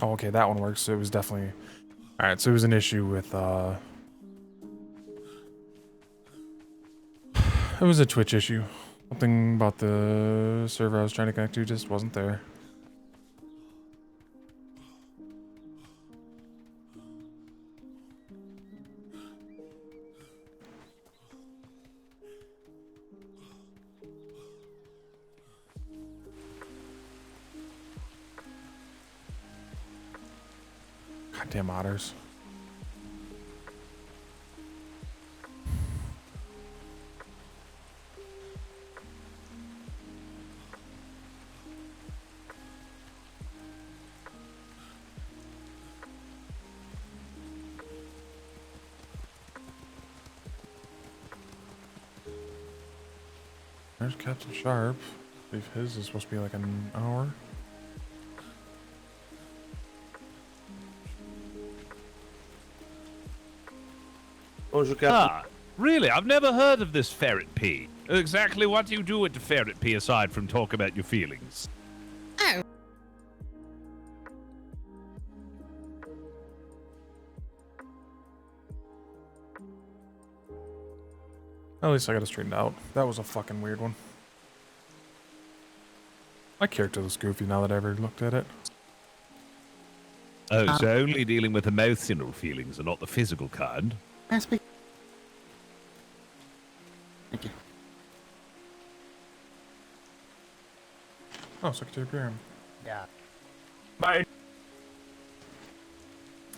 Oh, okay, that one works. So it was definitely... Alright, so it was an issue with, It was a Twitch issue. Something about the server I was trying to connect to just wasn't there. Goddamn otters. There's Captain Sharp. I believe his is supposed to be like an hour. Bonjour, Captain. Ah, really? I've never heard of this ferret pea. Exactly what do you do with the ferret pea aside from talk about your feelings? Oh. At least I got it straightened out. That was a fucking weird one. My character looks goofy now that I ever looked at it. Oh, so only dealing with emotional feelings and not the physical kind? Can I speak? Thank you. Oh, Secretary Graham. Yeah. Bye.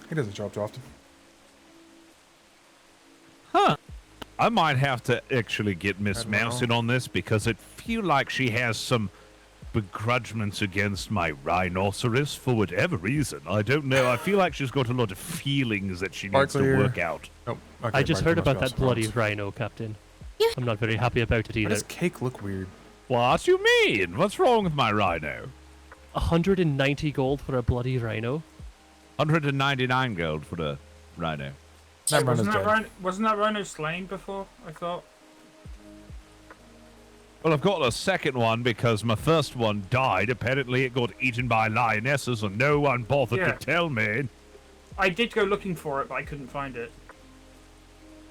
He doesn't show up too often. Huh. I might have to actually get Miss I don't Mouse know. in on this because I feel like she has some begrudgments against my rhinoceros for whatever reason. I don't know. I feel like she's got a lot of feelings that she needs to Barkley. work out. Oh, okay, I just Barkley heard must be about off that some bloody roads. rhino, Captain. Yeah. I'm not very happy about it Why either. does cake look weird? What you mean? What's wrong with my rhino? 190 gold for a bloody rhino? 199 gold for the rhino. That run is Wasn't that, dead. wasn't that rhino slain before, I thought? Well, I've got a second one because my first one died. Apparently it got eaten by lionesses and no one bothered Yeah. to tell me. I did go looking for it, but I couldn't find it.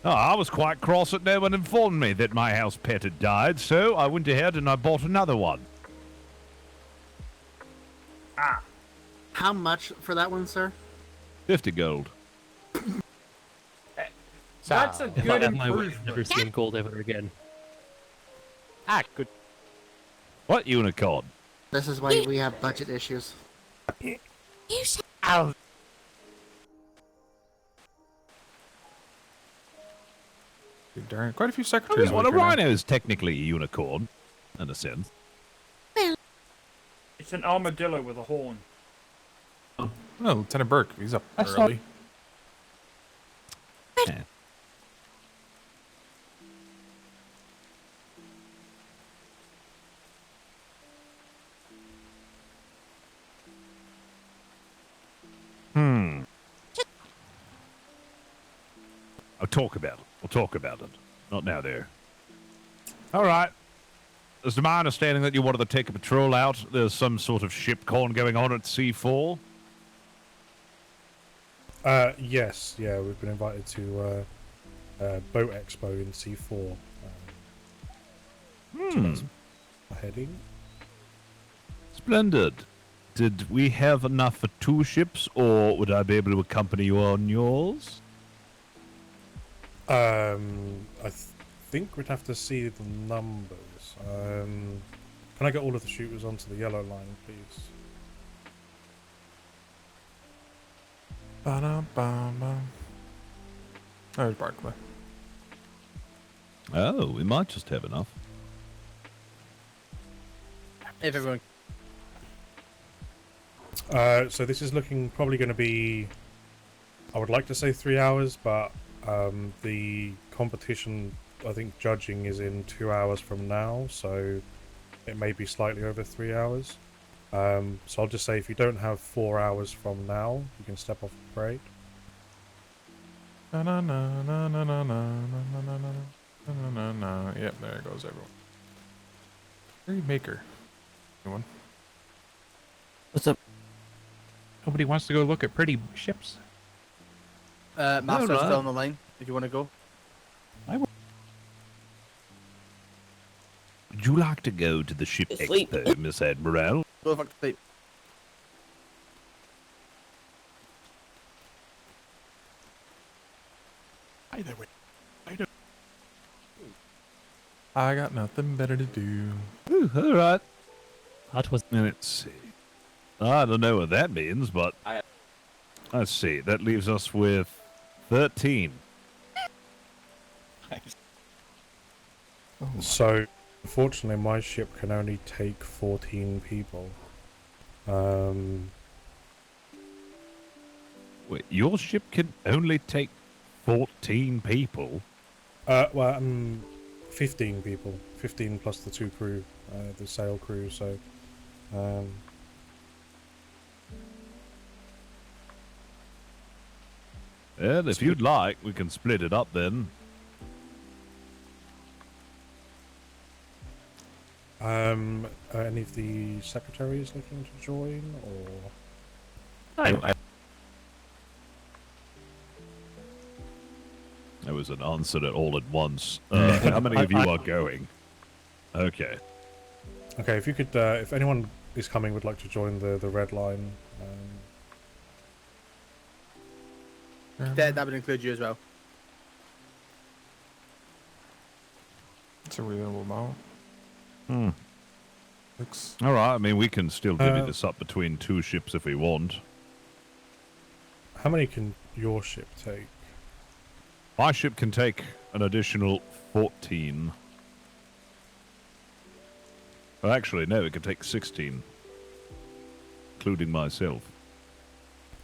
Oh, I was quite cross that no one informed me that my house pet had died, so I went ahead and I bought another one. Ah. How much for that one, sir? 50 gold. That's a If I good have my way, I'll improvement. never see gold ever again. Ah, good. What unicorn? This is why we have budget issues. You said Ow. Dude, darn it. Quite a few secretaries. Well, a working right rhino is technically a unicorn, in a sense. It's an armadillo with a horn. now. Oh, Lieutenant Burke. He's up I saw- early. Yeah. I'll talk about it. We'll talk about it. Not now, there. All right. It's my understanding that you wanted to take a patrol out. There's some sort of ship con going on at C4. Yes, yeah, we've been invited to Boat Expo in C4. Heading. Splendid. Did we have enough for 2 ships, or would I be able to accompany you on yours? I think we'd have to see the numbers. Can I get all of the shooters onto the yellow line, please? Ba-dum-bum-bum. Oh, there's Barkley. Oh, we might just have enough. if everyone. So this is looking probably going to be, I would like to say 3 hours, but the competition, I think judging is in 2 hours from now, so it may be slightly over 3 hours. So I'll just say if you don't have 4 hours from now, you can step off the parade. Na na na na na na na na na na na na. Yep, there goes everyone. Harry Maker. Anyone? What's up? Nobody wants to go look at pretty ships. Master's Alright. still on the line. If you want to go. Would you like to go to the ship Sleep. expo, Miss Admiral? Go fuck to sleep. Either way. I got nothing better to do. Ooh, all right. That was Let's see. I don't know what that means, but let's see. That leaves us with 13. So, unfortunately, my ship can only take 14 people. Wait, your ship can only take 14 people? 15 people. 15 plus the 2 crew, the sail crew, so... Well, if you'd like, we can split it up then. Are any of the secretaries looking to join, or...? That was an answer all at once. How many of you are going? Okay. Okay, if you could, if anyone is coming would like to join the red line, That would include you as well. It's a reasonable amount. Hmm. 6. All right. I mean, we can still divvy this up between 2 ships if we want. how many can your ship take? My ship can take an additional 14. Well, actually, no, it can take 16. Including myself.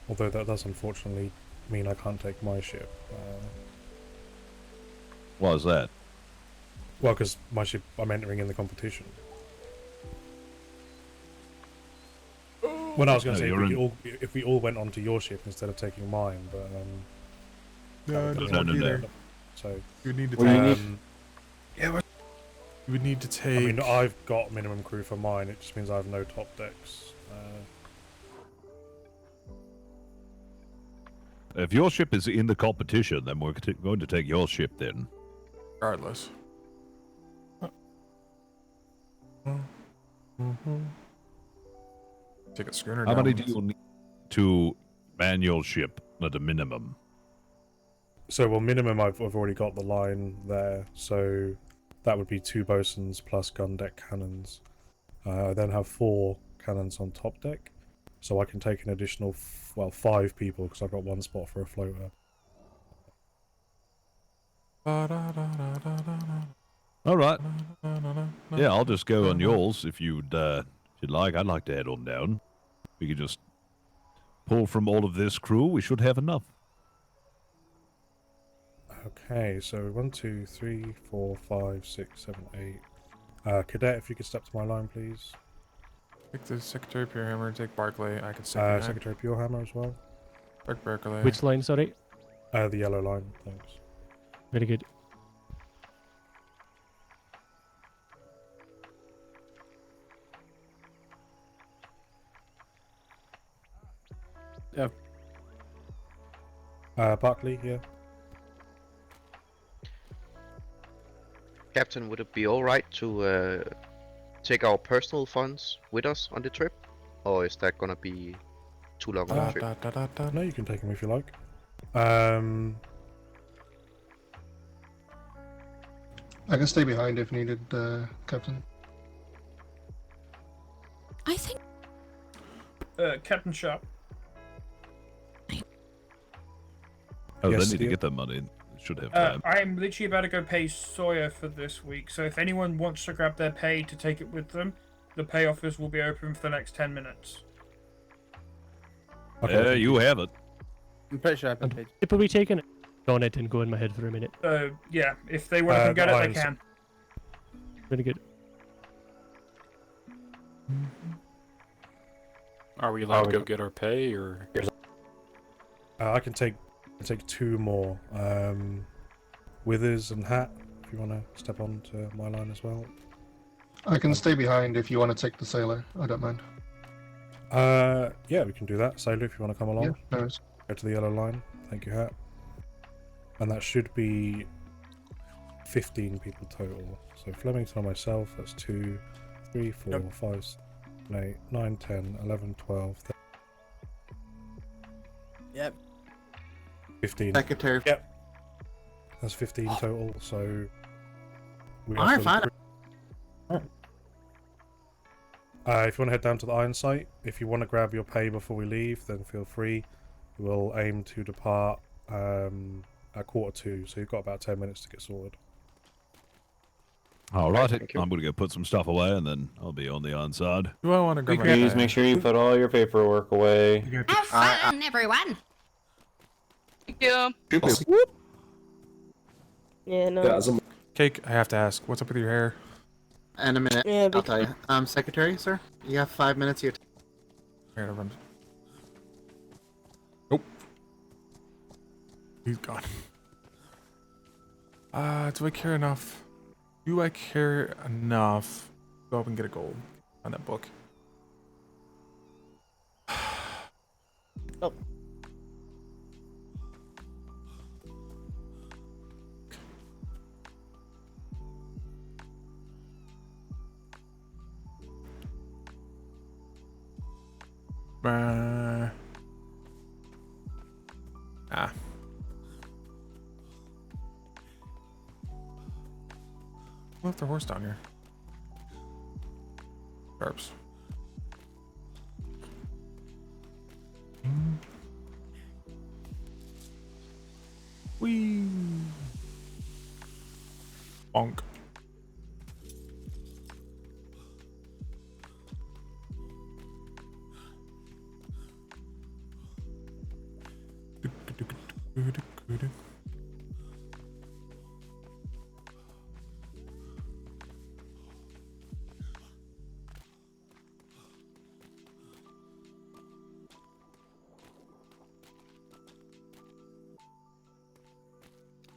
Although that does unfortunately mean I can't take my ship. Why is that? Well, because my ship, I'm entering in the competition. Well, I was going to say, if we all went onto your ship instead of taking mine, but... Yeah, that it would doesn't be work either. better. So, You would need to Well, you take... need- You would need to I take... mean, I've got minimum crew for mine, it just means I have no top decks. If your ship is in the competition, then we're going to take your ship then. Regardless. Take a schooner How down. many do you need to man your ship at a minimum? So, well, minimum I've already got the line there, so that would be 2 bosuns plus gun deck cannons. I then have 4 cannons on top deck, so I can take an additional, 5 people because I've got 1 spot for a floater. All right. Yeah, I'll just go on yours if you'd like. I'd like to head on down. We could just pull from all of this crew. We should have enough. Okay, so 1, 2, 3, 4, 5, 6, 7, 8. Cadet, if you could step to my line, please. Take the Secretary of Purehammer, take Barclay. I could say Secretary Purehammer as well. Berkeley. which line? Sorry. The yellow line, thanks. Very good. Barclay, yeah. Captain, would it be alright to take our personal funds with us on the trip? Or is that gonna be too long of a trip? No, you can take them if you like. I can stay behind if needed, Captain. I think. Captain Sharp. Oh, Yes, they need to yeah. get that money. Should have time. I'm literally about to go pay Sawyer for this week, so if anyone wants to grab their pay to take it with them, the pay office will be open for the next 10 minutes. Okay, You have it. I'm pretty sure I've been And paid. tip will be taken. On it didn't go in my head for a minute. So, yeah, if they want to come get the it, they irons- can. Very good. Are we allowed to go get our pay, or? I can take 2 more. Withers and Hat, if you want to step on to my line as well. I can stay behind if you want to take the sailor. I don't mind. Yeah, we can do that. Sailor, if you want to come along. Yeah, no worries. Go to the yellow line. Thank you, Hat. And that should be 15 people total. So Flemington and myself, that's 2, 3, 4, 5, 6, 8, 9, 10, 11, 12, 13. Yep. 15. Secretary. Yep. That's 15 total, so... We Alright, have fine. if you want to head down to the iron site, if you want to grab your pay before we leave, then feel free. We'll aim to depart at 1:45, so you've got about 10 minutes to get sorted. All right, thank you. I'm going to go put some stuff away, and then I'll be on the iron side. Do I want to grab my Please pay? make sure you put all your paperwork away. Have fun, everyone. Thank you. Yeah, no. Cake, I have to ask, what's up with your hair? In a minute, Yeah, I'll tell you. Secretary, sir, you have 5 minutes here. Here, never mind. Nope. He's gone. Do I care enough? Do I care enough to go up and get a gold on that book? Oh. Ah. Who left their horse down here? Sharps. Whee! Bonk.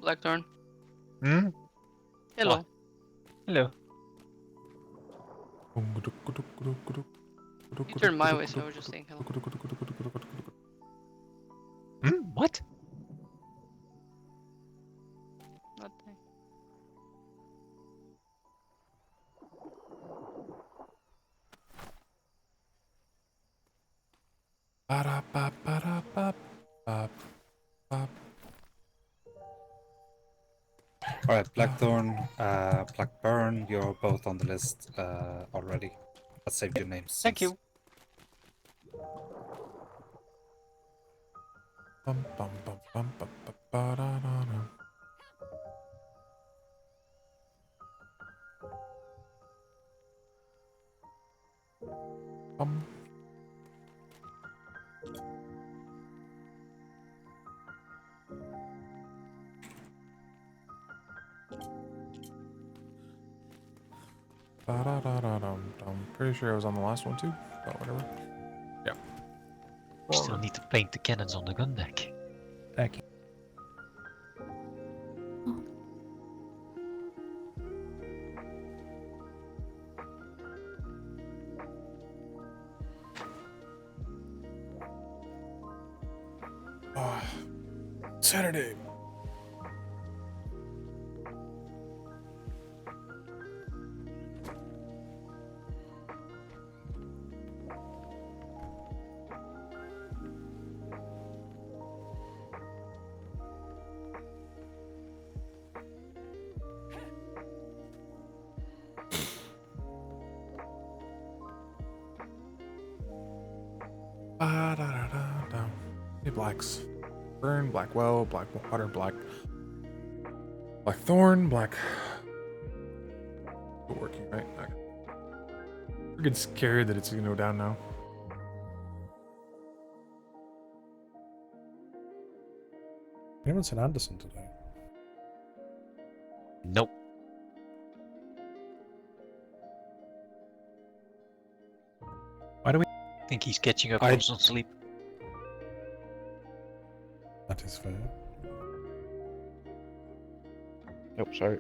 Blackthorn. Hmm? Hello. Hello. You turned my way, so I was just saying hello. What? Nothing. Alright, Blackthorn, Blackburn, you're both on the list already. I saved your names. Thank you. Bum, bum, bum, bum, bum, bum, ba, da, da, da. Bum. Ba, da, da, da, dum, dum. Pretty sure I was on the last one too, but whatever. Yeah. We still need to paint the cannons on the gun deck. Thank you. Oh, Saturday. Ba-da-da-da-da. Hey, blacks. Burn, Blackwell, Blackwater, Blackthorn, Black. Still working, right? Okay. I'm getting scared that it's gonna go down now. Anyone seen Anderson today? Nope. Why do we think he's catching up on some sleep? That is fair. Nope, sorry.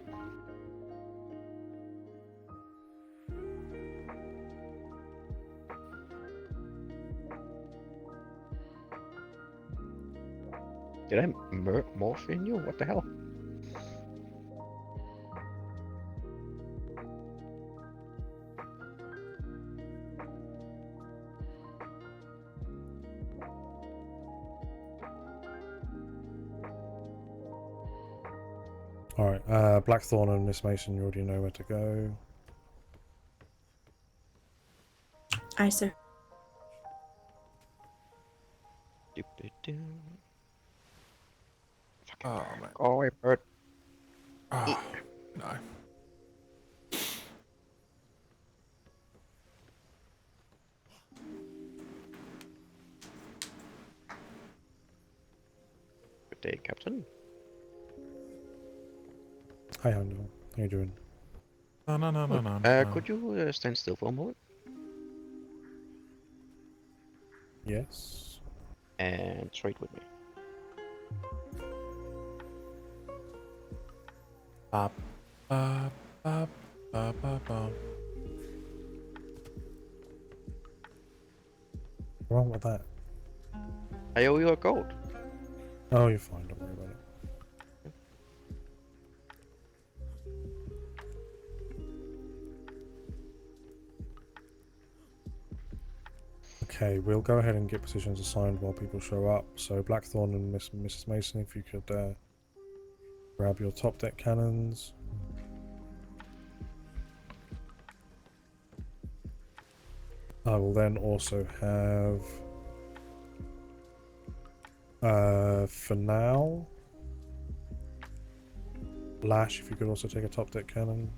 Did I morph in you? What the hell? Alright, Blackthorn and Miss Mason, you already know where to go. Aye, sir. Oh man. Oh, wait, bird. Oh, no. Good day, Captain. Hi, Handel. How you doing? No. Could you stand still for a moment? Yes. And trade with me. Bop, bop, bop, bop, bop, bop. What's wrong with that? I owe you a gold. Oh, you're fine. Don't worry about it. Okay, we'll go ahead and get positions assigned while people show up. So Blackthorn and Mrs. Mason, if you could grab your top deck cannons. I will then also have, for now, Lash, if you could also take a top deck cannon.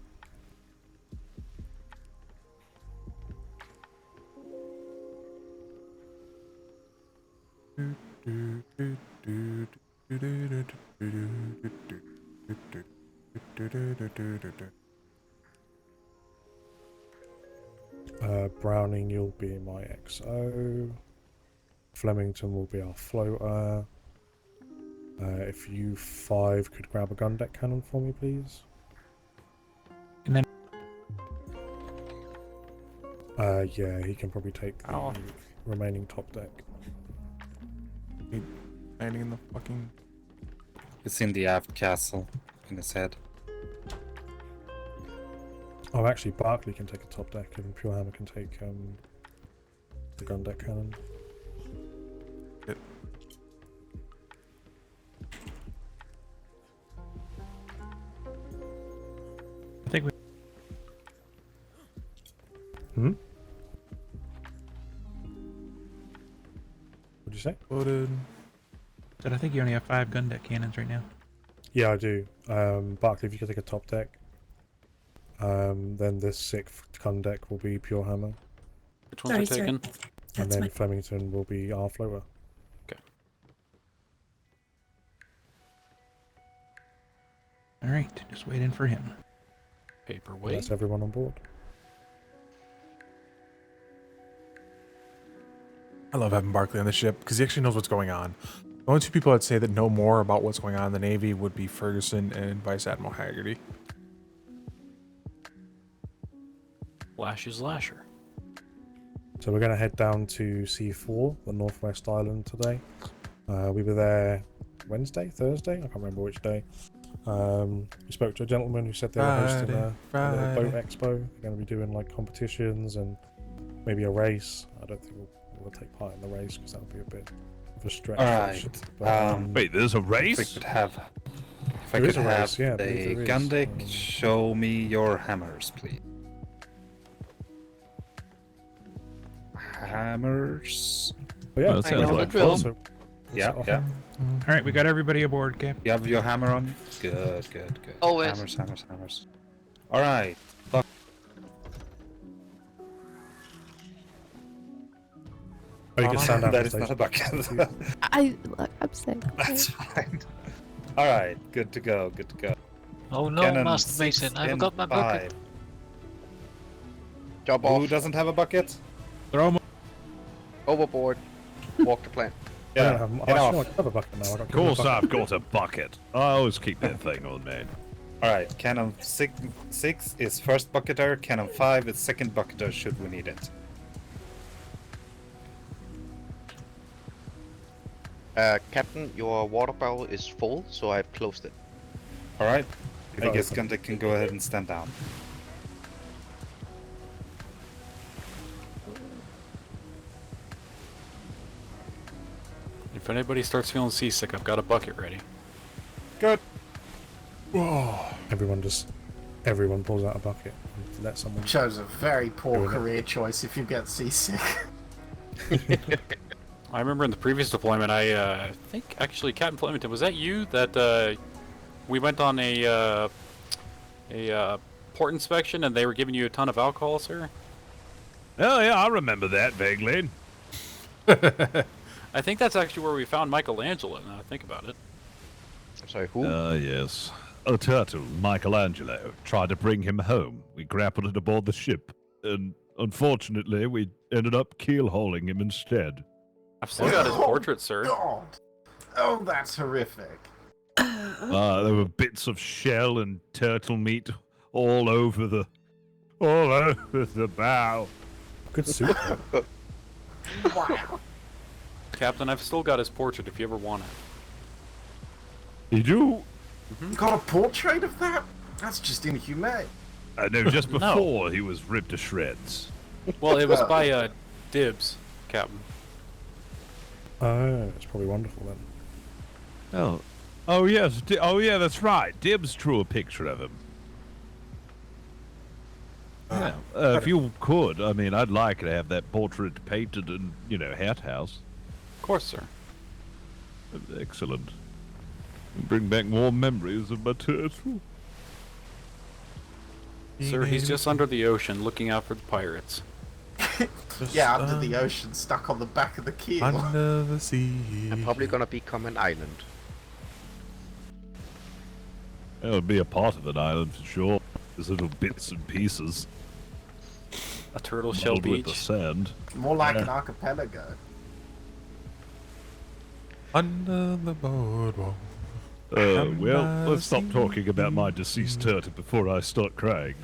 Browning, you'll be my XO. Flemington will be our floater. If you 5 could grab a gun deck cannon for me, please. And then yeah, he can probably take the remaining top deck. Landing in the fucking... It's in the aft castle, in his head. Oh, actually, Barkley can take a top deck, and Pure Hammer can take the gun deck cannon. Yep. I think we. What'd you say? Loaded. Said I think you only have 5 gun deck cannons right now. Yeah, I do. Barkley, if you could take a top deck. Then the 6th gun deck will be Pure Hammer. Which ones are taken? And then Flemington will be our floater. Okay. Alright, just waiting for him. Paperweight. That's everyone on board. I love having Barkley on the ship because he actually knows what's going on. The only 2 people I'd say that know more about what's going on in the Navy would be Ferguson and Vice Admiral Haggerty. Lash is Lasher. So we're going to head down to C4, the Northwest Island today. We were there Thursday? I can't remember which day. We spoke to a gentleman who said they were hosting a little boat expo. They're going to be doing like competitions and maybe a race. I don't think we'll take part in the race because that would be a bit of a stretch. Alright. Wait, there's a race? If I could have, Yeah, the gun deck, show me your hammers, please. Hammers. Oh, yeah, that sounds like fun. Yeah. Alright, we got everybody aboard, Cap. You have your hammer on? Good. Always. Hammers. Alright. Oh, you can stand up. That is not a bucket. I'm sick. That's fine. Alright, good to go. Oh no, Cannon Master Mason, 6 I and forgot my bucket. 5. Jump Who off. doesn't have a bucket? Throw them. Overboard. Walk the plank. Yeah, get off. I have a bucket now. I got Of course I've got a bucket. I always keep that thing on me. Alright, cannon 6 is first bucketer, cannon 5 is second bucketer should we need it. Captain, your water barrel is full, so I've closed it. Alright. I guess Gundeck can go ahead and stand down. If anybody starts feeling seasick, I've got a bucket ready. Good. Whoa. Everyone pulls out a bucket and let someone. Chose a very poor doing it. career choice if you get seasick. I remember in the previous deployment, I think actually, Captain Flemington, was that you that we went on a port inspection and they were giving you a ton of alcohol, sir? Oh yeah, I remember that vaguely. I think that's actually where we found Michelangelo, now I think about it. I'm sorry, who? Yes. A turtle, Michelangelo, tried to bring him home. We grappled it aboard the ship, and unfortunately, we ended up keel-hauling him instead. I've still got his portrait, sir. God. Oh, that's horrific. There were bits of shell and turtle meat all over the bow. Good soup. Wow. Captain, I've still got his portrait if you ever want it. You do? You got a portrait of that? That's just inhumane. I know, just before he was ripped to shreds. Well, it was by Dibs, Captain. Oh, it's probably wonderful then. Oh yes, yeah, that's right. Dibs drew a picture of him. Yeah. If you could, I mean, I'd like to have that portrait painted in, Hat House. Of course, sir. Excellent. Bring back warm memories of my turtle. Sir, he's just under the ocean looking out for the pirates. Yeah, under the ocean, stuck on the back of the keel. Under the sea. I'm probably gonna become an island. It would be a part of an island for sure. There's little bits and pieces. A turtle shell Muddled with the beach. sand. More like an archipelago. Under the boardwalk. Well, let's stop talking about my deceased turtle before I start crying.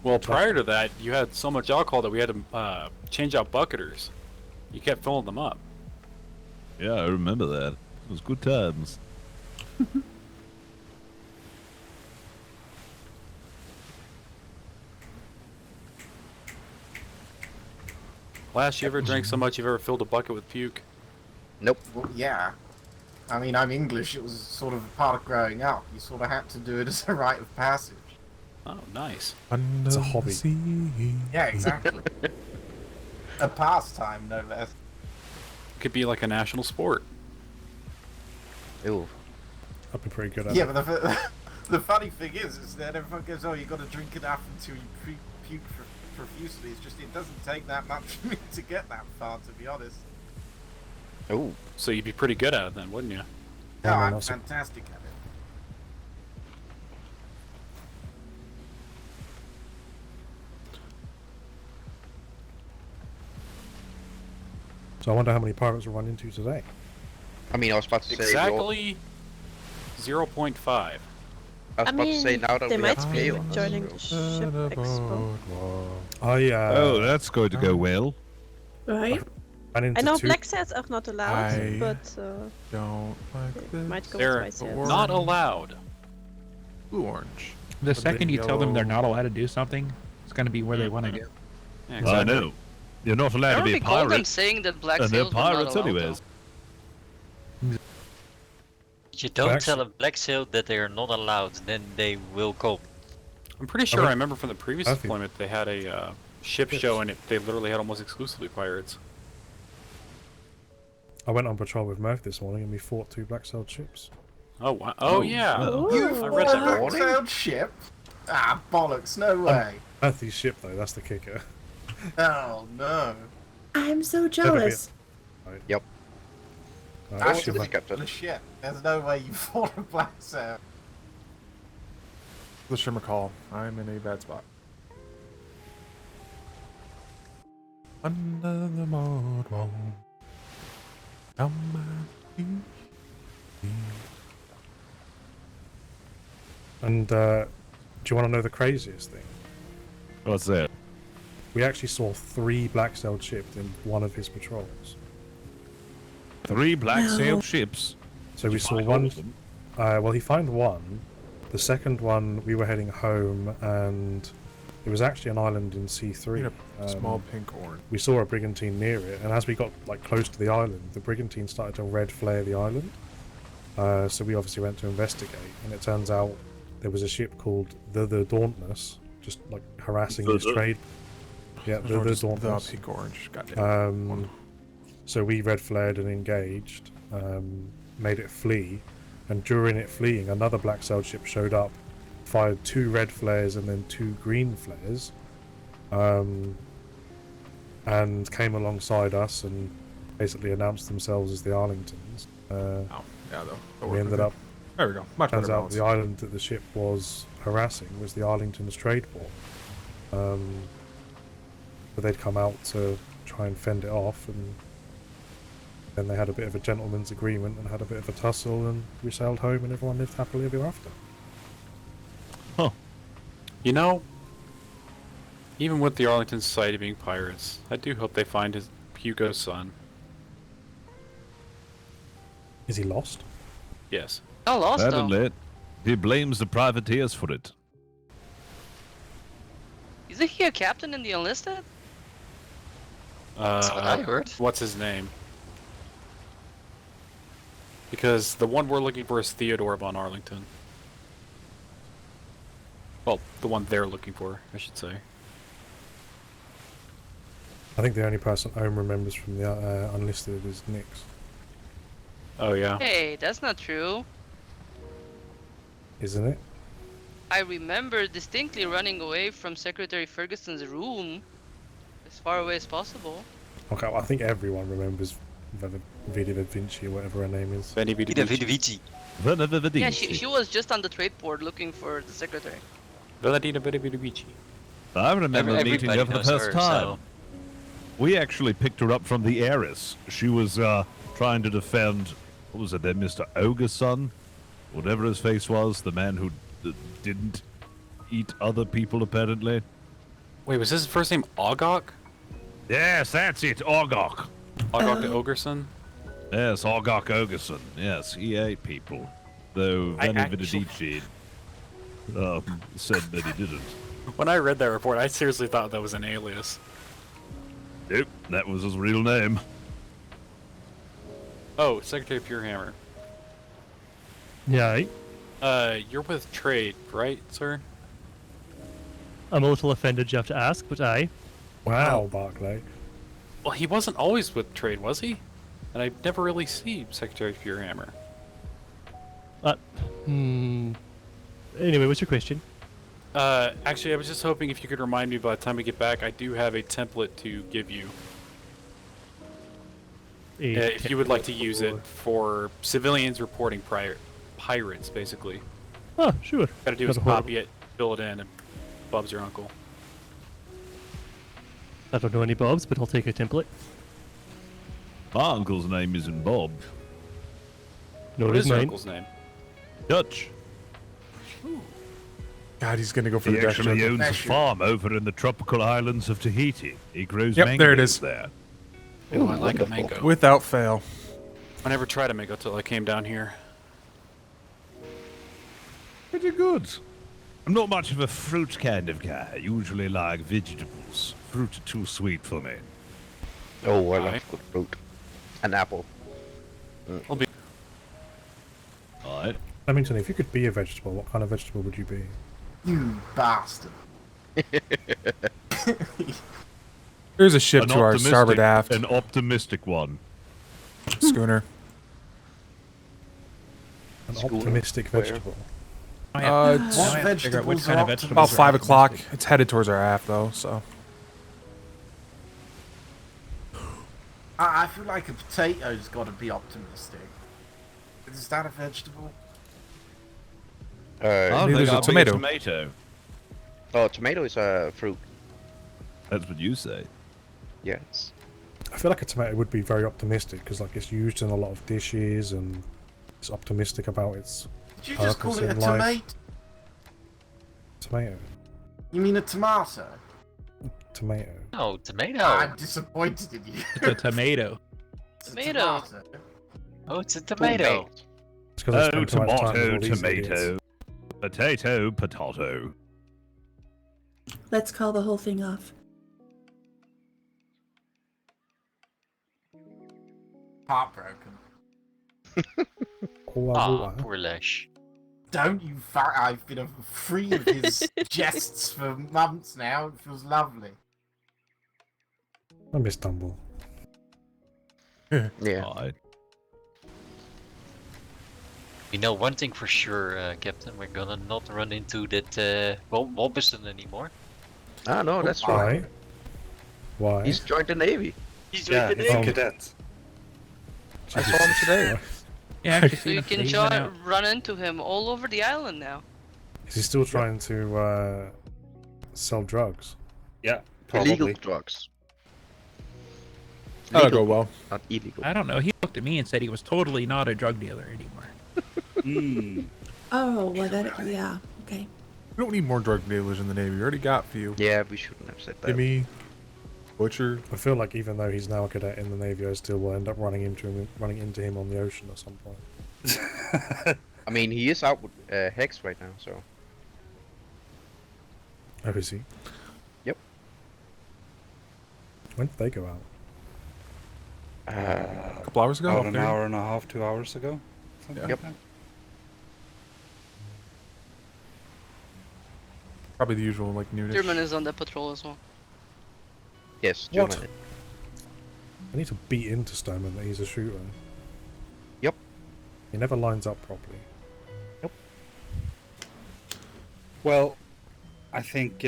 Well, prior to that, you had so much alcohol that we had to change out bucketers. You kept filling them up. Yeah, I remember that. It was good times. Last you ever drank so much you've ever filled a bucket with puke? Nope. Well, yeah. I mean, I'm English. It was sort of a part of growing up. You sort of had to do it as a rite of passage. Oh, nice. Under It's a hobby. the sea. Yeah, exactly. A pastime, no less. Could be like a national sport. Ew. I'd be pretty good at Yeah, it. but the funny thing is that everyone goes, "Oh, you got to drink enough until you puke profusely." It's just it doesn't take that much for me to get that far, to be honest. Oh. So you'd be pretty good at it then, wouldn't you? No, no, I'm not so- fantastic at it. So I wonder how many pirates we'll run into today. I mean, I was about to say. Exactly 0.5. I was about to say now that they we might have be chaos. joining the ship expo. Oh, that's going to go well. Right? ran into I know two- black sets are not allowed, I but don't like this. might go They're with my not allowed. Blue orange. The second you tell them they're yellow. not allowed to do something, it's going to be where they want to go. Yeah, I exactly. know. You're not allowed I to don't be a recall them pirate. saying that black And they're sails were not pirates allowed, anyways. You don't Actually- tell a black sail that they are not allowed, then they will go. I'm pretty sure I remember from the previous I think- deployment they had a ship show and they literally had almost exclusively pirates. I went on patrol with Murph this morning and we fought 2 black-sailed ships. Oh wow! Oh yeah! You I read that fought a morning. black-sailed ship? Ah, bollocks! No way! Murphy's ship though, that's the kicker. Oh no! I'm so jealous. Yep. I was should the have captain? the ship. There's no way you fought a black sail. The shimmer call. I'm in a bad spot. Under the boardwalk. Down by the sea. And do you want to know the craziest thing? What's that? We actually saw 3 black-sailed ships in one of his patrols. 3 black sail ships. So we saw one. Well, he found one. The second one, we were heading home, and it was actually an island in C3. Small pink orange. We saw a brigantine near it, and as we got close to the island, the brigantine started to red flare the island. So we obviously went to investigate, and it turns out there was a ship called the Dauntless, just harassing this trade. Yeah, the Dauntless. The pink orange. Goddamn. So we red flared and engaged, made it flee, and during it fleeing, another black sailed ship showed up, fired 2 red flares and then 2 green flares, and came alongside us and basically announced themselves as the Arlingtons. We ended up. There we go. Much turns better out the island that the ship was harassing was the Arlington's trade port. But they'd come out to try and fend it off, and then they had a bit of a gentleman's agreement and had a bit of a tussle, and we sailed home, and everyone lived happily ever after. Huh. You know, even with the Arlington Society being pirates, I do hope they find Hugo's son. Is he lost? Yes. Not lost Bad though. and late. He blames the privateers for it. Isn't he a captain in the enlisted? That's what I heard. What's his name? Because the one we're looking for is Theodore von Arlington. Well, the one they're looking for, I should say. I think the only person Owen remembers from the unlisted is Nix. Oh yeah. Hey, that's not true. Isn't it? I remember distinctly running away from Secretary Ferguson's room as far away as possible. Okay, well, I think everyone remembers Vidi Vinci or whatever her name is. Veni Vici. Yeah, she was just on the trade port looking for the secretary. Valentina Vici. I remember meeting her for the knows first her, time. so- We actually picked her up from the heiress. She was trying to defend, what was it then, Mr. Ogerson? Whatever his face was, the man who didn't eat other people, apparently. Wait, was his first name Ogok? Yes, that's it, Ogok. Ogok the Ogerson? Yes, Ogok Ogerson. Yes, he ate people. Though I Veni actually- Vidi said that he didn't. When I read that report, I seriously thought that was an alias. Nope, that was his real name. Oh, Secretary Purehammer. Yeah, You're with Trade, right, sir? I'm a little offended you have to ask, but aye. Wow, Barclay. Well, he wasn't always with Trade, was he? And I never really see Secretary Purehammer. Anyway, what's your question? Actually, I was just hoping if you could remind me by the time we get back, I do have a template to give you. If you would like to use it for civilians reporting pirates, basically. Oh, sure. Gotta do is Not a copy it, fill it in, and Bob's your uncle. I don't know any Bobs, but I'll take a template. My uncle's name isn't Bob. No, What it is is your mine. uncle's name? Dutch. God, he's gonna go for He the Dutch. actually joke. owns a farm over in the tropical islands of Tahiti. He grows Yep, mangoes there it is. there. Oh, I like a mango. Without fail. I never tried a mango till I came down here. Pretty good. I'm not much of a fruit kind of guy. I usually like vegetables. Fruit are too sweet for me. Oh, I love good fruit. An apple. I'll be. Alright. Remington, if you could be a vegetable, what kind of vegetable would you be? You bastard. There's a ship to our starboard aft. An optimistic one. Schooner. An optimistic vegetable. It's What vegetables are optimal? about 5 o'clock. It's headed towards our aft though, so. I feel like a potato's got to be optimistic. Is that a vegetable? I Neither think is a I'll be tomato. tomato. Oh, tomato is a fruit. That's what you say. Yes. I feel like a tomato would be very optimistic because it's used in a lot of dishes and it's optimistic about its Did you just call purpose it a in life. tomato? Tomato. You mean a tomato? Tomato. No, tomato. I'm disappointed in you. It's a tomato. It's a Tomato. tomato. Oh, it's a tomato. It's 'cause I spent too much time with tomato, all these tomato. idiots. Potato, potato. Let's call the whole thing off. Heartbroken. Ah, poor Lesh. Don't you I've been free of his jests for months now. It feels lovely. I miss Dumble. Yeah. You know one thing for sure, Captain. We're gonna not run into that Wobbison anymore. Ah, no, that's Why? right. Why? He's joined the Navy. He's Yeah, joined the he's a Navy. cadet. I saw him today. Yeah, actually, So you can run into him all over the island now. Is he still trying to sell drugs? Yeah, Illegal probably. drugs. That'll go well. Not illegal. I don't know. He looked at me and said he was totally not a drug dealer anymore. Oh, well, yeah, okay. We don't need more drug dealers in the Navy. We already got a few. Yeah, we shouldn't have said that. Jimmy, Butcher. I feel like even though he's now a cadet in the Navy, I still will end up running into him on the ocean at some point. I mean, he is out with Hex right now, so. Oh, is he? Yep. When did they go out? A couple hours ago? About an hour and a half, 2 hours ago. Something Yep. like that. Probably the usual, like, noonish. German is on the patrol as well. Yes, What? German. I need to beat into Stoneman that he's a shooter. Yep. He never lines up properly. Yep. Well, I think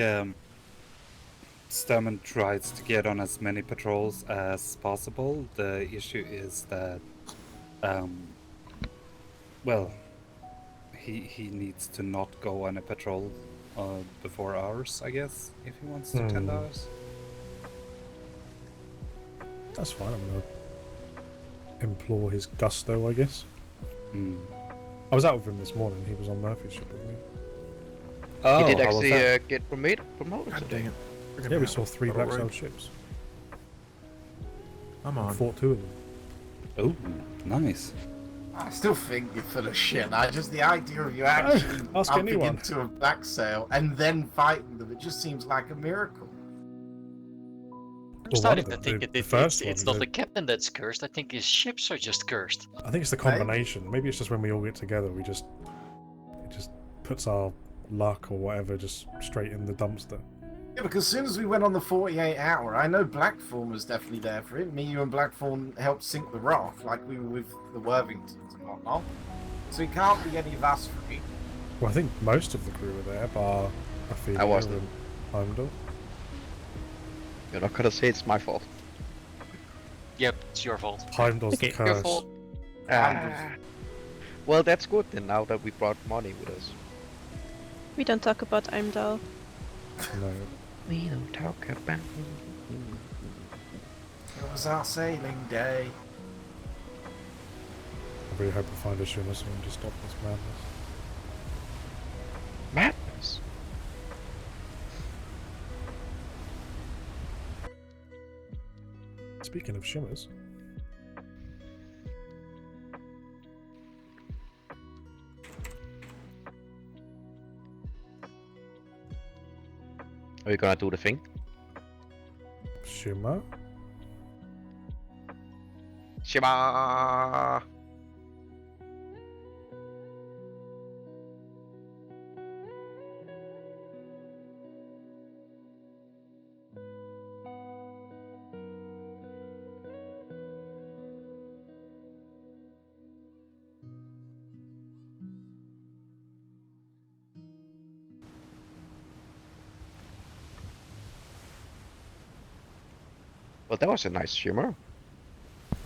Sturman tries to get on as many patrols as possible. The issue is that, well, he needs to not go on a patrol before ours, I guess, if he wants to tend ours. That's fine. I'm gonna implore his gusto, I guess. I was out with him this morning. He was on Murphy's ship with me. Oh, he did how was actually that? get promoted God dang today. it. Yeah, we saw 3 That'll Black work. Sail ships. Come And on. fought 2 of them. Oh, nice. I still think you're full of shit. The idea of you actually ask upping anyone. into a black sail and then fighting them, it just seems like a miracle. I'm Well, starting one to of think them, it's the first not one, the captain that's cursed. I think his ships are just cursed. I think it's the combination. Maybe it's just when we all get together, it just puts our luck or whatever just straight in the dumpster. Yeah, because as soon as we went on the 48 hour, I know Blackthorn was definitely there for it. Me, you, and Blackthorn helped sink the raft like we were with the Worthingtons and whatnot. So it can't be any of us three. Well, I think most of the crew were there, bar Ophelia I wasn't. and Heimdall. You're not gonna say it's my fault. Yep, it's your fault. Heimdall's the Your curse. fault. Well, that's good then, now that we brought money with us. We don't talk about Imdal. No. We don't talk about... It was our sailing day. I really hope we find a shimmer soon to stop this madness. Madness? Speaking of shimmers, Are you gonna do the thing? shimmer? Shima! Well, that was a nice shimmer.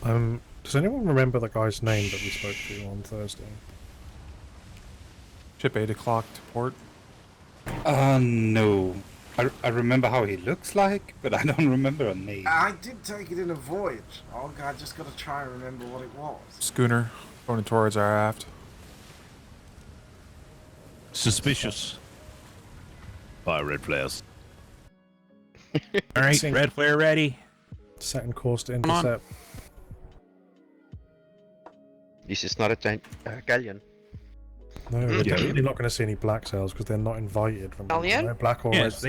Does anyone remember the guy's name that we spoke to on Thursday? Ship 8 o'clock to port. No. I remember how he looks like, but I don't remember a name. I did take it in a voyage. Oh god, I just gotta try and remember what it was. Schooner going towards our aft. Suspicious. Fire red flares. All right, Sink. red flare ready. Setting course to Come on. intercept. This is not a galleon. No, we're definitely not going to see any black sails because they're not invited. From Galleon? no black or red Yes,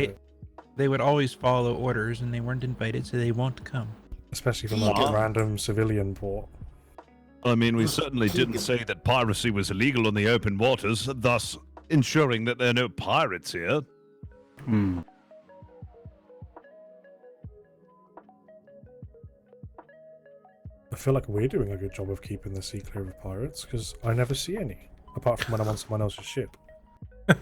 they would always follow orders, and they weren't invited, so they won't come. especially from like a random civilian port. I mean, we certainly didn't say that piracy was illegal on the open waters, thus ensuring that there are no pirates here. Hmm. I feel like we're doing a good job of keeping the sea clear of pirates because I never see any, apart from when I'm on someone else's ship.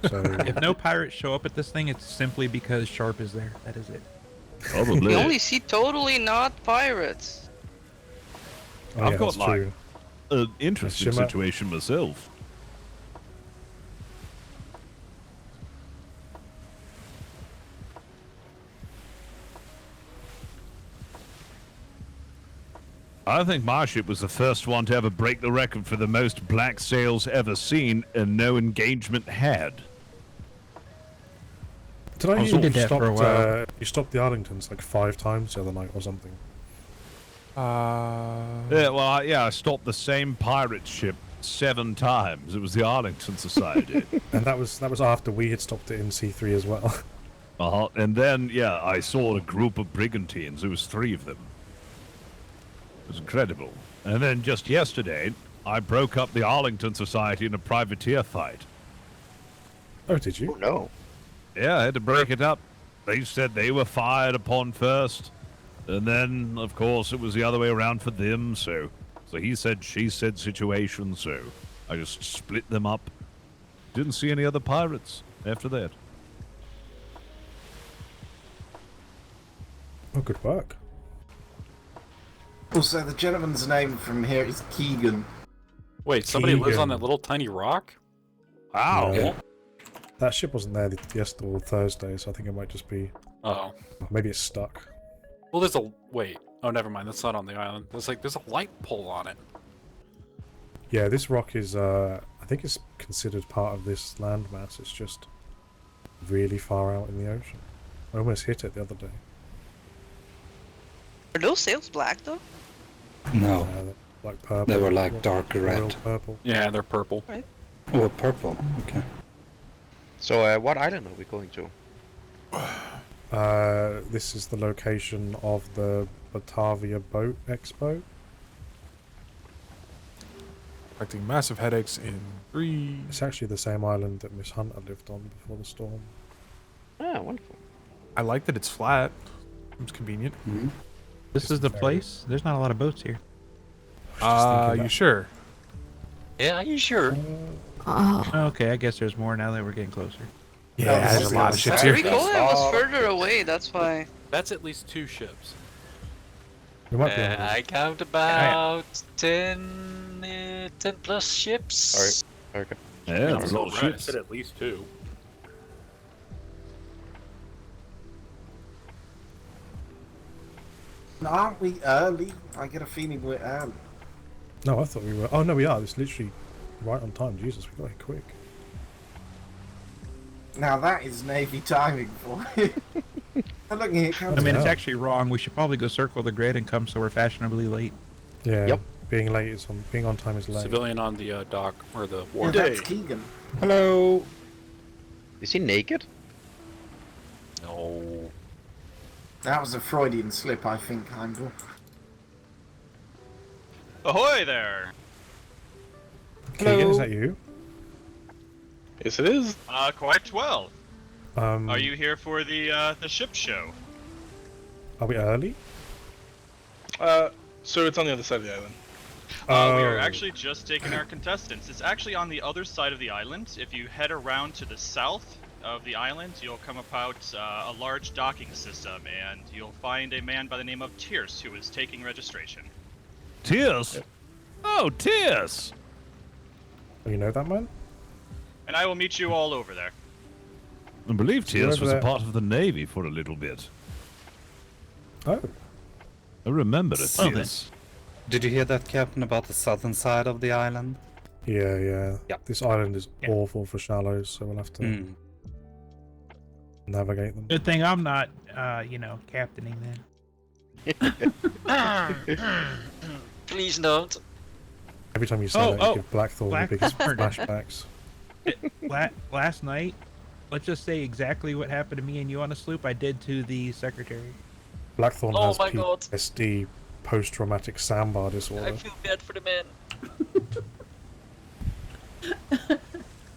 So If no pirates show up at this thing, it's simply because Sharp is there. That is it. Probably. We only see totally not pirates. oh, I've yeah, got that's like true. an interesting Mid-Shipmate. situation myself. I think my ship was the first one to ever break the record for the most black sails ever seen and no engagement had. Did I Oh, hear we did that for a while. you stopped the Arlingtons like 5 times the other night or something? Yeah, well, I stopped the same pirate ship 7 times. It was the Arlington Society. And that was after we had stopped it in C3 as well. And then, yeah, I saw a group of brigantines. There was 3 of them. It was incredible. And then just yesterday, I broke up the Arlington Society in a privateer fight. Oh, did you? Oh no. Yeah, I had to break it up. They said they were fired upon first. And then, of course, it was the other way around for them, so he said, she said situation, so I just split them up. Didn't see any other pirates after that. Oh, good work. Also, the gentleman's name from here is Keegan. Wait, somebody lives on Keegan. that little tiny rock? Wow. Yeah. That ship wasn't there yesterday or Thursday, so I think it might just be... Oh. Maybe it's stuck. Well, there's a... Wait. Oh, never mind. That's not on the island. There's a light pole on it. Yeah, this rock is, I think it's considered part of this landmass. It's just really far out in the ocean. I almost hit it the other day. Are those sails black though? No, they're like purple. they were like dark royal red. purple. Yeah, they're purple. Right. Oh, purple. Okay. So, what island are we going to? This is the location of the Batavia Boat Expo. Expecting massive headaches in 3. It's actually the same island that Miss Hunter lived on before the storm. Ah, wonderful. I like that it's flat. Seems convenient. This is the place? There's not a lot of boats here. You sure? Yeah, are you sure? Okay, I guess there's more now that we're getting closer. Yeah, there's a lot of ships here. We thought it was further away, that's why. That's at least 2 ships. We might be I count about 10 plus ships. Alright. Okay. Yeah, there's a lot of I ships. said at least 2. Aren't we early? I get a feeling we're early. No, I thought we were. Oh no, we are. It's literally right on time. Jesus, we got here quick. Now that is Navy timing for you. Look, here it comes. I mean, it's Yeah. actually wrong. We should probably go circle the grid and come so we're fashionably late. Yeah. Yep. Being late is being on time is late. Civilian on the dock, or the Yeah, wharf. that's Keegan. Hello. Is he naked? No. That was a Freudian slip, I think, Heimdall. Ahoy there! Keegan, is that you? Yes, it is. Quite well. Are you here for the ship show? Are we early? So it's on the other side of the island. We are actually just taking our contestants. It's actually on the other side of the island. If you head around to the south of the island, you'll come about a large docking system, and you'll find a man by the name of Tierce who is taking registration. Tierce? Oh, Tierce! Oh, you know that man? And I will meet you all over there. I believe Tierce over was a there. part of the Navy for a little bit. Oh. I remember it, Oh, Tierce. Did you hear that, Captain, about the southern side of the island? Yeah. Yeah. This island is awful for shallows, so we'll have to Mm. navigate them. Good thing I'm not, captaining then. Please don't. Every time you say that, you give Blackthorn the biggest flashbacks. Last night, let's just say exactly what happened to me and you on a sloop, I did to the secretary. Blackthorn Oh has my God. PTSD, post-traumatic sandbar disorder. I feel bad for the man.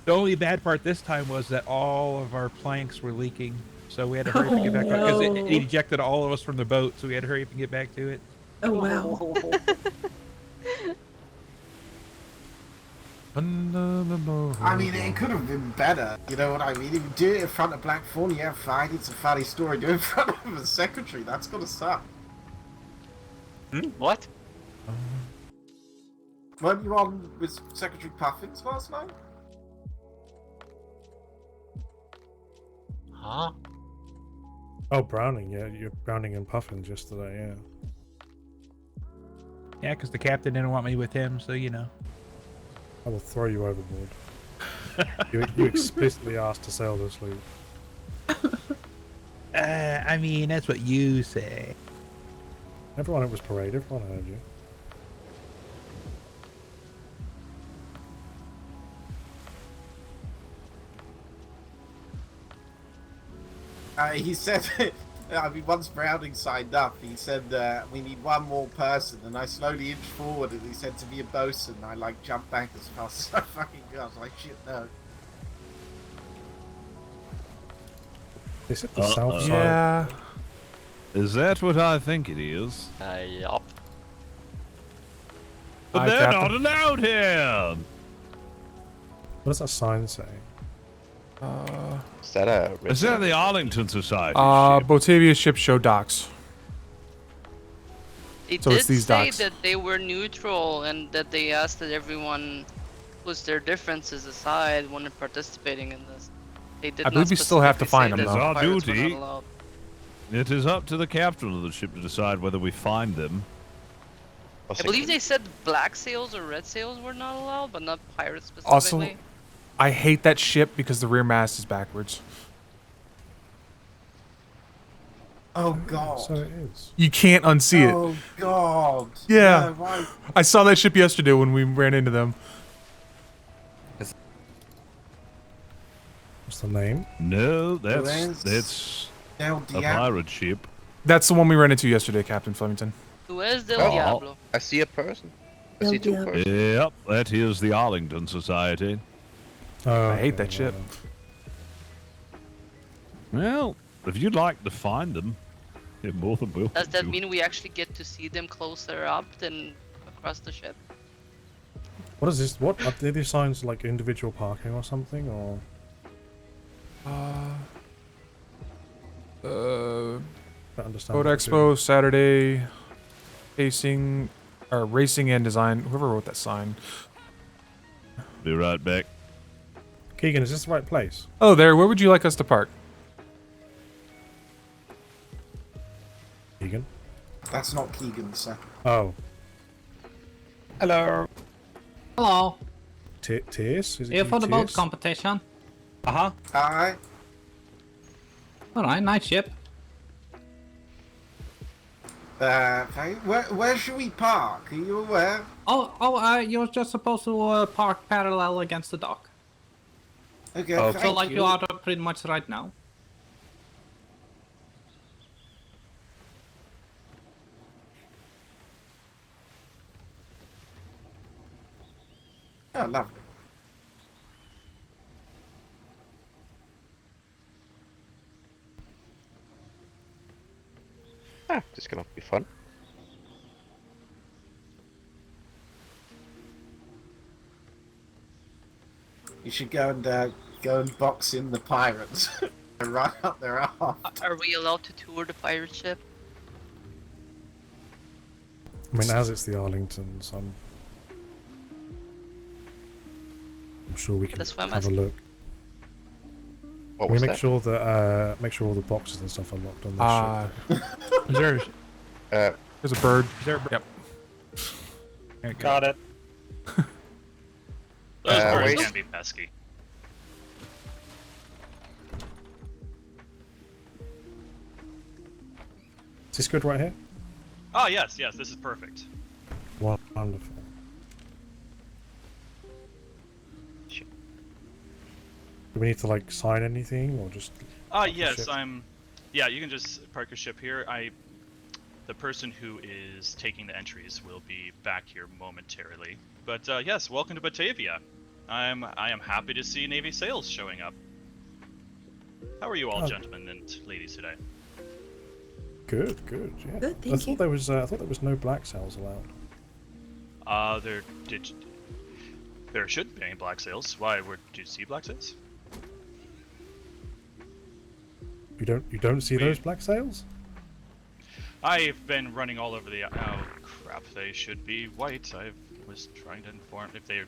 The only bad part this time was that all of our planks were leaking, so we had to hurry up and get back on because it ejected all of us from the boat, so we had to hurry up and get back to it. Oh wow. I mean, it could have been better. You know what I mean? If you do it in front of Blackthorn, yeah, fine. It's a funny story. Do it in front of the secretary. That's gonna suck. What? Weren't you on with Secretary Puffins last night? Huh? Oh, Browning, yeah, you're Browning and Puffins yesterday, yeah. Yeah, because the captain didn't want me with him, so you know. I will throw you overboard. you explicitly asked to sail this loop. I mean, that's what you say. Everyone, it was parade. Everyone heard you. He said, I mean, once Browning signed up, he said, we need one more person, and I slowly inched forward, and he said to be a bosun, I, like, jumped back as fast as I fucking could. I was like, shit, no. Is it the south side? Yeah. Is that what I think it is? Yup. But they're not allowed here! What does that sign say? Is that a... Is that the Arlington Society? Botavia's ship show docks. They So did it's these say docks. that they were neutral and that they asked that everyone puts their differences aside when participating in this. They did I believe we still have to find them, It is though. our pirates were not duty. allowed. It is up to the captain of the ship to decide whether we find them. I believe they said black sails or red sails were not allowed, but not pirates specifically. Also, I hate that ship because the rear mast is backwards. Oh, God. So it is. You can't unsee it. Oh, God. Yeah. No, why? I saw that ship yesterday when we ran into them. What's the name? No, that's Del a Diablo. pirate ship. That's the one we ran into yesterday, Captain Flemington. Where's Del Oh, Diablo? I see a person. I see two persons. Yep, that is the Arlington Society. I hate that ship. Well, if you'd like to find them, you're more than welcome Does that to. mean we actually get to see them closer up than across the ship? What is this? What are these signs like individual parking or something, or? Don't understand. Boat what they're Expo Saturday, pacing or racing and design. Whoever wrote that sign. Be right back. Keegan, is this the right place? Oh, there. Where would you like us to park? Keegan? That's not Keegan, sir. Oh. Hello. Hello. Tears? Is it Here for the boat Tears? competition. Uh-huh. Alright. Alright, nice ship. Okay. Where should we park? Are you aware? You're just supposed to park parallel against the dock. Okay, So thank like you. you are pretty much right now. Oh, lovely. Ah, this is gonna be fun. You should go and box in the pirates. Right up their arse. Are we allowed to tour the pirate ship? I mean, as it's the Arlingtons, I'm sure we can That's what I'm have a asking. look. What we was make that? sure that make sure all the boxes and stuff are locked on this ship. Is there? There's a bird. Is there a bird? Yep. Got it. Those birds wait. can be pesky. Is this good right here? Oh yes, yes, this is perfect. Wonderful. we need to like sign anything or just? Yes, ship? Yeah, you can just park your ship here. The person who is taking the entries will be back here momentarily. But yes, welcome to Batavia. I am happy to see Navy sails showing up. How are you all, gentlemen and ladies, today? Good, yeah. Good, I thought there was no black sails allowed. There shouldn't be any black sails. Why? Did you see black sails? You don't see those black sails? I've been running all over the. Oh crap! They should be white. I was trying to inform if they.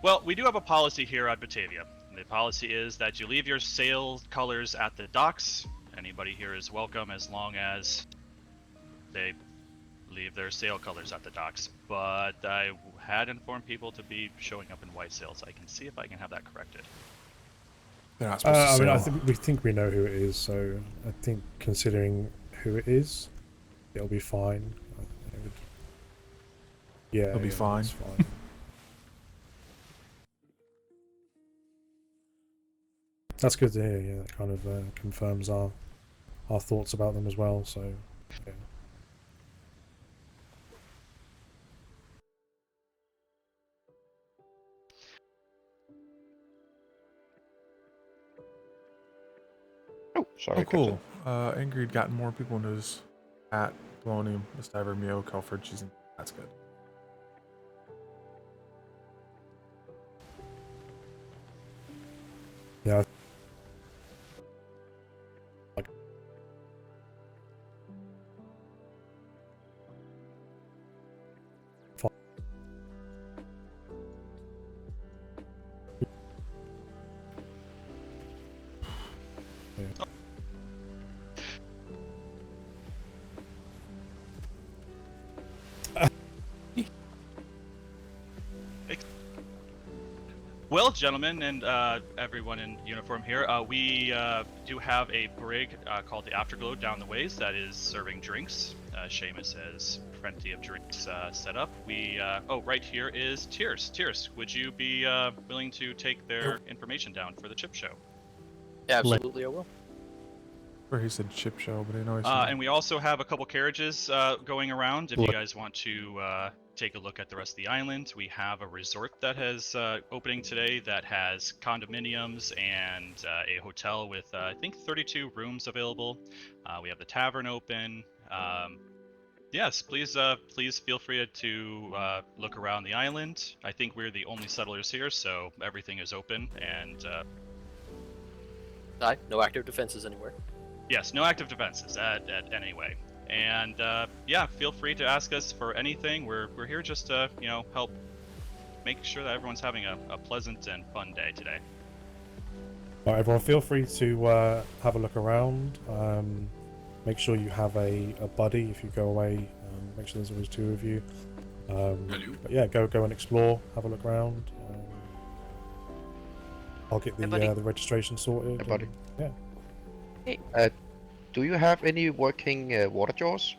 Well, we do have a policy here at Batavia. The policy is that you leave your sail colors at the docks. Anybody here is welcome as long as they leave their sail colors at the docks. But I had informed people to be showing up in white sails. I can see if I can have that corrected. They're not supposed to I mean, sail. we think we know who it is, so I think considering who it is, it'll be fine. Yeah, It'll be fine. It's fine. That's good to hear. Yeah, that kind of confirms our thoughts about them as well. So, yeah. Oh, sorry. Oh, cool. Ingrid got more people into his hat. Polonium, Mistiver, Mio, Kelford. That's good. Yeah. Well, gentlemen and everyone in uniform here, we do have a brig called the Afterglow down the ways that is serving drinks. Seamus has plenty of drinks set up. Right here is Tierce. Tierce, would you be willing to take their information down for the chip show? Yeah, absolutely, I will. Or he said chip show, but I know he said. And we also have a couple carriages going around if you guys want to take a look at the rest of the island. We have a resort that has opening today that has condominiums and a hotel with I think 32 rooms available. We have the tavern open. Yes, please feel free to look around the island. I think we're the only settlers here, so everything is open and. No active defenses anywhere. Yes, no active defenses at any way. And yeah, feel free to ask us for anything. We're here just to help make sure that everyone's having a pleasant and fun day today. All right, everyone, feel free to have a look around. Make sure you have a buddy if you go away. Make sure there's always two of you. But yeah, go and explore. Have a look around. I'll get the registration sorted. Hey, buddy. Yeah. Do you have any working water jaws?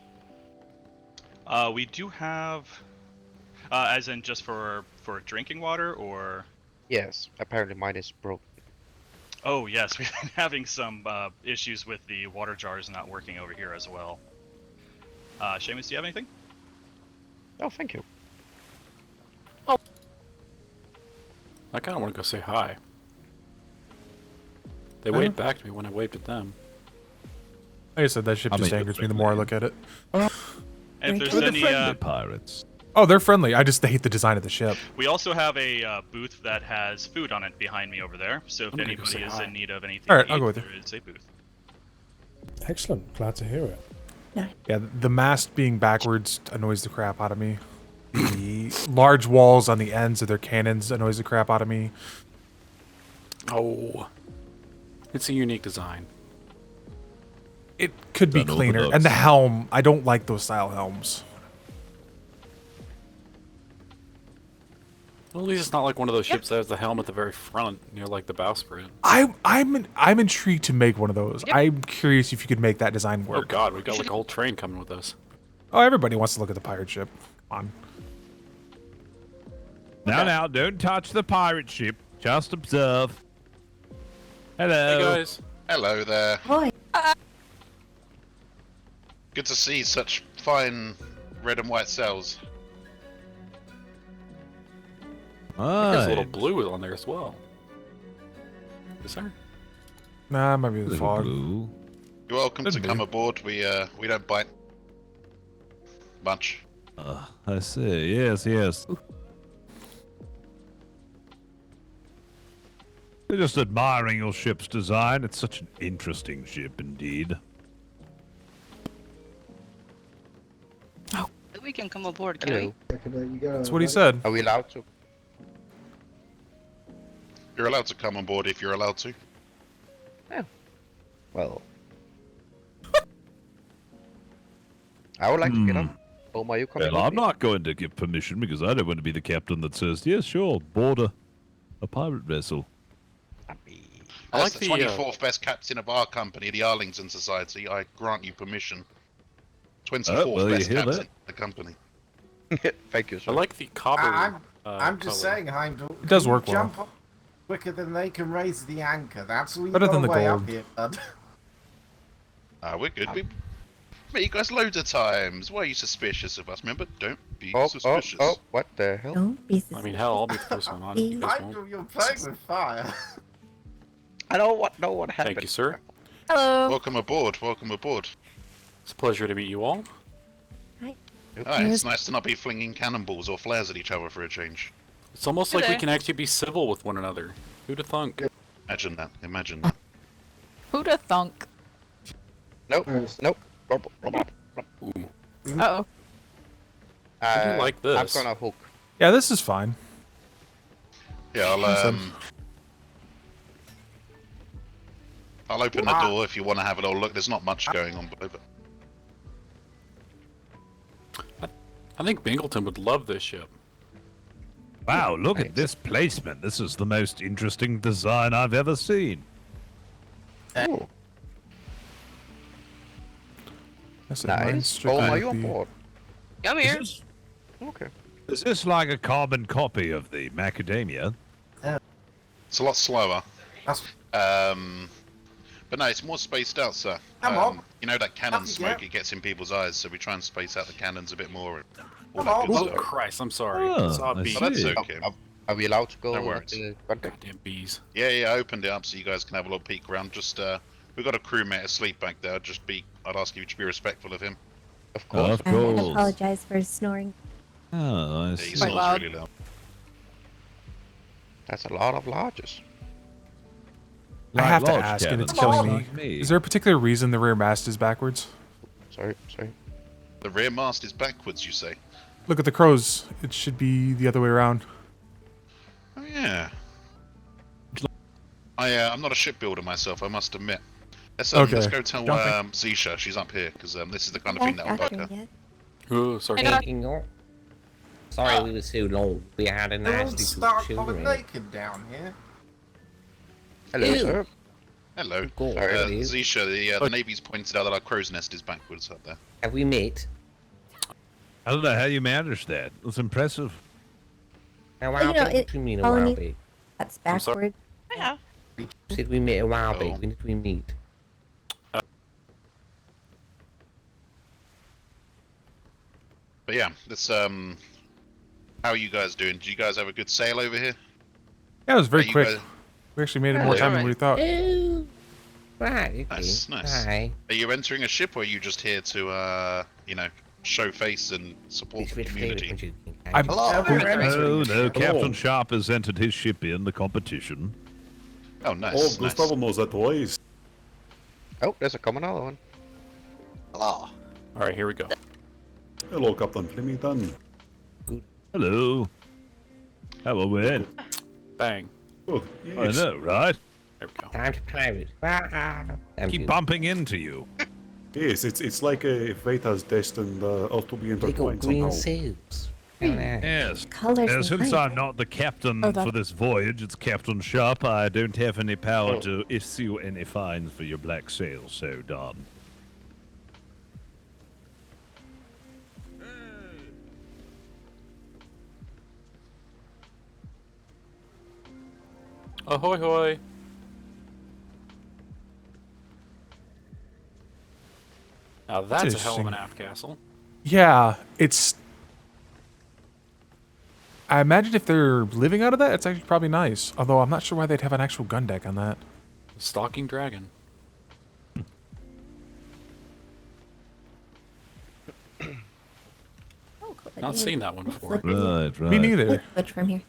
We do have, as in just for drinking water, or? Yes, apparently mine is broke. Oh yes, we've been having some issues with the water jars not working over here as well. Seamus, do you have anything? Oh, thank you. I kind of want to go say hi. They waved back to me when I waved at them. Like I said, that ship just angers me the more I look at it. And if there's any pirates. Oh, they're friendly. I just hate the design of the ship. We also have a booth that has food on it behind me over there. So if anybody is in need of anything, Alright, I'll go with you. there is a booth. Excellent. Glad to hear it. Yeah, the mast being backwards annoys the crap out of me. The large walls on the ends of their cannons annoys the crap out of me. Oh, it's a unique design. It could be cleaner. And the helm, I don't like those style helms. Well, at least it's not like one of those ships that has the helm at the very front near like the bowsprit. I'm intrigued to make one of those. I'm curious if you could make that design work. Oh god, we got like a whole train coming with us. Oh, everybody wants to look at the pirate ship. Come on. Now, don't touch the pirate ship. Just observe. Hello. Hey guys. Hello there. Hi. Good to see such fine red and white sails. There's a little blue on there as well. Is there? Nah, it might be the Little fog. blue. You're welcome Could to be. come aboard. We don't bite much. I see. Yes, yes. We're just admiring your ship's design. It's such an interesting ship indeed. We can come aboard, can we? That's what he said. Are we allowed to? You're allowed to come on board if you're allowed to. Well, I would like to get on. Are you coming? Well, with I'm me? not going to give permission because I don't want to be the captain that says, yes, sure, board a pirate vessel. As like the the, 24th best captain of our company, the Arlington Society, I grant you permission. 24th well, you best hear captain that? of the company. Thank you, sir. I like the copper. I'm just color. saying, Heimdall. It does you work well. jump up quicker than they can raise the anchor. That's all you Better got than the way gold. up here, bud. We're good. We met you guys loads of times. Why are you suspicious of us? Remember, don't be Oh, suspicious. what the hell? Don't be I mean, hell, I'll be the first one on. You guys won't. Heimdall, you're playing with fire. I don't know what happened. Thank you, sir. Hello. Welcome aboard. Welcome aboard. It's a pleasure to meet you all. It's nice to not be flinging cannonballs or flares at each other for a change. It's almost Hey like we there. can actually be civil with one another. Who'da thunk? Imagine that. Imagine that. Who'da thunk? Nope. Nope. Ooh. Uh-oh. I do like this. I'm gonna hook. Yeah, this is fine. Yeah, I'll open the door if you want to have a little look. There's not much going on below, but I think Bingleton would love this ship. Wow, look at this placement. This is the most interesting design I've ever seen. Oh, That's nice. Oh, are you on board? Come here. Okay. Is this like a carbon copy of the macadamia? it's a lot slower. But no, it's more spaced out, sir. Come on. You know that cannon Up you smoke, get. it gets in people's eyes, so we try and space out the cannons a bit more. And all Come that on. good Oh stuff. Christ! I'm sorry. Oh, Saw I a bee. see. But that's okay. Are we allowed to go? No worries. Goddamn bees. Yeah, I opened it up so you guys can have a little peek around. Just we've got a crewmate asleep back there. I'd ask you to be respectful of him. Of Oh, course. of course. apologize for snoring. Oh, I Yeah, see. he sounds really loud. That's a lot of lodges. I have to large ask, and it's cannons, killing like me. Is there a particular reason the rear mast is backwards? Sorry. The rear mast is backwards, you say? Look at the crows. It should be the other way around. Oh yeah. I'm not a shipbuilder myself, I must admit. Let's Okay. let's go tell Jumping. Zisha, she's up here, because this is the kind of thing that'll bug her. Oh, sorry. Sorry we were so long. We had a Don't nice little start calling children. naked down here. Hello, Ew. sir. Hello. Cool. Zisha, the Navy's pointed out that our crow's nest is backwards up there. Have we met? I don't know how you managed that. It's impressive. Now, Well, you know, what do you mean a colony- while back? That's I'm sorry? backward. Yeah. Said we met a while Oh. back. When did we meet? But yeah, this how are you guys doing? Did you guys have a good sail over here? Yeah, it was very Are you quick. guys- We actually made it more time than we thought. Oh, right. Okay. Nice, nice. Hi. Are you entering a ship, or are you just here to show face and support It's the with favorite community? when you I'm- Oh, no, Captain Sharp has entered his ship in the competition. Oh, nice. Oh, nice. Gustavo knows that voice. Oh, there's a common other one. Hello. All right, here we go. Hello, Captain Flemington. Hello. How are we? Bang. Oh, I yes. know, right? There we go. Time to pirate. Keep bumping into you. Yes, it's like if fate has destined us to be They got intertwined green somehow. sails. Yes. Colors Now, are since fine. I'm not the captain Oh, that- for this voyage, it's Captain Sharp. I don't have any power to issue any fines for your black sails, so darn. Ahoy hoy. Now that's a hell of interesting. an aft castle. Yeah, it's. I imagine if they're living out of that, it's actually probably nice. Although I'm not sure why they'd have an actual gun deck on that. Stalking dragon. Oh, cool. Not seen that one before. Right, right. Me neither. Switch from here.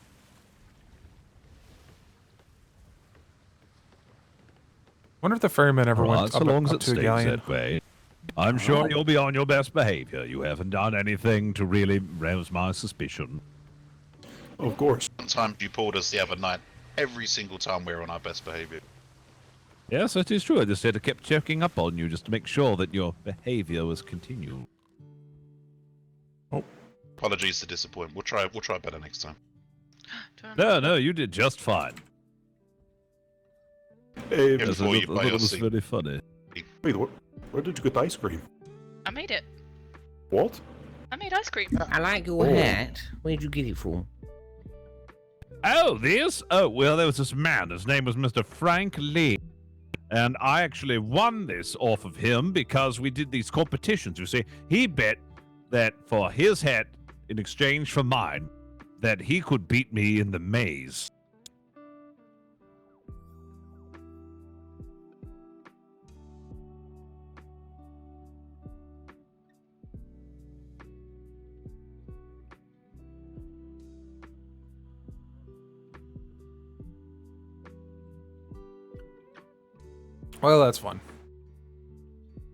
Wonder if the ferryman ever All went right, so up, long as up it to a stays galleon. that way. I'm sure you'll be on your best behavior. You haven't done anything to really rouse my suspicion. Of course. One time you pulled us the other night. Every single time we're on our best behavior. Yes, that is true. I just had to keep checking up on you just to make sure that your behavior was continual. Oh. Apologies to disappoint. We'll try better next time. No, you did just fine. Hey, Yes, before you I buy thought it your was seat. very funny. Wait, where did you get the ice cream? I made it. What? I made ice cream. I like your hat. Where'd you get it from? Oh, this? Oh, well, there was this man. His name was Mr. Frank Lee. And I actually won this off of him because we did these competitions. You see, he bet that for his hat, in exchange for mine, that he could beat me in the maze. Well, that's fun.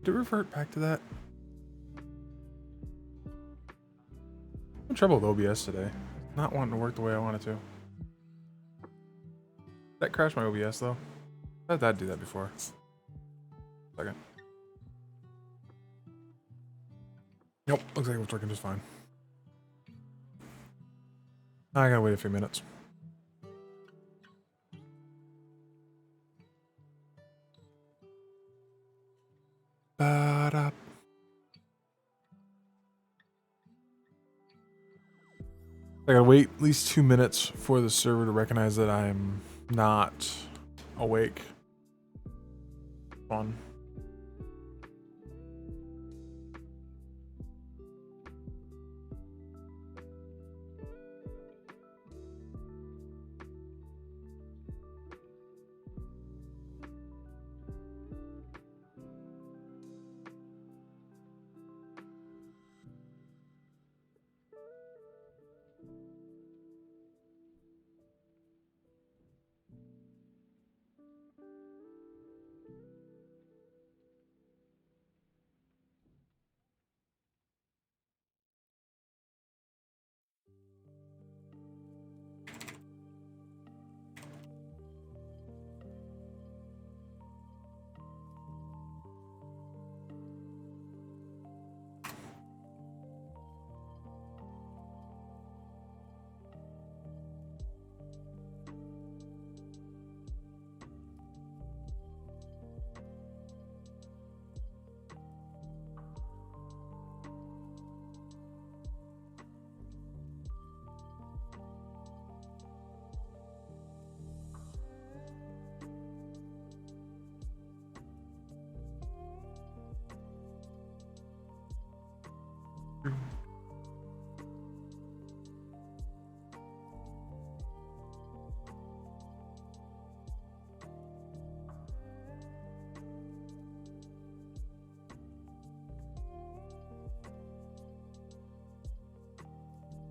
Did it revert back to that? I'm in trouble with OBS today. Not wanting to work the way I wanted to. That crashed my OBS though. I've had that do that before. Second. Nope, looks like it's working just fine. I gotta wait a few minutes. Ba-da. I gotta wait at least 2 minutes for the server to recognize that I'm not awake. Fun.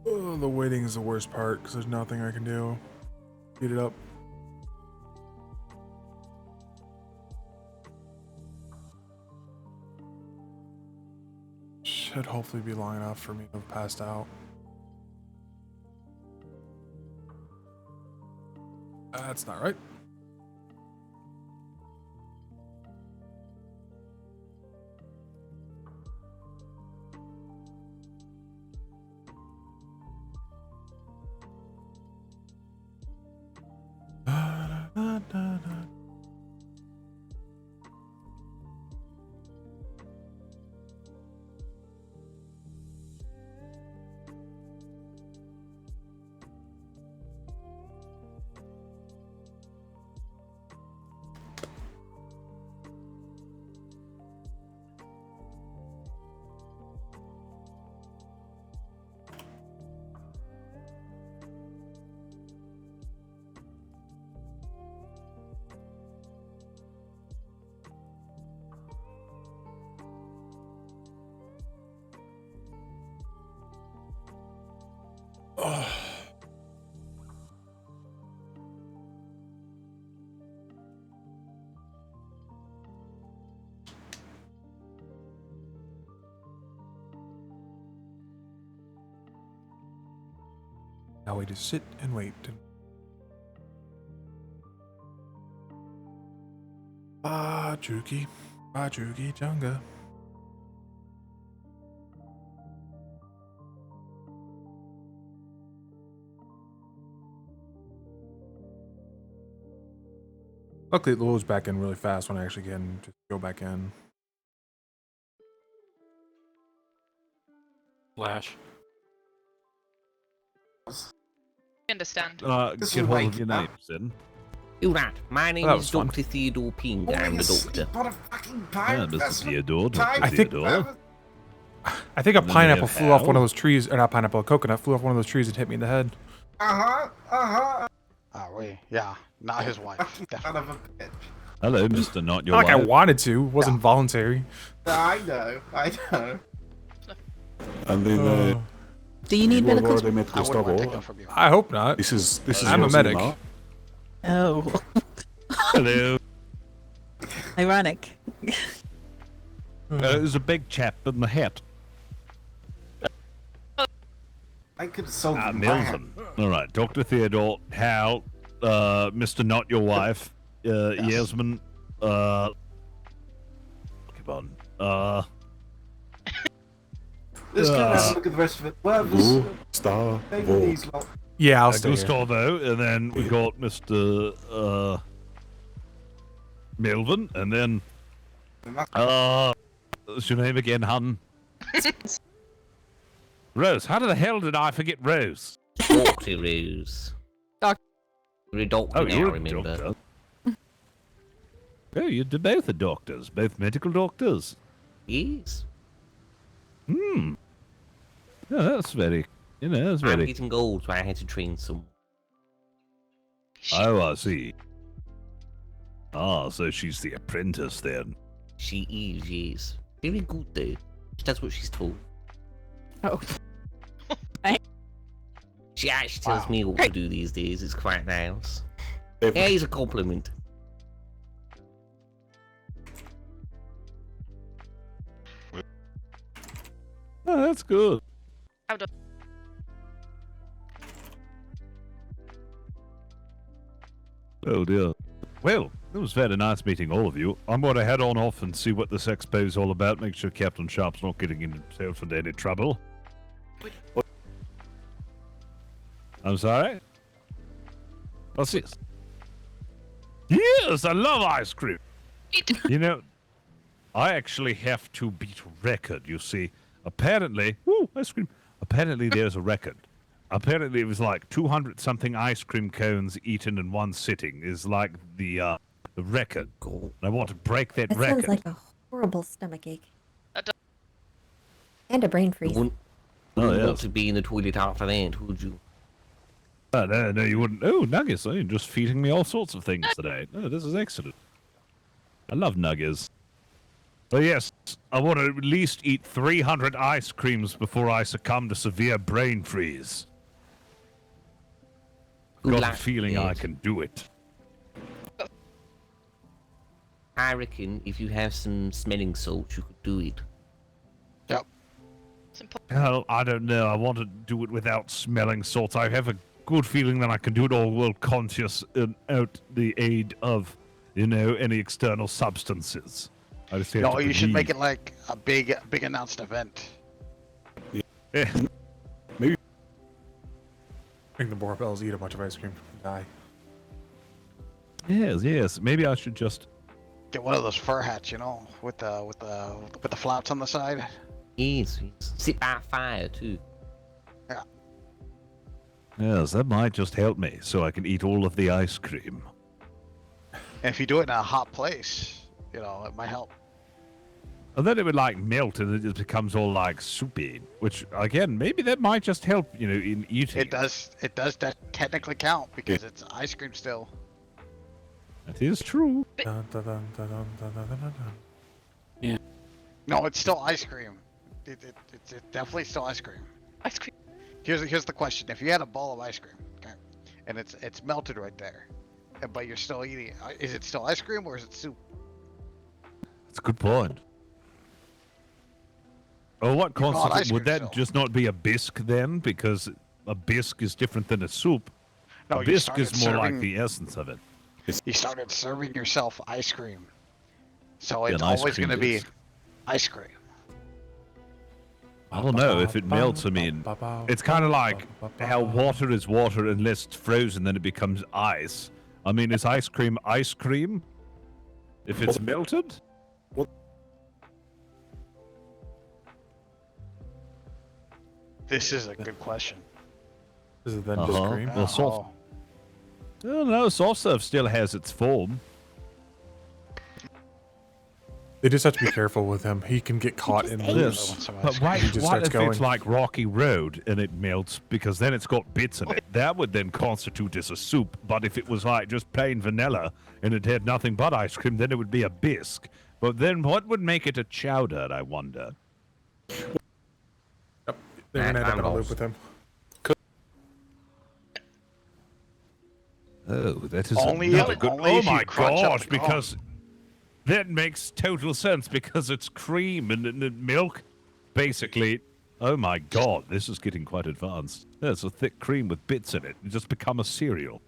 Oh, the waiting is the worst part because there's nothing I can do. Speed it up. Should hopefully be long enough for me to have passed out. That's not right. Oh. Now we just sit and wait. Bajuki Junga. Luckily, it loads back in really fast when I actually can just go back in. Flash. Understand. Get hold of your names then. You right. My name that is was fun. Dr. Theodore Ping. I'm the doctor. What a fucking Yeah, pirate Mr. vessel. Theodore, Time Dr. to Theodore. I think a And then pineapple they have flew off one of Hal. those trees, or not pineapple, a coconut flew off one of those trees and hit me in the head. Yeah, not his wife. Son of a bitch. Hello, Mr. Not Your Not like Wife. I wanted to, it wasn't voluntary. I know. And then Do you need you have medical? already met I wouldn't want to take Gustavo. that from you. I hope not. This is I'm a yours medic. now. Oh, Hello. ironic. There's a big chap in the hat. I could have sold him Milton. All right, Dr. Theodore, Hal, Mr. Not Your Wife, Yasmin, come on, Let's go and look at the rest of it. Well, this, maybe these lot. Yeah, I'll stay here. Gustavo, and then we got Mr. Melvin, and then what's your name again, hun? Rose. How the hell did I forget Rose? Dr. Rose. You're a doctor Oh, now, you're a remember? doctor. Oh, you're both are doctors, both medical doctors. Yes. Hmm. Yeah, that's very, that's I'm very. getting old, so I had to train some. Oh, I see. Ah, so she's the apprentice then. She is, yes. Very good, though. That's what she's told. Oh. She actually tells me what to do these days. It's quite nice. Yeah, it's a compliment. Oh, that's good. Oh dear. Well, it was very nice meeting all of you. I'm going to head on off and see what this expo is all about. Make sure Captain Sharp's not getting himself into any trouble. I'm sorry? What's this? Yes, I love ice cream. You know, I actually have to beat record, you see. Apparently, ice cream. Apparently there's a record. Apparently it was like 200 something ice cream cones eaten in one sitting is like the record. And I want to break that That record. sounds like a horrible stomachache. And a brain freeze. Wouldn't want to be in the toilet after that, would you? No, you wouldn't. Oh, Nuggets, you're just feeding me all sorts of things today. No, this is excellent. I love Nuggets. But yes, I want to at least eat 300 ice creams before I succumb to severe brain freeze. I've got a feeling I can do it. I reckon if you have some smelling salts, you could do it. Yep. Well, I don't know. I want to do it without smelling salts. I have a good feeling that I can do it all well conscious and out the aid of, any external substances. I just have No, to you should make believe. it like a big announced event. Yeah. I think the Borbells eat a bunch of ice cream and die. Yes. Maybe I should just. Get one of those fur hats, with the flaps on the side. Yes. Sit by a fire, too. Yeah. Yes, that might just help me, so I can eat all of the ice cream. And if you do it in a hot place, it might help. And then it would melt, and it just becomes all soupy. Which again, maybe that might just help, in eating. It does that technically count because it's ice cream still. That is true. Yeah. No, it's still ice cream. It's definitely still ice cream. Ice cream. Here's the question: if you had a ball of ice cream, okay, and it's melted right there, but you're still eating it, is it still ice cream or is it soup? That's a good point. Or what call it ice constitutes? Would cream that still. just not be a bisque then? Because a bisque is different than a soup. No, a you bisque is started more like serving- the essence of it. You started serving yourself ice cream, so Yeah, it's an ice always cream going to be disc. ice cream. I don't know if it melts. I mean, it's kind of like how water is water unless it's frozen, then it becomes ice. I mean, is ice cream ice cream if it's melted? This is a good question. Is it then just cream? Well, soft. Oh no, soft serve still has its form. They just have to be careful with him. He can get caught in Yes, loops. but why, He just what starts if going. it's like Rocky Road and it melts because then it's got bits in it? That would then constitute as a soup. But if it was like just plain vanilla and it had nothing but ice cream, then it would be a bisque. But then what would make it a chowder, I wonder? They're gonna end up in a loop with him. Oh, that is Only another if- good. only Oh if you my crunch up gosh! the cone. Because that makes total sense because it's cream and milk, basically. Oh my god, this is getting quite advanced. There's a thick cream with bits in it. It just become a cereal.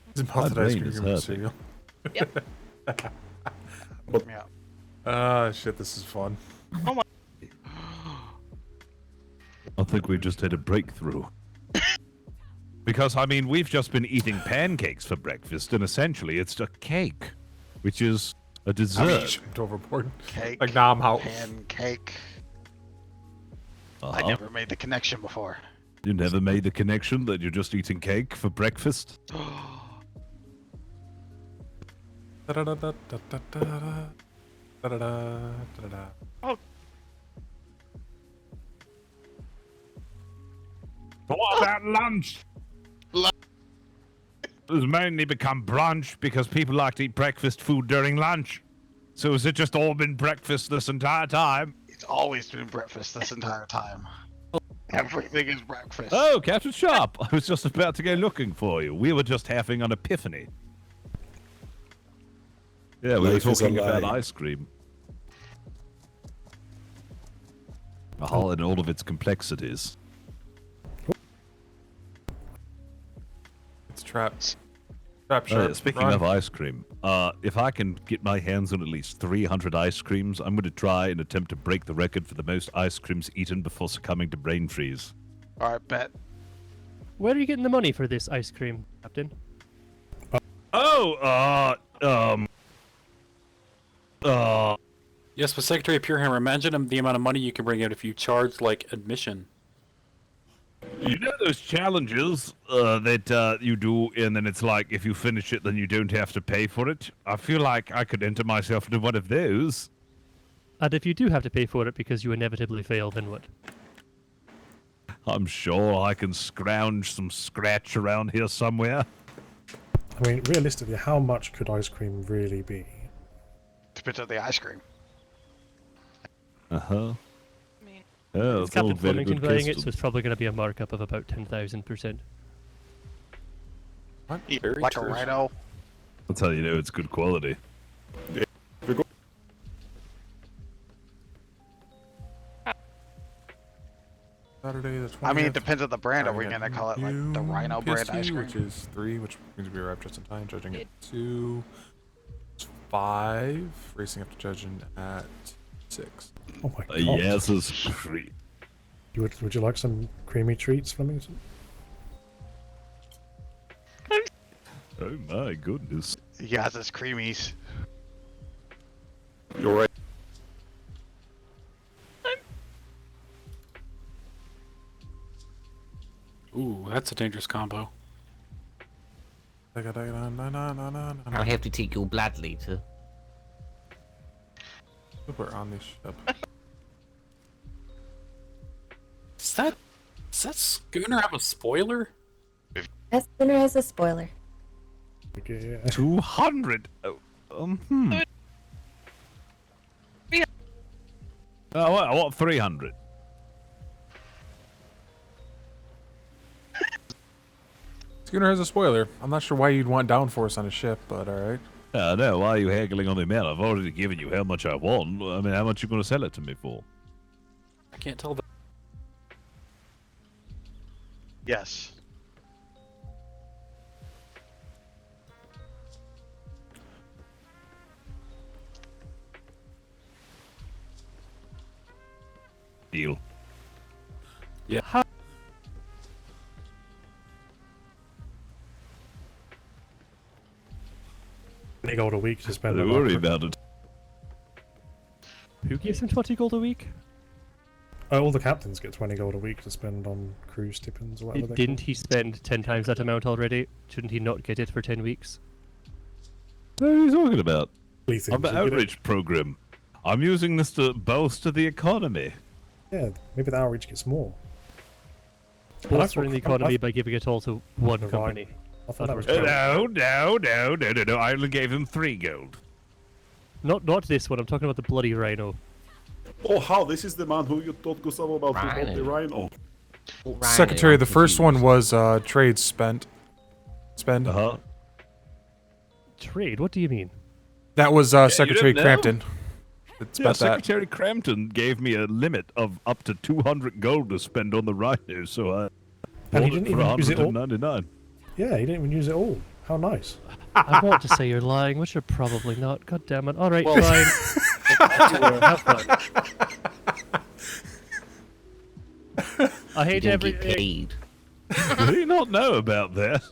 It's My melted ice brain cream is with hurting. cereal. Yeah. Ah, shit, this is fun. Oh my. I think we just had a breakthrough. Because, I mean, we've just been eating pancakes for breakfast, and essentially it's a cake, which is a dessert. Jumped overboard. Cake. Like, nah, I'm out. Pancake. I Uh-huh. never made the connection before. You never made the connection that you're just eating cake for breakfast? Oh. What about lunch? It's mainly become brunch because people like to eat breakfast food during lunch. So has it just all been breakfast this entire time? It's always been breakfast this entire time. Everything is breakfast. Oh, Captain Sharp, I was just about to go looking for you. We were just having an epiphany. Yeah, we Life were is a talking about lie. ice cream. Oh, and all of its complexities. It's trapped. Trap Oh, yeah, sharp. speaking Run. of ice cream, if I can get my hands on at least 300 ice creams, I'm going to try and attempt to break the record for the most ice creams eaten before succumbing to brain freeze. All right, bet. Where are you getting the money for this ice cream, Captain? Yes, but Secretary Purehammer, imagine the amount of money you can bring out if you charge, like, admission. You know those challenges that you do, and then it's like if you finish it, then you don't have to pay for it? I feel like I could enter myself into one of those. And if you do have to pay for it because you inevitably fail, then what? I'm sure I can scrounge some scratch around here somewhere. I mean, realistically, how much could ice cream really be? Depends on the ice cream. Uh-huh. Oh, It's it's all Captain very Flemington good buying it, custom. so it's probably going to be a markup of about 10,000%. Very Like true. a rhino. That's how you know it's good quality. Saturday the 20th. I mean, it depends on the brand. Are we Starting gonna at call it like the noon Rhino brand PST, ice cream? which is 3, which means we arrive just in time. Judging at 2, 5, racing up to judging at 6. Oh my god. Yes, it's free. Would you like some creamy treats, Flemington? Oh my goodness. Yes, it's creamies. You're right. Ooh, that's a dangerous combo. I'll have to take your blood later. We're on this ship. Does that schooner have a spoiler? That spinner has a spoiler. 200? I want 300. Schooner has a spoiler. I'm not sure why you'd want downforce on a ship, but alright. No, why are you haggling on the amount? I've already given you how much I want. I mean, how much you going to sell it to me for? I can't tell the... Yes. Deal. Yeah. 20 gold a week to spend. Don't worry about it. Who gives him 20 gold a week? All the captains get 20 gold a week to spend on crew stipends or whatever. they're Didn't he spend 10 times that amount already? Shouldn't he not get it for 10 weeks? What are you talking about? called. I'm the outreach program. I'm using this to bolster the economy. Yeah, maybe the outreach gets more. Bolstering the economy by giving it all to one company. I thought that was No. I only gave him 3 gold. Not this one. I'm talking about the bloody rhino. Oh, how? This is the man who you told Gustavo about to hold the rhino. Secretary, the first one was trade spend. Uh-huh. Trade? What do you mean? That was you Secretary don't know? Crampton. That spent that. Secretary Crampton gave me a limit of up to 200 gold to spend on the rhino, so I And he bought didn't it for even use it all? 199. Yeah, he didn't even use it all. How nice. I want to say you're lying, which you're probably not. God damn it. Alright, Well- fine. Have fun. I hate You didn't get everything. paid. What do you not know about that?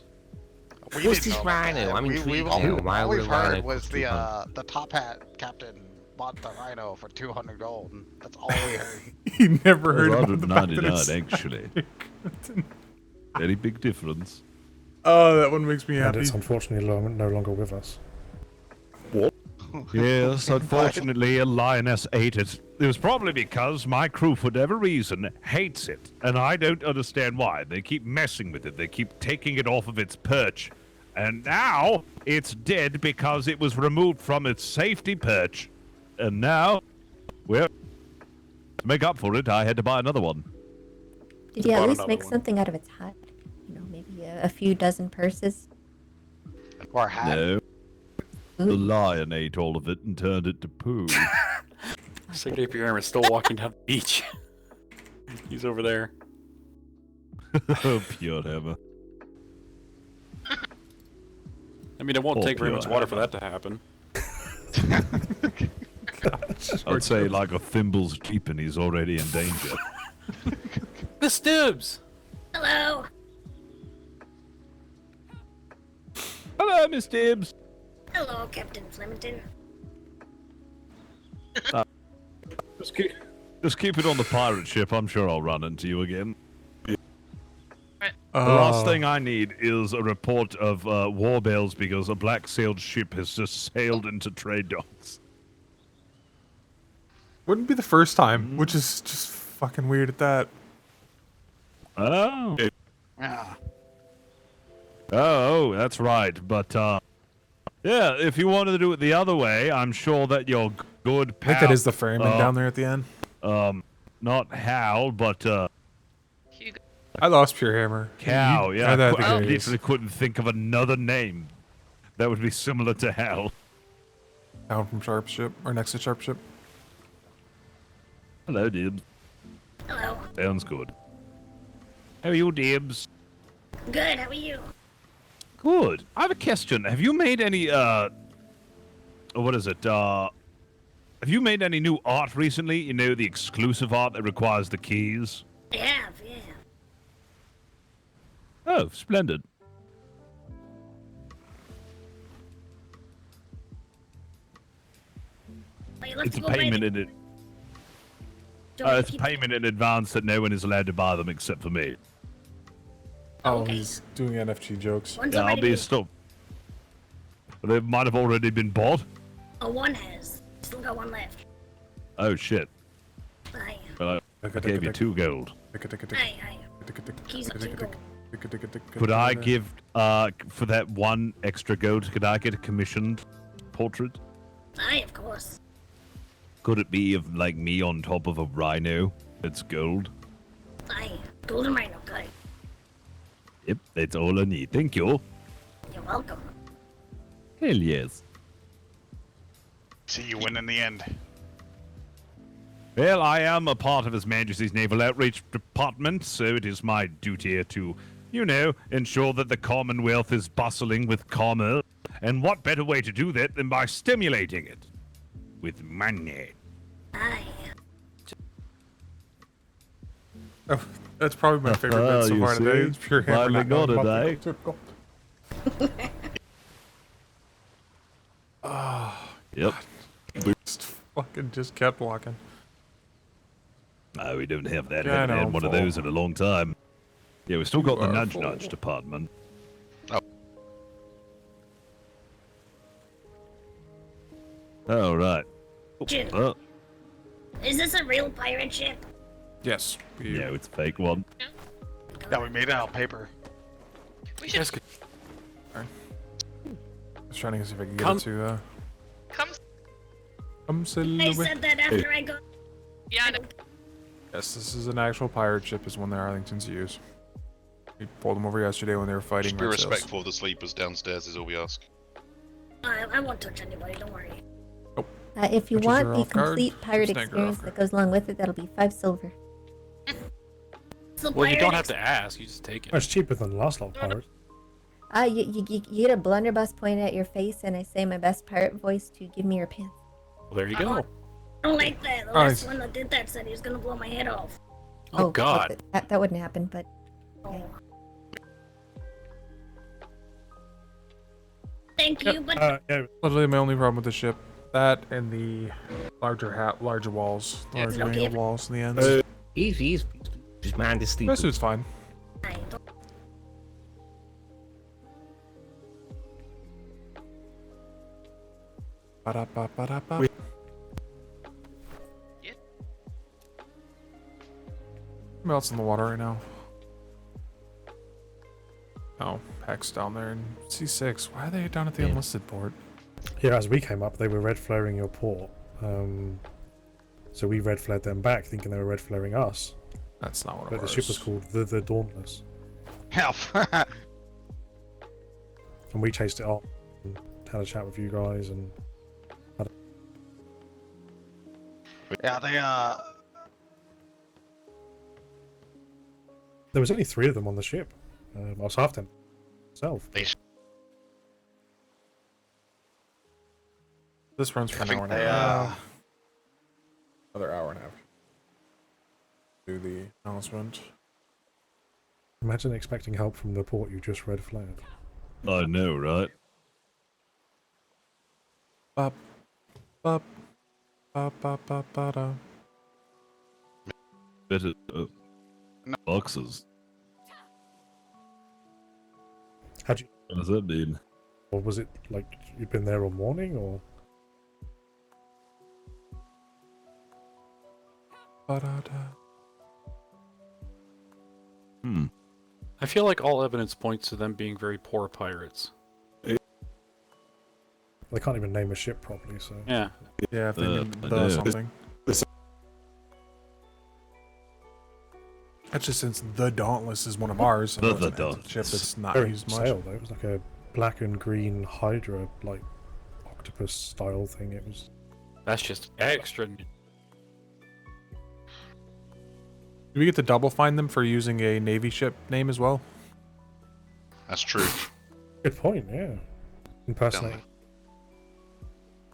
We What's didn't this know about rhino? that. I'm We- intrigued all, now. Why all would we've a rhino heard was cost the 200? the top hat captain bought the rhino for 200 gold. And that's all we heard. He never heard about the fact that 199 it's actually. Very big difference. Oh, that one makes me And happy. it's unfortunately no longer with us. Yes, unfortunately, a lioness ate it. It was probably because my crew, for whatever reason, hates it, and I don't understand why. They keep messing with it. They keep taking it off of its perch, and now it's dead because it was removed from its safety perch. And now, well, to make up for it, I had to buy another one. Did you at least make something out of its hide? You know, maybe a few dozen purses? Or a hat. No. The lion ate all of it and turned it to poo. Secretary Armor is still walking down the beach. He's over there. Oh, pure hammer. I mean, it won't Oh, take very pure much water for hammer. that to happen. I'd say like a thimble's deep and he's already in danger. The Stubbs! Hello! Hello, Miss Tibbs. Hello, Captain Flemington. Just keep it on the pirate ship. I'm sure I'll run into you again. The Oh. last thing I need is a report of war bales because a black-sailed ship has just sailed into trade docks. Wouldn't be the first time, which is just fucking weird at that. Oh. Yeah. Oh, that's right. But, yeah, if you wanted to do it the other way, I'm sure that your good I pal... think that is the framing down there at the end. Not Hal, but, I lost Pure Hammer. Cow, You- yeah. I I think it is. literally couldn't think of another name that would be similar to Hal. Down from Sharp Ship, or next to Sharp Ship. Hello, Dibs. Hello. Sounds good. How are you, Dibs? Good, how are you? Good. I have a question. Have you made any, what is it, have you made any new art recently? You know, the exclusive art that requires the keys? I have, yeah. Oh, splendid. Well, you'll have It's to a go buy payment the- in it. Do I It's keep- payment in advance that no one is allowed to buy them except for me. Oh, Okay. he's doing NFT jokes. One's Yeah, I'll already be been- stop. They might have already been bought. Oh, one has. Still got one left. Oh shit. Aye. Well, I gave you 2 gold. Aye, aye. Keys up to gold. Could I give, for that 1 extra gold, could I get a commissioned portrait? Aye, of course. Could it be of, like, me on top of a rhino that's gold? Aye. Golden rhino, got it. Yep, that's all I need. Thank you. You're welcome. Hell yes. See you win in the end. Well, I am a part of His Majesty's Naval Outreach Department, so it is my duty to, ensure that the Commonwealth is bustling with commerce. And what better way to do that than by stimulating it with money? Oh, that's probably my favorite bit so far today. It's pure hammer. Finally not got knowing it, about eh? the Ah, Yep. Just kept walking. No, we don't have that. Yeah, Haven't I know, had one of full. those in a long time. Yeah, we still got You the are nudge full. nudge department. Oh, right. Jim. Oh, Is this a real pirate ship? Yes. yeah, it's a fake one. Yeah, we made it out of paper. We should I was trying to see if I can get Come- it to, come. Come sail I away. said that after I got. Yeah, I know. Yes, this is an actual pirate ship, is one that Arlingtons use. We pulled them over yesterday when they were fighting. Just be red sails. respectful of the sleepers downstairs is all we ask. I won't touch anybody. Don't worry. If you Catches want her the off guard, complete pirate snag her experience off that goes along with it, that'll be 5 silver. So Well, you pirate don't have to ask. You just take it. It's cheaper than the last lot of pirates. You get a blunderbuss pointed at your face, and I say my best pirate voice to give me your pants. Well, there you go. I don't like that. The last one that did that said he was gonna blow my head off. Oh, God. That wouldn't happen, but. Thank you, but Literally, my only problem with the ship, that and the larger walls, the larger okay. angled walls in the ends. He's just man to sleep. This suit's fine. Ba-da-ba-ba-da-ba. Melts in the water right now. Oh, Peck's down there in C6. Why are they down at the enlisted port? Yeah, as we came up, they were red flaring your port. So we red flared them back, thinking they were red flaring us. That's not what it But the was. ship was called the Dauntless. Help. And we chased it up and had a chat with you guys and Yeah, they there was only 3 of them on the ship. I was half them myself. This runs for an hour and a they, half. Another hour and a half. Do the announcement. Imagine expecting help from the port you just red flared. I know, right? Bop, bop, bop, bop, bop, ba-da. Better boxes. How'd you? What does that mean? Or was it like you'd been there all morning, or? Ba-da-da. I feel like all evidence points to them being very poor pirates. They can't even name a ship properly, so. Yeah. Yeah, if they need something. That's just since the Dauntless is one of ours. And The it's an Dauntless. ship that's not Very used much. sail though. It was like a black and green Hydra, like octopus style thing. It was. That's just extra. Do we get to double find them for using a Navy ship name as well? That's true. Good point. Yeah. Impersonating.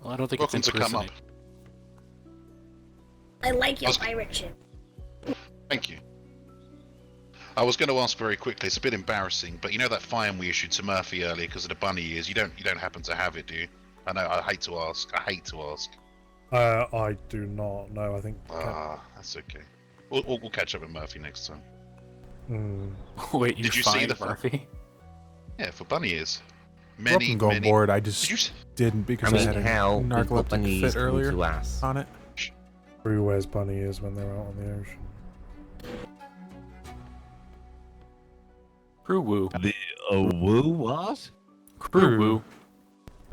Well, I don't think Welcome it's to come up. impersonating. I like your pirate ship. Thank you. I was going to ask very quickly. It's a bit embarrassing, but you know that fine we issued to Murphy earlier because of the bunny ears. You don't happen to have it, do you? I know. I hate to ask. I do not know. I think. That's okay. We'll catch up with Murphy next time. Wait, Did you see the Murphy? Yeah, for bunny ears. Welcome go aboard. I just didn't because I, had a narcoleptic fit earlier on it. Crew wears bunny ears when they're out on the ocean. Crew woo. The woo what? Crew woo.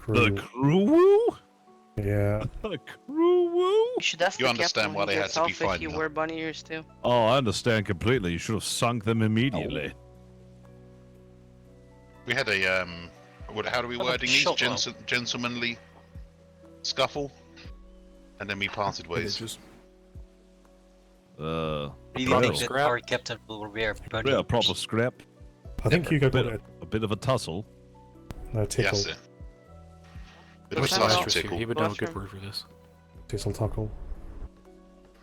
The crew woo? Yeah. The crew woo? You should ask You the understand captain why when they he had gets to be off if fighting you them. wear bunny ears too. Oh, I understand completely. You should have sunk them immediately. We had a how do we wording these? Gentlemanly scuffle, and then we parted ways. Well, Our captain will wear bunny yeah, ears. proper scrap. I think Hugo got it. A bit of a tussle. No, tickle. Yes, bit of a What's tussle Lazarus here? tickle. He would know a good word for this. Tickle tuckle.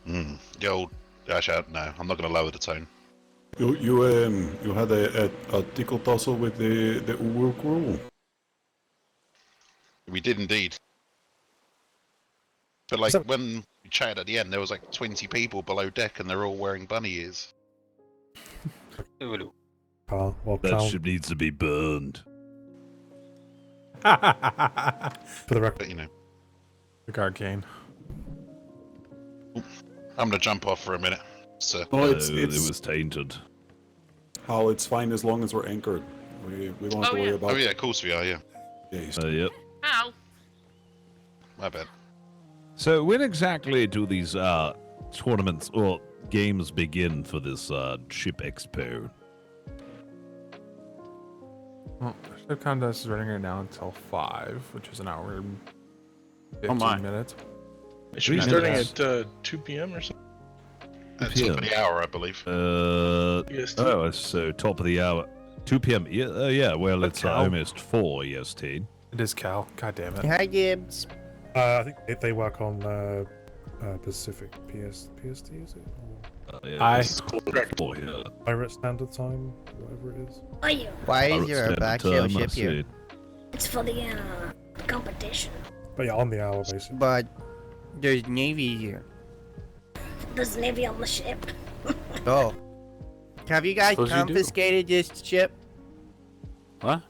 The old. Actually, no, I'm not going to lower the tone. You had a tickle tussle with the Uwu crew. We did indeed. But like when we chatted at the end, there was like 20 people below deck, and they're all wearing bunny ears. That ship needs to be burned. For the record, but you know, the arcane. I'm gonna jump off for a minute. So it was tainted. How it's fine as long as we're anchored. We don't have to worry about. Oh yeah, of course we are. Yeah. Yep. Ow. My bad. So when exactly do these tournaments or games begin for this ship expo? Well, the contest is running right now until 5, which is an hour and 15 my. minutes. It should be starting at 2 p.m. or something. Top of the hour, I believe. Oh, so top of the hour, 2 p.m. Yeah, well, it's almost 4 EST. It is Cal. God damn it. Hi, Gibbs. I think they work on Pacific PST, is it? Pirate Standard Time, whatever it is. Are you? Why is there a backsail ship here? It's for the competition. But yeah, on the hour basically. But there's Navy here. There's Navy on the ship. Oh. Have you guys Suppose you do. confiscated this ship? What?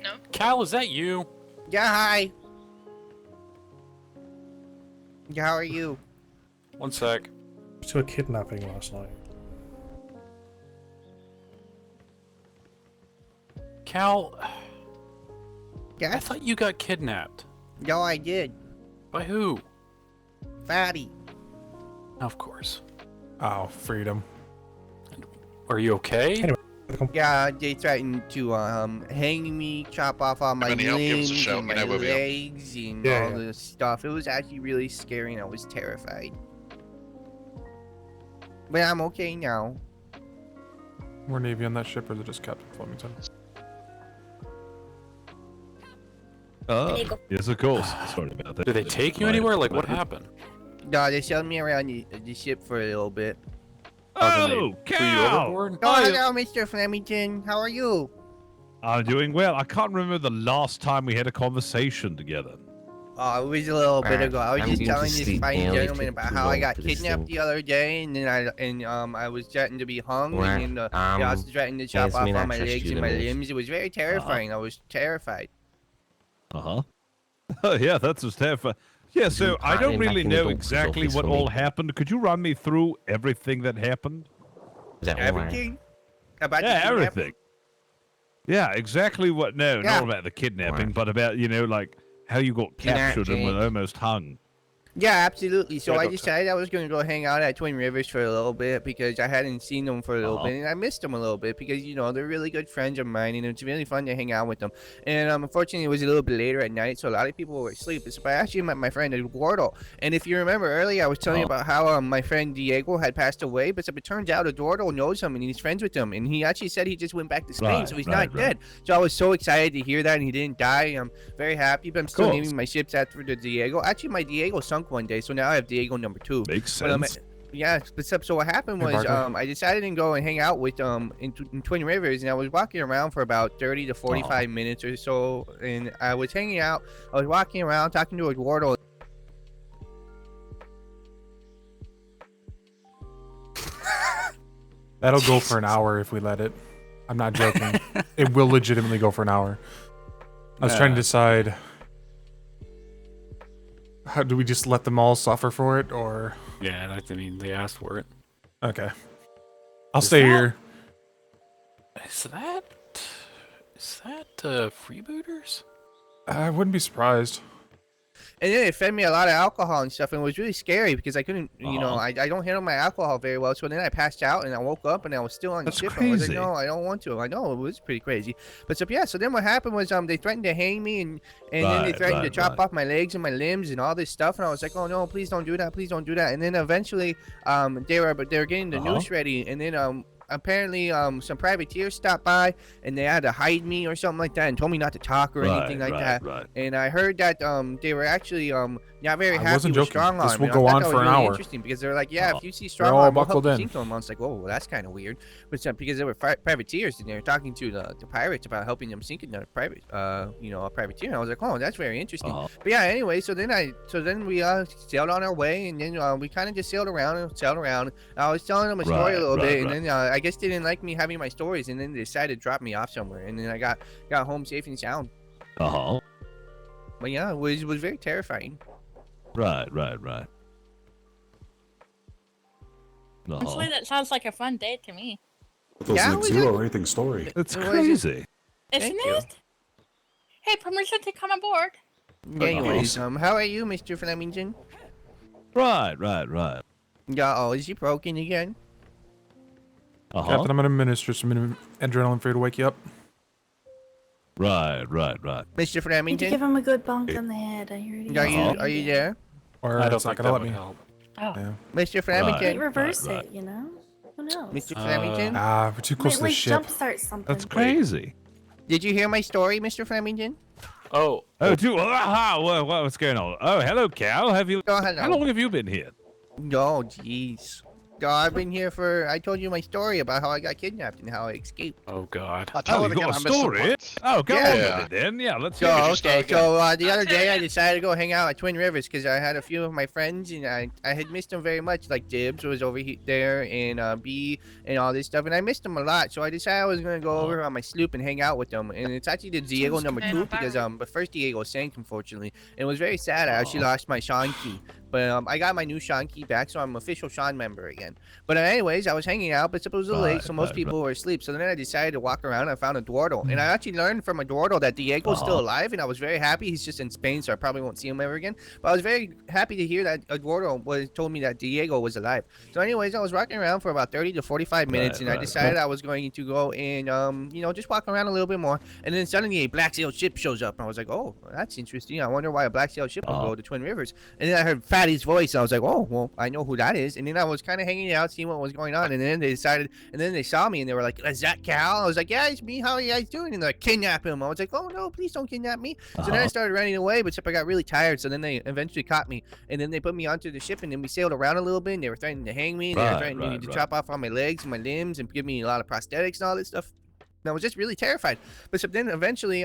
No. Cal, is that you? Yeah, hi. How are you? One sec. To a kidnapping last night. Cal, Yeah? I thought you got kidnapped. No, I did. By who? Fatty. Of course. Oh, freedom. Are you okay? Anyway. Yeah, they threatened to hang me, chop off all my If any help, give us a limbs shout. and You my know where we are. legs and Yeah, all yeah. this stuff. It was actually really scary and I was terrified. But I'm okay now. More Navy on that ship, or is it just Captain Flemington? Yes, of course. Sorry about that. Did they take you anywhere? Like, what happened? No, they showed me around the ship for a little bit. Oh, Threw you Cal! overboard? Oh, hello, Mr. Flemington. How are you? I'm doing well. I can't remember the last time we had a conversation together. Oh, it was a little bit ago. I was I'm just going to telling this sleep fine early gentleman to about do how I all got for this kidnapped thing. the other day, and then I was threatened to be hung, Well, and they also threatened to chop yes, off may all not my trust legs you and the my most. limbs. It was very terrifying. I was terrified. Yeah, that's just terrifying. Yeah, so I don't climbing back really in the know doctor's exactly office what for me. all happened. Could you run me through everything that happened? Is that all right? Everything about the Yeah, kidnapping? everything. Yeah, exactly what. No, Yeah. not about the kidnapping, but about, like how you got captured and were almost hung. Yeah, absolutely. So Yeah, I Doctor. decided I was going to go hang out at Twin Rivers for a little bit because I hadn't seen them for a little Uh-huh. bit, and I missed them a little bit because they're really good friends of mine, and it's really fun to hang out with them. And unfortunately, it was a little bit later at night, so a lot of people were asleep. So I actually met my friend Eduardo, and if you remember earlier, I was telling you about how my friend Diego had passed away, but it turns out Eduardo knows him and he's friends with him, and he actually said he just went back to Spain, Right, so he's right, not dead. So I was so excited to hear that, and he didn't die. I'm very happy, but I'm still course. naming my ships after the Diego. Actually, my Diego sunk one day, so now I have Diego number 2. Makes But, sense. yeah, so what happened Hey, was Barker. I decided to go and hang out with in Twin Rivers, and I was walking around for about 30 to 45 minutes or so, and I was hanging out. I was walking around talking to Eduardo. That'll go for an hour if we let it. I'm not joking. It will legitimately go for an hour. I was trying to decide, how do we just let them all suffer for it, or... Yeah, I mean, they asked for it. Okay. I'll stay here. Is that freebooters? I wouldn't be surprised. And then they fed me a lot of alcohol and stuff, and it was really scary because I couldn't, you know, I don't handle my alcohol very well. So then I passed out, and I woke up, and I was still on the ship. And I was like, no, I don't want to. I know it was pretty crazy, but so yeah. So then what happened was they threatened to hang me, and then they threatened to chop off my legs and my limbs and all this stuff. And I was like, oh no, please don't do that, please don't do that. And then eventually, they were getting the noose ready, and then apparently some privateers stopped by and they had to hide me or something like that and told me not to talk or anything like that. And I heard that they were actually not very happy with Strong Arm. This will go on for an hour. Interesting because they're like, yeah, if you see Strong Arm, we'll help you sink them. I was like, oh, well, that's kind of weird. But because they were privateers and they were talking to the pirates about helping them sink another private, you know, a privateer. And I was like, oh, that's very interesting. But yeah, anyway, so then we sailed on our way, and then we kind of just sailed around. I was telling them a story a little bit, and then I guess they didn't like me having my stories, and then they decided to drop me off somewhere, and then I got home safe and sound. But yeah, it was very terrifying. Right. Honestly, that sounds like a fun day to me. That was an exhilarating story. It's crazy. Isn't it? Hey, permission to come aboard. Anyways, how are you, Mr. Flemington? Right. Yeah, oh, is he broken again? Captain, I'm gonna administer some adrenaline for you to wake you up. Right. Mr. Flemington? Need to give him a good bonk on the head. I heard he Are you there? Or I don't it's not think gonna that let would me. help. Oh. Yeah. Mr. Flemington? Might reverse it, you know? Who knows? Mr. Flemington? We're too close to the ship. Jumpstart something. That's crazy. Did you hear my story, Mr. Flemington? What's going on? Oh, hello, Cal. Hello. How long have you been here? No, jeez. No, I've been here I told you my story about how I got kidnapped and how I escaped. Oh, God. You got a story? Oh, go on with it then. Yeah, let's hear it. Okay, so the other day I decided to go hang out at Twin Rivers because I had a few of my friends and I had missed them very much. Like Dibs was over there and B and all this stuff, and I missed them a lot. So I decided I was going to go over on my sloop and hang out with them. And it's actually the Diego number 2 because the first Diego sank, unfortunately. And it was very sad. I actually lost my Sean key. But I got my new Sean key back, so I'm an official Sean member again. But anyways, I was hanging out, but it was late, so most people were asleep. So then I decided to walk around and I found a Dwardo. And I actually learned from a Dwardo that Diego's still alive, and I was very happy. He's just in Spain, so I probably won't see him ever again. But I was very happy to hear that a Dwardo told me that Diego was alive. So anyways, I was walking around for about 30 to 45 minutes, and I decided I was going to go and, you know, just walk around a little bit more. And then suddenly a black sail ship shows up, and I was like, oh, that's interesting. I wonder why a black sail ship would go to Twin Rivers. And then I heard Fatty's voice, and I was like, oh, well, I know who that is. And then I was kind of hanging out, seeing what was going on. And then they decided, and then they saw me and they were like, is that Cal? I was like, yeah, it's me. How are you guys doing? And they're like, kidnap him. I was like, oh, no, please don't kidnap me. So then I started running away, but I got really tired. So then they eventually caught me. And then they put me onto the ship and then we sailed around a little bit. And they were threatening to hang me. They were threatening to chop off all my legs and my limbs and give me a lot of prosthetics and all this stuff. And I was just really terrified. But so then eventually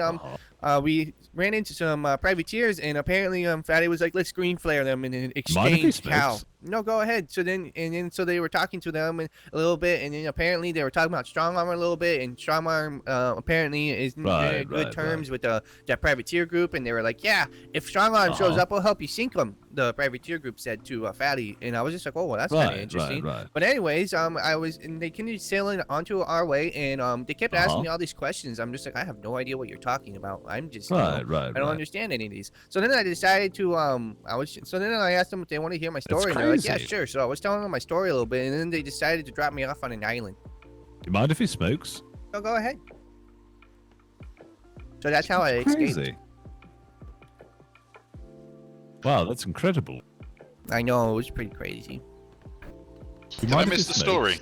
we ran into some privateers, and apparently Fatty was like, let's green flare them and then exchange Cal. No, go ahead. So then so they were talking to them a little bit, and then apparently they were talking about Strong Arm a little bit, and Strong Arm apparently is in good terms with that privateer group, and they were like, yeah, if Strong Arm shows up, we'll help you sink them. The privateer group said to Fatty, and I was just like, oh, well, that's kind of interesting. But anyways, and they continued sailing onto our way, and they kept asking me all these questions. I'm just like, I have no idea what you're talking about. I'm just I don't understand any of these. So then I decided to so then I asked them if they want to hear my story, and they're like, yeah, sure. So I was telling them my story a little bit, and then they decided to drop me off on an island. Do you mind if he smokes? Oh, go ahead. So that's how I escaped. Wow, that's incredible. I know, it was pretty crazy. Did I miss the story?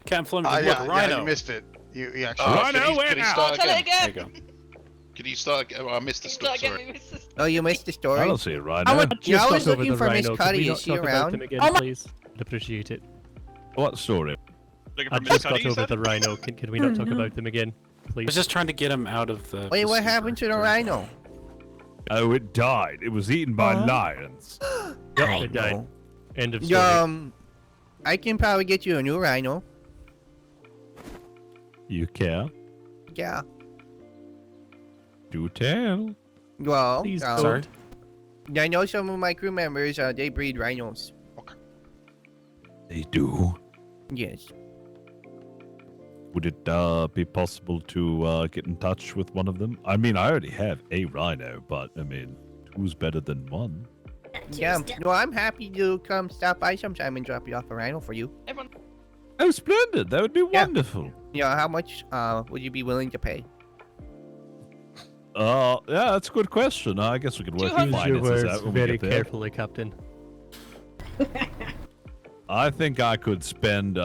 Can't Fleming, yeah, you missed it. You actually. Rhino, can he start again? There you go. Can you start? Oh, I missed the story. Sorry. Oh, you missed the story? I don't see it, Rhino. I was looking for Miss Cuddy. Is she around? Again, please? I'd appreciate it. What story? I just got over the Rhino. Can we not talk about them again, please? I was just trying to get him out of the... Wait, what happened to the Rhino? Oh, it died. It was eaten by lions. Yep, it died. End of story. I can probably get you a new Rhino. You care? Yeah. Do tell. Well, please sorry. I know some of my crew members, they breed rhinos. Okay. They do? Yes. Would it be possible to get in touch with one of them? I mean, I already have a rhino, but I mean, Who's better than one? Yeah, no, I'm happy to come stop by sometime and drop you off a rhino for you. Everyone. Oh, splendid! That would be wonderful. Yeah, how much would you be willing to pay? Yeah, that's a good question. I guess we could work the finances out when we very get there. carefully, Captain. I think I could spend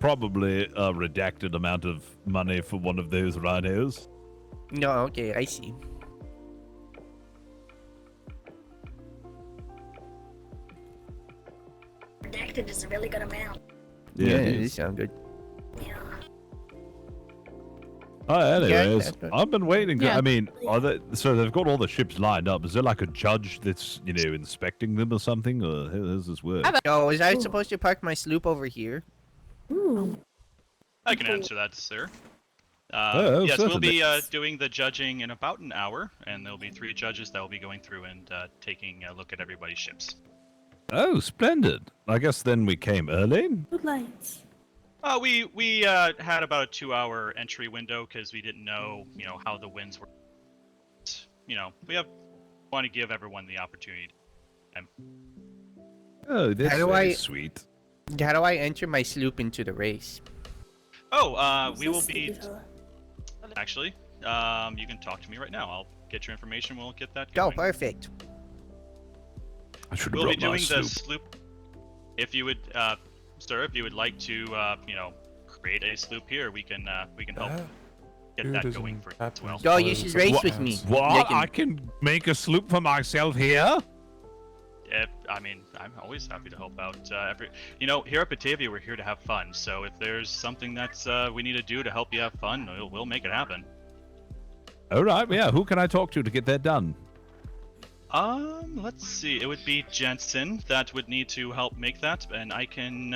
probably a redacted amount of money for one of those rhinos. No, okay, I see. Redacted is a really good amount. Yeah, it does sound good. Anyways, I've been waiting. Yeah. I mean, so they've got all the ships lined up. Is there like a judge that's, inspecting them or something? Or how does this work? No, was I supposed to park my sloop over here? I can answer that, sir. Oh, yes, we'll certainly. be doing the judging in about an hour, and there'll be 3 judges that will be going through and taking a look at everybody's ships. Oh, splendid. I guess then we came early. Good lights. We had about a 2-hour entry window because we didn't know, how the winds were. We want to give everyone the opportunity. Oh, that's very sweet. How do I enter my sloop into the race? Oh, we will be. Actually, you can talk to me right now. I'll get your information. We'll get that going. Oh, perfect. I should have We'll be brought my doing the sloop. sloop. If you would, sir, if you would like to, create a sloop here, we can help get that going for as well. Oh, you should race with me. What? I can make a sloop for myself here? I mean, I'm always happy to help out. Here at Batavia, we're here to have fun. So if there's something that's we need to do to help you have fun, we'll make it happen. All right. Yeah. Who can I talk to get that done? Let's see. It would be Jensen that would need to help make that, and I can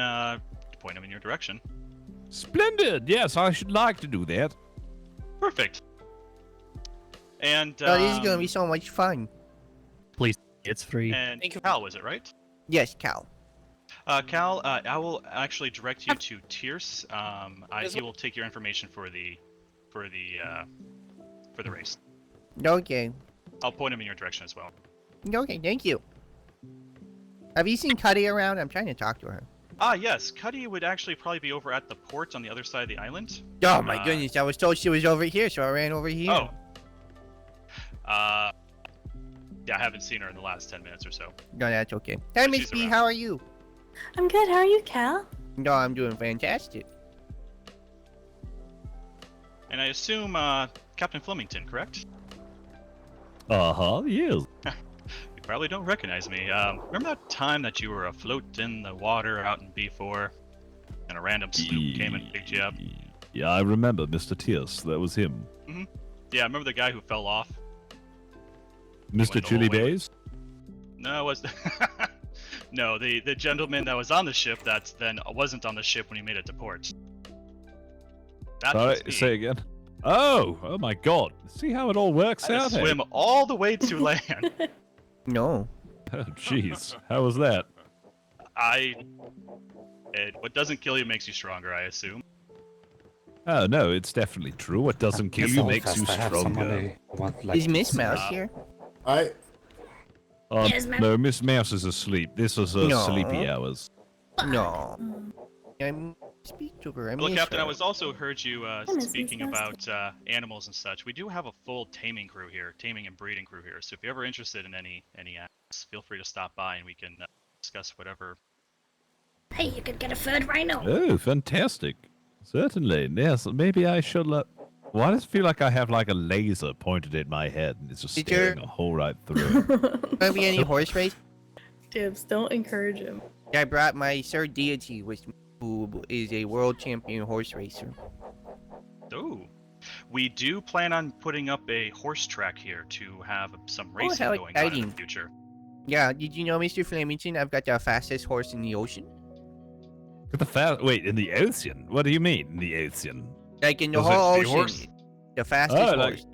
point him in your direction. Splendid. Yes, I should like to do that. Perfect. And Oh, this is gonna be so much fun. Please, it's free. And Cal, was it right? Yes, Cal. Cal, I will actually direct you to Tierce. He will take your information for the race. Okay. I'll point him in your direction as well. Okay, thank you. Have you seen Cuddy around? I'm trying to talk to her. Yes. Cuddy would actually probably be over at the port on the other side of the island. Oh my goodness, I was told she was over here, so I ran over here. Oh. Yeah, I haven't seen her in the last 10 minutes or so. No, that's okay. Hey, Miss B, how are you? I'm good. How are you, Cal? No, I'm doing fantastic. And I assume Captain Flemington, correct? Yes. You probably don't recognize me. Remember that time that you were afloat in the water out in B4 and a random sloop came and picked you up? Yeah, I remember Mr. Tierce. That was him. Mm-hmm. Yeah, remember the guy who fell off? Mr. Chili Bays? No, it was no, the gentleman that was on the ship that then wasn't on the ship when he made it to port. That was me. Say again. Oh my God! See how it all works I had out. to swim all the way to land. No. Oh, jeez. How was that? What doesn't kill you makes you stronger, I assume. Oh no, it's definitely true. What doesn't kill you makes you stronger. Is Miss Mouse here? No, Miss Mouse is asleep. This is sleepy hours. No. I'm speak to her. Well, Captain, I was also heard you speaking about animals and such. We do have a full taming crew here, taming and breeding crew here. So if you're ever interested in any animals, feel free to stop by and we can discuss whatever. Hey, you could get a furred rhino. Oh, fantastic! Certainly, yes. Maybe I should let. Why does it feel like I have like a laser pointed at my head and it's just staring a hole right through? Gonna be any horse race? Dibs, don't encourage him. I brought my Sir Deity, who is a world champion horse racer. Oh, we do plan on putting up a horse track here to have some racing how going on in exciting. the future. Yeah, did you know, Mr. Flemington, I've got the fastest horse in the ocean? Wait, in the ocean? What do you mean, in the ocean? Like in the Was whole it the ocean. horse? The fastest horse.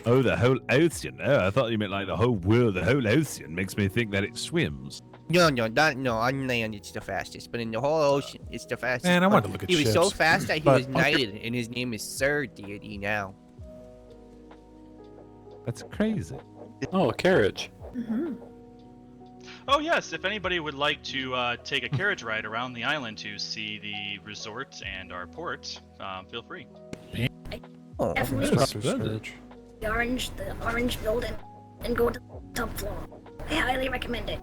Oh, the whole ocean. Oh, I thought you meant like the whole world. The whole ocean makes me think that it swims. No, on land it's the fastest, but in the whole ocean it's the fastest. Man, I wanted to look at He was so ships, fast that he but- was knighted, and his name is Sir Deity now. That's crazy. Oh, a carriage. Oh yes, if anybody would like to take a carriage ride around the island to see the resort and our port, feel free. Oh, Definitely that's go good. the orange building and go to the top floor. I highly recommend it.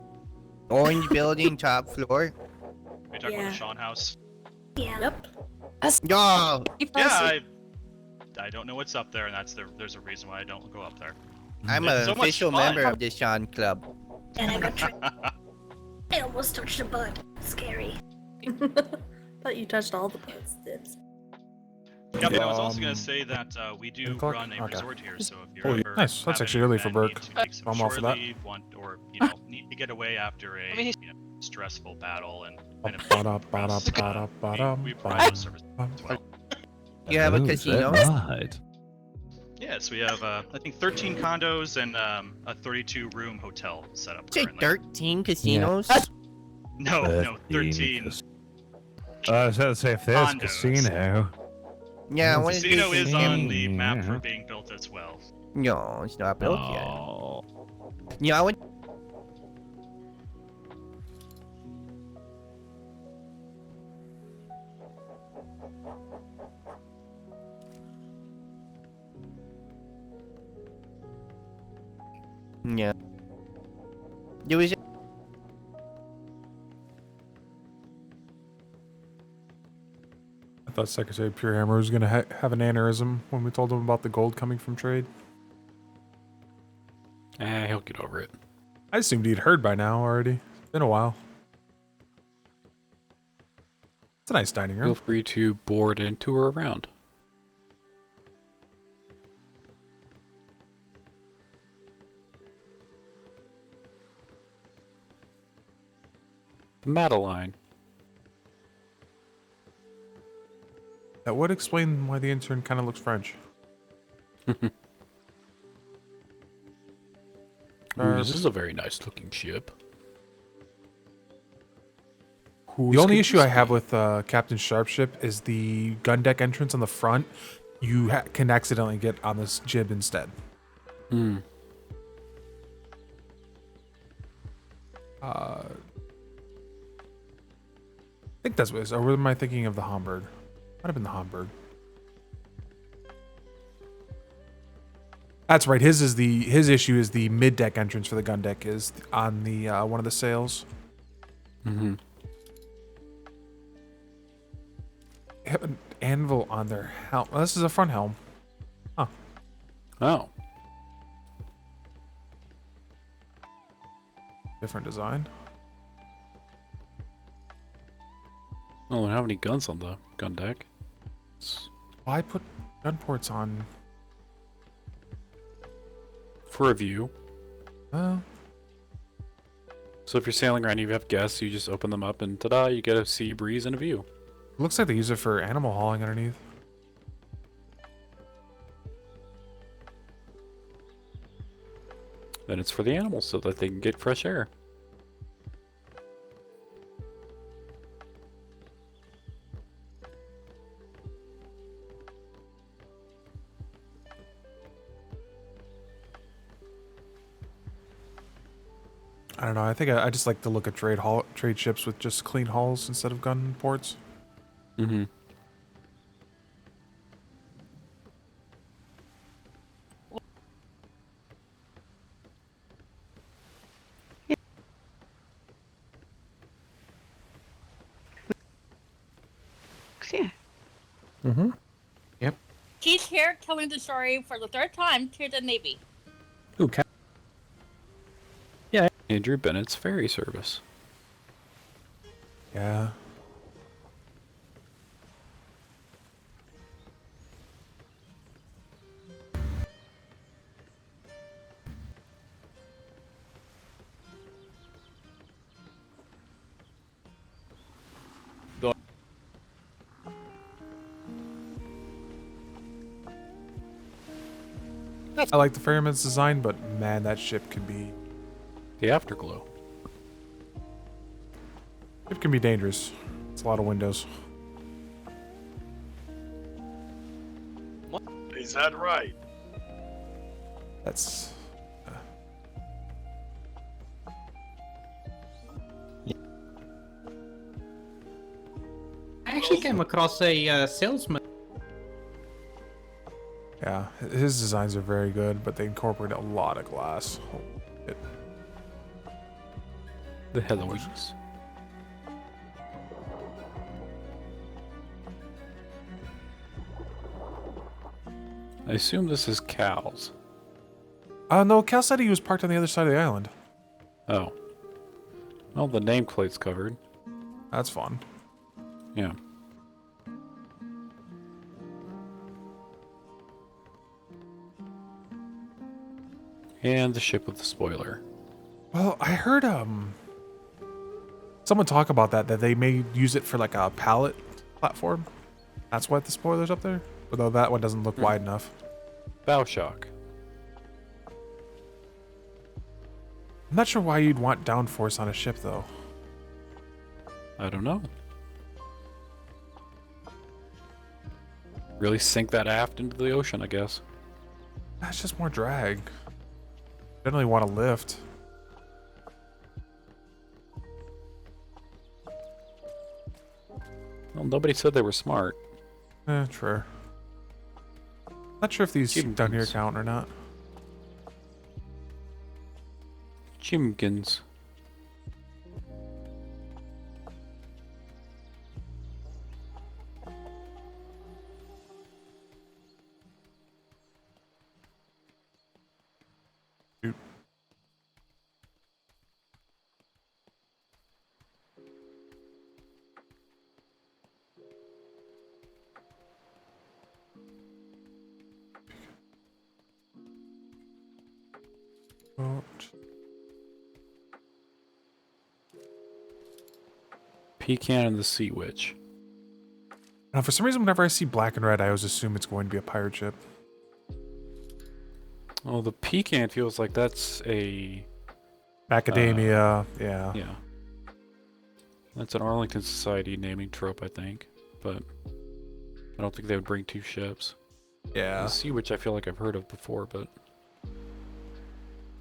Orange building, top floor. Are you talking about the Sean House? Yeah. Yep. No. Yeah, I don't know what's up there, and there's a reason why I don't go up there. I'm It's an so much official fun. member of the Sean Club. And I got tricked. I almost touched a bud. Scary. Thought you touched all the butts, Dibs. Yep, and I was also going to say that we do run a resort here, so if you're Holy, ever nice. That's have actually any early for event, Burke. need to take some I'm all for shore that. leave, or need to get away after a stressful battle and kind of we provide those services as well. You have a casino? Right. Yes, we have I think 13 condos and a 32-room hotel set up Say currently. 13 casinos? No, 13. I was going to say, if there's a Condos. casino. Yeah, The what is casino this? is on the map for being built as well. No, it's not built yet. Yeah, I would. Yeah. There was. I thought Secretary Purehammer was going to have an aneurysm when we told him about the gold coming from trade. He'll get over it. I assumed he'd heard by now already. It's been a while. It's a nice dining room. Feel free to board and tour around. Madeline. That would explain why the intern kind of looks French. This is a very nice looking ship. The only issue I have with Captain Sharpship is the gun deck entrance on the front. You can accidentally get on this jib instead. I think that's what it is. Or am I thinking of the Homburg? Might have been the Homburg. That's right. His issue is the mid deck entrance for the gun deck is on the one of the sails. They have an anvil on their helm. Oh, this is a front helm. Huh. Oh. Different design. Oh, and how many guns on the gun deck? Why put gun ports on? For a view. Oh. So if you're sailing around, you have guests, you just open them up, and ta-da, you get a sea breeze and a view. Looks like they use it for animal hauling underneath. Then it's for the animals so that they can get fresh air. I don't know. I think I just like to look at trade ships with just clean hulls instead of gun ports. Mm-hmm. Yeah. Mm-hmm. Yep. He's here telling the story for the third time to the Navy. Ooh, yeah, Andrew Bennett's ferry service. Yeah. I like the ferryman's design, but man, that ship can be... The afterglow. It can be dangerous. It's a lot of windows. Is that right? That's... actually came across a salesman. Yeah, his designs are very good, but they incorporate a lot of glass. Holy shit. The Heloise. I assume this is Cal's. No, Cal said he was parked on the other side of the island. Oh. Well, the nameplate's covered. That's fun. Yeah. And the ship with the spoiler. Well, I heard someone talk about that they may use it for like a pallet platform. That's why the spoiler's up there. Although that one doesn't look wide enough. Bow shock. I'm not sure why you'd want downforce on a ship though. I don't know. Really sink that aft into the ocean, I guess. That's just more drag. Generally want to lift. Well, nobody said they were smart. True. Not sure if these down here count or not. Chimkins. Pecan and the Sea Witch. Now, for some reason, whenever I see black and red, I always assume it's going to be a pirate ship. Well, the Pecan feels like that's a... Macadamia, yeah. Yeah. That's an Arlington Society naming trope, I think. But I don't think they would bring two ships. Yeah. The Sea Witch I feel like I've heard of before, but...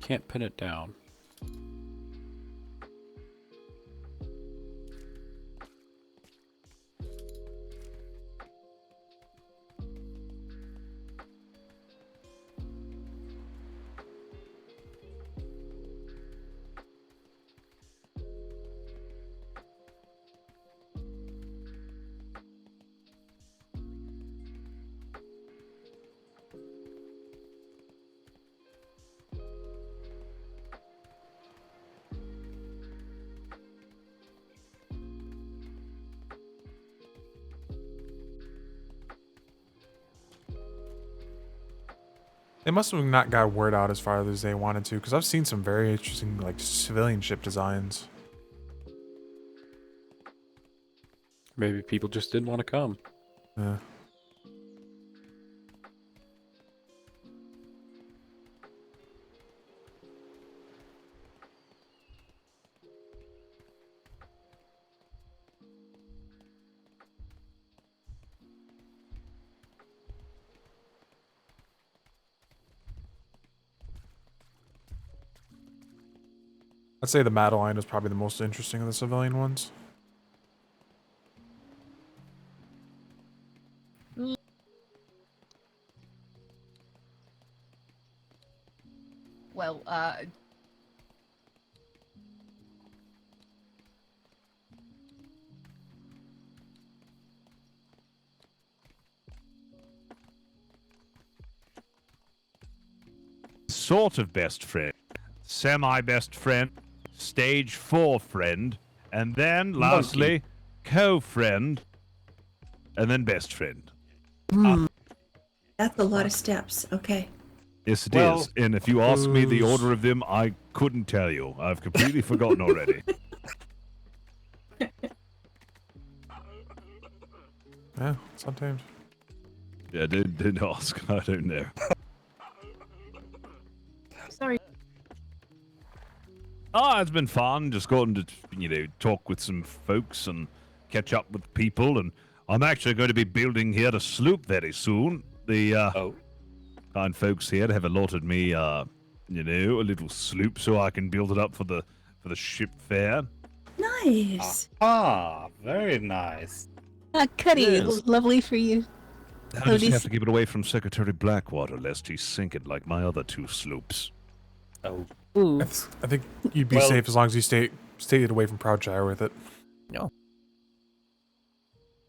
can't pin it down. They must have not got word out as far as they wanted to, because I've seen some very interesting, like, civilian ship designs. Maybe people just didn't want to come. Yeah. I'd say the Madeline is probably the most interesting of the civilian ones. Well, Sort of best friend, semi-best friend, stage 4 friend, and then lastly, co-friend, and then best friend. That's a lot of steps. Okay. Yes, it is. And if you ask me the order of them, I couldn't tell you. I've completely forgotten already. Yeah, sometimes. Yeah, didn't ask. I don't know. sorry. Oh, it's been fun. Just going to, talk with some folks and catch up with people. And I'm actually going to be building here a sloop very soon. The kind folks here have allotted me, a little sloop so I can build it up for the ship fair. Nice. Ah, very nice. Cuddy, Yes. lovely for you. I just have to keep it away from Secretary Blackwater, lest he sink it like my other 2 sloops. Oh. Ooh. I think you'd be safe as long as you stayed away from Proudshire with it. No.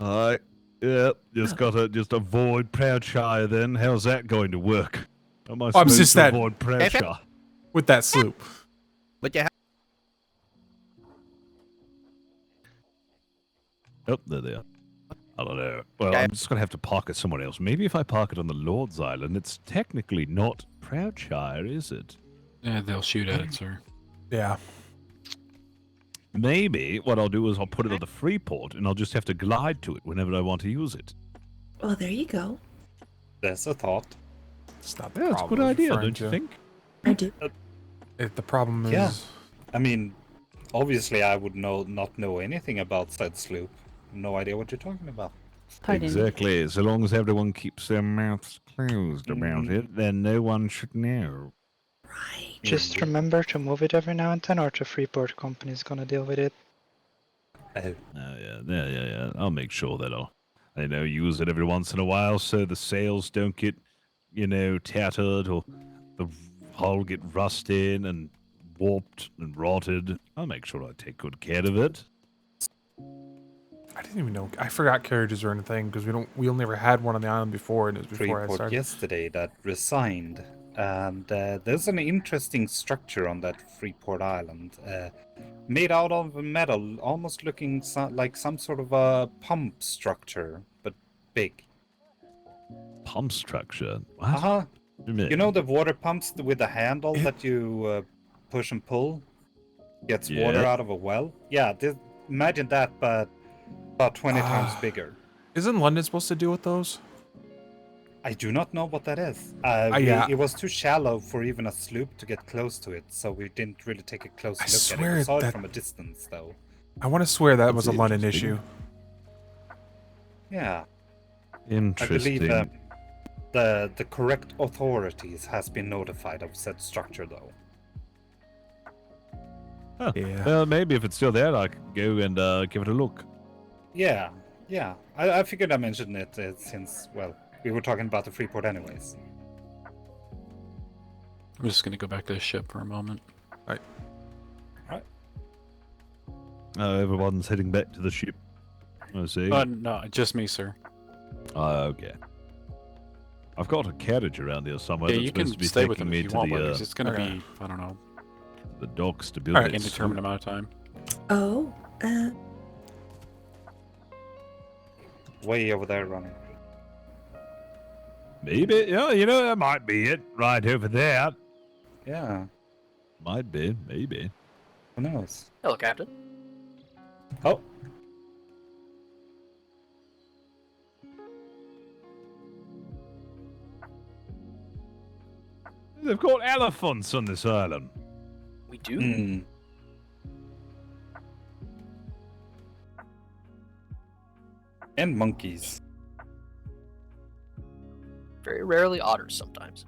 Alright. Yep, just avoid Proudshire then. How's that going to work? Am I I'm supposed just to that avoid Proudshire? with that sloop. But you Oh, there they are. I don't know. Well, I'm just going to have to park it somewhere else. Maybe if I park it on the Lord's Island, it's technically not Proudshire, is it? Yeah, they'll shoot at it, sir. Yeah. Maybe what I'll do is I'll put it on the Freeport, and I'll just have to glide to it whenever I want to use it. Well, there you go. There's a thought. It's not the Yeah, it's a problem good I was idea, referring don't you to. think? I do. The problem is... Yeah. I mean, obviously I would not know anything about said sloop. No idea what you're talking about. Pardon. Exactly. So long as everyone keeps their mouths closed about it, then no one should know. Just remember to move it every now and then, or the Freeport company's gonna deal with it. Oh yeah. I'll make sure that I'll use it every once in a while, so the sails don't get, tattered or the hull get rusted and warped and rotted. I'll make sure I take good care of it. I didn't even know. I forgot carriages or anything because we only ever had one on the island before, and it was before I Freeport started. yesterday that resigned, and there's an interesting structure on that Freeport Island, made out of metal, almost looking like some sort of a pump structure, but big. Pump structure? What? Uh-huh. You mean? You know the water pumps with the handle that you push and pull? Gets water Yeah. out of a well? Yeah, imagine that, but about 20 times bigger. Isn't London supposed to deal with those? I do not know what that is. Yeah. It was too shallow for even a sloop to get close to it, so we didn't really take a close look at it. swear We saw it that- from a distance, though. I want to swear that was a That's London interesting. issue. Yeah. Interesting. I believe the correct authorities has been notified of said structure, though. Huh. Yeah. Well, maybe if it's still there, I can go and give it a look. Yeah. I figured I mentioned it since, well, we were talking about the Freeport anyways. I'm just gonna go back to the ship for a moment. Right. Everyone's heading back to the ship. I see. No, just me, sir. Okay. I've got a carriage around here somewhere. Yeah, that's you can supposed to be stay with taking them me if you to want, the, because it's gonna be, I don't know, the docks to build it. indeterminate amount of time. Oh, Way over there running. Maybe, yeah, that might be it. Right over there. Yeah. Might be, maybe. Who knows? Hello, Captain. Oh. They've got elephants on this island. We do? Mm. And monkeys. Very rarely otters sometimes.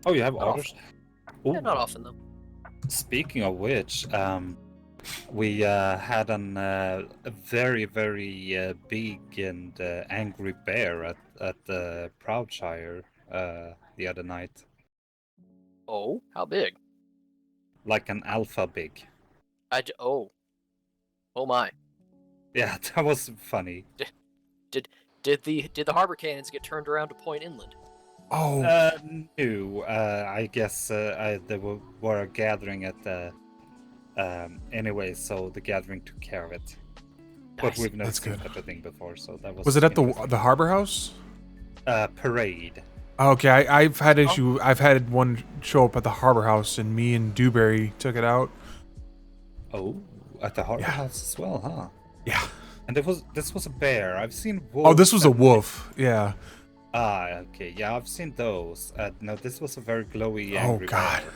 Oh, you have Not otters? often. Yeah, not often though. Speaking of which, we had a very, very big and angry bear at the Proudshire the other night. Oh, how big? Like an alpha big. Oh my. Yeah, that was funny. Did the harbor cannons get turned around to point inland? Oh. No. I guess they were gathering at the anyway, so the gathering took care of it. But we've never seen such a thing before, so that was. Was it at the harbor house? Parade. Okay, I've had issue. I've had one show up at the harbor house, and me and Dewberry took it out. Oh, at the harbor house as well, huh? Yeah. And this was a bear. I've seen wolves. Oh, this was a wolf. Yeah. Ah, okay. Yeah, I've seen those. No, this was a very glowy, Oh angry God. bear.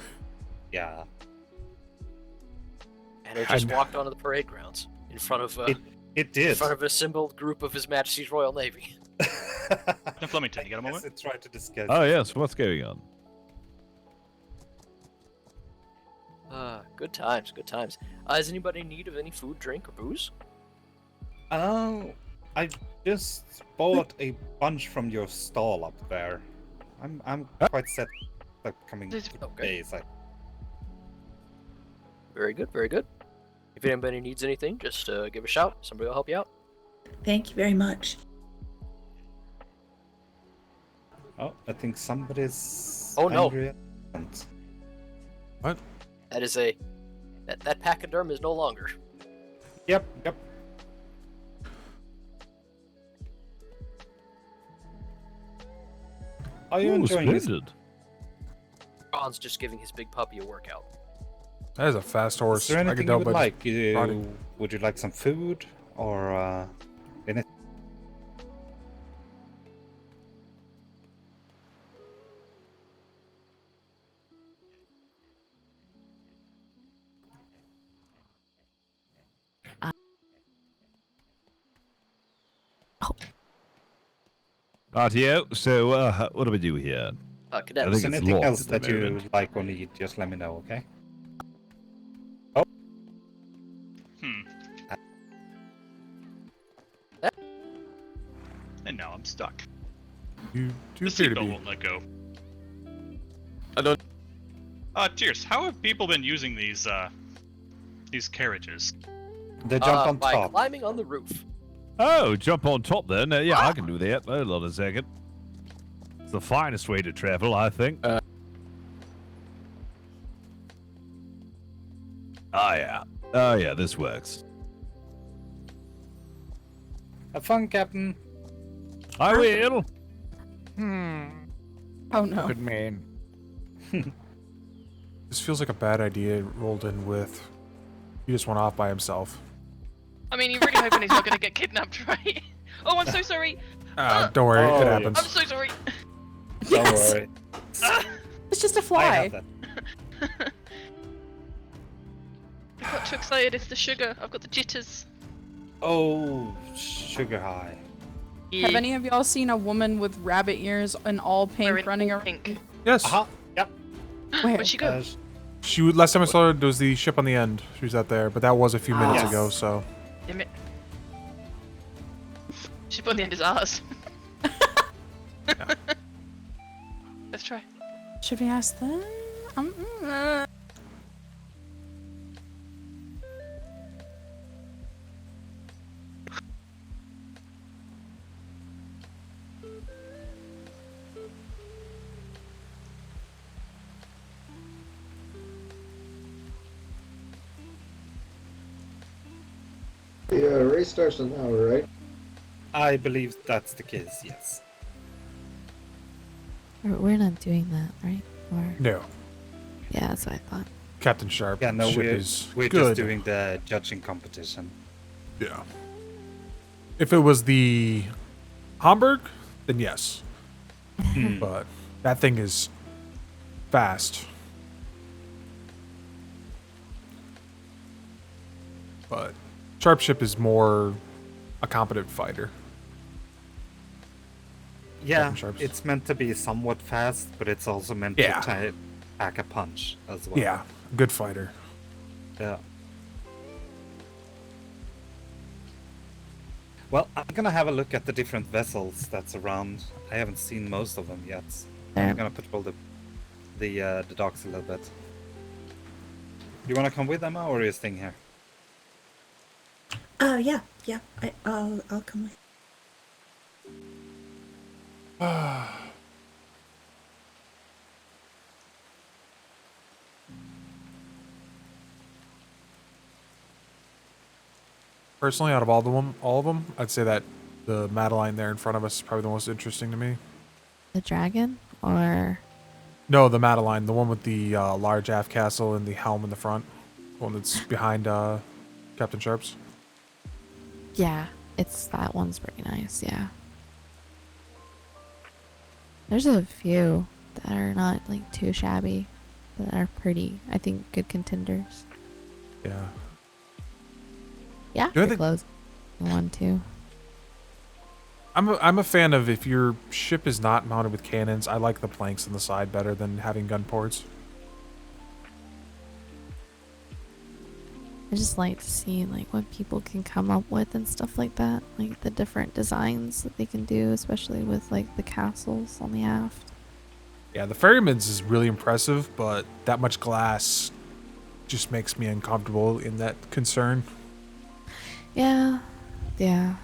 Yeah. And it just walked onto the parade grounds in front of it did. in front of a assembled group of His Majesty's Royal Navy. Captain Flemington, you got a moment? It tried to discuss. Oh, yes. What's going on? Good times, good times. Is anybody in need of any food, drink, or booze? Oh, I just bought a bunch from your stall up there. I'm quite set coming days. Very good, very good. If anybody needs anything, just give a shout. Somebody will help you out. Thank you very much. Oh, I think somebody's. Oh no! angry at- What? That is a that pachyderm is no longer. Yep. Are you enjoying this? Ron's just giving his big puppy a workout. That is a fast horse. Is there I anything can you tell would by like? prodding. Would you like some food or anything? Rightio. So, what do we do here? Cadet. I think it's Anything locked else at the that you moment. like or need, just let me know, okay? And now I'm stuck. You do The appear to seatbelt be. won't let go. I don't. Cheers. How have people been using these carriages? They jump on by top. climbing on the roof. Oh, jump on top then. Yeah, I can do that. Hold on a second. It's the finest way to travel, I think. Oh, yeah. Oh, yeah, this works. Have fun, Captain. I will. Oh no. Good man. This feels like a bad idea rolled in with. He just went off by himself. I mean, you're really hoping he's not going to get kidnapped, right? Oh, I'm so sorry. Don't worry, Oh, it yeah. happens. I'm so sorry. Don't worry. It's just a I fly. have that. I got too excited. It's the sugar. I've got the jitters. Oh, sugar high. Have any of y'all seen a woman with rabbit ears and all pink running around? Pink. Yes. Yep. Where? Where'd she go? Last time I saw her, there was the ship on the end. She was out there, but that was a few minutes Yes. ago. So Damn it. She's put on the end is ours. Let's try. Should we ask them? The race starts in an hour, right? I believe that's the case, yes. We're not doing that, right? Or no, yeah, that's what I thought. Captain Sharp. Yeah, no, ship we're is just good. doing the judging competition. Yeah. If it was the Hamburg, then yes. But that thing is fast. But Sharp ship is more a competent fighter. Yeah, Sharp's. it's meant to be somewhat fast, but it's also meant Yeah. to pack a punch as well. Yeah, good fighter. Yeah. Well, I'm gonna have a look at the different vessels that's around. I haven't seen most of them yet. I'm gonna patrol the docks a little bit. You wanna come with Emma, or are you staying here? Yeah. I'll come with. Personally, out of all of them, I'd say that the Madeline there in front of us is probably the most interesting to me. The dragon, or No, the Madeline, the one with the large aft castle and the helm in the front, the one that's behind Captain Sharp's. yeah, it's that one's pretty nice. Yeah. There's a few that are not like too shabby, that are pretty. I think good contenders. Yeah. Yeah, Do I pretty think- close. One, two. I'm a fan of if your ship is not mounted with cannons. I like the planks on the side better than having gun ports. I just like to see like what people can come up with and stuff like that, like the different designs that they can do, especially with like the castles on the aft. Yeah, the ferryman's is really impressive, but that much glass just makes me uncomfortable in that concern. Yeah, yeah.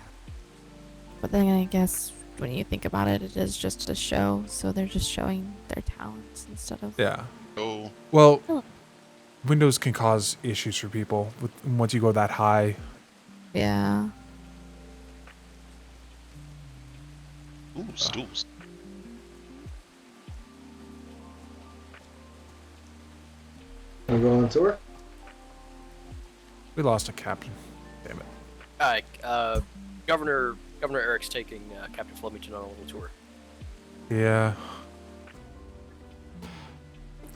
But then I guess when you think about it, it is just a show, so they're just showing their talents instead of. Yeah. Oh. Well, windows can cause issues for people once you go that high. Yeah. Ooh, stools. Wanna go on tour? We lost a captain. Damn it. Alright, Governor Eric's taking Captain Flemington on a little tour. Yeah.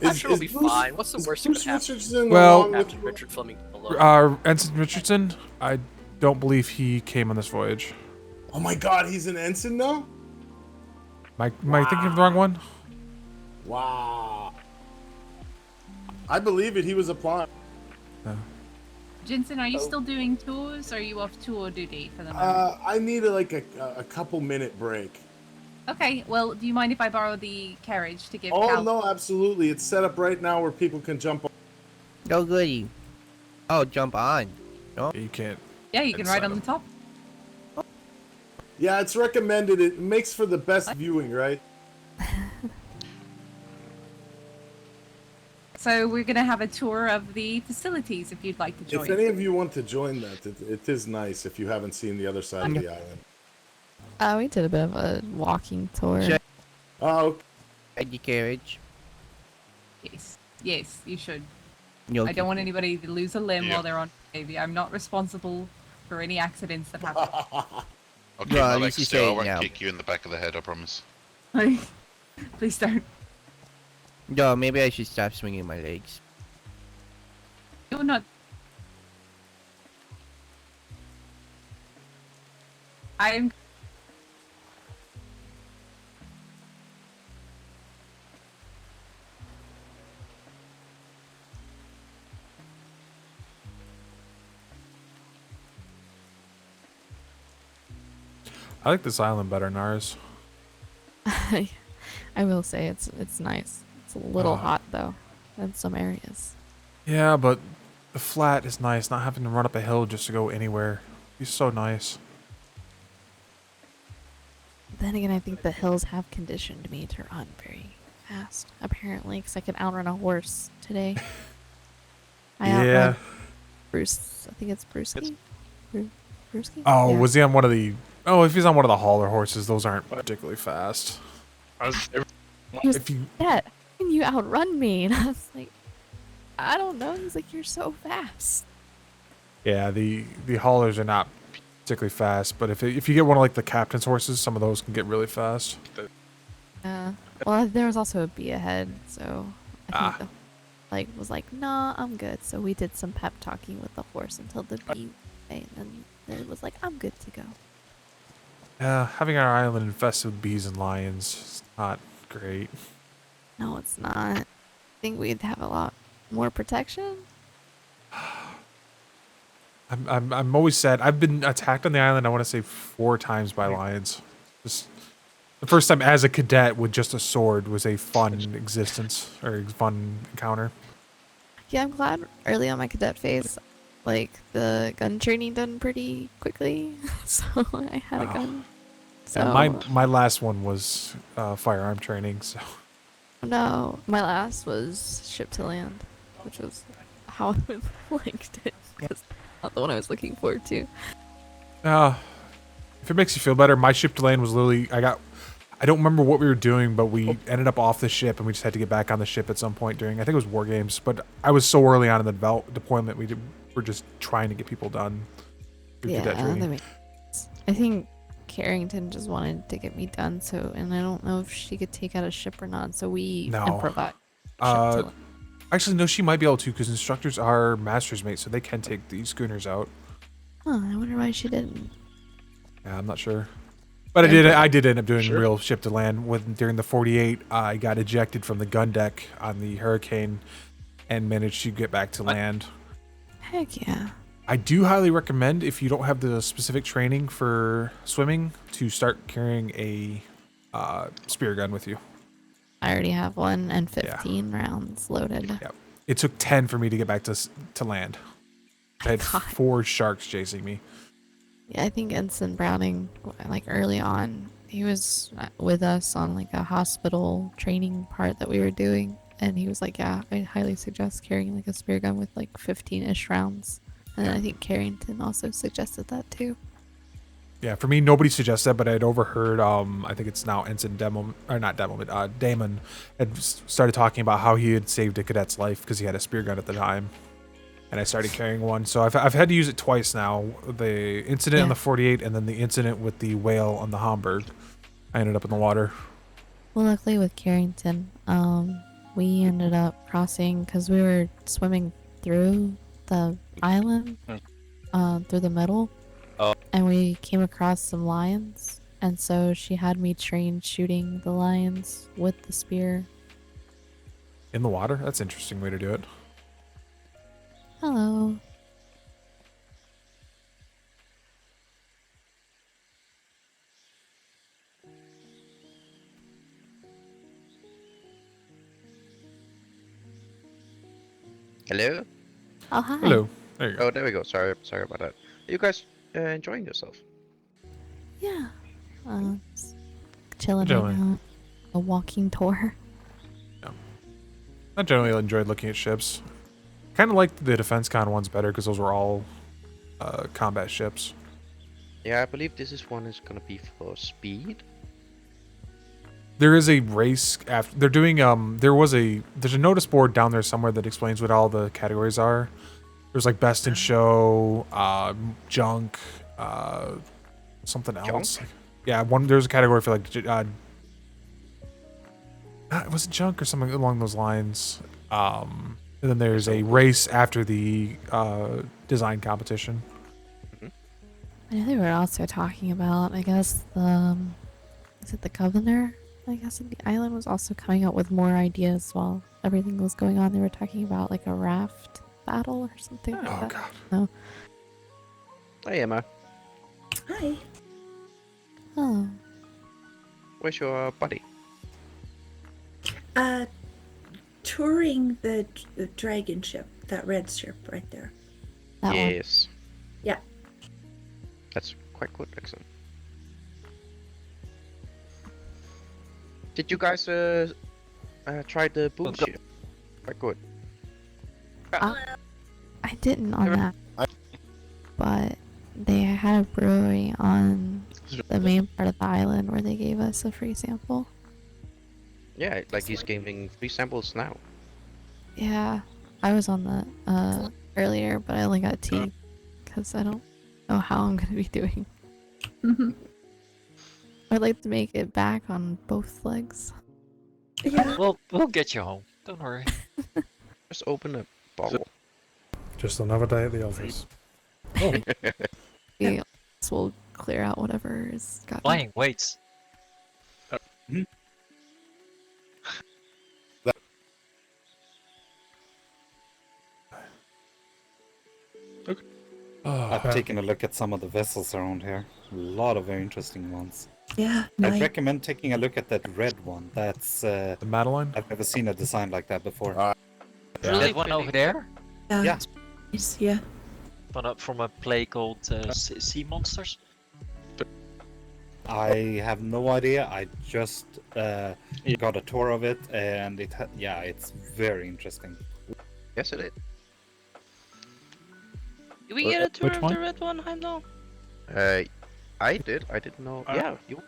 I'm sure we'll be fine. What's the worst that could happen? Well, Captain Richard Flemington alone. Ensign Richardson, I don't believe he came on this voyage. Oh my god, he's an ensign now? Am I thinking of the wrong one? Wow. I believe it, he was applying. Jensen, are you still doing tours, or are you off tour duty for the moment? I need a couple minute break. Okay, well, do you mind if I borrow the carriage to give Oh Cal? no, absolutely. It's set up right now where people can jump on. Oh goody. Oh, jump on. No? You can't. Yeah, you can ride on the top. Yeah, it's recommended. It makes for the best viewing, right? So we're going to have a tour of the facilities if you'd like to join. If any of you want to join that, it is nice if you haven't seen the other side of the island. We did a bit of a walking tour. Oh, ride the carriage. Yes, you should. Okay. I don't want anybody to lose a limb Yeah. while they're on Navy. I'm not responsible for any accidents that happen. Okay, Well, at Alex, least you still, I say it won't now. kick you in the back of the head, I promise. Please don't. No, maybe I should stop swinging my legs. You're not. I'm. I like this island better than ours. I will say it's nice. It's a little hot though in some areas. Yeah, but the flat is nice. Not having to run up a hill just to go anywhere. It's so nice. Then again, I think the hills have conditioned me to run very fast, apparently, because I can outrun a horse today. I outrun Bruce. I think it's Brewski. Brewski? Oh, Yeah. was he on one of the... Oh, if he's on one of the hauler horses, those aren't particularly fast. He was If you... yeah, how can you outrun me? And I was like, I don't know. He's like, you're so fast. Yeah, the haulers are not particularly fast, but if you get one of like the captain's horses, some of those can get really fast. Well, there was also a bee ahead, so I think the was like, nah, I'm good. So we did some pep talking with the horse until the bee, and then it was like, I'm good to go. Yeah, having our island infested with bees and lions is not great. No, it's not. I think we'd have a lot more protection. I'm always sad. I've been attacked on the island, I want to say 4 times by lions. Just the first time as a cadet with just a sword was a fun existence or fun encounter. Yeah, I'm glad early on my cadet phase, like the gun training done pretty quickly, so I had a gun. So Yeah, my last one was firearm training. So no, my last was ship to land, which was how I liked it. Because not the one I was looking forward to. if it makes you feel better, my ship to land was literally I don't remember what we were doing, but we ended up off the ship and we just had to get back on the ship at some point during, I think it was War Games, but I was so early on in the deployment, we're just trying to get people done. Yeah, that makes sense. I think Carrington just wanted to get me done, and I don't know if she could take out a ship or not, so we improvised. Actually, no, she might be able to because instructors are master's mates, so they can take these schooners out. Huh, I wonder why she didn't. Yeah, I'm not sure. But I did end up doing real ship to land. During the 48, I got ejected from the gun deck on the Hurricane and managed to get back to land. Heck yeah. I do highly recommend, if you don't have the specific training for swimming, to start carrying a spear gun with you. I already have one and 15 rounds loaded. Yep. It took 10 for me to get back to land. I had 4 sharks chasing me. Yeah, I think Ensign Browning, like early on, he was with us on like a hospital training part that we were doing. And he was like, yeah, I highly suggest carrying like a spear gun with like 15-ish rounds. And I think Carrington also suggested that too. Yeah, for me, nobody suggested that, but I had overheard, I think it's now Ensign Damon had started talking about how he had saved a cadet's life because he had a spear gun at the time. And I started carrying one. So I've had to use it twice now. The incident on the 48 and then the incident with the whale on the Hamburg. I ended up in the water. Well, luckily with Carrington, we ended up crossing because we were swimming through the island, through the middle, and we came across some lions, and so she had me train shooting the lions with the spear. In the water? That's an interesting way to do it. Hello. Hello? Oh, hi. Hello. There you go. Oh, there we go. Sorry about that. Are you guys enjoying yourself? Yeah. Just chilling right now. A walking tour. I generally enjoyed looking at ships. Kind of like the Defense Con ones better because those were all combat ships. Yeah, I believe this one is gonna be for speed. There is a race after they're doing there's a notice board down there somewhere that explains what all the categories are. There's like best in show, junk, something else. Junk? Yeah, there's a category for like was it junk or something along those lines. And then there's a race after the design competition. I know they were also talking about, I guess, is it the Governor? I guess the island was also coming up with more ideas while everything was going on. They were talking about like a raft battle or something like that. God. No. Hey, Emma. Hi. Oh. Where's your buddy? Touring the dragon ship, that red ship right there. That yes. Yeah. That's quite good, excellent. Did you guys try the boom ship? Quite good. I didn't on that. But they had a brewery on the main part of the island where they gave us a free sample. Yeah, like he's giving free samples now. Yeah, I was on that earlier, but I only got tea because I don't know how I'm gonna be doing. I'd like to make it back on both legs. Yeah. We'll get you home. Don't worry. Just open a bottle. Just another day at the office. Oh. Yeah, so we'll clear out whatever is got. Flying weights. I've taken a look at some of the vessels around here. A lot of very interesting ones. Yeah, I'd nice. recommend taking a look at that red one. That's the Madeline. I've never seen a design like that before. Really? That one over there? Yeah. Yeah. One up from a play called Sea Monsters? I have no idea. I just got a tour of it, and it's very interesting. Yes, it is. Did we get a tour of the red one, Heimdall? I did. I didn't know. Yeah, you.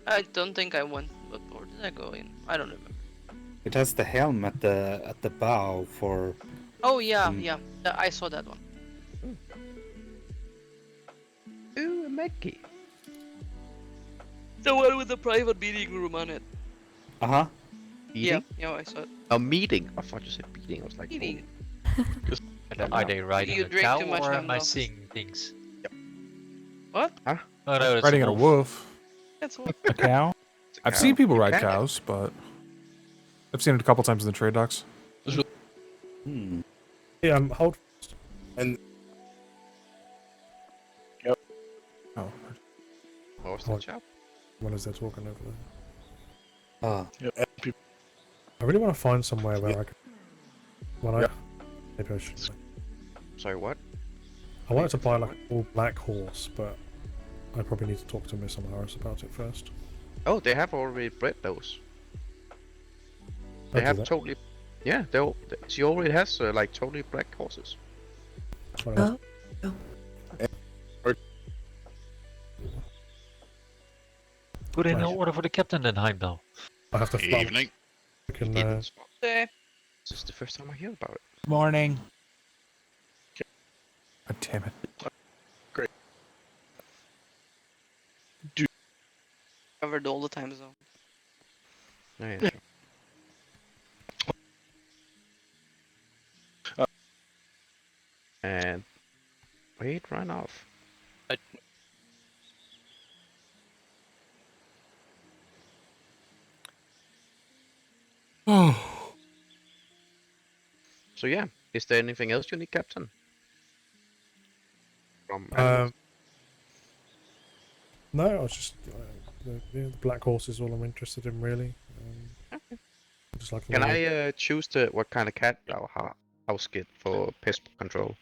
I don't think I went, but or did I go in? I don't remember. It has the helm at the bow for. Oh yeah, yeah. I saw that one. Ooh, a Maggie. The one with the private meeting room on it. Uh-huh. Yeah, yeah, I saw it. A meeting. I thought you said beating. I was like, Meeting. Are they riding You a drink cow too much, or am I Heimdall. seeing things? What? Huh? Oh no, it's Riding on a wolf. That's what. A cow? I've cow. seen people You ride can. cows, but I've seen it a couple times in the trade docks. Yeah, hold. And Oh. What was the job? When is they talking over there? Ah. I really want to find somewhere where I can. Maybe I should. Sorry, what? I wanted to buy like an all black horse, but I probably need to talk to Miss Amaris about it first. Oh, they have already bred those. They do have they? totally. Yeah, she already has like totally black horses. Oh. Put in an order for the captain then, Heimdall. I have to find. Evening. This is the first time I hear about it. Morning. God damn it. Great. Covered all the time zone. Oh, yeah, sure. And wait, run off. Oh. So yeah, is there anything else you need, Captain? From No, I was just the black horse is all I'm interested in, really. Just like Can I choose what kind of cat or house kit for pest control?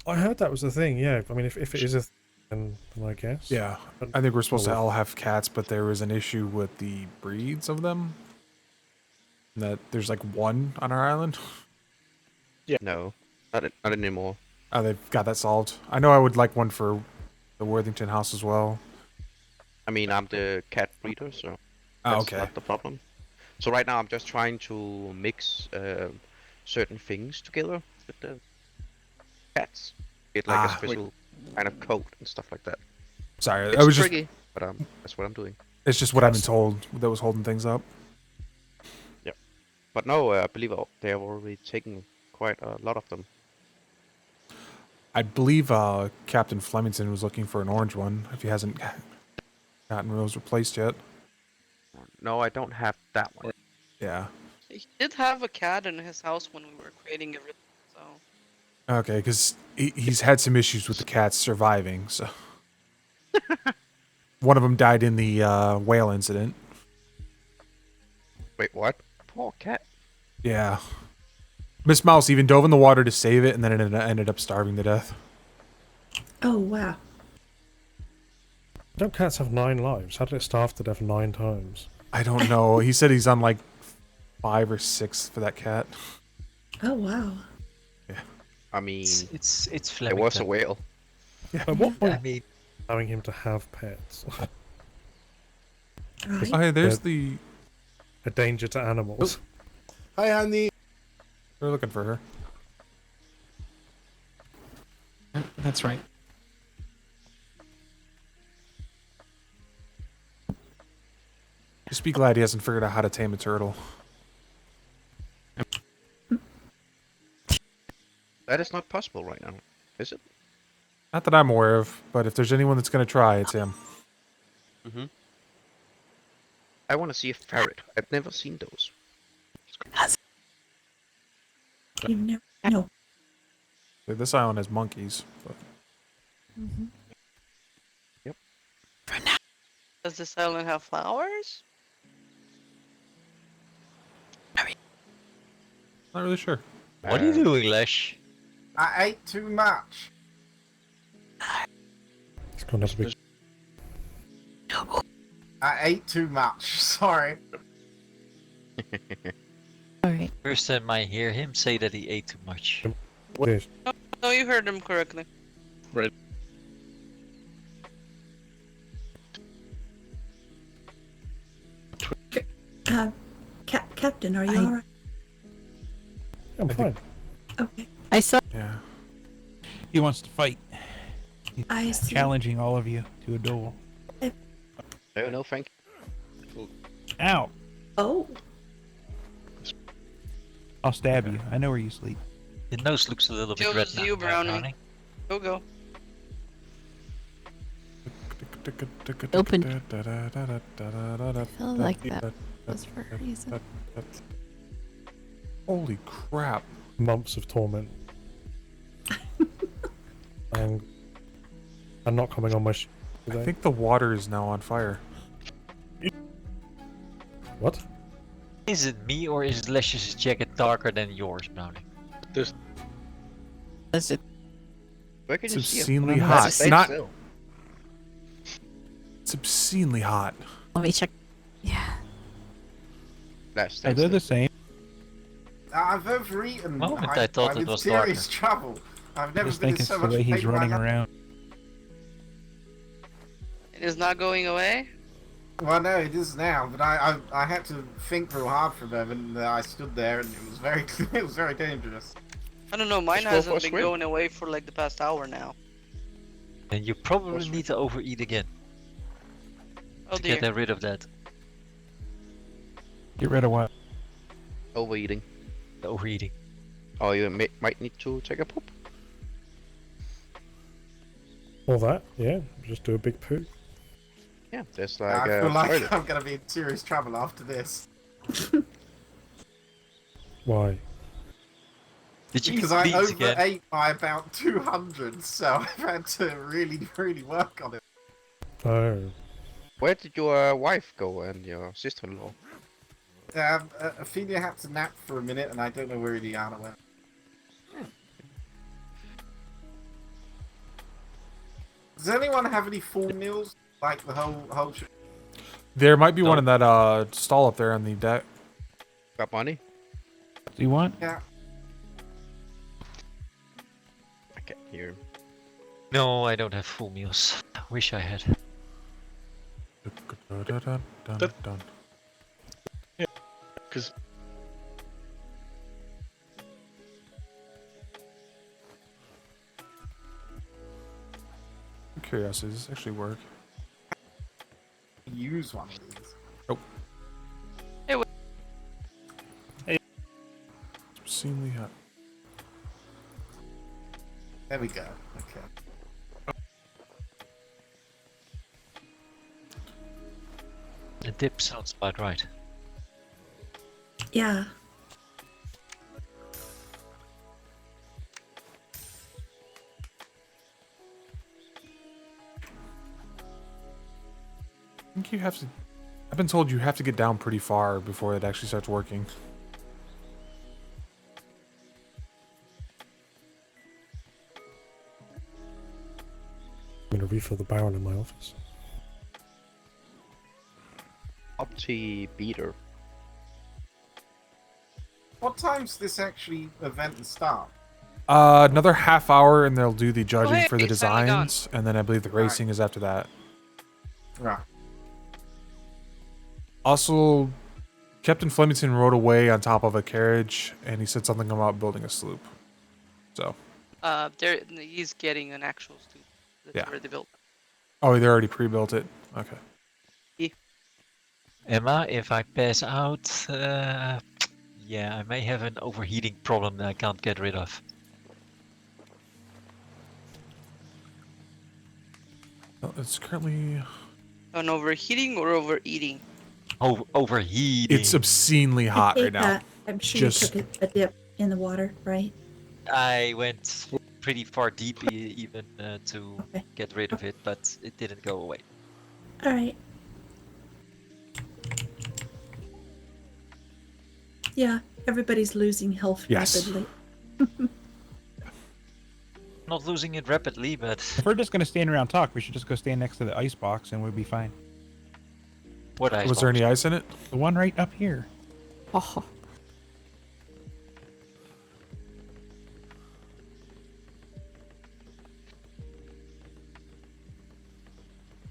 I heard that was the thing. Yeah, I mean, if it is a thing, then I guess. Yeah, I think we're supposed to all have cats, but there was an issue with the breeds of them. That there's like one on our island. Yeah. No, not anymore. Oh, they've got that solved. I know I would like one for the Worthington house as well. I mean, I'm the cat breeder, so Oh, that's okay. not the problem. So right now I'm just trying to mix certain things together with the cats. Get like a special kind of coat and stuff like that. Sorry, It's I was tricky, just. but that's what I'm doing. It's just what I've been told that was holding things up. Yep. But no, I believe they have already taken quite a lot of them. I believe Captain Flemington was looking for an orange one. If he hasn't gotten those replaced yet. No, I don't have that one. Yeah. He did have a cat in his house when we were creating everything, so. Okay, because he's had some issues with the cats surviving. So one of them died in the whale incident. Wait, what? Poor cat. Yeah. Miss Mouse even dove in the water to save it, and then it ended up starving to death. Oh, wow. Don't cats have 9 lives? How did it starve to death 9 times? I don't know. He said he's on like 5 or 6 for that cat. Oh, wow. Yeah. I mean, it's it was a whale. Yeah. At what point I mean, allowing him to have pets? Right. Oh, hey, there's the... A danger to animals. Hi, honey. We're looking for her. That's right. Just be glad he hasn't figured out how to tame a turtle. That is not possible right now, is it? Not that I'm aware of, but if there's anyone that's going to try, it's him. Mm-hmm. I want to see a ferret. I've never seen those. You never know. This island has monkeys. But... Yep. Does this island have flowers? Not really sure. what are you doing, Lesh? I ate too much. It's gonna have to be. I ate too much. Sorry. Alright. First time I hear him say that he ate too much. Yes. No, you heard him correctly. Right. Captain, are you alright? I'm fine. Okay. I saw. Yeah. He wants to fight. He's I see. challenging all of you to a duel. No, thank you. Ow! Oh. I'll stab you. I know where you sleep. Your nose looks a little bit red Chose now, you, Brownie. Brownie. Go. Open. I feel like that was for a reason. Holy crap. Months of torment. And not coming on my ship. I think the water is now on fire. What? Is it me or is Lesh's jacket darker than yours, Brownie? This. Is it? Where can It's you see it? obscenely No, hot. stay Not. still. It's obscenely hot. Let me check. Yeah. Are they the same? I've overeaten. Moment I thought I'm it in was serious trouble. I've I never just been think in it's so the much way pain he's in my running life. around. It is not going away? Well, no, it is now, but I had to think real hard for a moment, and I stood there, and it was very it was very dangerous. I don't know, mine Just go for a hasn't been swim. going away for like the past hour now. And you probably need to overeat again. Oh to dear. get rid of that. Get rid of what? Overeating. The overeating. Oh, you might need to take a poop. All that, yeah. Just do a big poo. Yeah, there's like I feel like toilet. I'm gonna be in serious trouble after this. Why? Did you Because I eat beans overate again? by about 200, so I've had to really work on it. Oh. Where did your wife go and your sister-in-law? Ophelia had to nap for a minute, and I don't know where Ileana went. Does anyone have any full meals? Like the whole ship? There might be one in that stall up there on the deck. Got money? Do you want? Yeah. I can't hear him. No, I don't have full meals. Wish I had. Yeah, because I'm curious, does this actually work? Use one of these. Oh. Hey, It's obscenely hot. There we go. Okay. The dip sounds about right. Yeah. I think you have to. I've been told you have to get down pretty far before it actually starts working. I'm gonna refill the barrel in my office. Opti beater. What time's this actually event start? Another half hour, and they'll do the judging hey, for the it's finally done. designs, and then I believe the racing is after that. Right. Also, Captain Flemington rode away on top of a carriage, and he said something about building a sloop. So, He's getting an actual student that's Yeah. already built. oh, they already pre-built it. Okay. Emma, if I pass out, yeah, I may have an overheating problem that I can't get rid of. Well, it's currently An overheating or overeating? Overheating. it's obscenely hot right now. I'm sure Just you took a dip in the water, right? I went pretty far deep even to get rid of it, but it didn't go away. All right. Yeah, everybody's losing health Yes. rapidly. Not losing it rapidly, but If we're just gonna stand around and talk, we should just go stand next to the ice box and we'll be fine. what ice was there box? any ice in it? The one right up here. Oh.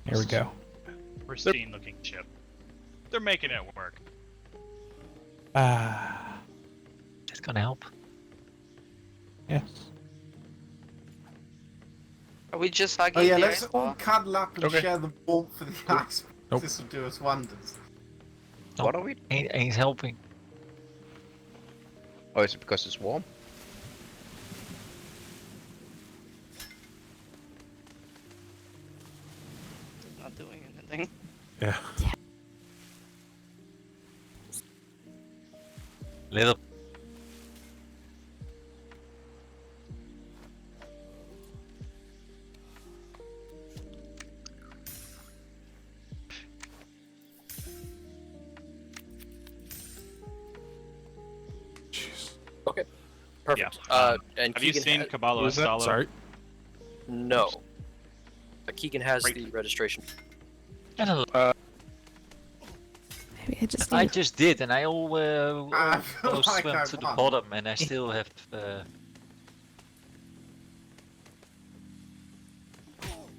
There we go. Pristine looking ship. They're making it work. Ah. It's gonna help. Yes. Are we just hugging Oh yeah, the let's ice all ball? cuddle up and Okay. share the warmth for the ice. Nope. This will do us wonders. What are we? Ain't helping. Oh, is it because it's warm? Not doing anything. Yeah. Little. Perfect. Yeah. And Have you Keegan seen ha- Kabbalah Estalo? Sorry. No. Keegan has the registration. Maybe I just I need just did, and I I feel almost like swam I to the won. bottom, and I still have.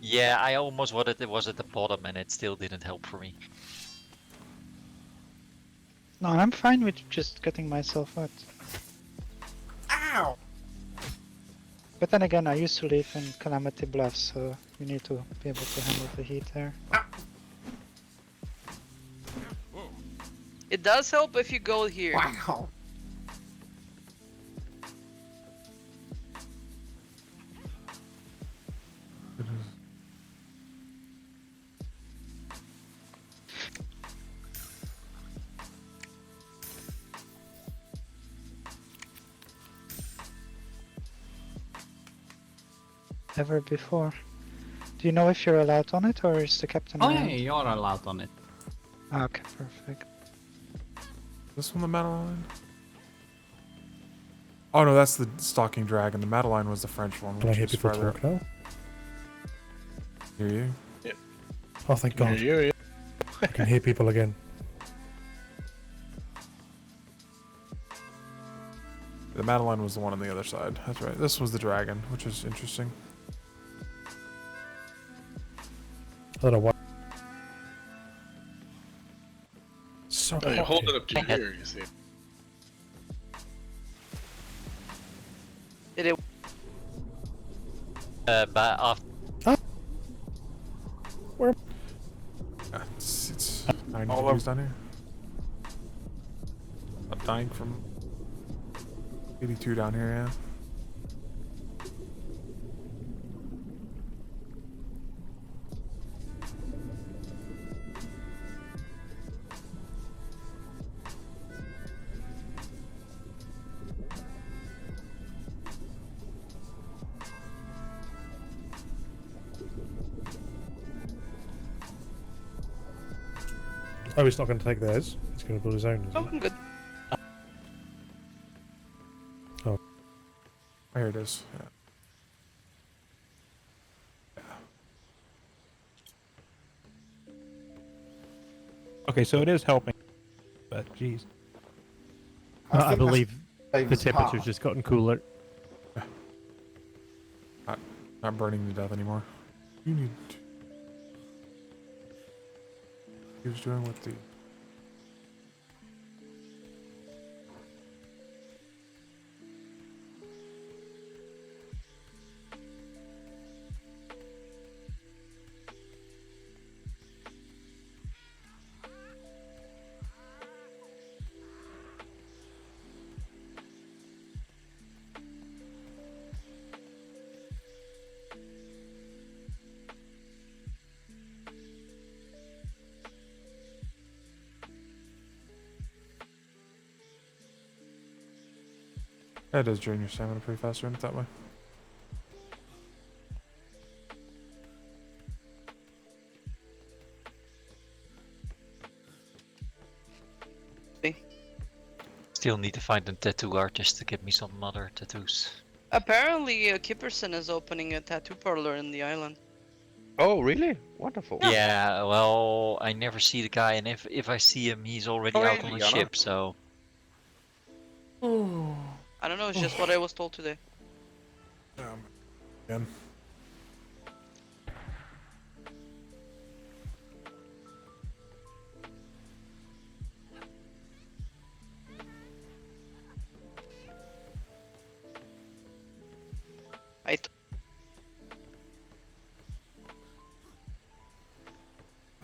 Yeah, I almost wanted it was at the bottom, and it still didn't help for me. No, I'm fine with just getting myself out. Ow! But then again, I used to live in Calamity Bluffs, so you need to be able to handle the heat there. It does help if you go here. Wow. Ever before. Do you know if you're allowed on it, or is the captain Oh yeah, around? you're allowed on it. Okay, perfect. This one the Madeline? Oh no, that's the stalking dragon. The Madeline was the French one. Can I which hear is people farther talk now? Hear you? Oh, thank God. I can hear people again. The Madeline was the one on the other side. That's right. This was the dragon, which is interesting. I don't know why. So Oh, you hold hot it up to your ear, you see. But after. Where? It's 90 All degrees down here. I'm dying from 82 down here, yeah. Oh, he's not going to take theirs. He's going to build his own. Oh, good. Oh. Here it is. Yeah. Okay, so it is helping, but geez. I think believe that's the David's temperature's path. just gotten cooler. Not burning to death anymore. You need. He was doing with the. That does drain your stamina pretty fast doing it that way. Still need to find a tattoo artist to get me some other tattoos. Apparently, Kipperson is opening a tattoo parlor in the island. Oh, really? Wonderful. Yeah, well, I never see the guy, and if I see him, he's already Oh, out really, on the Yana? ship, so. I don't know, it's just what I was told today. Again.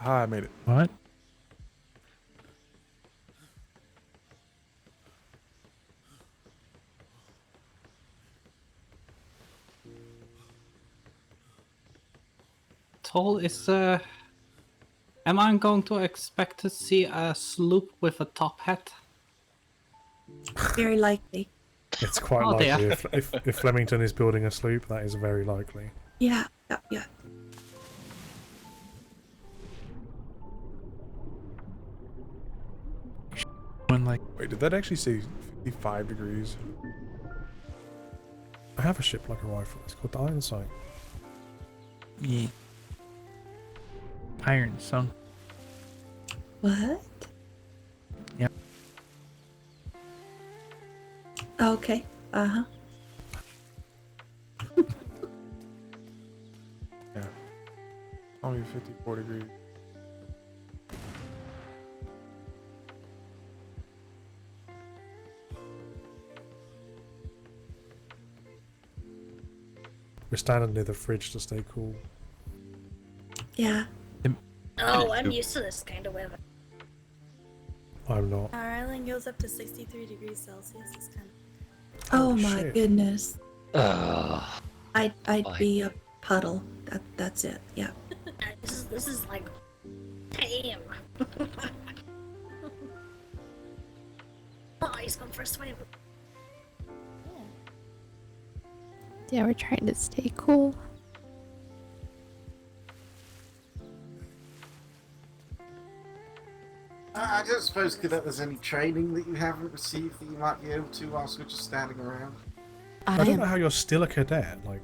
I made it. What? Toll is am I going to expect to see a sloop with a top hat? Very likely. It's quite Oh, likely. dear. If Flemington is building a sloop, that is very likely. Yeah, yeah, yeah. Wait, did that actually say 55 degrees? I have a ship like a rifle. It's called the Iron Sight. Yeah. Iron Sun. What? Yep. Okay. Uh-huh. Yeah. Only 54 degrees. We're standing near the fridge to stay cool. Yeah. Oh, I'm used to this kind of weather. I'm not. Our island goes up to 63 degrees Celsius. It's kind of... Oh my shit. goodness. Ugh. I'd Fine. be a puddle. That's it. Yeah. This is like... Damn. Oh, he's going for a swim. Yeah, we're trying to stay cool. I don't suppose, Cadet, there's any training that you haven't received that you might be able to whilst we're just standing around. I don't know how you're still a cadet. Like,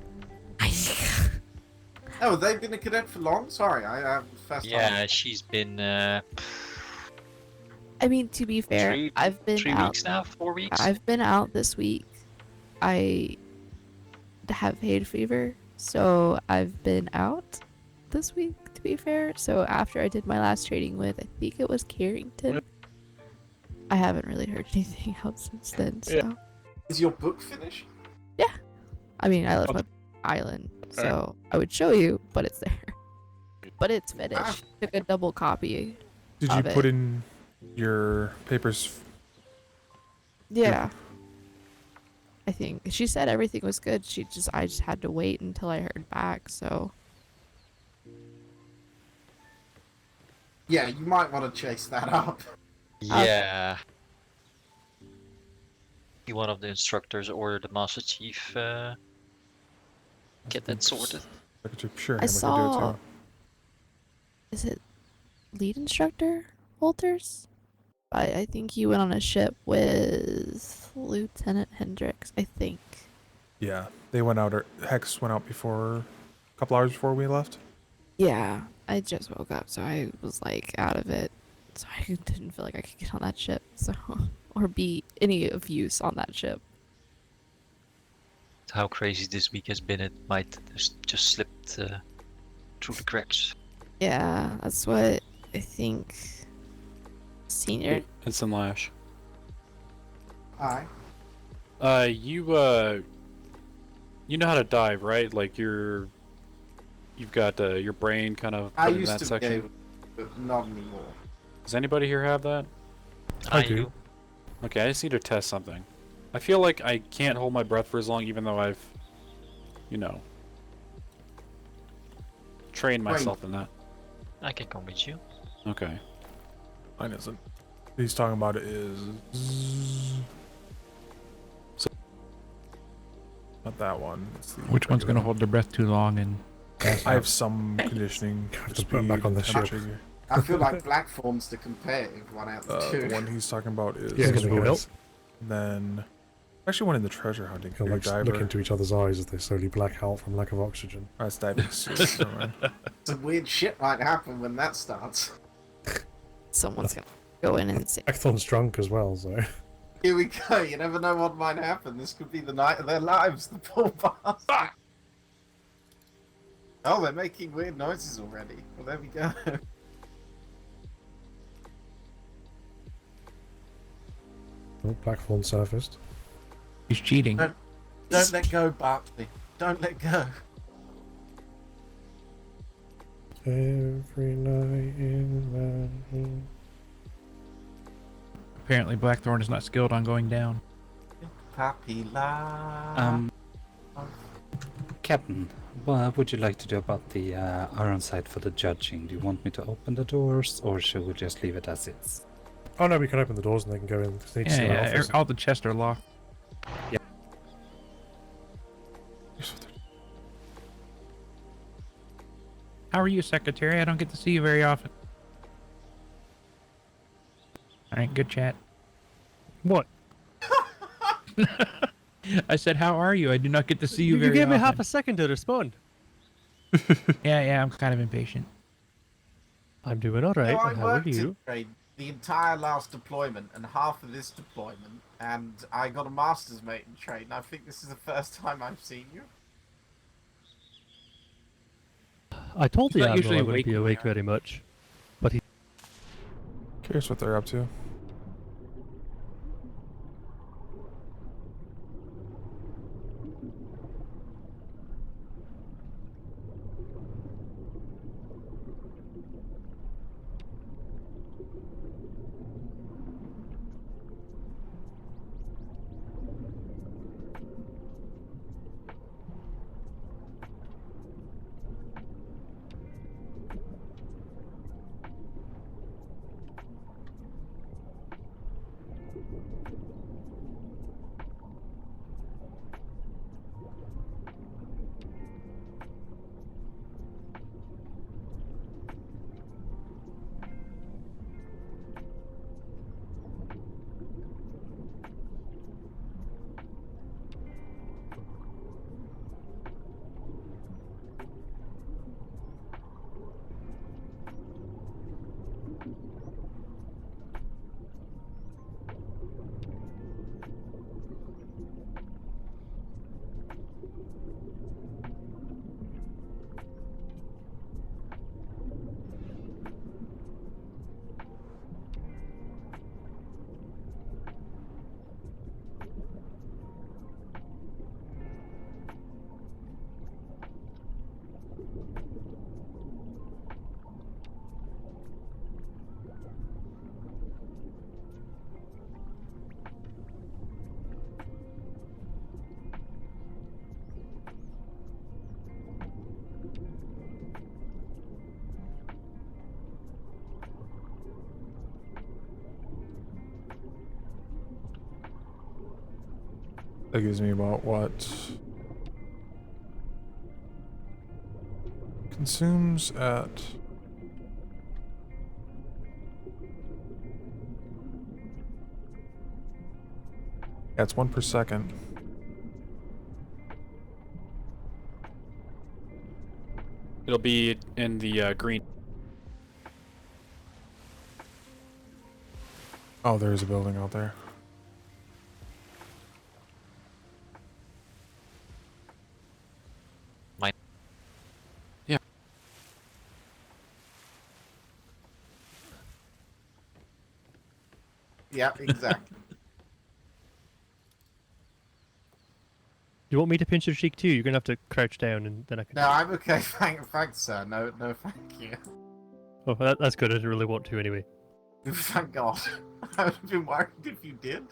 Oh, they've been a cadet for long? Sorry, I have first Yeah, time. she's been I mean, to be fair, I've been 3 out. weeks now, 4 weeks. I've been out this week. I have hay fever, so I've been out this week, to be fair. So after I did my last trading with, I think it was Carrington, I haven't really heard anything else since then, so. Yeah. Is your book finished? Yeah. I mean, I left my island, so I would show you, but it's there. But it's finished. Took a double copy. Did you of put it. in your papers? Yeah. I think she said everything was good. I just had to wait until I heard back. So Yeah, you might want to chase that up. Yeah. One of the instructors ordered the Master Chief get that sorted. Sure, I saw. Is it lead instructor Walters? I think he went on a ship with Lieutenant Hendricks. I think. Yeah, they went out. Hex went out before, a couple hours before we left. Yeah, I just woke up, so I was like out of it. So I didn't feel like I could get on that ship, so or be any of use on that ship. How crazy this week has been, it might just slipped through the cracks. Yeah, that's what I think. Senior. It's in Lash. Hi. You know how to dive, right? Like you've got your brain kind of I put in used that to section. be able, but not anymore. Does anybody here have that? I do. Okay, I just need to test something. I feel like I can't hold my breath for as long, even though I've, trained myself in that. I can come with you. Okay. Mine isn't. What he's talking about is not that one. It's the Which one's regular gonna hold their breath too long and? I have some conditioning. Have to put it back on the ship. temperature. I feel like Blackthorn's the competitive one out of the two. The one he's talking about is Yeah, it's gonna help. then actually one in the treasure hunting. Kind of Your like diver. look into each other's eyes as they slowly black out from lack of oxygen. That's diving. Never mind. Some weird shit might happen when that starts. Someone's gonna go in and say. Blackthorn's drunk as well, so. Here we go. You never know what might happen. This could be the night of their lives. The poor bastard. Oh, they're making weird noises already. Well, there we go. Oh, Blackthorn surfaced. He's cheating. Don't let go, Barkley. Don't let go. Every night in Manhattan. Apparently, Blackthorn is not skilled on going down. Puppy love. Captain, what would you like to do about the iron sight for the judging? Do you want me to open the doors, or should we just leave it as is? Oh no, we can open the doors and they can go in. They need to see our office. All the chests are locked. Yeah. How are you, Secretary? I don't get to see you very often. Alright, good chat. What? I said, how are you? I do not get to see you very You gave me often. half a second to respond. Yeah, I'm kind of impatient. I'm doing alright. No, I How are worked you? at trade the entire last deployment and half of this deployment, and I got a master's mate in trade, and I think this is the first time I've seen you. I told He's the not Admiral usually I wouldn't awake be when we awake are. very much. But he... Curious what they're up to. That gives me about what? Consumes at... Yeah, it's 1 per second. It'll be in the green. Oh, there is a building out there. Yeah. Yeah, exactly. You want me to pinch your cheek too? You're gonna have to crouch down and then I can... No, I'm okay, thanks, sir. No, thank you. Oh, that's good. I didn't really want to anyway. Thank God. I would have been worried if you did.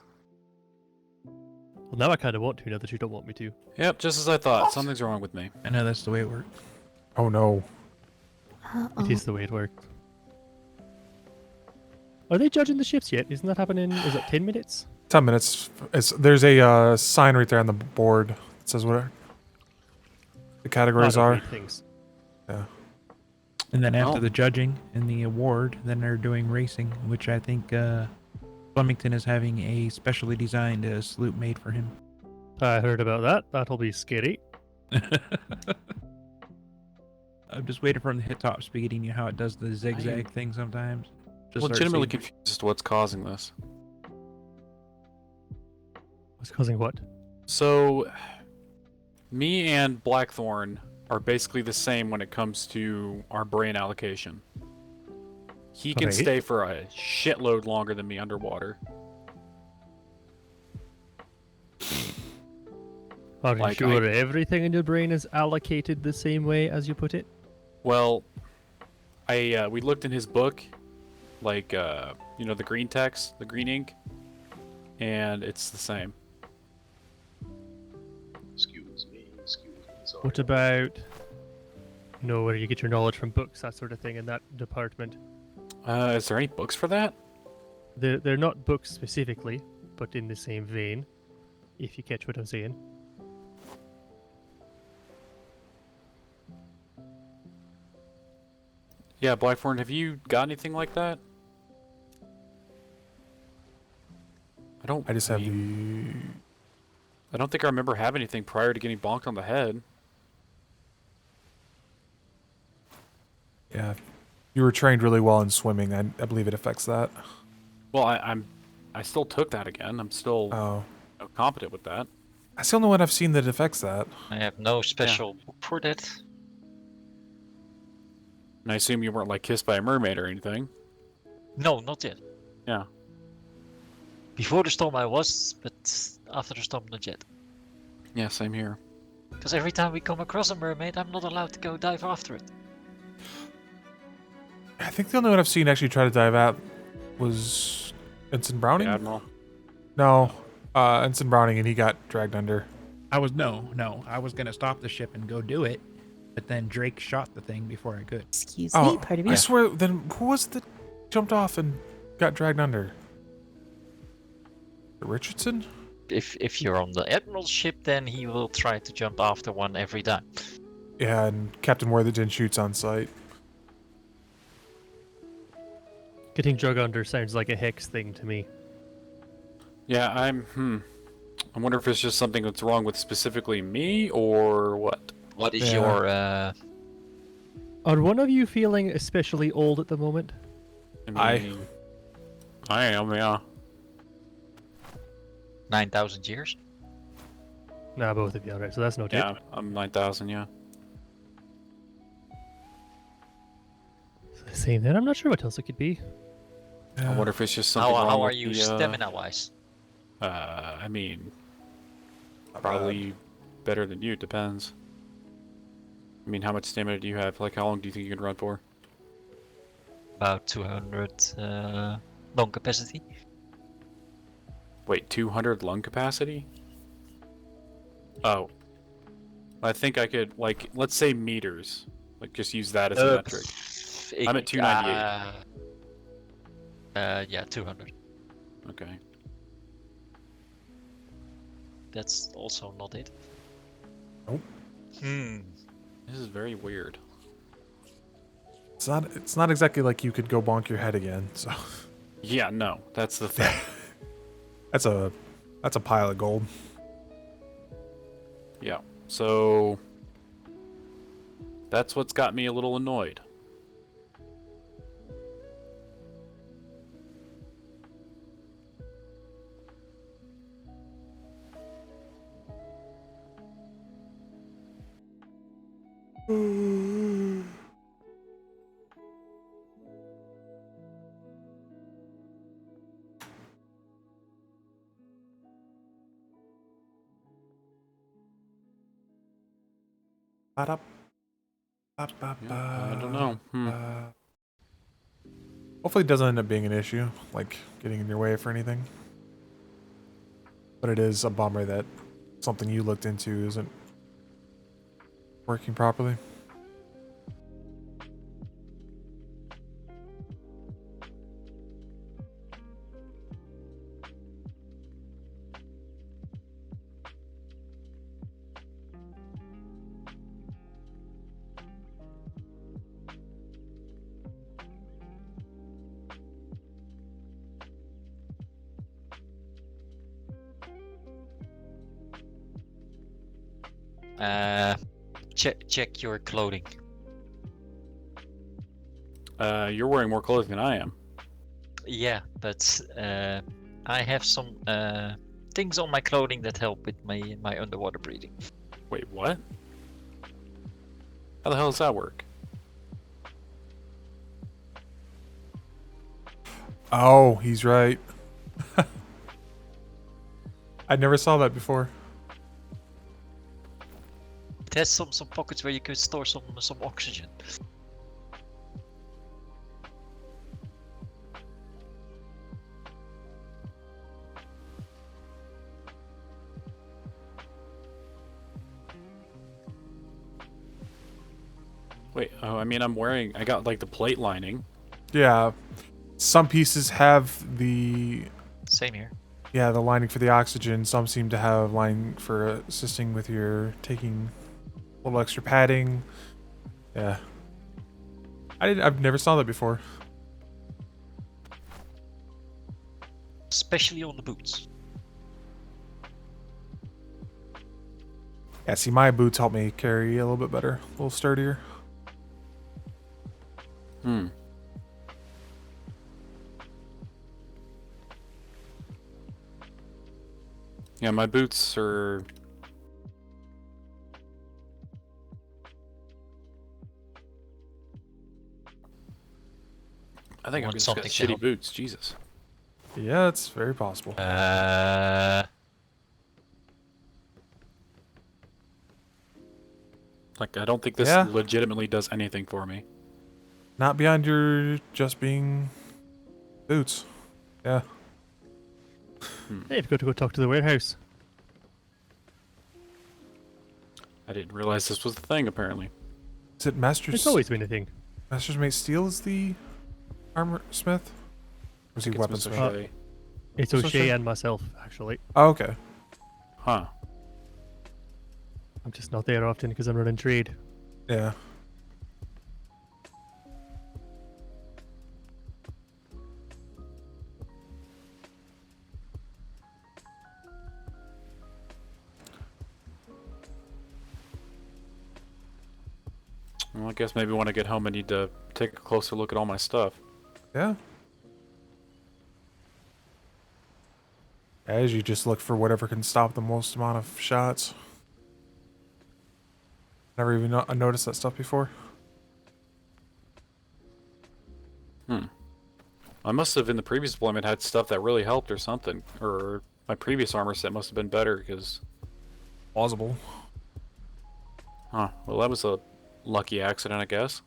Well, now I kind of want to, now that you don't want me to. Yep, just as I thought. Something's wrong with me. I know that's the way it works. Oh no. It is the way it works. Are they judging the ships yet? Isn't that happening? Is it 10 minutes? 10 minutes. There's a sign right there on the board that says what the categories are. Things. Yeah. And then after Oh. the judging and the award, then they're doing racing, which I think Flemington is having a specially designed sloop made for him. I heard about that. That'll be scary. I'm just waiting for him to hit top speed, and you know how it does the zigzag thing sometimes. Just start Legitimately seeing- confused as to what's causing this. What's causing what? So, me and Blackthorn are basically the same when it comes to our brain allocation. He can Right. stay for a shitload longer than me underwater. Are you Like, sure everything in your brain is allocated the same way as you put it? Well, we looked in his book, like you know, the green text, the green ink, and it's the same. Excuse me, sorry. What about, you know, where you get your knowledge from books, that sort of thing, in that department? Is there any books for that? They're not books specifically, but in the same vein, if you catch what I'm saying. Yeah, Blackthorn, have you got anything like that? I don't. I just have I don't think I remember having anything prior to getting bonked on the head. Yeah. You were trained really well in swimming. I believe it affects that. Well, I still took that again. I'm still competent with that. That's the only one I've seen that affects that. I have no special book for that. And I assume you weren't like kissed by a mermaid or anything. No, not yet. Yeah. Before the storm I was, but after the storm not yet. Yeah, same here. Because every time we come across a mermaid, I'm not allowed to go dive after it. I think the only one I've seen actually try to dive out was Ensign Browning? The Admiral? No. Ensign Browning, and he got dragged under. I was gonna stop the ship and go do it, but then Drake shot the thing before I could. Excuse Oh, me, pardon me. I swear, then who was that jumped off and got dragged under? Richardson? If you're on the Admiral's ship, then he will try to jump after one every time. Yeah, and Captain Worthington shoots on sight. Getting drug under sounds like a Hex thing to me. Yeah, I wonder if it's just something that's wrong with specifically me or what. What is your Are one of you feeling especially old at the moment? I am, yeah. 9,000 years? Nah, both of you. Alright, so that's no Yeah, I'm 9,000, yeah. Same then. I'm not sure what else it could be. I wonder if it's just something wrong How are with you the, stamina-wise? I mean, probably better than you, depends. I mean, how much stamina do you have? Like, how long do you think you can run for? About 200 lung capacity. Wait, 200 lung capacity? Oh. I think I could, like, let's say meters. Like, just use that as a metric. I'm at 298. Yeah, 200. Okay. That's also not it. Nope. This is very weird. It's not exactly like you could go bonk your head again, so. Yeah, no, that's the thing. That's a pile of gold. Yeah. So that's what's got me a little annoyed. I don't know. Hopefully it doesn't end up being an issue, like getting in your way for anything. But it is a bummer that something you looked into isn't working properly. Check your clothing. You're wearing more clothes than I am. Yeah, but I have some things on my clothing that help with my underwater breathing. Wait, what? How the hell does that work? Oh, he's right. I never saw that before. It has some pockets where you could store some oxygen. Wait, oh, I mean, I got like the plate lining. Yeah. Some pieces have the... Same here. Yeah, the lining for the oxygen. Some seem to have lining for assisting with your taking a little extra padding. Yeah. I've never saw that before. Especially on the boots. Yeah, see, my boots help me carry a little bit better, a little sturdier. Hmm. Yeah, my boots are... I think I've Want just got something to shitty help. boots. Jesus. Yeah, it's very possible. Like, I don't think this Yeah. legitimately does anything for me. Not beyond your just being boots. Yeah. Hey, you've got to go talk to the warehouse. I didn't realize this was the thing, apparently. Is it Master's? It's always been a thing. Master's Mate Steel is the armor smith? Or is he weaponsmith? It's O'Shea and myself, actually. Oh, okay. Huh. I'm just not there often because I'm running trade. Yeah. Well, I guess maybe when I get home I need to take a closer look at all my stuff. Yeah. As you just look for whatever can stop the most amount of shots. Never even noticed that stuff before. Hmm. I must have in the previous deployment had stuff that really helped or something. Or my previous armor set must have been better because... Plausible. Huh. Well, that was a lucky accident, I guess.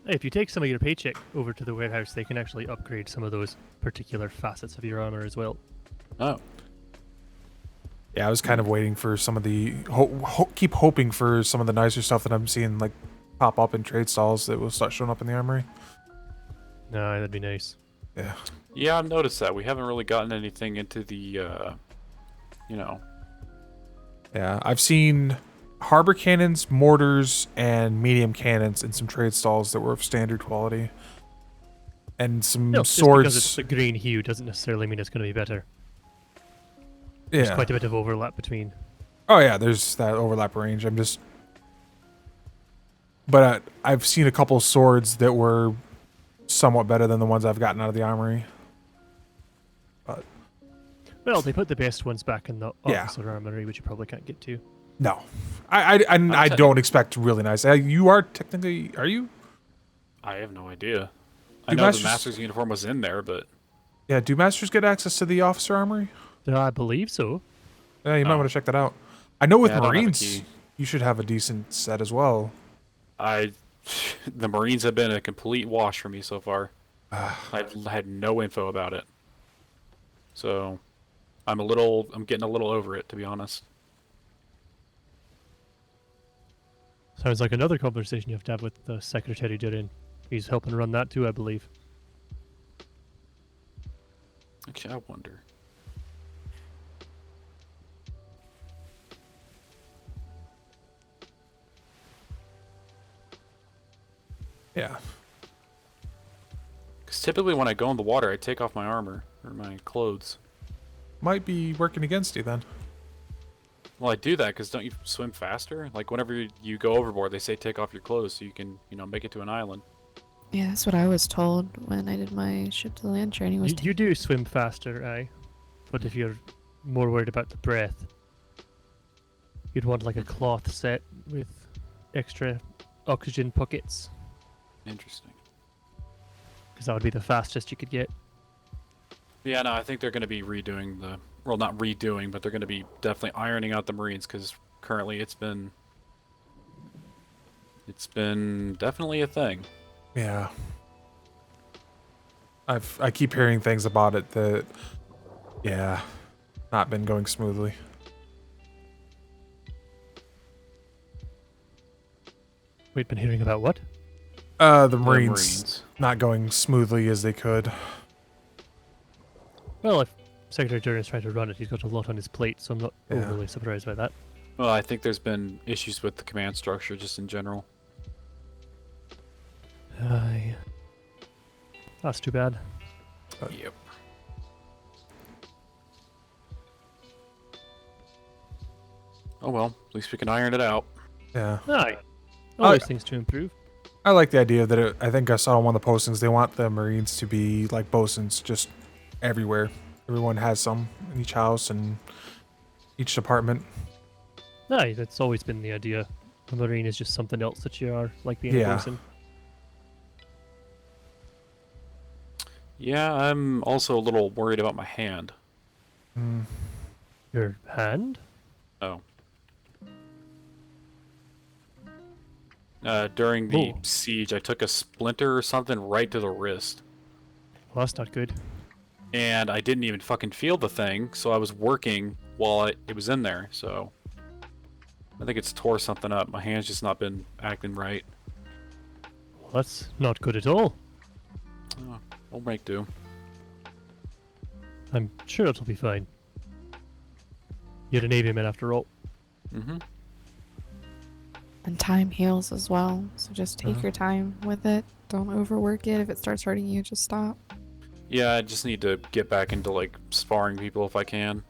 Hey, if you take some of your paycheck over to the warehouse, they can actually upgrade some of those particular facets of your armor as well. Oh. Yeah, I was kind of waiting for some of the... keep hoping for some of the nicer stuff that I'm seeing like pop up in trade stalls that will start showing up in the armory. No, that'd be nice. Yeah. Yeah, I've noticed that. We haven't really gotten anything into the, you know... Yeah, I've seen harbor cannons, mortars, and medium cannons in some trade stalls that were of standard quality. And some No, swords... just because it's a green hue doesn't necessarily mean it's going to be better. Yeah. There's quite a bit of overlap between. Oh yeah, there's that overlap range. I'm just... But I've seen a couple swords that were somewhat better than the ones I've gotten out of the armory. But... Well, they put the best ones back in the Yeah. officer armory, which you probably can't get to. No. I don't expect really nice. You are technically... Are you? I have no idea. I Do know masters- the master's uniform was in there, but... Yeah, do masters get access to the officer armory? I believe so. Yeah, you might want to check that out. I know with Yeah, I don't have a Marines, key. you should have a decent set as well. The Marines have been a complete wash for me so far. I've had no info about it. So, I'm getting a little over it, to be honest. Sounds like another conversation you have to have with the secretary during. He's helping run that too, I believe. Actually, I wonder. Yeah. Because typically when I go in the water, I take off my armor, or my clothes. Might be working against you then. Well, I do that because don't you swim faster? Like, whenever you go overboard, they say take off your clothes so you can, make it to an island. Yeah, that's what I was told when I did my ship to land training. Was You do swim faster, aye. But if you're more worried about the breath, you'd want like a cloth set with extra oxygen pockets. Interesting. Because that would be the fastest you could get. Yeah, no, I think they're going to be redoing well, not redoing, but they're going to be definitely ironing out the Marines because currently it's been definitely a thing. Yeah. I keep hearing things about it that, yeah, not been going smoothly. We've been hearing about what? The Marines not going smoothly as they could. Well, if Secretary Duran is trying to run it, he's got a lot on his plate, so I'm not Yeah. overly surprised by that. Well, I think there's been issues with the command structure just in general. Aye. That's too bad. Yep. Oh well, at least we can iron it out. Yeah. Aye. Always things to improve. I like the idea that I think I saw on one of the postings, they want the Marines to be like bosuns just everywhere. Everyone has some in each house and each department. Aye, that's always been the idea. A Marine is just something else that you are, like being a Yeah. bosun. Yeah, I'm also a little worried about my hand. Your hand? Oh. During the Oh. siege, I took a splinter or something right to the wrist. Well, that's not good. And I didn't even fucking feel the thing, so I was working while it was in there, so... I think it's tore something up. My hand's just not been acting right. Well, that's not good at all. Oh, we'll make do. I'm sure it'll be fine. You're a Navy man after all. Mm-hmm. And time heals as well, so just take your time with it. Don't overwork it. If it starts hurting you, just stop. Yeah, I just need to get back into, like, sparring people if I can.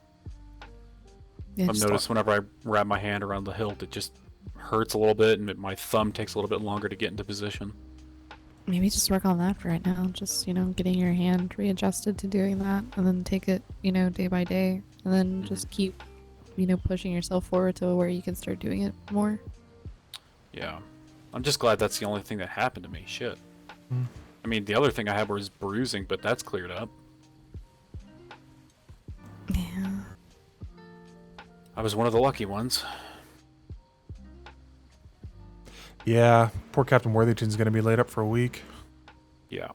Yeah, I've just noticed whenever I wrap my hand around the hilt, it just hurts a little bit, and my thumb takes a little bit longer to get into position. maybe just work on that for right now. Just, getting your hand readjusted to doing that, and then take it, day by day, and then just keep, pushing yourself forward to where you can start doing it more. Yeah. I'm just glad that's the only thing that happened to me. Shit. Mm. I mean, the other thing I had was bruising, but that's cleared up. Yeah. I was one of the lucky ones. Yeah, poor Captain Worthington's going to be laid up for a week. Yeah.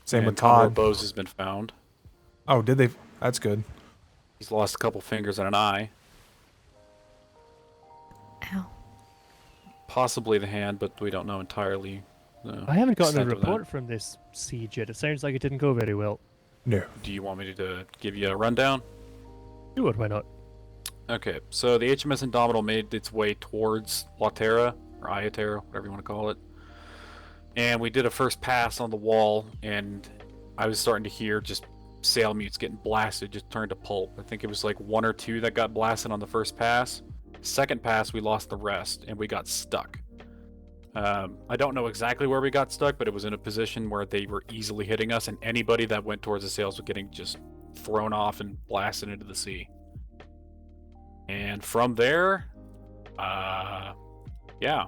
Same And with Commodore Todd. Bose has been found. Oh, did they? That's good. He's lost a couple fingers and an eye. Ow. Possibly the hand, but we don't know entirely. I haven't gotten a extent of that. report from this siege yet. It sounds like it didn't go very well. No. Do you want me to give you a rundown? Do it, why not? Okay, so the HMS Indomitable made its way towards Laterra, or Iaterra, whatever you want to call it. And we did a first pass on the wall, and I was starting to hear just sail mutes getting blasted, just turned to pulp. I think it was like 1 or 2 that got blasted on the first pass. Second pass, we lost the rest, and we got stuck. I don't know exactly where we got stuck, but it was in a position where they were easily hitting us, and anybody that went towards the sails was getting just thrown off and blasted into the sea. And from there, yeah,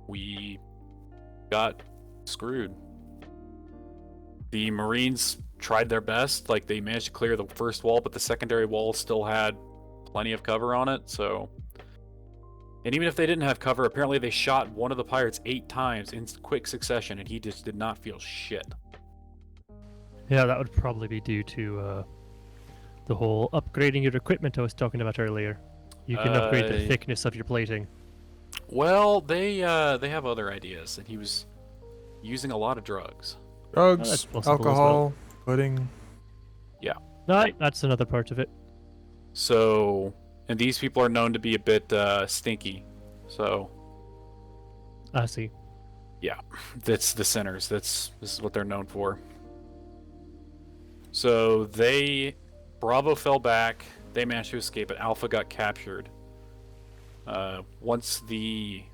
we got screwed. The Marines tried their best, like they managed to clear the first wall, but the secondary wall still had plenty of cover on it, so... And even if they didn't have cover, apparently they shot one of the pirates 8 times in quick succession, and he just did not feel shit. Yeah, that would probably be due to the whole upgrading your equipment I was talking about earlier. You can upgrade the thickness of your plating. Well, they have other ideas, and he was using a lot of drugs. Drugs, that's possible as alcohol, pudding. Yeah. No, that's another part of it. So, and these people are known to be a bit stinky. So, I see. yeah, that's the sinners. This is what they're known for. So Bravo fell back. They managed to escape, but Alpha got captured. Once the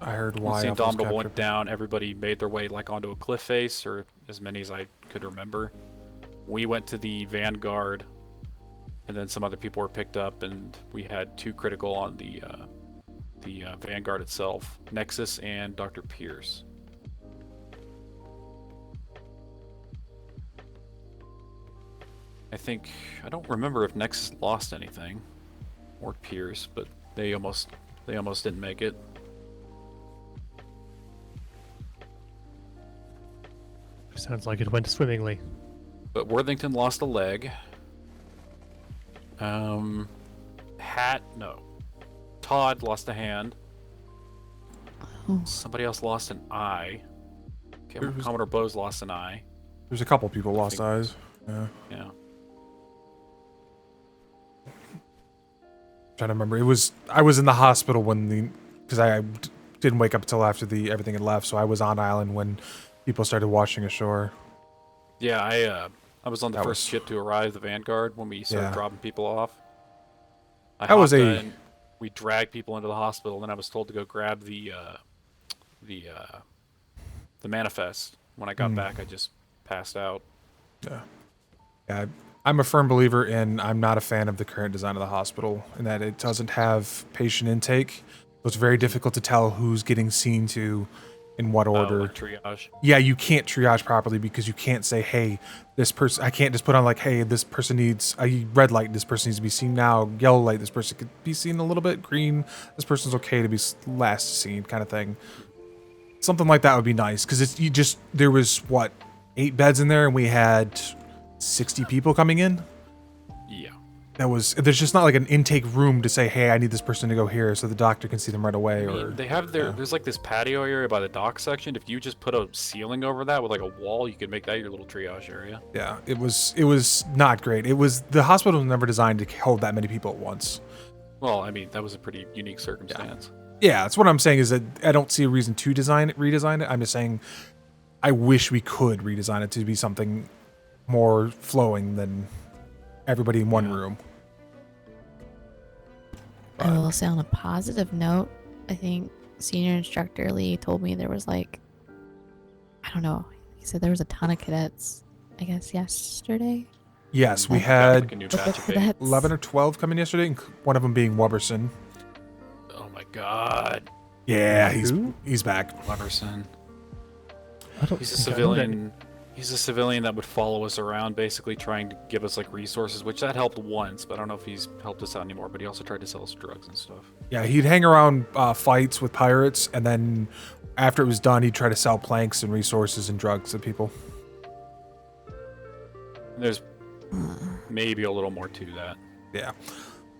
I heard once why the Alpha was Indomitable went captured. down, everybody made their way like onto a cliff face, or as many as I could remember. We went to the Vanguard, and then some other people were picked up, and we had 2 critical on the Vanguard itself, Nexus and Dr. Pierce. I don't remember if Nexus lost anything, or Pierce, but they almost didn't make it. Sounds like it went swimmingly. But Worthington lost a leg. Todd lost a hand. Somebody else lost an eye. Okay, Commodore Bose lost an eye. There's a couple people lost eyes. Yeah. Yeah. Trying to remember. I was in the hospital because I didn't wake up until after everything had left, so I was on island when people started washing ashore. Yeah, I was on the first ship to arrive, the Vanguard, when we started dropping people off. That was we dragged people into the hospital, and then I was told to go grab the manifest. When I got back, I just passed out. Yeah, I'm a firm believer in. I'm not a fan of the current design of the hospital, in that it doesn't have patient intake. So it's very difficult to tell who's getting seen to, in what order. Like triage. Yeah, you can't triage properly because you can't say, hey, this person, I can't just put on like, hey, this person needs a red light, this person needs to be seen now, yellow light, this person could be seen a little bit, green, this person's okay to be last seen, kind of thing. Something like that would be nice, because there was, what, 8 beds in there, and we had 60 people coming in? Yeah. There's just not like an intake room to say, hey, I need this person to go here so the doctor can see them right away. They have there's like this patio area by the dock section. If you just put a ceiling over that with like a wall, you could make that your little triage area. Yeah, it was not great. The hospital was never designed to hold that many people at once. Well, I mean, that was a pretty unique circumstance. Yeah, that's what I'm saying, is that I don't see a reason to redesign it. I'm just saying I wish we could redesign it to be something more flowing than everybody in one room. I will say, on a positive note, I think senior instructor Lee told me there was like, I don't know, he said there was a ton of cadets, I guess, yesterday. Yes, we had like a new batch of 11 or 12 coming yesterday, one of them being Wubberson. Oh my god. Yeah, he's back. Wubberson. He's a think I civilian. He's a civilian that would follow us around, basically trying to give us like resources, which that helped once, but I don't know if he's helped us out anymore. But he also tried to sell us drugs and stuff. Yeah, he'd hang around fights with pirates, and then after it was done, he'd try to sell planks and resources and drugs to people. There's maybe a little more to that. Yeah.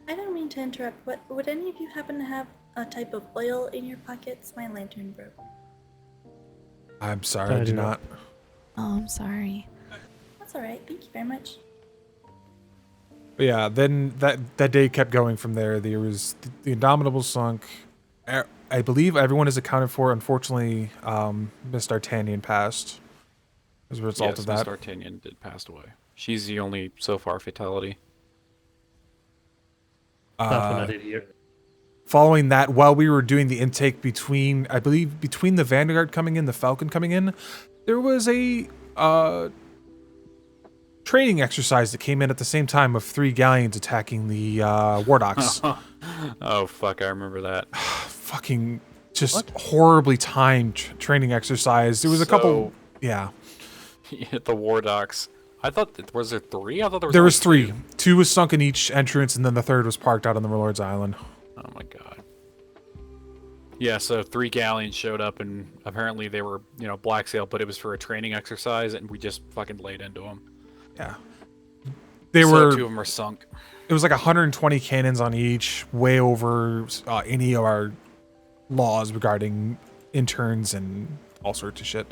I don't mean to interrupt, but would any of you happen to have a type of oil in your pockets? My lantern broke. I'm sorry, I do not. Oh, I'm sorry. That's alright, thank you very much. But yeah, then that day kept going from there. There was the Indomitable sunk. I believe everyone is accounted for. Unfortunately, Miss D'Artagnan passed as a result of that. Miss D'Artagnan did pass away. She's the only, so far, fatality. Following that, while we were doing the intake between the Vanguard coming in, the Falcon coming in, there was a training exercise that came in at the same time of 3 galleons attacking the War Docks. Oh fuck, I remember that. Fucking just horribly timed training exercise. There was a couple. Yeah. Hit the War Docks. I thought was there 3? I thought there was 3. 2 was sunk in each entrance, and then the 3rd was parked out on the Lord's Island. Oh my god. Yeah, so 3 galleons showed up, and apparently they were, black sail, but it was for a training exercise, and we just fucking laid into them. Yeah. 2 of them are sunk. It was like 120 cannons on each, way over any of our laws regarding interns and all sorts of shit.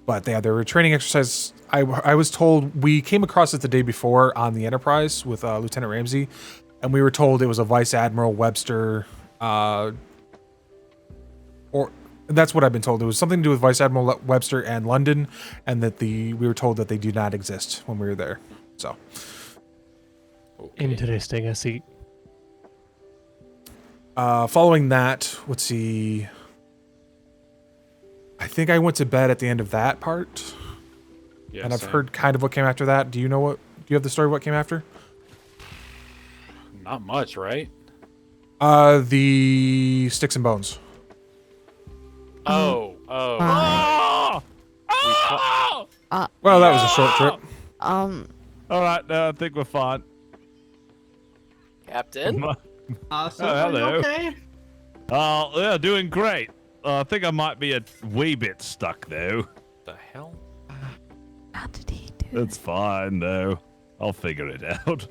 But yeah, there were training exercises. I was told, we came across it the day before on the Enterprise with Lieutenant Ramsey, and we were told it was a Vice Admiral Webster, or that's what I've been told. It was something to do with Vice Admiral Webster and London, and that we were told that they do not exist when we were there. So interesting. I see. Following that, let's see. I think I went to bed at the end of that part, and I've heard kind of what came after that. Do you have the story of what came after? Not much, right? The Sticks and Bones. Oh. Well, that was a short trip. All right, I think we're fine. Captain? Hello. Okay? Yeah, doing great. I think I might be a wee bit stuck, though. The hell? How did he do It's fine, though. I'll figure it out.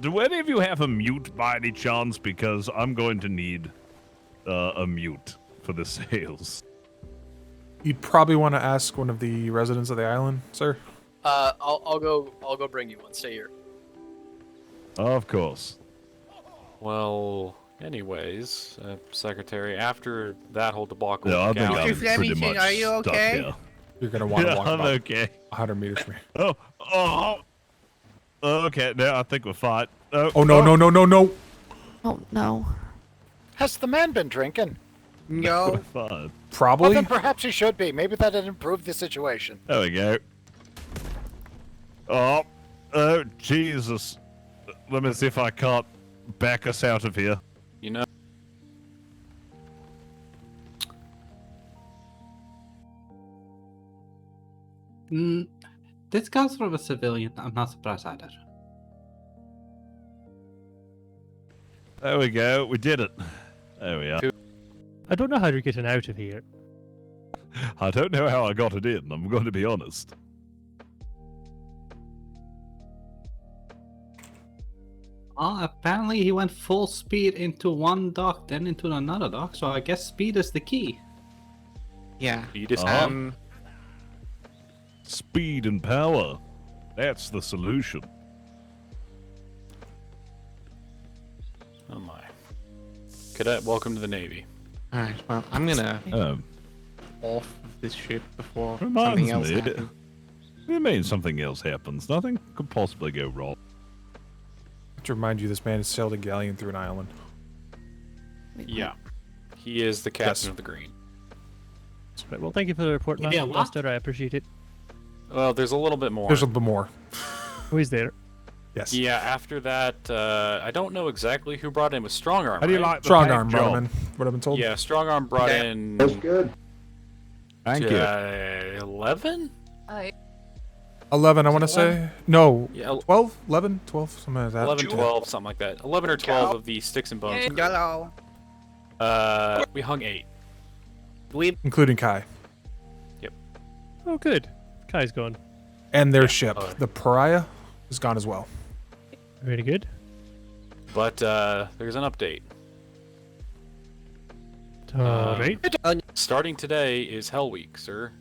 Do any of you have a mute by any chance? Because I'm going to need a mute for the sails. You'd probably want to ask one of the residents of the island, sir. I'll go bring you one. Stay here. Of course. Well, anyways, Secretary, after that whole debacle, I think I'm pretty much are you stuck okay? here. You're gonna want to walk I'm about okay. 100 meters from Oh, here. okay. No, I think we're fine. Oh no. Oh no. Has the man been drinking? No. Probably. Well, then perhaps he should be. Maybe that'd improve the situation. There we go. Oh, Jesus. Let me see if I can't back us out of here. You know. This guy's sort of a civilian. I'm not surprised either. There we go. We did it. There we are. I don't know how you're getting out of here. I don't know how I got it in, I'm going to be honest. Well, apparently he went full speed into one dock, then into another dock, so I guess speed is the key. Yeah. You just Speed and power. That's the solution. Oh my. Cadet, welcome to the Navy. Alright, well, I'm gonna off of this ship before something else happens. It means something else happens. Nothing could possibly go wrong. To remind you, this man has sailed a galleon through an island. Yeah. He is the captain of the Green. Right, well, thank you for the report, Master. I appreciate it. Well, there's a little bit more. There's a bit more. Who is there? Yes. Yeah, after that, I don't know exactly who brought in with Strong Arm. How do you right? like the Strong Arm brought him in, what I've been told. Yeah, Strong Arm brought in... That's good. Thank you. 11? 11, I want to say. No. Yeah, 12? 11? 12? Something like that. 11, 12, something like that. 11 or 12 of the Sticks and Bones. Hello. We hung 8. Including Kai. Yep. Oh, good. Kai's gone. And their ship, the Pariah, is gone as well. Very good. But there's an update. Alright. Starting today is Hell Week, sir.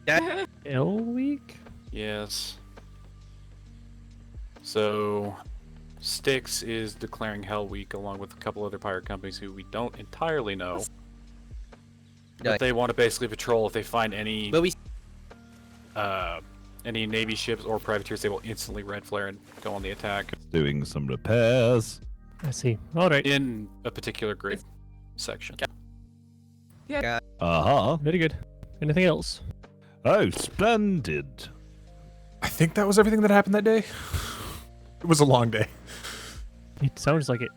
Hell Week? Yes. So, Styx is declaring Hell Week along with a couple other pirate companies who we don't entirely know. But they want to basically patrol if they find any Navy ships or privateers, they will instantly red flare and go on the attack. Doing some repairs. I see. Alright. In a particular grade section. Yeah. Uh-huh. Very good. Anything else? Oh, splendid. I think that was everything that happened that day. It was a long day. It sounds like it.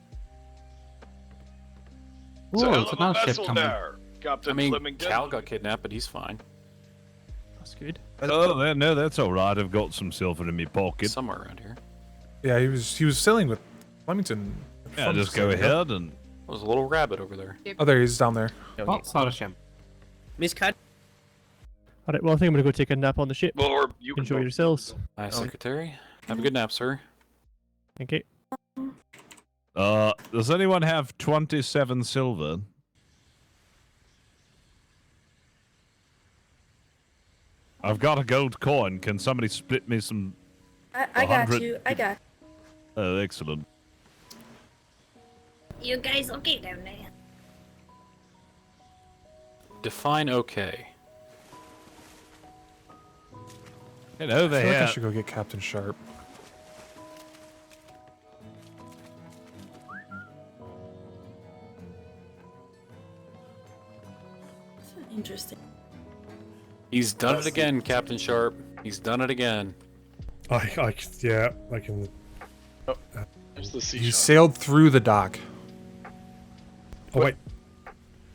Whoa, it's a vessel there, Captain I mean, Flemington. Cal got kidnapped, but he's fine. That's good. Oh, no, that's all right. I've got some silver in my pocket. Somewhere around here. Yeah, he was sailing with Flemington. Yeah, just go ahead and... There's a little rabbit over there. Oh, there he's down there. Oh, sorry, Shem. Miss Cat. Alright, well, I think I'm gonna go take a nap on the ship. Or you can Enjoy go. yourselves. Hi, Secretary. Have a good nap, sir. Thank you. Does anyone have 27 silver? I've got a gold coin. Can somebody split me some? I got 100? you. I got. Oh, excellent. You guys okay down there? Define okay. Hello I there. feel like I should go get Captain Sharp. Interesting. He's done it again, Captain Sharp. He's done it again. I can. There's the He sailed through the dock. Oh wait,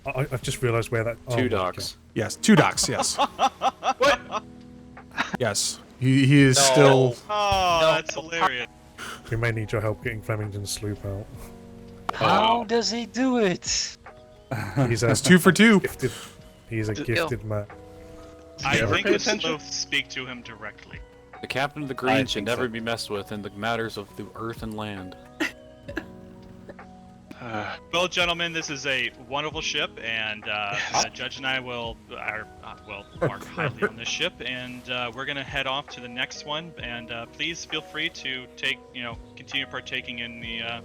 I've just realised where that. Two docks. Yes, 2 docks. Yes. Yes, he is still. Oh, that's hilarious. We may need your help getting Flemington's sloop out. How does he do it? He's That's 2 for 2. Gifted. He's a gifted man. I Never think pay the attention. sleuth speak to him directly. The captain of the I Green should think never so. be messed with in the matters of the earth and land. Well, gentlemen, this is a wonderful ship, and the judge and I will mark highly on this ship, and we're gonna head off to the next one. And please feel free to continue partaking in the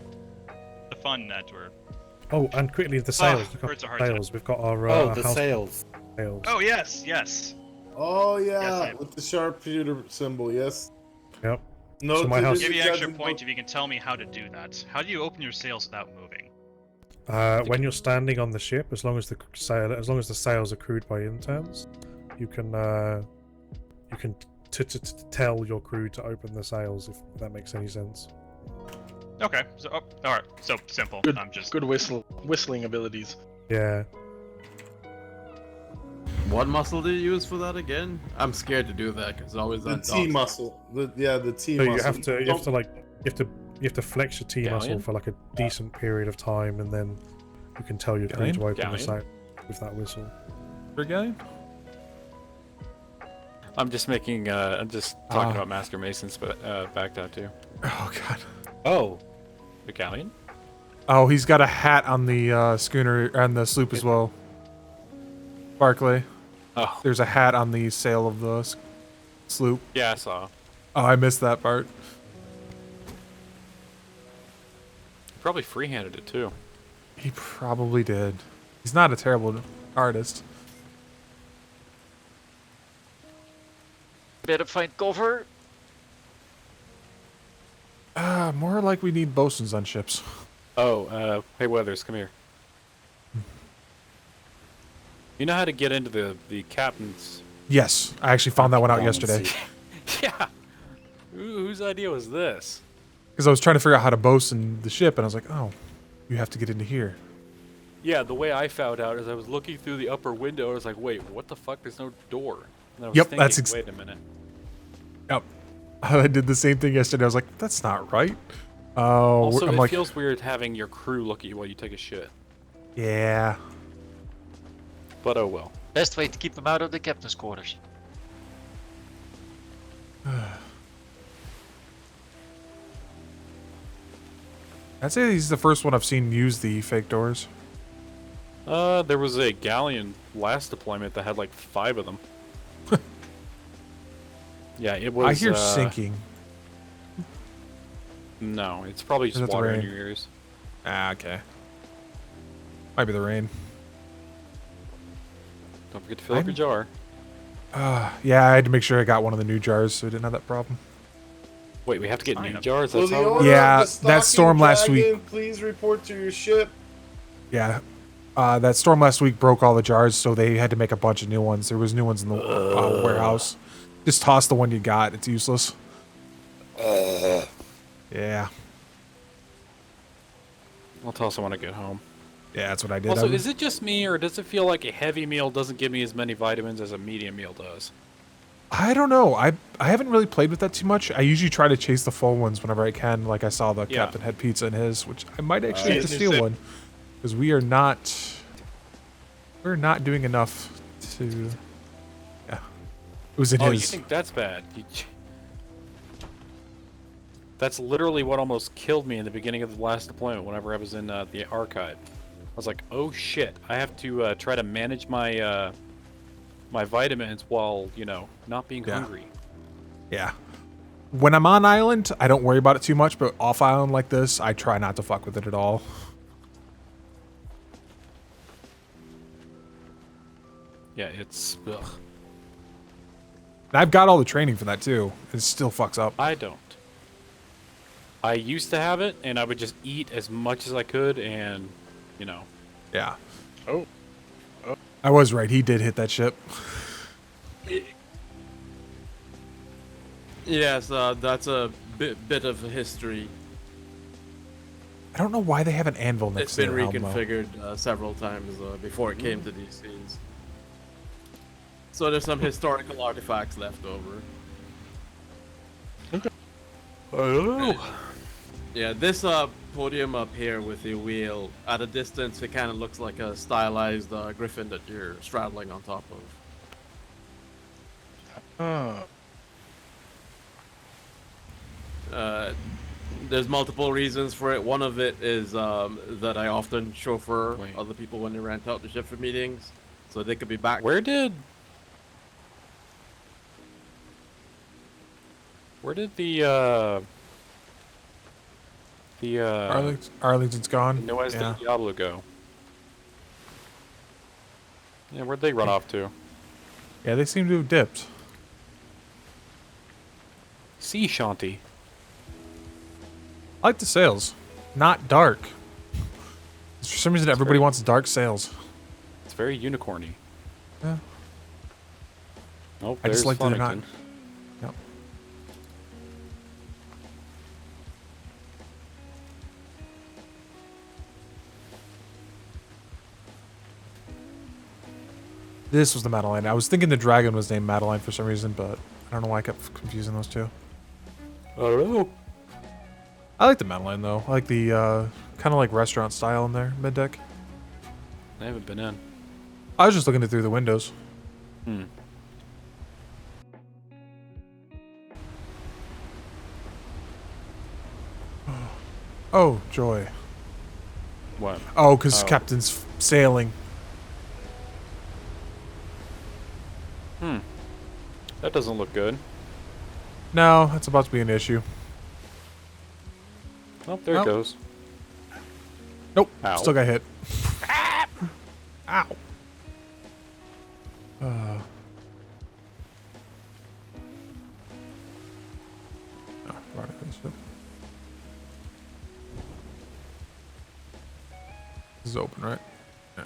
fun that we're. Oh, and quickly the sails. We've got words are hard to- sails. We've got our the house sails. sails. Oh yes, yes. Oh yeah, Yes, with the sharpshooter symbol. Yes. Yep. No, So my house- Give you an extra point if you can tell me how to do that. How do you open your sails without moving? When you're standing on the ship, as long as the sails are crewed by interns, you can tell your crew to open the sails, if that makes any sense. Okay. So, all right. So simple. Good, I'm just good whistling abilities. Yeah. What muscle do you use for that again? I'm scared to do that because always The on T dogs. muscle. The T So muscle. you have to flex your T muscle Galleon? for like a decent period of time, and then you can tell your crew to Galleon? open the Galleon? sail with that whistle. Galleon? I'm just making. I'm just talking about Master Mason's back tattoo. Oh god. Oh, the galleon. Oh, he's got a hat on the schooner and the sloop as well. Barclay. Oh. There's a hat on the sail of the sloop. Yeah, I saw. Oh, I missed that part. Probably freehanded it too. He probably did. He's not a terrible artist. Better find cover. More like we need bosuns on ships. Oh, hey Weathers, come here. You know how to get into the captain's? Yes, I actually found that one out yesterday. Yeah. Whose idea was this? Because I was trying to figure out how to bosun the ship, and I was like, oh, you have to get into here. Yeah, the way I found out is I was looking through the upper window. I was like, wait, what the fuck? There's no door. And I was Yep, thinking, that's wait a minute. Yep. I did the same thing yesterday. I was like, that's not right. Oh, Also, I'm it like, feels weird having your crew look at you while you take a shit. yeah. But oh well. Best way to keep them out of the captain's quarters. I'd say he's the first one I've seen use the fake doors. There was a galleon last deployment that had like 5 of them. Yeah, it was. I hear sinking. No, it's probably Is just that the water in rain? your ears. Ah, okay. Might be the rain. Don't forget to fill up your jar. Yeah, I had to make sure I got one of the new jars so I didn't have that problem. Wait, we have to get new jars? For That's the how it order works? Yeah, of the that storm stalking last week- dragon, Please report to your ship. Yeah. That storm last week broke all the jars, so they had to make a bunch of new ones. There was new ones in the warehouse. Just toss the one you got. It's useless. Yeah. I'll tell someone to get home. Yeah, that's what I did. Also, is it just me, or does it feel like a heavy meal doesn't give me as many vitamins as a medium meal does? I don't know. I haven't really played with that too much. I usually try to chase the full ones whenever I can. Like I saw the Yeah. Captain had pizza in his, which I might actually have to Disney steal said- one. Because we're not doing enough to... Yeah. It was in Oh, his... you think that's bad? That's literally what almost killed me in the beginning of the last deployment whenever I was in the archive. I was like, oh shit, I have to try to manage my my vitamins while, you know, not being hungry. Yeah. When I'm on island, I don't worry about it too much, but off island like this, I try not to fuck with it at all. Yeah, it's... Ugh. And I've got all the training for that too. It still fucks up. I don't. I used to have it, and I would just eat as much as I could, and, you know. Yeah. Oh. I was right. He did hit that ship. Yes, that's a bit of history. I don't know why they have an anvil next It's to been their helm, though. reconfigured several times before it came to these scenes. So there's some historical artifacts left over. Oh. Yeah, this podium up here with the wheel, at a distance, it kind of looks like a stylized griffin that you're straddling on top of. Oh. There's multiple reasons for it. One of it is that I often chauffeur other people when they rent out the ship for meetings, so they could be back. Where did the Arlington's gone? Noah's Yeah. the Diablo go? Yeah, where'd they run off to? Yeah, they seem to have dipped. Sea shanty. I like the sails. Not dark. For some reason, everybody wants dark sails. It's very unicorny. Yeah. Oh, I just there's like that they're not. Flemington. Yep. This was the Madeline. I was thinking the dragon was named Madeline for some reason, but I don't know why I kept confusing those two. I don't know. I like the Madeline though. I like the kind of like restaurant style in there, mid deck. I haven't been in. I was just looking through the windows. Hmm. Oh, joy. What? Oh, because Captain's sailing. Hmm. That doesn't look good. No, that's about to be an issue. Oh, there it goes. Nope. Ow. Still got hit. Ow. Oh, right, this is open, right? Yeah.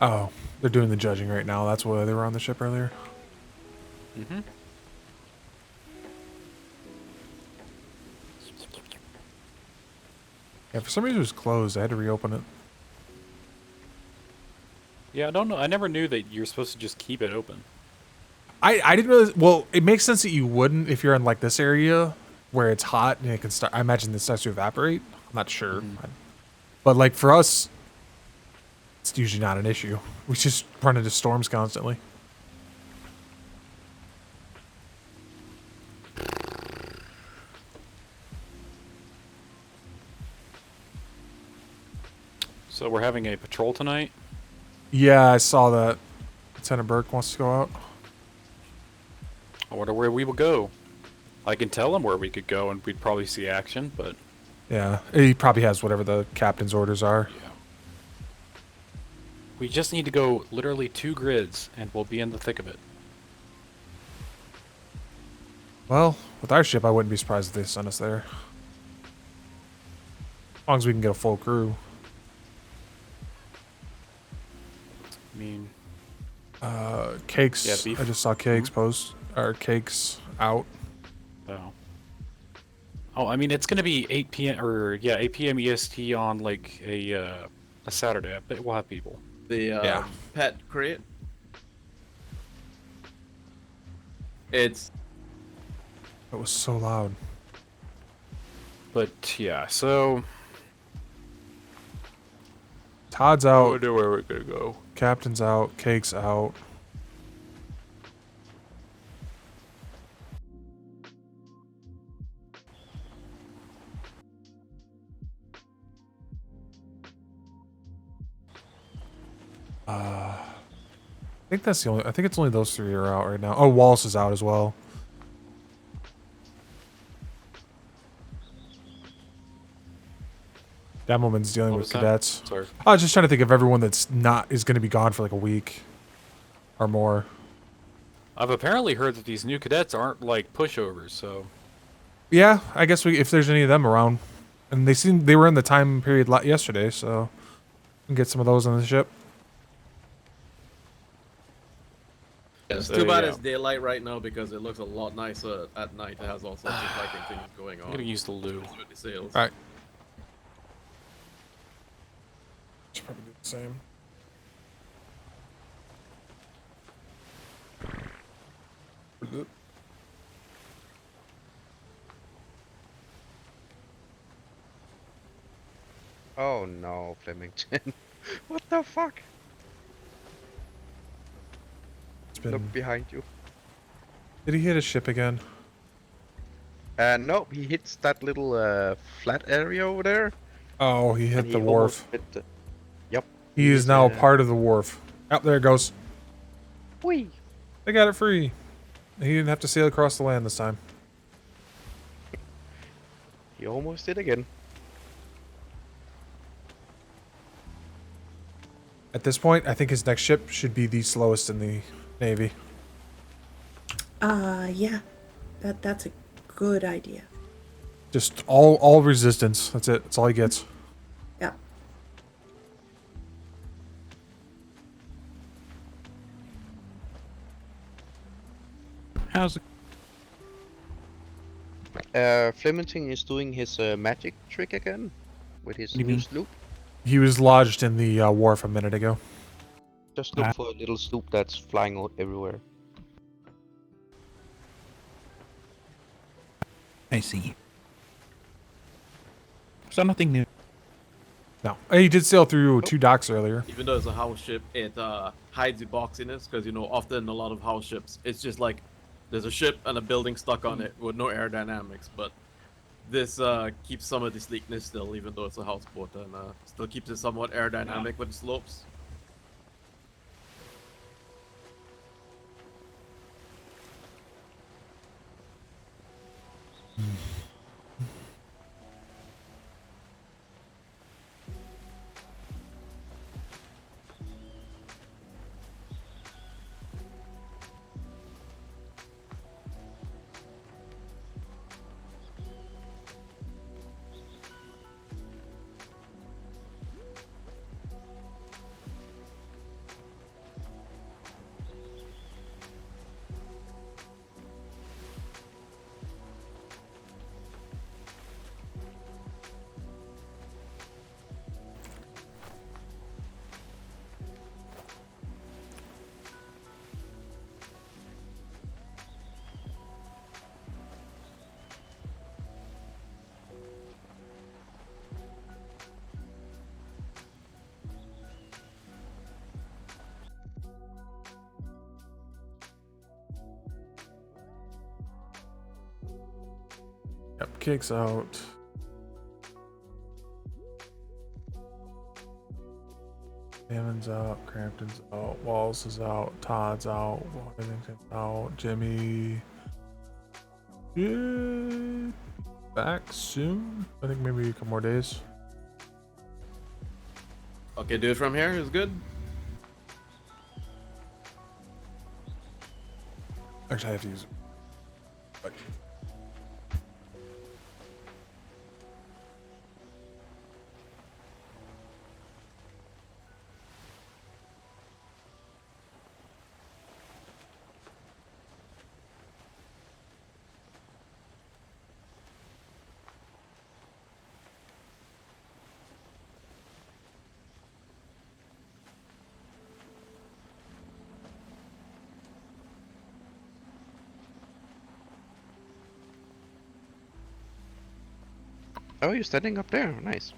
Oh, they're doing the judging right now. That's why they were on the ship earlier. Mm-hmm. Yeah, for some reason it was closed. I had to reopen it. Yeah, I don't know. I never knew that you're supposed to just keep it open. I didn't realize. Well, it makes sense that you wouldn't if you're in like this area where it's hot and it can start. I imagine it starts to evaporate. I'm not sure, but like for us, it's usually not an issue. We just run into storms constantly. So we're having a patrol tonight? Yeah, I saw that. Lieutenant Burke wants to go out. I wonder where we will go. I can tell him where we could go and we'd probably see action, but... Yeah, he probably has whatever the captain's orders are. Yeah. We just need to go literally 2 grids and we'll be in the thick of it. Well, with our ship, I wouldn't be surprised if they sent us there. As long as we can get a full crew. I mean... Cakes. Yeah, beef. I just saw Cakes post. Or Cakes out. Oh. Oh, I mean, it's going to be 8 p.m. or, yeah, 8 p.m. EST on, like, a Saturday. I bet we'll have people. The pet crate. It's... It was so loud. But, yeah, so... Todd's out. I wonder where we're going to go. Captain's out. Cake's out. I think that's the only. I think it's only those 3 are out right now. Oh, Wallace is out as well. Demelman's dealing with cadets. Sorry. I was just trying to think of everyone that's not is going to be gone for like a week or more. I've apparently heard that these new cadets aren't like pushovers, so... Yeah, I guess if there's any of them around. And they were in the time period yesterday, so we can get some of those on the ship. It's too bad it's daylight right now because it looks a lot nicer at night. It has all sorts of lighting things going on. I'm gonna use the loo. Alright. Should probably do the same. Oh no, Flemington. What the fuck? Look behind you. Did he hit a ship again? No, he hits that little flat area over there. Oh, he hit and the he wharf. almost hit the... Yep. He is now part of the wharf. Up there it goes. Whee! They got it free. He didn't have to sail across the land this time. He almost did again. At this point, I think his next ship should be the slowest in the Navy. Yeah. That's a good idea. Just all resistance. That's it. That's all he gets. Yeah. How's it? Flemington is doing his magic trick again with his What do you new mean? sloop. He was lodged in the wharf a minute ago. Just look for a little sloop that's flying out everywhere. I see. So nothing new. No. He did sail through 2 docks earlier. Even though it's a house ship, it hides the boxiness because often a lot of house ships, it's just like there's a ship and a building stuck on it with no aerodynamics. But this keeps some of the sleekness still, even though it's a houseboat, and still keeps it somewhat aerodynamic with the slopes. Yep, kicks out. Hammond's out, Crampton's out, Wallace is out, Todd's out, Washington's out, Jimmy. Yeah, back soon. I think maybe a couple more days. Okay, do it from here is good. Actually, I have to use it. But Oh, you're standing up there. Nice.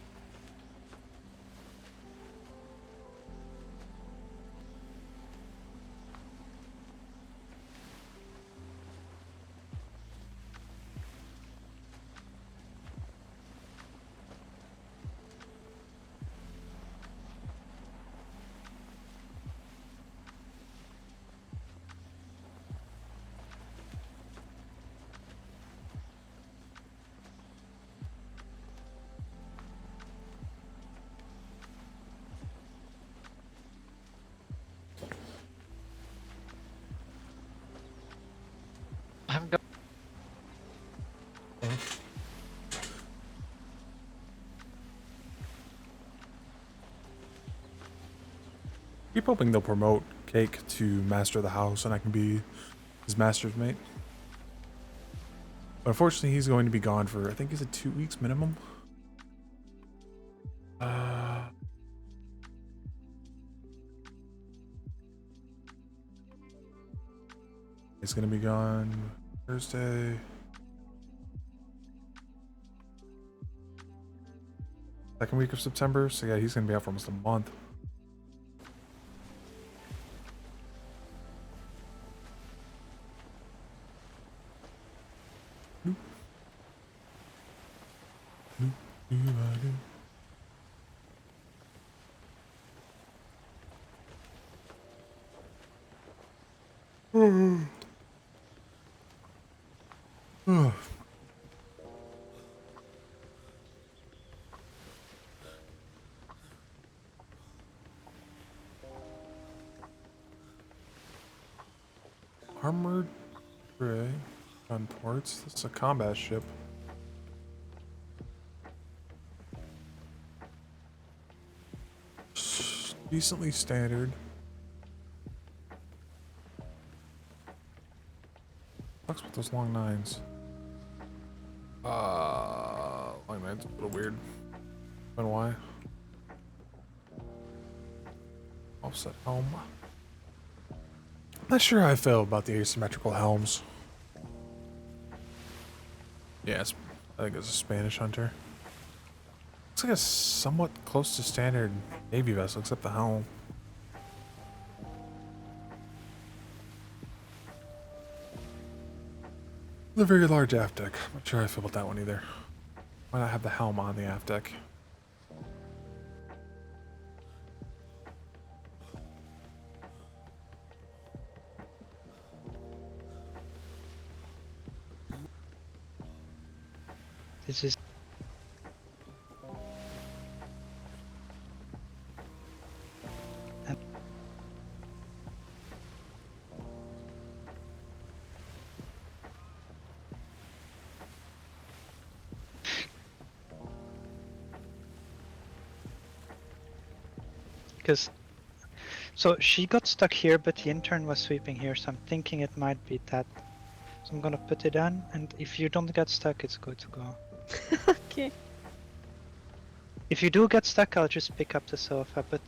I'm go- keep hoping they'll promote Cake to master of the house and I can be his master's mate. But unfortunately, he's going to be gone for, I think, is it 2 weeks minimum? He's going to be gone Thursday. Second week of September. So yeah, he's going to be out for almost a month. Armored Gray gun ports. This is a combat ship. Decently standard. What's with those long nines? Long nines a little weird. I don't know why. Offset helm. Not sure how I feel about the asymmetrical helms. Yes, I think it's a Spanish hunter. Looks like a somewhat close to standard Navy vessel, except the helm. The very large aft deck. Not sure how I feel about that one either. Why not have the helm on the aft deck? This is because so she got stuck here, but the intern was sweeping here, so I'm thinking it might be that. So I'm gonna put it on, and if you don't get stuck, it's good to go. Okay. If you do get stuck, I'll just pick up the sofa, but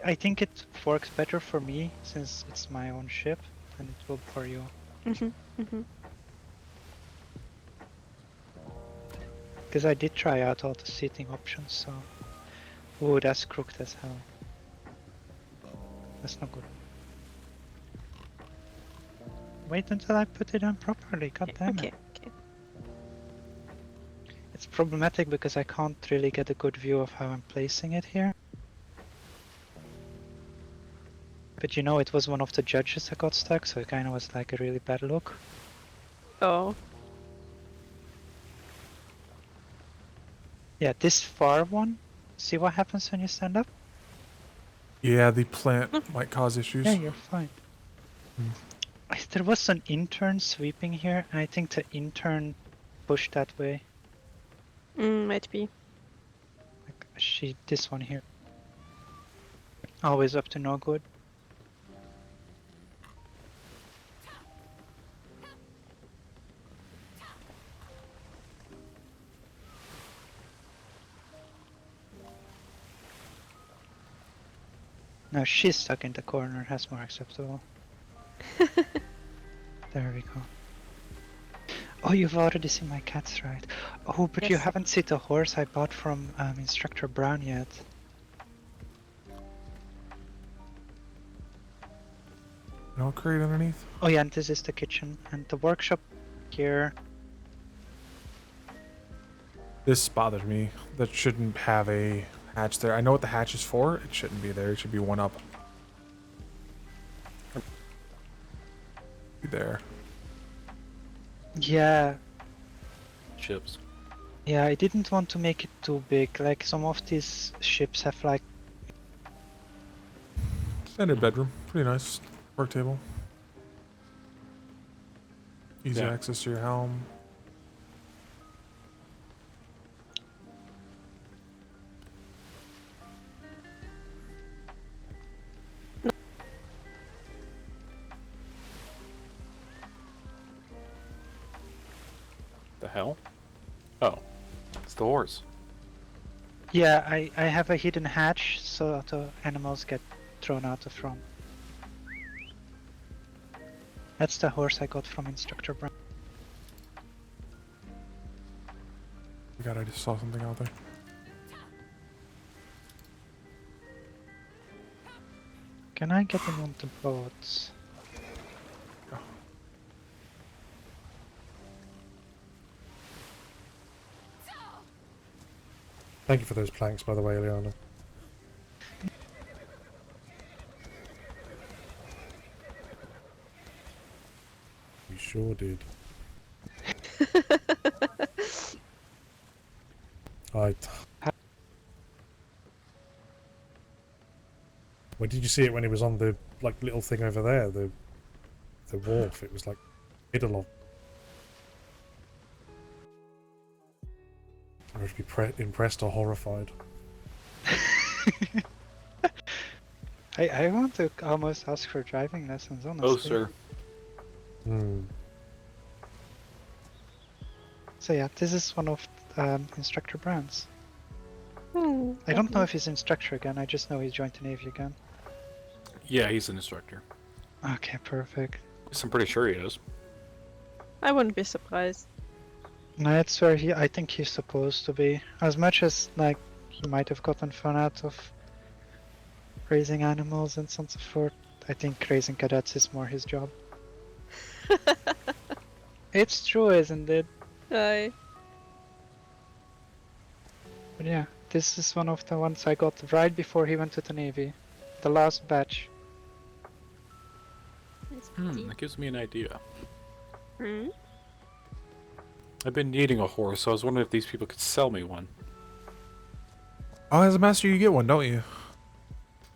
I think it works better for me since it's my own ship than it will for you. Because I did try out all the seating options, so... Ooh, that's crooked as hell. That's not good. Wait until I put it on properly, god damn it. Okay. It's problematic because I can't really get a good view of how I'm placing it here. But you know, it was one of the judges that got stuck, so it kind of was like a really bad look. Oh. Yeah, this far one, see what happens when you stand up? Yeah, the plant might cause issues. Yeah, you're fine. There was an intern sweeping here, and I think the intern pushed that way. Might be. Like, this one here. Always up to no good. Now she's stuck in the corner, that's more acceptable. There we go. Oh, you've already seen my cats, right? Oh, but you Yes. haven't seen the horse I bought from Instructor Brown yet. No crate underneath? Oh yeah, and this is the kitchen. And the workshop here. This bothers me. That shouldn't have a hatch there. I know what the hatch is for. It shouldn't be there. It should be one up. There. Yeah. Ships. Yeah, I didn't want to make it too big. Like some of these ships have like... Standard bedroom. Pretty nice. Work table. Easy Yeah. access to your helm. The hell? Oh, it's the horse. Yeah, I have a hidden hatch so that the animals get thrown out the front. That's the horse I got from Instructor Brown. God, I just saw something out there. Can I get them on the boats? Thank you for those planks, by the way, Eliana. You sure did. When did you see it? When it was on the little thing over there, the the wharf. It was like middle of. I would be impressed or horrified. I want to almost ask for driving lessons, honestly. Oh, sir. So yeah, this is one of instructor brands. I don't know okay. if he's instructor again, I just know he joined the Navy again. Yeah, he's an instructor. Okay, perfect. I'm pretty sure he is. I wouldn't be surprised. No, that's where I think he's supposed to be. As much as, like, he might have gotten fun out of raising animals and so on and so forth, I think raising cadets is more his job. It's true, isn't it? Aye. But yeah, this is one of the ones I got right before he went to the Navy. The last batch. That gives me an idea. Hmm? I've been needing a horse, so I was wondering if these people could sell me one. Oh, as a master, you get one, don't you?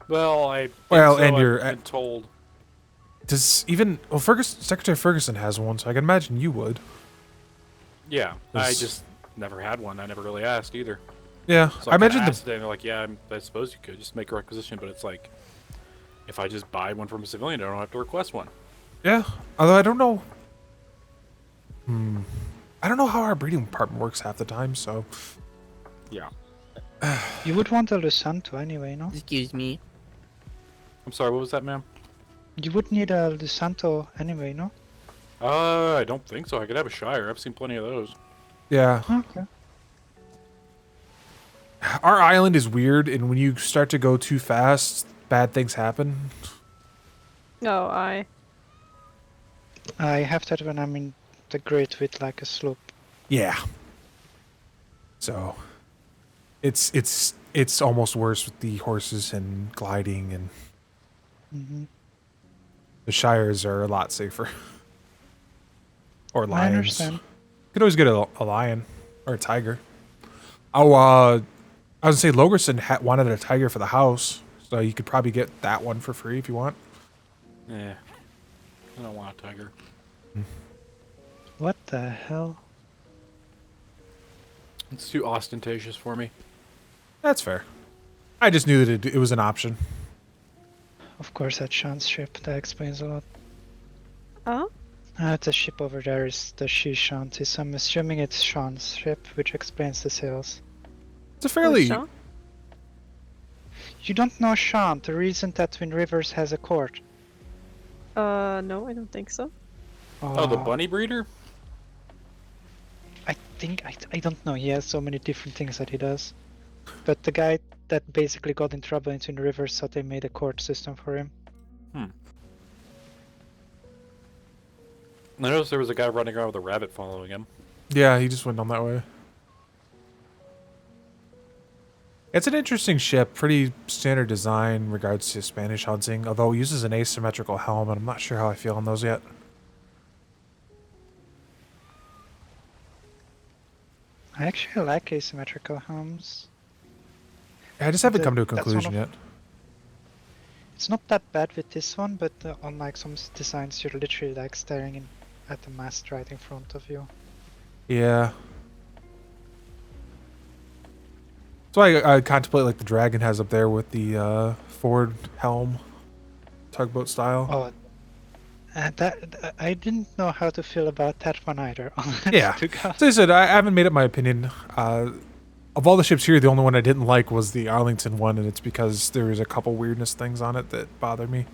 Well, I've been told. Does even Secretary Ferguson has one, so I can imagine you would. Yeah, I just never had one. I never really asked either. Yeah, so I imagine asked today, and they're like, "Yeah, I suppose you could just make a requisition," but it's like, if I just buy one from a civilian, I don't have to request one. Yeah, although I don't know. I don't know how our breeding department works half the time, so. Yeah. You would want a Lusanto anyway, no? Excuse me. I'm sorry, what was that, ma'am? You would need a Lusanto anyway, no? I don't think so. I could have a Shire. I've seen plenty of those. Yeah. Okay. Our island is weird, and when you start to go too fast, bad things happen. Oh, I have that when I'm in the grid with like a slope. Yeah. So, it's almost worse with the horses and gliding, and the Shires are a lot safer. Or lions. I understand. You could always get a lion or a tiger. Oh, I was gonna say Logerson wanted a tiger for the house, so you could probably get that one for free if you want. Yeah. I don't want a tiger. What the hell? It's too ostentatious for me. That's fair. I just knew that it was an option. Of course, that Sean's ship. That explains a lot. Oh? The ship over there is the She Shanty, so I'm assuming it's Sean's ship, which explains the sails. It's a fairly... You don't know Sean, the reason that Twin Rivers has a court. No, I don't think so. Oh, the bunny breeder? I don't know, he has so many different things that he does. But the guy that basically got in trouble in Twin Rivers, so they made a court system for him. I noticed there was a guy running around with a rabbit following him. Yeah, he just went down that way. It's an interesting ship, pretty standard design in regards to Spanish hunting, although it uses an asymmetrical helm, and I'm not sure how I feel on those yet. I actually like asymmetrical helms. I just haven't come to a conclusion yet. It's not that bad with this one, but on like some designs you're literally like staring at the mast right in front of you. Yeah. So I contemplate like the Dragon has up there with the forward helm, tugboat style. Oh, I didn't know how to feel about that one either. Yeah. So I said I haven't made up my opinion. Of all the ships here, the only one I didn't like was the Arlington one, and it's because there was a couple weirdness things on it that bother me,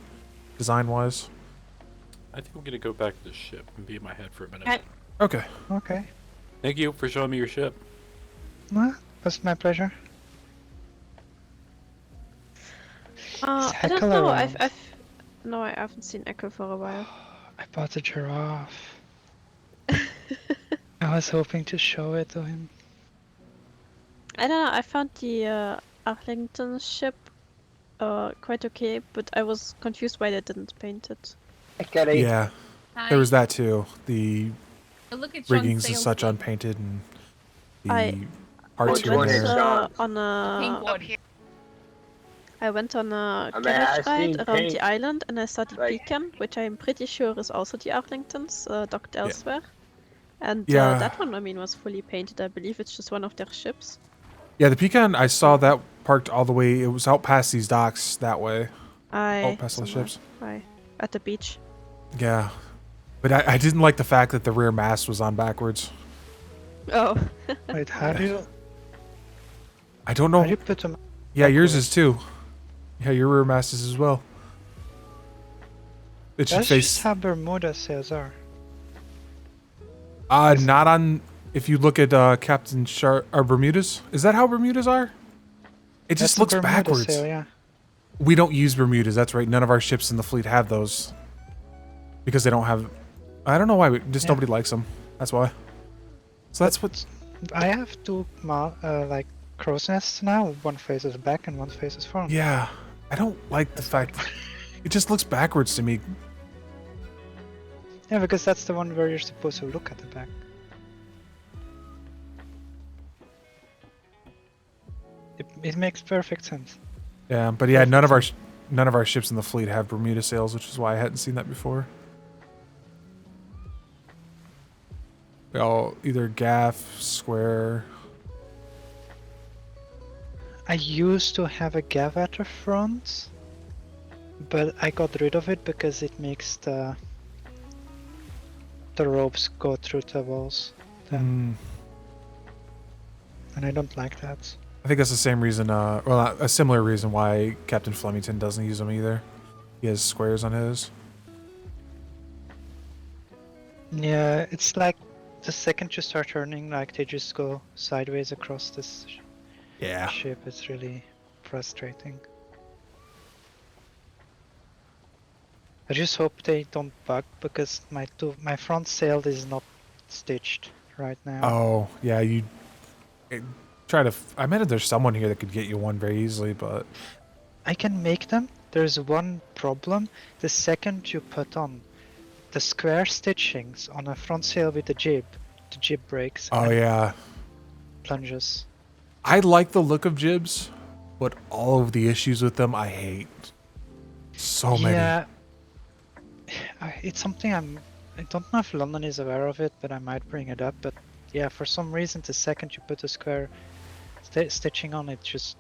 design-wise. I think I'm gonna go back to the ship and be in my head for a minute. Okay. Okay. Thank you for showing me your ship. Well, that's my pleasure. I don't know. No, I haven't seen Echo for a while. I bought a giraffe. I was hoping to show it to him. I don't know. I found the Arlington ship quite okay, but I was confused why they didn't paint it. Yeah. There was that too. The Look at Sean's riggings and sails such thing. unpainted, and the I parts here and there. on a Pink one here. I went on a I mean, carriage I've ride seen around paint, the island and I saw the like- Pecan, which I'm pretty sure is also the Arlingtons, docked elsewhere. And Yeah. that one, I mean, was fully painted. I believe it's just one of their ships. Yeah, the Pecan, I saw that parked all the way. It was out past these docks that way. Out past the ships. Aye, at the beach. Yeah. But I didn't like the fact that the rear mast was on backwards. Oh. Wait, how do you... I don't know. How do you put them... Yeah, yours is too. Yeah, your rear mast is as well. It should That's say... just how Bermuda sails are. Not on... If you look at Captain Shark... Or Bermudas? Is that how Bermudas are? It just That's a looks Bermuda backwards. sail, yeah. We don't use Bermudas, that's right. None of our ships in the fleet have those. Because they don't have... I don't know why, just nobody likes them. That's why. So that's what... I have two, like, crow's nests now. One faces back and one faces front. Yeah. I don't like the fact... It just looks backwards to me. Yeah, because that's the one where you're supposed to look at the back. It makes perfect sense. Yeah, but yeah, none of our ships in the fleet have Bermuda sails, which is why I hadn't seen that before. They all either gaff, square. I used to have a gaff at the front, but I got rid of it because it makes the ropes go through the walls. And I don't like that. I think that's the same reason, well, a similar reason why Captain Flemington doesn't use them either. He has squares on his. Yeah, it's like the second you start turning, like they just go sideways across this ship. It's really frustrating. I just hope they don't bug because my front sail is not stitched right now. Oh, yeah, I imagine there's someone here that could get you one very easily, but... I can make them. There's one problem. The second you put on the square stitchings on a front sail with the jib breaks. Oh, yeah. Plunges. I like the look of jibs, but all of the issues with them I hate. So many. Yeah. It's something I don't know if London is aware of it, but I might bring it up. But yeah, for some reason, the second you put a square stitching on it, just...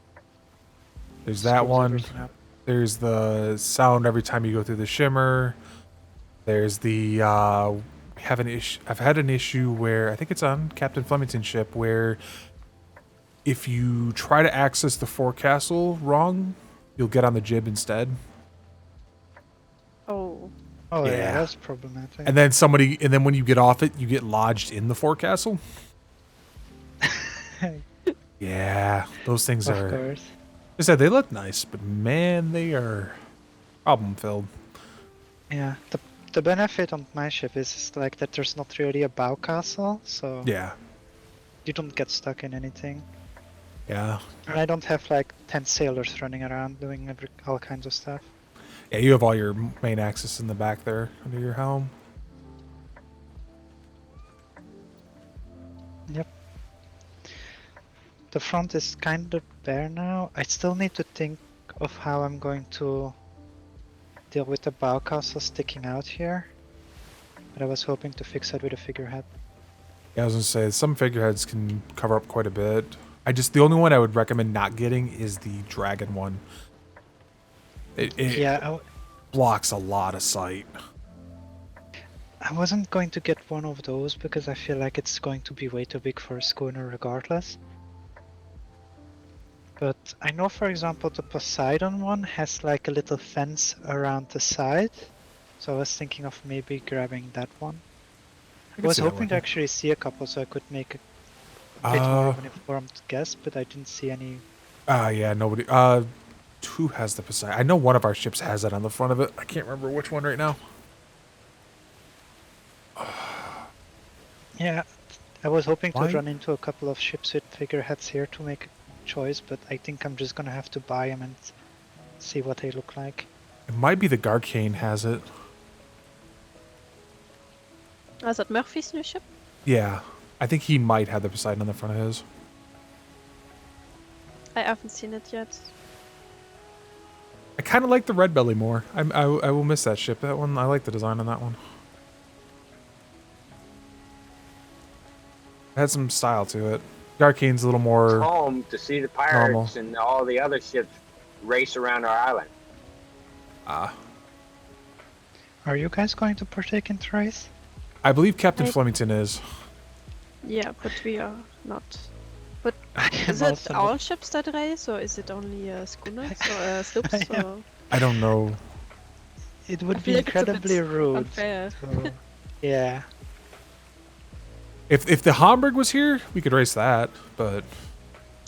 There's that one. There's the sound every time you go through the shimmer. There's the... I've had an issue where, I think it's on Captain Flemington's ship, where if you try to access the forecastle wrong, you'll get on the jib instead. Oh. Oh yeah, that's problematic. And then when you get off it, you get lodged in the forecastle. Yeah, those things Of are... course. I said they look nice, but man, they are problem filled. Yeah, the benefit on my ship is like that there's not really a bow castle, so Yeah. you don't get stuck in anything. Yeah. And I don't have like 10 sailors running around doing all kinds of stuff. Yeah, you have all your main axis in the back there under your helm. Yep. The front is kind of bare now. I still need to think of how I'm going to deal with the bow castle sticking out here. But I was hoping to fix that with a figurehead. Yeah, I was gonna say some figureheads can cover up quite a bit. The only one I would recommend not getting is the dragon one. It blocks a lot of sight. I wasn't going to get one of those because I feel like it's going to be way too big for a schooner regardless. But I know, for example, the Poseidon one has like a little fence around the side. So I was thinking of maybe grabbing that one. I was hoping to actually see a couple so I could make a bit more of an informed guess, but I didn't see any. Yeah, nobody. Who has the Poseidon? I know one of our ships has it on the front of it. I can't remember which one right now. Yeah, I was hoping Why? to run into a couple of ships with figureheads here to make a choice, but I think I'm just gonna have to buy them and see what they look like. It might be the Garcane has it. Is that Murphy's new ship? Yeah, I think he might have the Poseidon on the front of his. I haven't seen it yet. I kind of like the red belly more. I will miss that ship. That one, I like the design on that one. It had some style to it. Darkane's a little more home to see the normal. pirates and all the other ships race around our island. Ah. Are you guys going to partake in the race? I believe Captain Flemington is. Yeah, but we are not. But is am it also all ships that race, or is it only schooners or sloops? Or... I don't know. It I would feel be like it's a bit incredibly rude. unfair. So, yeah. If the Hamburg was here, we could race that, but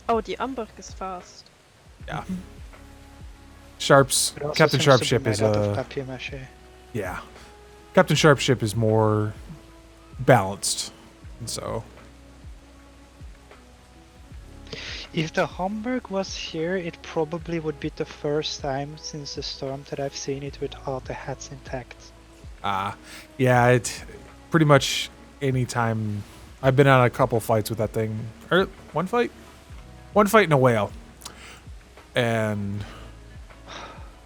Oh, the Hamburg is fast. yeah. Sharp's It also Captain seems Sharp to be ship is made out of papier-mâché. yeah. Captain Sharp ship is more balanced, and so If the Hamburg was here, it probably would be the first time since the storm that I've seen it with all the hats intact. yeah, it pretty much any time I've been on a couple fights with that thing, or one fight in a whale, and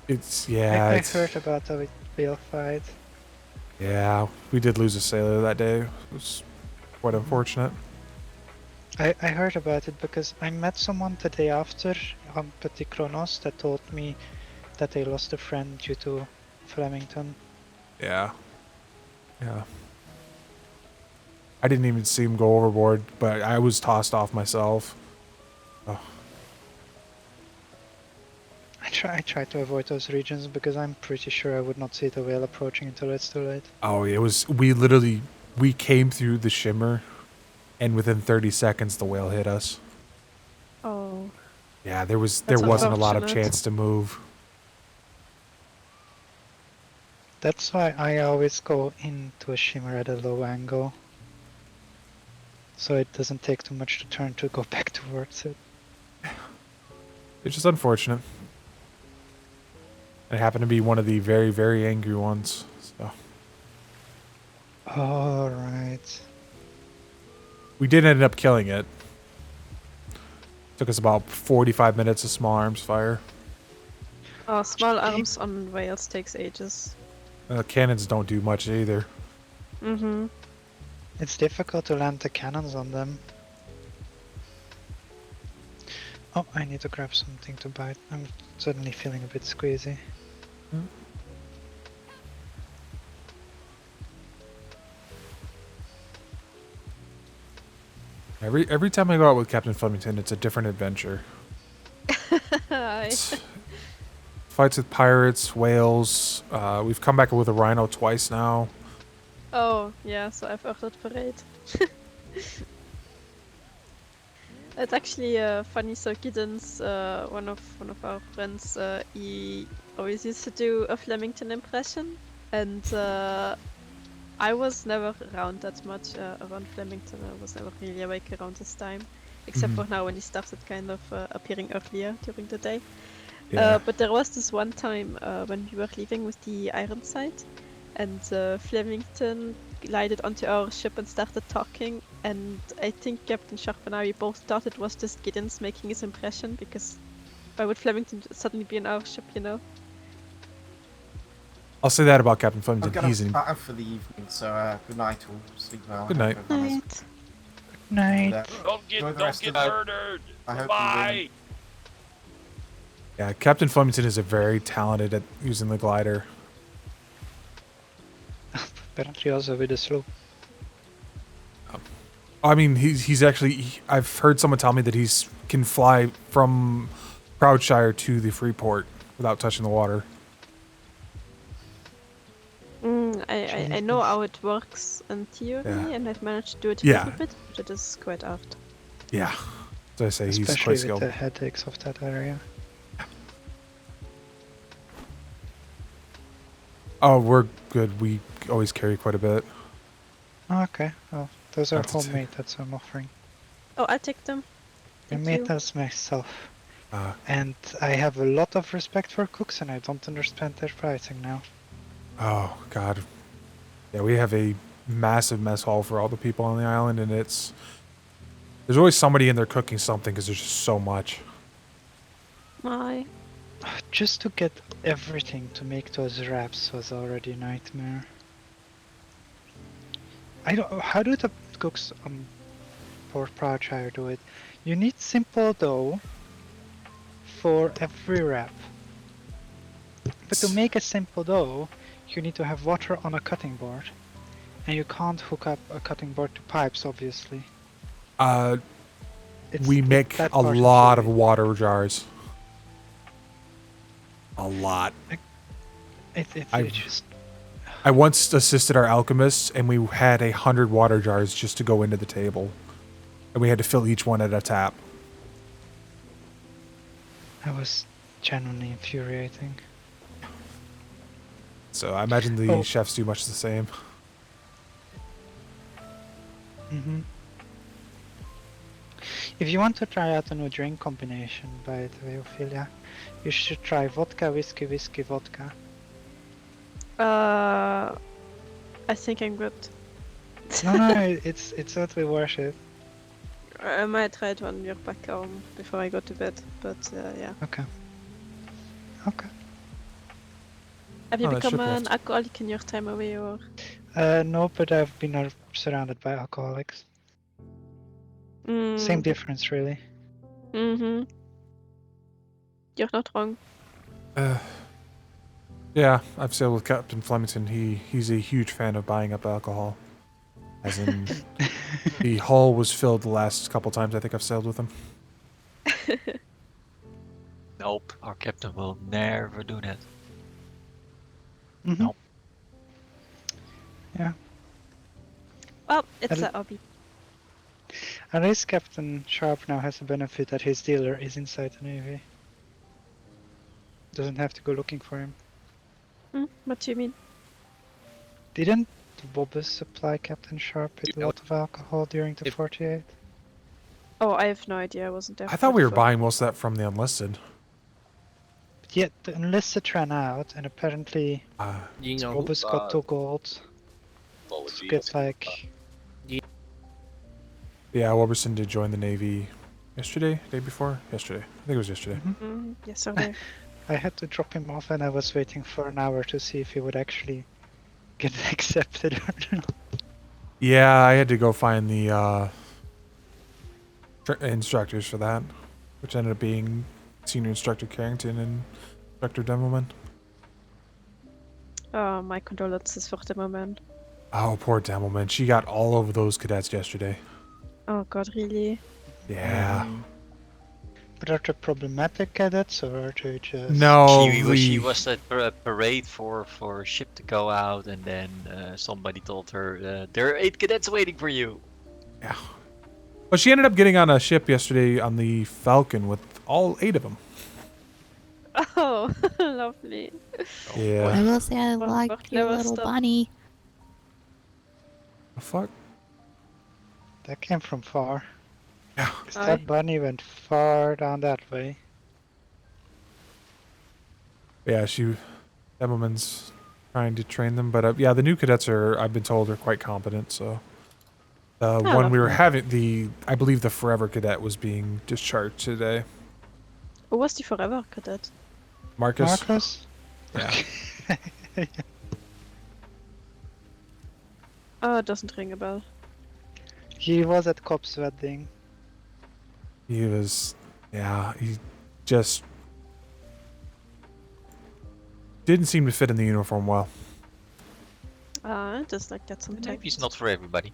it's yeah. I heard about the whale fight. Yeah, we did lose a sailor that day. It was quite unfortunate. I heard about it because I met someone the day after on Petit Kronos that told me that they lost a friend due to Flemington. Yeah. Yeah. I didn't even see him go overboard, but I was tossed off myself. Oh. I try to avoid those regions because I'm pretty sure I would not see the whale approaching until it's too late. Oh, we came through the shimmer, and within 30 seconds the whale hit us. Oh. Yeah, there That's wasn't a lot of unfortunate. chance to move. That's why I always go into a shimmer at a low angle. So it doesn't take too much to turn to go back towards it. It's just unfortunate. It happened to be one of the very, very angry ones. So Alright. we did end up killing it. Took us about 45 minutes of small arms fire. Oh, small arms on whales takes ages. Cannons don't do much either. Mm-hmm. It's difficult to land the cannons on them. Oh, I need to grab something to bite. I'm suddenly feeling a bit squeezy. Every time I go out with Captain Flemington, it's a different adventure. Hi. Fights with pirates, whales. We've come back with a rhino twice now. Oh, yeah, so I've heard that parade. It's actually funny. So Giddens, one of our friends, he always used to do a Flemington impression, and I was never around that much around Flemington. I was never really awake around this time, except for now when he started kind of appearing earlier during the day. Yeah. But there was this one time when we were leaving with the Ironside, and Flemington glided onto our ship and started talking, and I think Captain Sharp and I both thought it was just Giddens making his impression, because why would Flemington suddenly be in our ship, you know? I'll say that about Captain I'm Flemington. gonna He's in. start off for the evening, so good night all. Sleep well. Good night. Night. Night. Don't get murdered. I hope you Bye. Yeah, Captain Flemington is very talented at using the glider. Apparently also with the slope. I mean, he's actually. I've heard someone tell me that he's can fly from Proudshire to the Freeport without touching the water. I know how it works in theory, Yeah. and I've managed to do it a Yeah. little bit, but it is quite hard. Yeah, as I say, he's Especially quite with skilled. the headaches of that area. Oh, we're good. We always carry quite a bit. Okay, well, those are That's it. homemade, that's what I'm offering. Oh, I'll take them. I Thank made you. those myself. Uh, And I have a lot of respect for cooks and I don't understand their pricing now. Oh God, yeah, we have a massive mess hall for all the people on the island, and there's always somebody in there cooking something because there's just so much. Aye. Just to get everything to make those wraps was already a nightmare. I don't. How do the cooks Port Proudshire do it? You need simple dough for every wrap. But to make a simple dough, you need to have water on a cutting board. And you can't hook up a cutting board to pipes, obviously. We make that a part is lot of water jars. A lot. It's just... I once assisted our alchemists, and we had 100 water jars just to go into the table. And we had to fill each one at a tap. That was genuinely infuriating. So I imagine the chefs do much the same. Mm-hmm. If you want to try out a new drink combination, by the way, Ophelia, you should try vodka, whiskey, whiskey, vodka. I think I'm good. No, it's totally worth it. I might try it when we're back home before I go to bed, but yeah. Okay. Have you Oh, that become should an lift. alcoholic in your time away, or? No, but I've been surrounded by alcoholics. Same difference, really. Mm-hmm. You're not wrong. Yeah, I've sailed with Captain Flemington. He's a huge fan of buying up alcohol. As in, the hull was filled the last couple times I think I've sailed with him. Nope, our captain will never do that. Mm-hmm. Nope. Yeah. Well, it's And- a hobby. At least Captain Sharp now has the benefit that his dealer is inside the Navy. Doesn't have to go looking for him. What do you mean? Didn't Bobbus supply Captain Sharp with a lot of alcohol during the 48? Oh, I have no idea. I wasn't there. I thought we were buying most of that from the enlisted. Yet the enlisted ran out, and apparently You know who- Bobbus got 2 gold. To get like... Yeah, Wilberson did join the Navy yesterday, day before? Yesterday. I think it was yesterday. Yes, sir. I had to drop him off, and I was waiting for an hour to see if he would actually get accepted or not. Yeah, I had to go find the instructors for that, which ended up being Senior Instructor Carrington and Instructor Demelman. Oh, my condolences for the moment. Oh, poor Demelman. She got all over those cadets yesterday. Oh God, really? Yeah. But are they problematic cadets, or are they just... No, She was at a parade for a ship to go out, and then somebody told her, there are 8 cadets waiting for you. Yeah. But she ended up getting on a ship yesterday on the Falcon with all 8 of them. Oh, lovely. Yeah. I will say I What like work your never little stop. bunny. The fuck? That came from far. Yeah. 'Cause that bunny went far down that way. Yeah, Demelman's trying to train them, but yeah, the new cadets I've been told, are quite competent. So the one we were having, I believe the Forever Cadet was being discharged today. Who was the forever cadet? Marcus. Marcus? Yeah. Oh, it doesn't ring a bell. He was at Cop's wedding. He was, yeah, he just didn't seem to fit in the uniform well. Just like that sometimes. Maybe it's not for everybody.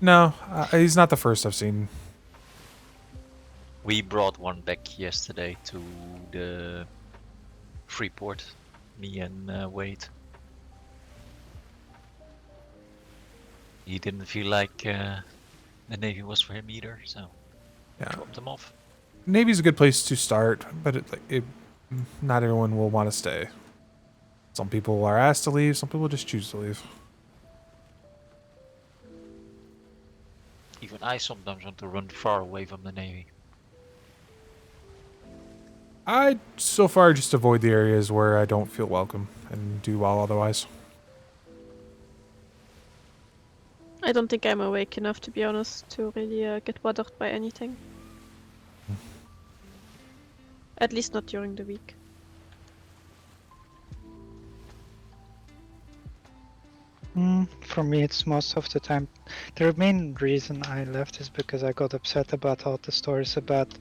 No, he's not the first I've seen. We brought one back yesterday to the Freeport, me and Wade. He didn't feel like the Navy was for him either, so Yeah. dropped him off. Navy's a good place to start, but not everyone will want to stay. Some people are asked to leave, some people just choose to leave. Even I sometimes want to run far away from the Navy. I so far just avoid the areas where I don't feel welcome and do well otherwise. I don't think I'm awake enough, to be honest, to really get bothered by anything. At least not during the week. For me, it's most of the time. The main reason I left is because I got upset about all the stories about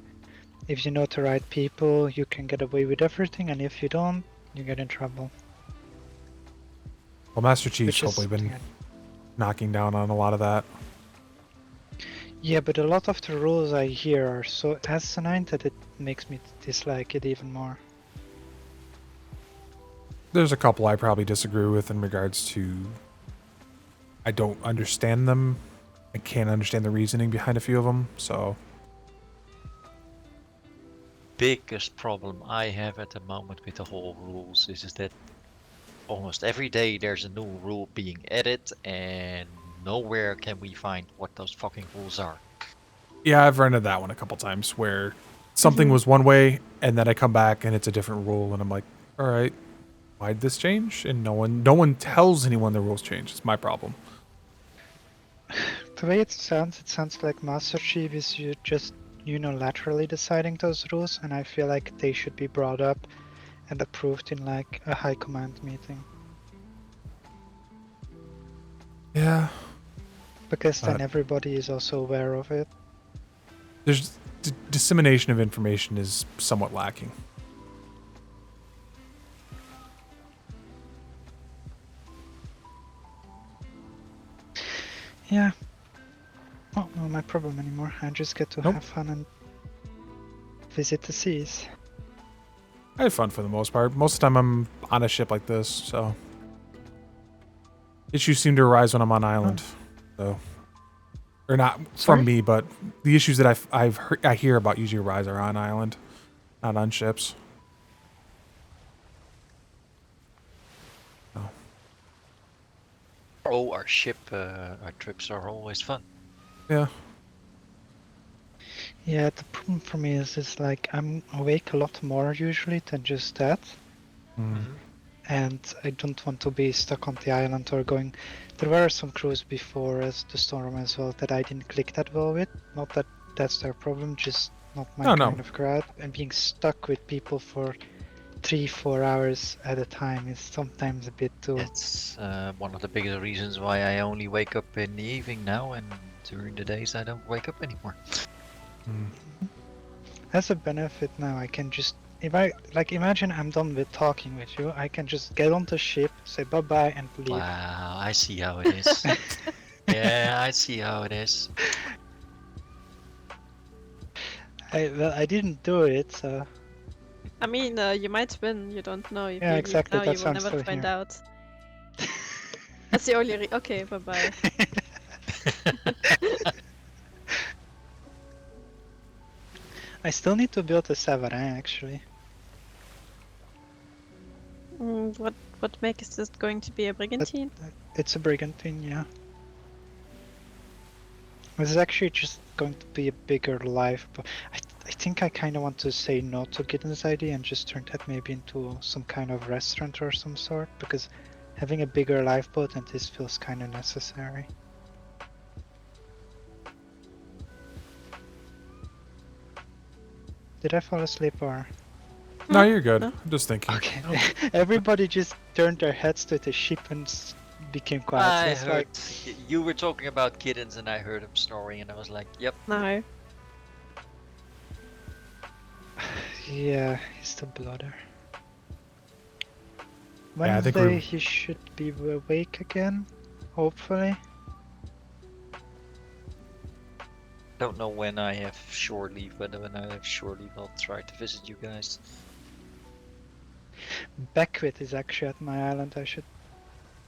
if you know the right people, you can get away with everything, and if you don't, you get in trouble. Well, Master Chief's Which is hopefully been something knocking down on a lot of that. Yeah, but a lot of the rules I hear are so asinine that it makes me dislike it even more. There's a couple I probably disagree with in regards to I don't understand them. I can't understand the reasoning behind a few of them, so Biggest problem I have at the moment with the whole rules is that almost every day there's a new rule being added and nowhere can we find what those fucking rules are. yeah, I've run into that one a couple times where something was one way and then I come back and it's a different rule and I'm like, all right, why'd this change? And no one tells anyone the rules change. It's my problem. The way it sounds like Master Chief is you just unilaterally deciding those rules, and I feel like they should be brought up and approved in like a high command meeting. Yeah. Because then everybody is also aware of it. There's dissemination of information is somewhat lacking. Yeah. Not my problem anymore. I just get to have fun and visit the seas. I have fun for the most part. Most of the time I'm on a ship like this, so issues seem to arise when I'm on island. So, or not from me, but the issues that I hear about usually arise are on island, not on ships. Oh, our trips are always fun. Yeah. Yeah, the problem for me is like I'm awake a lot more usually than just that. And I don't want to be stuck on the island or going. There were some crews before as the storm as well that I didn't click that well with. Not that that's their problem, just not my kind of crowd. And being stuck with people for 3-4 hours at a time is sometimes a bit too. It's one of the biggest reasons why I only wake up in the evening now, and during the days I don't wake up anymore. As a benefit now, I can just, if I, like, imagine I'm done with talking with you, I can just get on the ship, say bye-bye and leave. Wow, I see how it is. Yeah, I see how it is. I didn't do it, so... I mean, you might win, you don't know. If Yeah, you exactly, leave now, that's you why will I'm never still find here. out. That's the only okay, bye-bye. I still need to build a Savarin, actually. What make is this going to be a brigantine? It's a brigantine, yeah. This is actually just going to be a bigger life, but I think I kind of want to say no to Gideon's idea and just turn that maybe into some kind of restaurant or some sort, because having a bigger lifeboat and this feels kind of necessary. Did I fall asleep or? No, you're good. I'm just thinking. Okay. Everybody just turned their heads to the ship and became quiet. So I it's heard like, you were talking about kittens, and I heard him snoring, and I was like, "Yep." No. yeah, he's the bloater. Yeah, I think Wednesday he should be awake again, hopefully. Don't know when I have shore leave, but when I have shore leave, I'll try to visit you guys. Beckwith is actually at my island. I should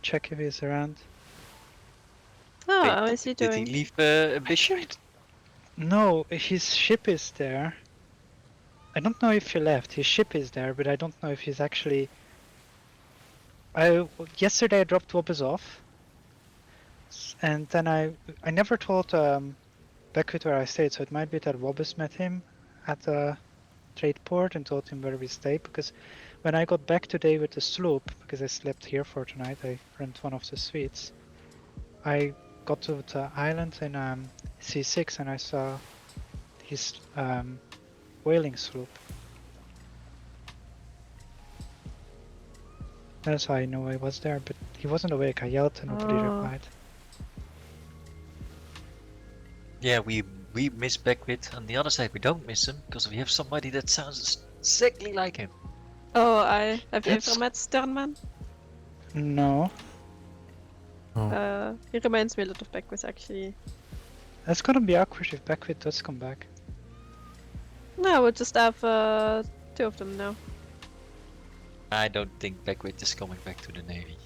check if he's around. Oh, Wait, how is he did doing? he leave Bishop? No, his ship is there. I don't know if he left. His ship is there, but I don't know if he's actually... Yesterday I dropped Wobbers off. And then I never told Beckwith where I stayed, so it might be that Wobbers met him at the trade port and told him where we stay, because when I got back today with the sloop, because I slept here for tonight, I rent one of the suites. I got to the island in C6 and I saw his whaling sloop. That's how I know I was there, but He wasn't awake. I yelled and nobody replied. Yeah, we miss Beckwith. On the other side, we don't miss him because we have somebody that sounds exactly like him. Oh, have you That's- ever met Sternman? No. He reminds me a lot of Beckwith actually. That's gonna be awkward if Beckwith does come back. No, we'll just have 2 of them now. I don't think Beckwith is coming back to the Navy.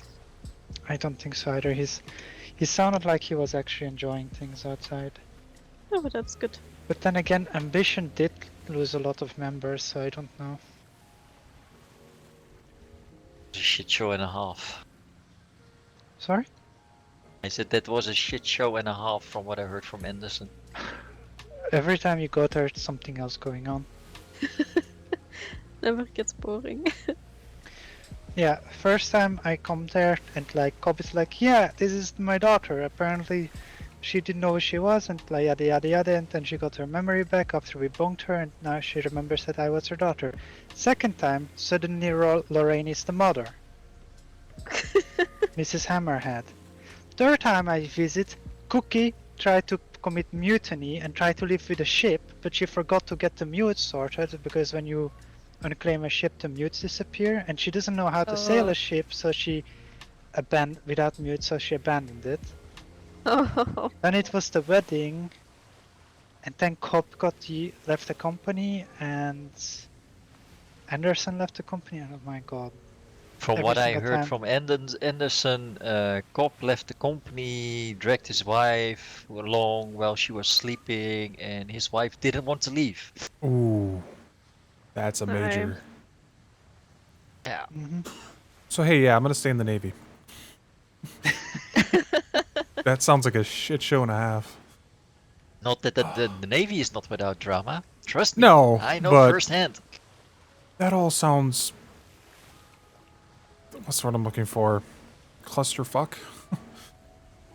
I don't think so either. He sounded like he was actually enjoying things outside. Oh, but that's good. But then again, Ambition did lose a lot of members, so I don't know. A shit show and a half. Sorry? I said that was a shit show and a half from what I heard from Anderson. Every time you go there, something else going on. Never gets boring. Yeah, first time I come there and like Cobb is like, yeah, this is my daughter. Apparently she didn't know who she was and like yada yada yada, and then she got her memory back after we bonked her and now she remembers that I was her daughter. Second time, suddenly Lorraine is the mother. Mrs. Hammerhead. Third time I visit, Cookie tried to commit mutiny and tried to live with the ship, but she forgot to get the mutes sorted because when you unclaim a ship, the mutes disappear, and she doesn't know how to sail a ship, so she without mutes, so she abandoned it. Oh. Then it was the wedding, and then Cobb left the company, and Anderson left the company. Oh my god! From Every what I single heard time. from Anderson, Cobb left the company, dragged his wife along while she was sleeping, and his wife didn't want to leave. Ooh, that's a major. Yeah. So hey, yeah, I'm gonna stay in the Navy. That sounds like a shit show and a half. Not that the Navy is not without drama. Trust me. No, I know but firsthand. that all sounds. What's the word I'm looking for? Clusterfuck.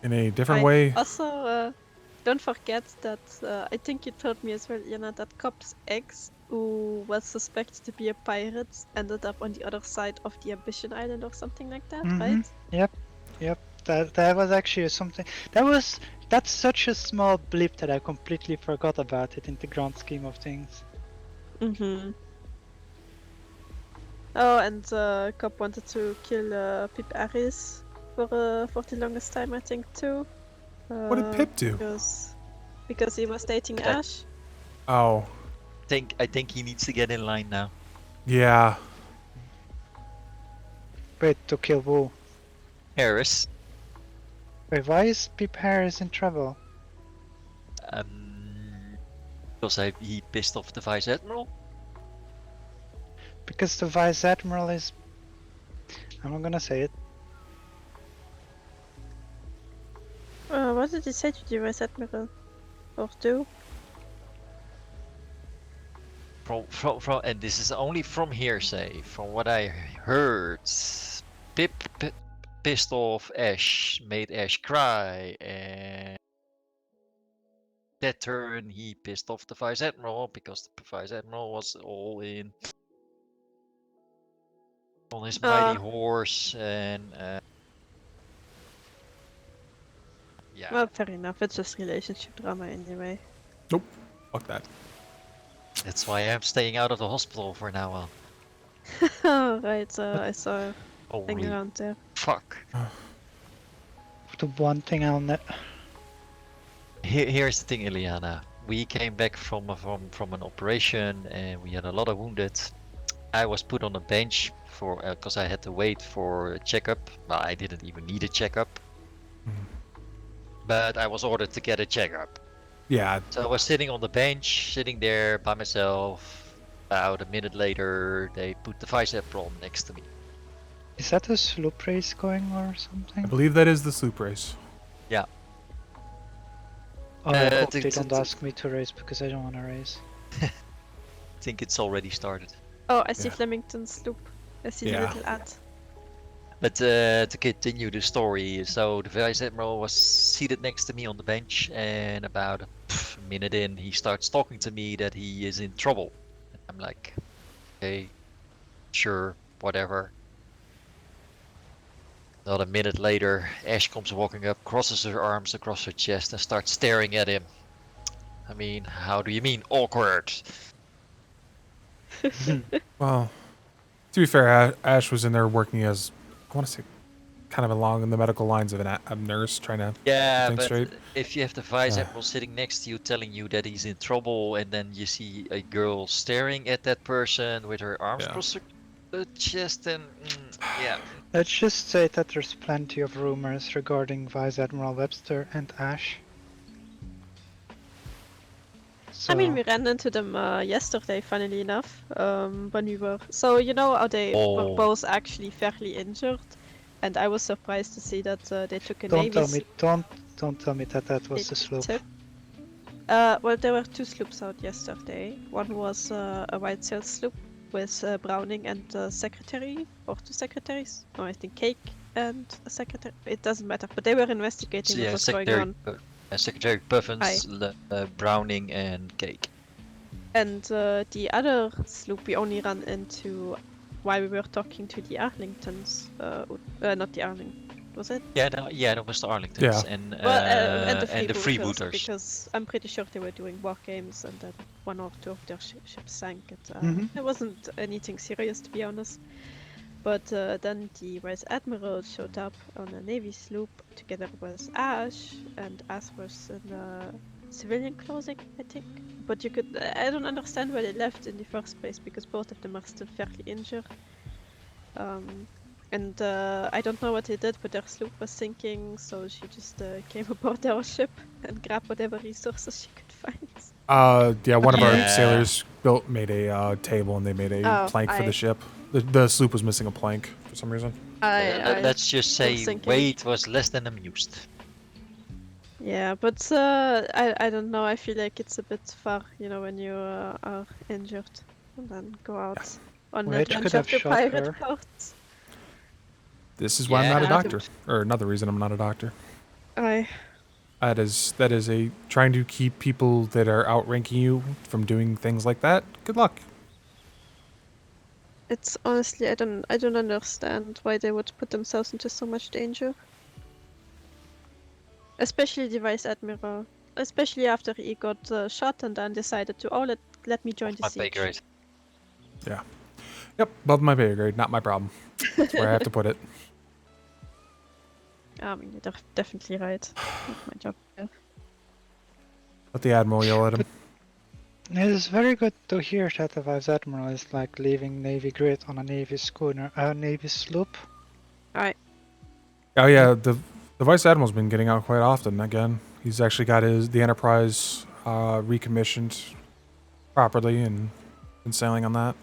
In a different way. Also, don't forget that I think you told me as well, Iana, that Cobb's ex, who was suspected to be a pirate, ended up on the other side of the Ambition Island or something like that, right? Yep. That was actually something. That's such a small blip that I completely forgot about it in the grand scheme of things. Mm-hmm. Oh, and Cobb wanted to kill Pip Aris for the longest time, I think, too. What did Pip do? Because he was dating Ash. Oh. I think he needs to get in line now. Yeah. Wait, to kill who? Harris. Wait, why is Pip Harris in trouble? Because he pissed off the Vice Admiral. Because the Vice Admiral is... I'm not gonna say it. What did he say to the Vice Admiral? Or do? From and this is only from hearsay. From what I heard, Pip pissed off Ash, made Ash cry, and that turn he pissed off the Vice Admiral because the Vice Admiral was all in on his mighty horse, and yeah. Well, fair enough. It's just relationship drama anyway. Nope. Fuck that. That's why I'm staying out of the hospital for now on. Right, I saw a thing Holy around there. fuck. The one thing I'll Here's the thing, Ileana. We came back from an operation and we had a lot of wounded. I was put on a bench for because I had to wait for a checkup. Well, I didn't even need a checkup, but I was ordered to get a checkup. Yeah. So I was sitting on the bench, sitting there by myself. About a minute later, they put the Vice Admiral next to me. Is that a sloop race going or something? I believe that is the sloop race. Yeah. Oh, I hope they don't ask me to race because I don't want to race. I think it's already started. Oh, I see Flemington's sloop. I see the little ad. But to continue the story, so the Vice Admiral was seated next to me on the bench, and about a minute in, he starts talking to me that he is in trouble. And I'm like, okay, sure, whatever. Not a minute later, Ash comes walking up, crosses her arms across her chest, and starts staring at him. I mean, how do you mean awkward? Well, to be fair, Ash was in there working as, I want to say, kind of along in the medical lines of a nurse trying to Yeah, get things but straight. if you have the Vice Admiral sitting next to you telling you that he's in trouble, and then you see a girl staring at that person with her arms across her chest, and yeah. Let's just say that there's plenty of rumors regarding Vice Admiral Webster and Ash. I mean, we ran into them yesterday, funnily enough, when we were. So you know how they were both actually fairly injured, and I was surprised to see that they took a Don't tell Navy. me, don't tell me that was the sloop. Well, there were 2 sloops out yesterday. One was a white sail sloop with Browning and a secretary, or 2 secretaries. No, I think Cake and a secretary. It doesn't matter, but they were investigating what was going on. Secretary Puffins, Browning, and Cake. And the other sloop we only ran into while we were talking to the Arlingtons. Not the Arlingtons, was it? Yeah, that was the Arlingtons and the freebooters. Because I'm pretty sure they were doing war games, and then 1 or 2 of their ships sank. It wasn't anything serious, to be honest. But then the Vice Admiral showed up on a Navy sloop together with Ash, and Ash was in civilian clothing, I think. But I don't understand why they left in the first place, because both of them are still fairly injured. And I don't know what they did, but their sloop was sinking, so she just came aboard our ship and grabbed whatever resources she could find. Yeah, one of our sailors made a table, and they made a plank for the ship. The sloop was missing a plank for some reason. Let's just say Wade was less than amused. Yeah, but I don't know. I feel like it's a bit far, when you are injured, and then go out on an adventure to pirate ports. This is why I'm not a doctor, or another reason I'm not a doctor. That is trying to keep people that are outranking you from doing things like that. Good luck. It's honestly, I don't understand why they would put themselves into so much danger. Especially the Vice Admiral. Especially after he got shot and then decided to, let me join the siege. My pay grade. Yeah. Yep, above my pay grade, not my problem. That's where I have to put it. I mean, you're definitely right. Not my job. Yeah. Let the Admiral yell at him. It is very good to hear that the Vice Admiral is like leaving Navy grid on a Navy schooner, a Navy sloop. Alright. Oh yeah, the Vice Admiral's been getting out quite often again. He's actually got the Enterprise recommissioned properly and been sailing on that.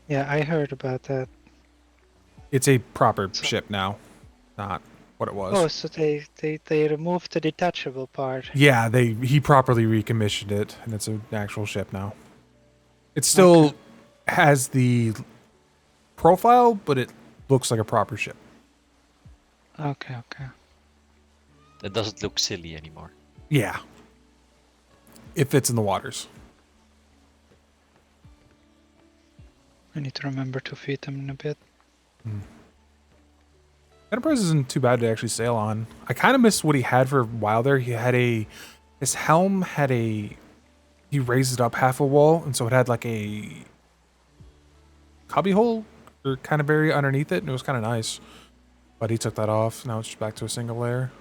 Yeah, I heard about that. It's a proper ship now, not what it was. Oh, so they removed the detachable part. Yeah, he properly recommissioned it, and it's an actual ship now. It still has the profile, but it looks like a proper ship. Okay. It doesn't look silly anymore. Yeah. It fits in the waters. I need to remember to feed them in a bit. Enterprise isn't too bad to actually sail on. I kind of missed what he had for a while there. His helm had he raised it up half a wall, and so it had like a cubby hole or kind of area underneath it, and it was kind of nice. But he took that off. Now it's just back to a single layer.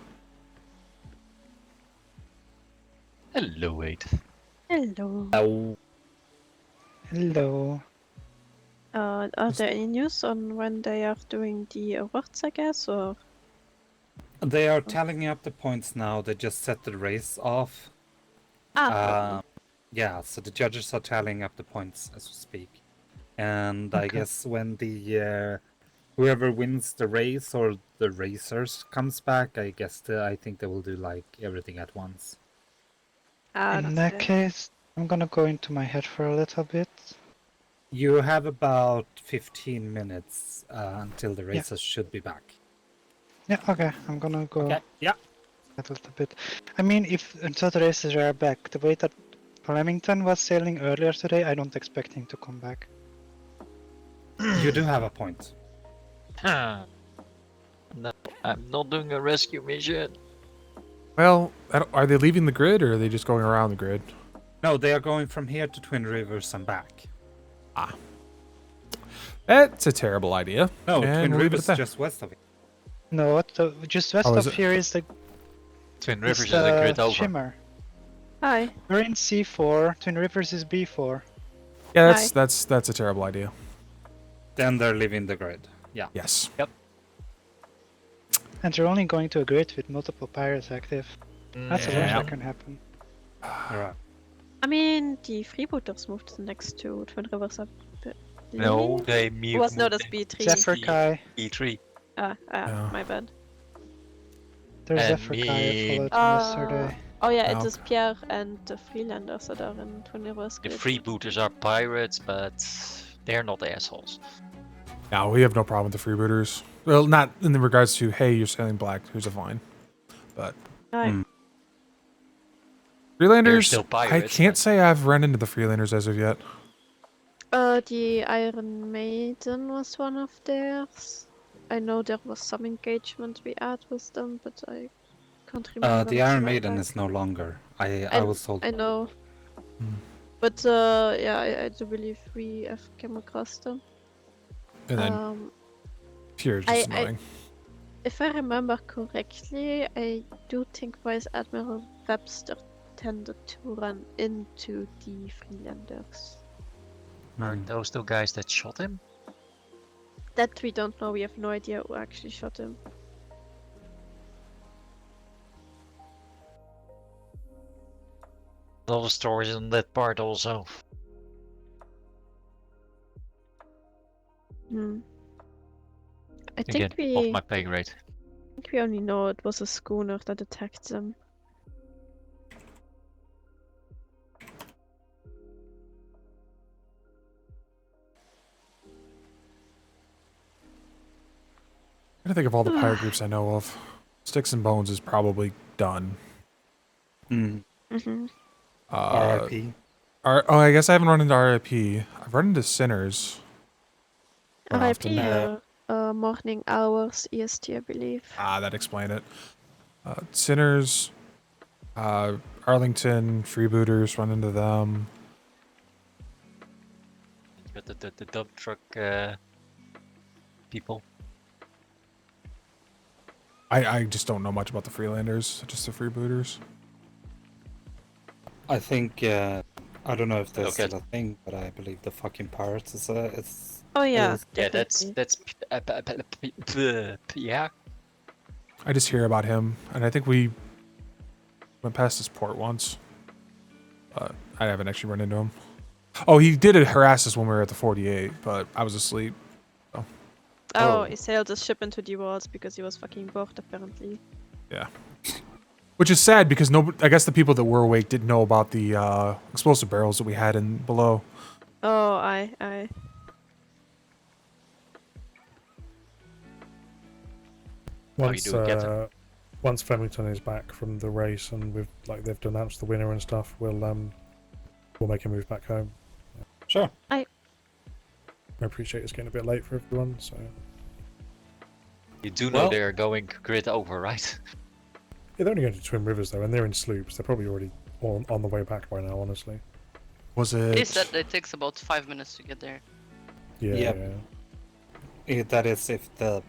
Hello, Wade. Hello. Hello. Are there any news on when they are doing the awards, I guess, or? They are tallying up the points now. They just set the race off. Yeah, so the judges are tallying up the points as we speak. And I guess when the whoever wins the race or the racers comes back, I think they will do like everything at once. In that case, I'm gonna go into my head for a little bit. You have about 15 minutes until the racers should be back. Yeah, okay, I'm gonna go. Okay, yeah. A little bit. I mean, until the racers are back, the way that Flemington was sailing earlier today, I don't expect him to come back. You do have a point. No. I'm not doing a rescue mission. Well, are they leaving the grid or are they just going around the grid? No, they are going from here to Twin Rivers and back. Ah. That's a terrible idea. No, and Twin we'll leave it Rivers at that. just west of it. No, what just west Oh, is of it? here is the Twin Rivers is a grid over. Shimmer. Hi. We're in C4. Twin Rivers is B4. Yeah, Hi. that's a terrible idea. Then they're leaving the grid. Yeah. Yes. Yep. And they're only going to a grid with multiple pirates active. That's the worst Yeah. that can happen. Alright. I mean, the freebooters moved next to Twin Rivers up. No, they It was not as B3. Zephyr Kai. E3. Yeah. My bad. There's And Zephyr Kai I followed yesterday. Oh yeah, it No. is Pierre and the Freelanders that are in Twin Rivers. The grid. freebooters are pirates, but they're not assholes. No, we have no problem with the freebooters. Well, not in the regards to, hey, you're sailing black, here's a fine. But Hi. Freelanders, still I pirates, can't say I've run into the Freelanders as of yet. The Iron Maiden was one of theirs. I know there was some engagement we had with them, but I can't remember. The much Iron about Maiden that. is no longer. I was told. I know. Hmm. But yeah, I do believe we have come across them. And then Pierre's just annoying. If I remember correctly, I do think Vice Admiral Webster tended to run into the Freelanders. Are those the guys that shot him? That we don't know. We have no idea who actually shot him. A lot of stories on that part also. Hmm. I Again, think off we. my pay grade. I think we only know it was a schooner that attacked them. I'm trying to think of all the pirate groups I know of. Sticks and Bones is probably done. Mm-hmm. RIP. I guess I haven't run into RIP. I've run into Sinners. quite RIP often. morning hours EST, I believe. Ah, that explained it. Sinners, Arlington, Freebooters, run into them. Got the dump truck people. I just don't know much about the Freelanders, just the Freebooters. I think I don't know if that's Okay. still a thing, but I believe the fucking pirates is it's. Oh yeah. Yeah, that's yeah. I just hear about him, and I think we went past his port once. But I haven't actually run into him. Oh, he did harass us when we were at the 48, but I was asleep. So. Oh, he sailed his ship into the walls because he was fucking bored, apparently. Yeah. Which is sad because I guess the people that were awake didn't know about the explosive barrels that we had in below. Oh, I. Once, do it, get it. once Flemington is back from the race and they've announced the winner and stuff, we'll make a move back home. Sure. I appreciate it's getting a bit late for everyone, so. You do know they're going grid over, right? Yeah, they're only going to Twin Rivers though, and they're in sloops. They're probably already on the way back by now, honestly. Was They it? said it takes about 5 minutes to get there. Yeah. Yep. That is if the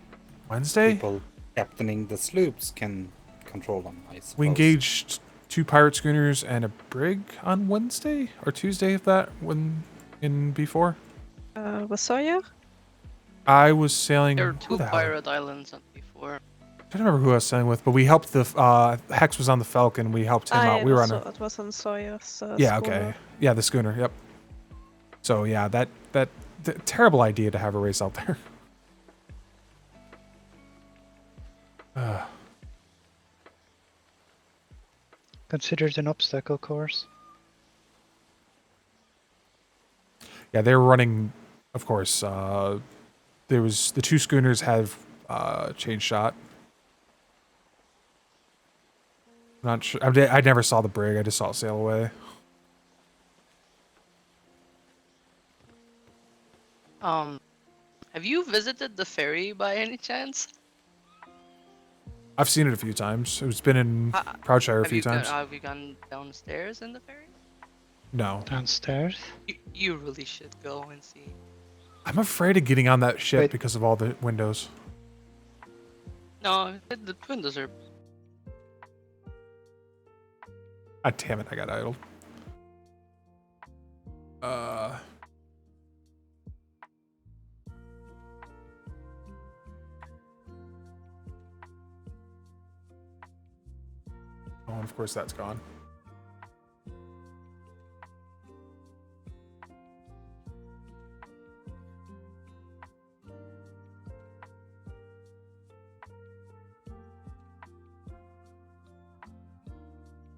Wednesday? people captaining the sloops can control them, I suppose. We engaged 2 pirate schooners and a brig on Wednesday or Tuesday, if that, when in B4. Was Sawyer? I was sailing. There are who 2 the hell? pirate islands on before. I don't remember who I was sailing with, but we helped the Hex was on the Falcon. We helped him out. We were on a. It was on Sawyer's. Yeah. schooner. Okay. Yeah, the schooner. Yep. So yeah, that terrible idea to have a race out there. Considered an obstacle course. Yeah, they were running. Of course, there was the 2 schooners have chain shot. Not sure. I never saw the brig. I just saw it sail away. Have you visited the ferry by any chance? I've seen it a few times. It's been in Proudshire a few times. Have you gone downstairs in the ferry? No. Downstairs? You really should go and see. I'm afraid of getting on that ship because of all the windows. No, the windows are. Ah, damn it, I got idled. Oh, and of course that's gone.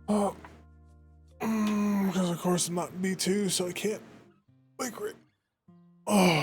Oh. Because of course I'm not B2, so I can't micro it. Oh.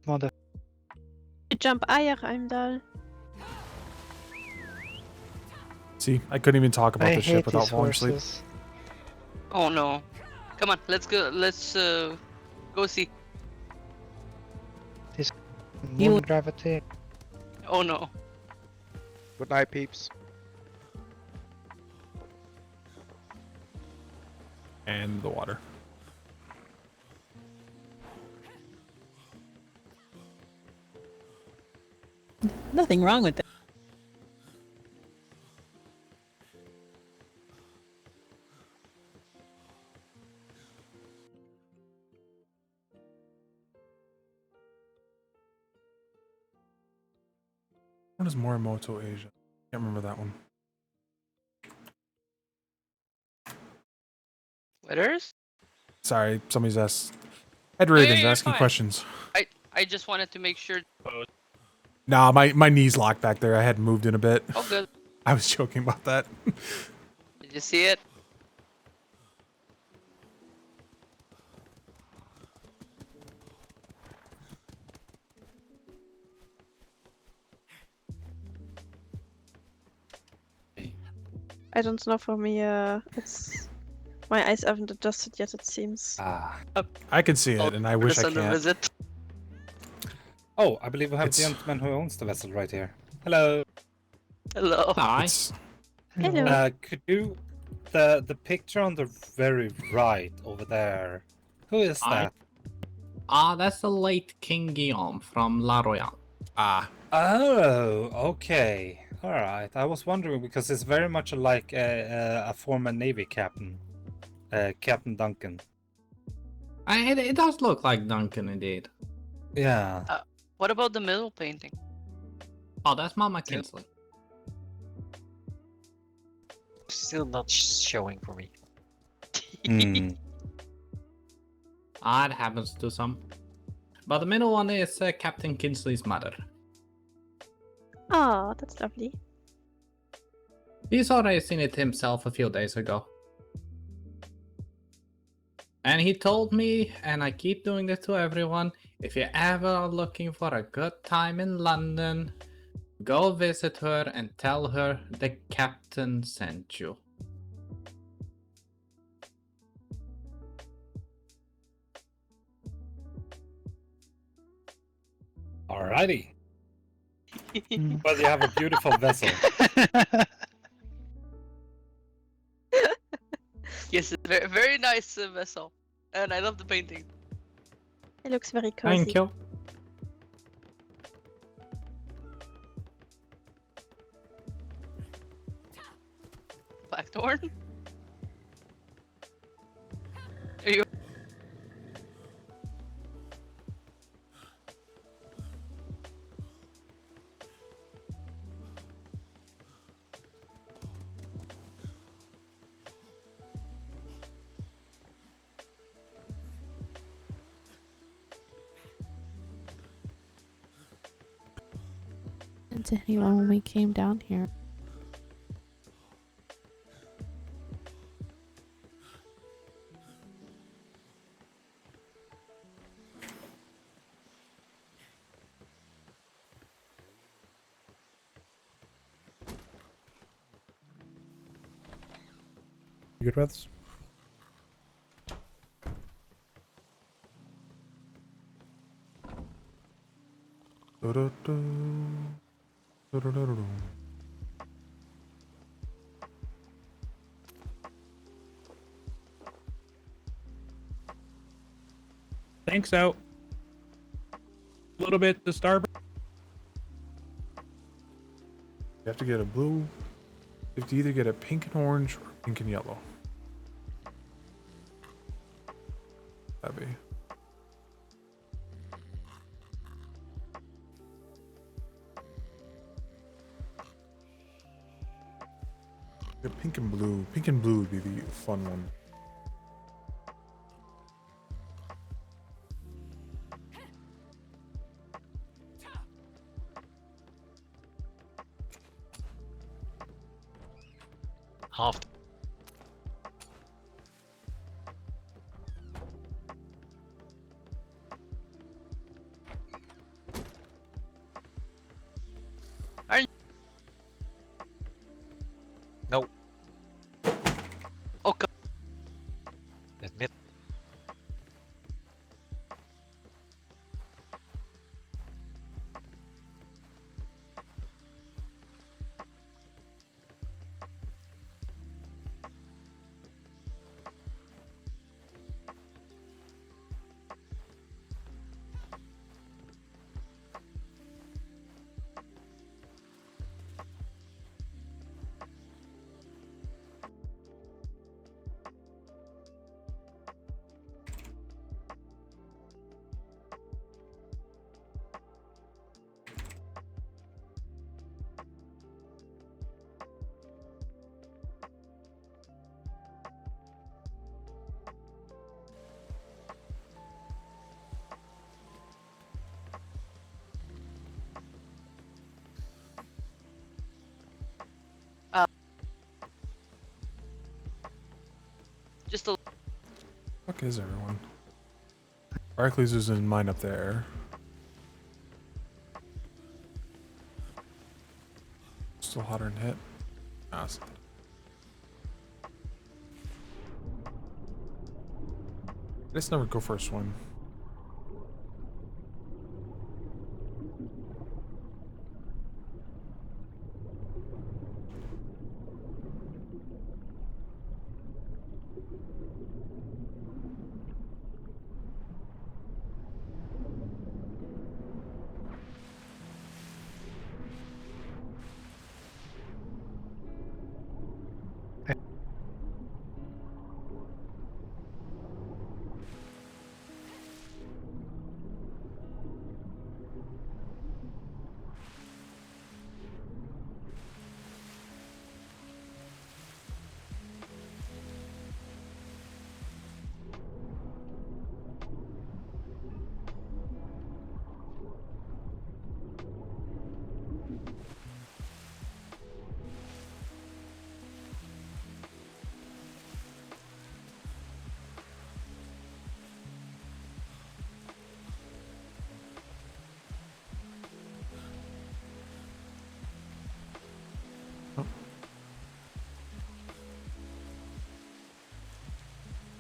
Mother. Jump Eier Heimdall. See, I couldn't even talk about the ship without falling asleep. Oh no! Come on, let's go. Let's go see. This moon gravity. Oh no! Good night, peeps. And the water. Nothing wrong with that. What is Morimoto Asia? Can't remember that one. Letters? Sorry, somebody's asked. Ed Raven's you're asking fine. questions. I just wanted to make sure. Nah, my knee's locked back there. I had moved in a bit. Oh good. I was joking about that. Did you see it? I don't know, for me, it's... My eyes haven't adjusted yet, it seems. I can see it, and I wish I can't. Oh, I believe we have It's- the gentleman who owns the vessel right here. Hello. Hello. Hi. Hello. Could you... The picture on the very right over there. Who is that? That's the late King Guillaume from La Royale. Oh, okay. Alright. I was wondering because it's very much like a former Navy captain. Captain Duncan. It does look like Duncan indeed. Yeah. What about the middle painting? Oh, that's Mama Kinsley. Still not showing for me. Hmm. It happens to some. But the middle one is Captain Kinsley's mother. Oh, that's lovely. He's already seen it himself a few days ago. And he told me, and I keep doing this to everyone, if you're ever looking for a good time in London, go visit her and tell her the captain sent you. Alrighty. Well, you have a beautiful vessel. Yes, it's very, very nice vessel, and I love the painting. It looks very cozy. Thank you. Blackthorn? Are you? happened to anyone when we came down here. You good, Reds? Thanks out. A little bit to starboard. You have to get a blue. You have to either get a pink and orange or pink and yellow. That'd be. Get pink and blue. Pink and blue would be the fun one. Half. No. Okay. Admit. Just a. Fuck is everyone? Barclays is in mine up there. Still hotter than hit. Awesome. Let's never go for a swim.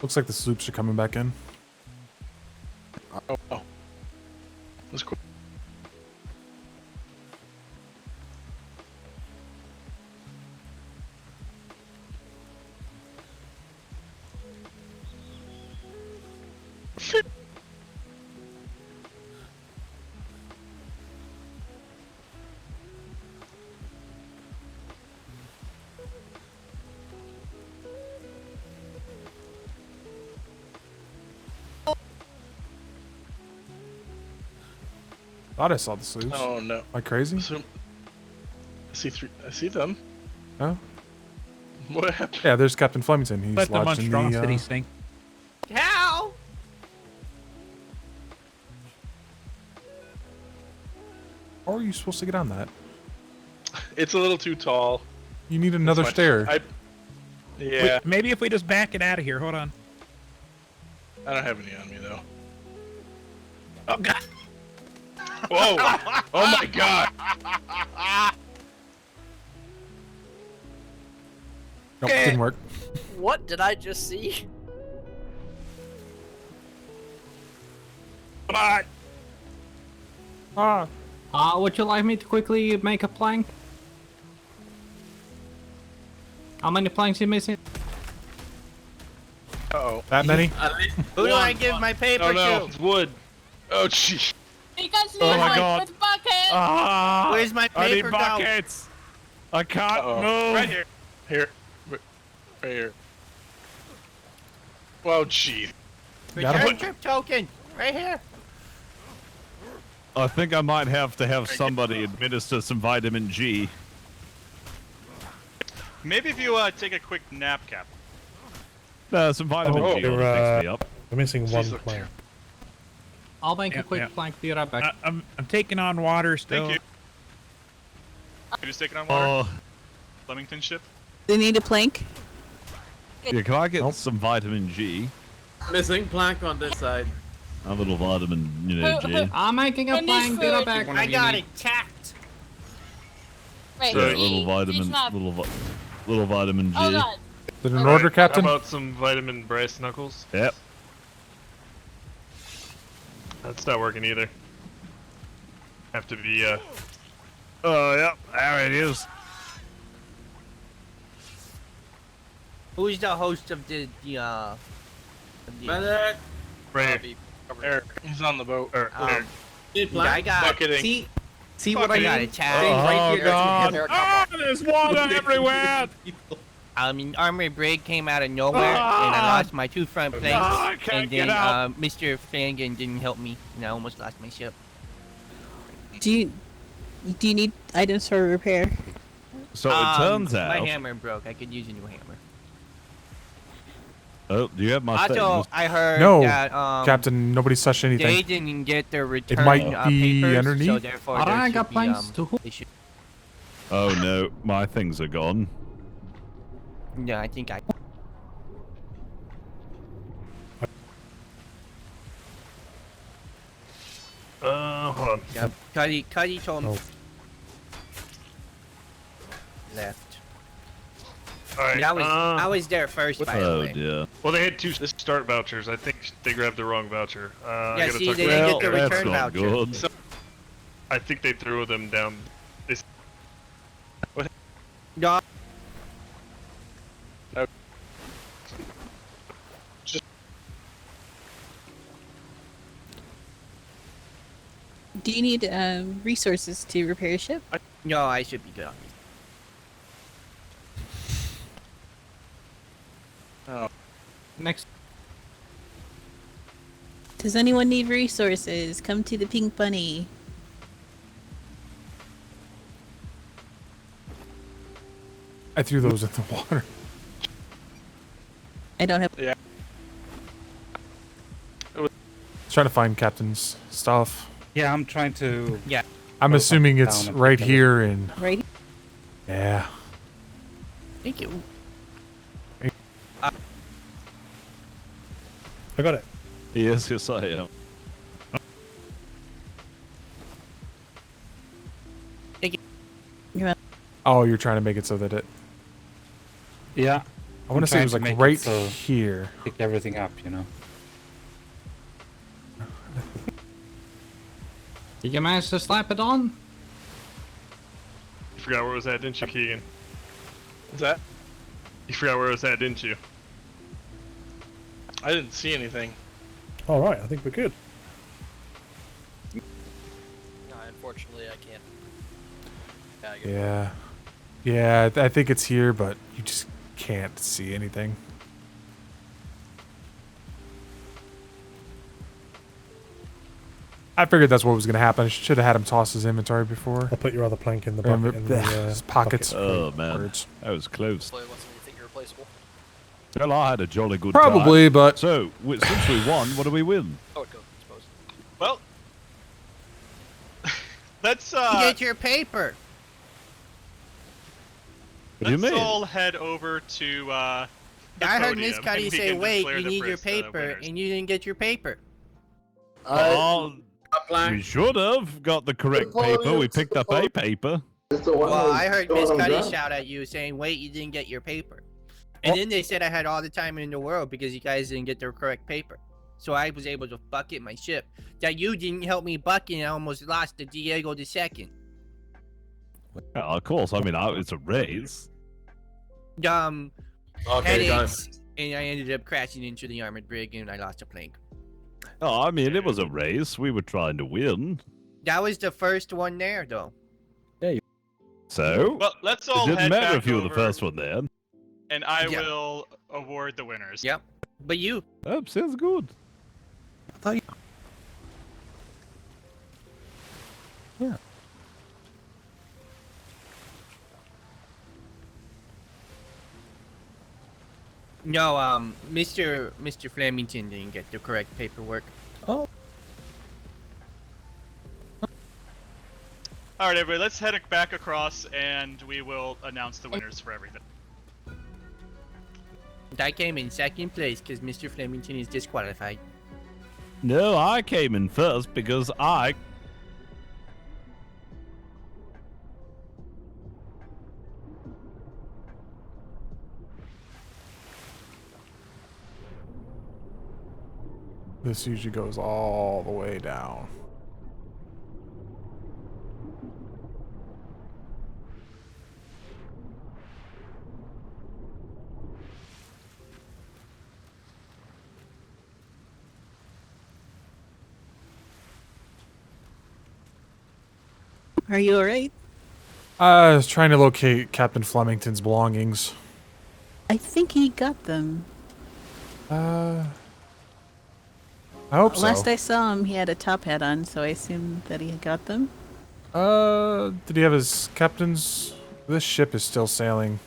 Looks like the sloops are coming back in. Oh. That's cool. Thought I saw the sloops. Oh no. Am I crazy? I see them. Oh? What happened? Yeah, there's Captain Flemington. He's Let the lodged in monstrosity the, sink. How? How are you supposed to get on that? It's a little too tall. You need another stair. Yeah. Maybe if we just back it out of here. Hold on. I don't have any on me though. Oh God! Whoa! Oh my God! Nope, didn't work. What did I just see? Come on! Would you like me to quickly make a plank? How many planks you missing? Uh-oh. That many? Who do I give my paper Oh no, to? it's wood. Oh jeez. Because Oh my God! bucket. Ah! Where's my I need paper go? buckets. I can't Uh-oh. move. Right here. Here. Right here. Whoa, jeez. Return trip token. Right here. I think I might have to have somebody administer some vitamin G. Maybe if you take a quick nap, Cap. Some vitamin G will fix me up. We're missing one plank. I'll make a quick plank. Be right back. I'm taking on water still. Thank you. You're just taking on water? Flemington ship? They need a plank. Yeah, can I get some vitamin G? Missing plank on this side. A little vitamin, G. I'm making a plank. Be right back. I got it tacked. Wait, little vitamin, little vitamin G. Is it an order, Captain? How about some vitamin brace knuckles? Yep. That's not working either. Have to be, Oh, yep, there it is. Who's the host of the Medic. right here. Eric, he's on the boat. Eric. I got Bucketing. see what I got it, Chad. Oh, God. Oh, there's water everywhere. Armory Brig came out of nowhere, and I lost my two front planks, I can't and get then out. Mr. Flanagan didn't help me, and I almost lost my ship. Do you need items for repair? So it turns my out. hammer broke. I could use a new hammer. Oh, do you have my Also, things? I heard No, that Captain, nobody's touched anything. they didn't get their return It might be papers, underneath. so therefore Alright, there I should got be, planks too. they should- Oh no, my things are gone. Yeah, I think I. Hold on. Yep. Cuddy told me. Left. Alright, I was there first, by the Oh way. dear. well, they had two start vouchers. I think they grabbed the wrong voucher. I Yeah, gotta see, talk they to didn't them. get the That's return not voucher. good. So, I think they threw them down. No. Do you need resources to repair your ship? No, I should be good on this. Oh. Next. Does anyone need resources? Come to the Pink Bunny. I threw those in the water. I don't have. Yeah. Trying to find Captain's stuff. Yeah, I'm trying to. Yeah. I'm assuming it's down and right pick it here in. Right. Yeah. Thank you. I got it. Yes, I am. Oh, you're trying to make it so that it. Yeah. I want to say it was like right here. Pick everything up, you know. Did you manage to slap it on? You forgot where it was at, didn't you, Keegan? What's that? You forgot where it was at, didn't you? I didn't see anything. All right, I think we're good. No, unfortunately, I can't. Yeah. Yeah, I think it's here, but you just can't see anything. I figured that's what was going to happen. I should have had him toss his inventory before. I'll put your other plank in the bucket. In the, his pockets. Oh man, Words. that was close. You think you're replaceable? Well, I had a jolly good Probably, time. but So, since we won, what do we win? Oh, it goes, I suppose. Well, that's Get your paper. What do you Let's mean? all head over to the I heard Miss podium, Cuddy and we say, can "Wait, declare you the need your first, paper, winners. and you didn't get your paper." We should have got the correct paper. We picked up a paper. Well, I heard Miss Cuddy shout at you saying, "Wait, you didn't get your paper," and then they said I had all the time in the world because you guys didn't get the correct paper. So I was able to bucket my ship. That you didn't help me bucket, and I almost lost to Diego II. Yeah, of course. I mean, it's a race. Okay, Okay, headaches, and I ended up crashing into the armored brig, and I lost a plank. Oh, I mean, it was a race. We were trying to win. That was the first one there, though. So, Well, let's it all didn't head matter back if you were the over, first one there. and I Yeah. will award the winners. Yep. But you. Oh, sounds good. I thought you... Yeah. No, Mr. Flemington didn't get the correct paperwork. Oh. All right, everybody, let's head back across, and we will announce the winners for everything. I came in second place because Mr. Flemington is disqualified. No, I came in first because I... This usually goes all the way down. Are you alright? I was trying to locate Captain Flemington's belongings. I think he got them. I hope so. Last I saw him, he had a top hat on, so I assume that he got them. Did he have his captain's? This ship is still sailing.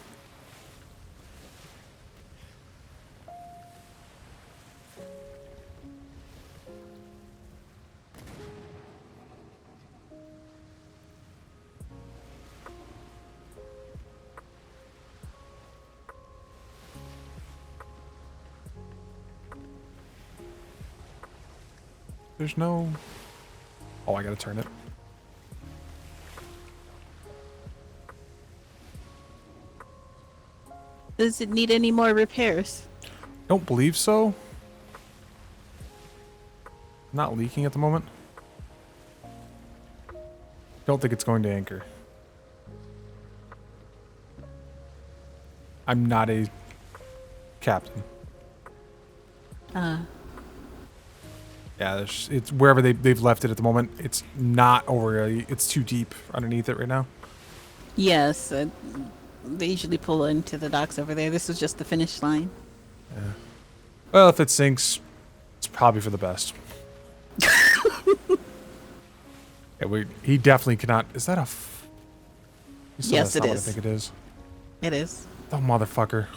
There's no... Oh, I gotta turn it. Does it need any more repairs? Don't believe so. Not leaking at the moment. Don't think it's going to anchor. I'm not a captain. Yeah, it's wherever they've left it at the moment. It's not over. It's too deep underneath it right now. Yes, they usually pull into the docks over there. This was just the finish line. Yeah. Well, if it sinks, it's probably for the best. Yeah, he definitely cannot. Is that a? Yes, that's it not what is. I think it is. It is. Oh, motherfucker.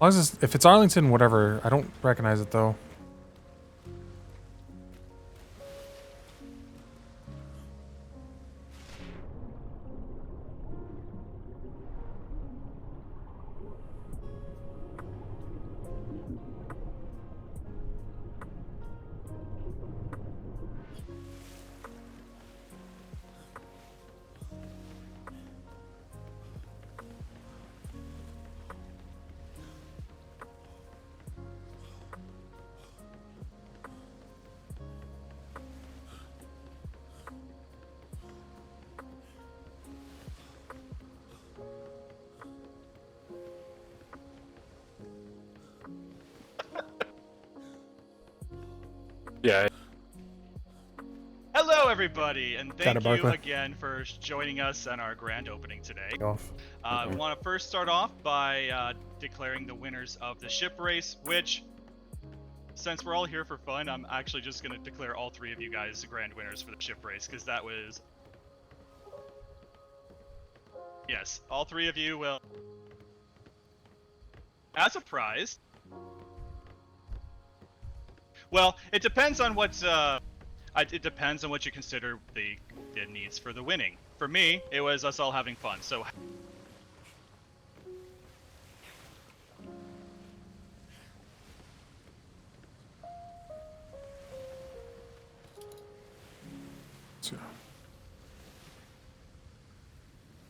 As long as if it's Arlington, whatever. I don't recognize it though. Yeah. Hello, everybody, and thank you Barclay. again for joining us on our grand opening today. Off. We want to first start off by declaring the winners of the ship race, which, since we're all here for fun, I'm actually just going to declare all three of you guys the grand winners for the ship race, because that was... Yes, all three of you will... As a prize... Well, it depends on what's... it depends on what you consider the needs for the winning. For me, it was us all having fun. So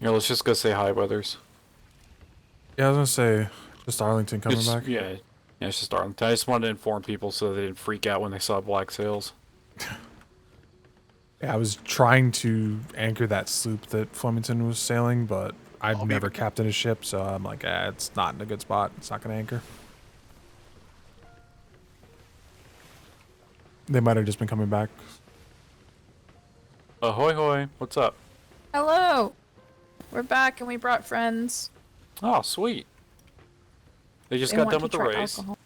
Yeah, let's just go say hi, Weathers. Yeah, I was gonna say, just Arlington coming It's- back. Yeah, it's just Arlington. I just wanted to inform people so they didn't freak out when they saw black sails. Yeah, I was trying to anchor that sloop that Flemington was sailing, but I've never captained a ship, so I'm like, it's not in a good spot. It's not gonna anchor. They might have just been coming back. Ahoy hoy, what's up? Hello. We're back and we brought friends. Oh, sweet. They just They got want done to with the try race. alcohol.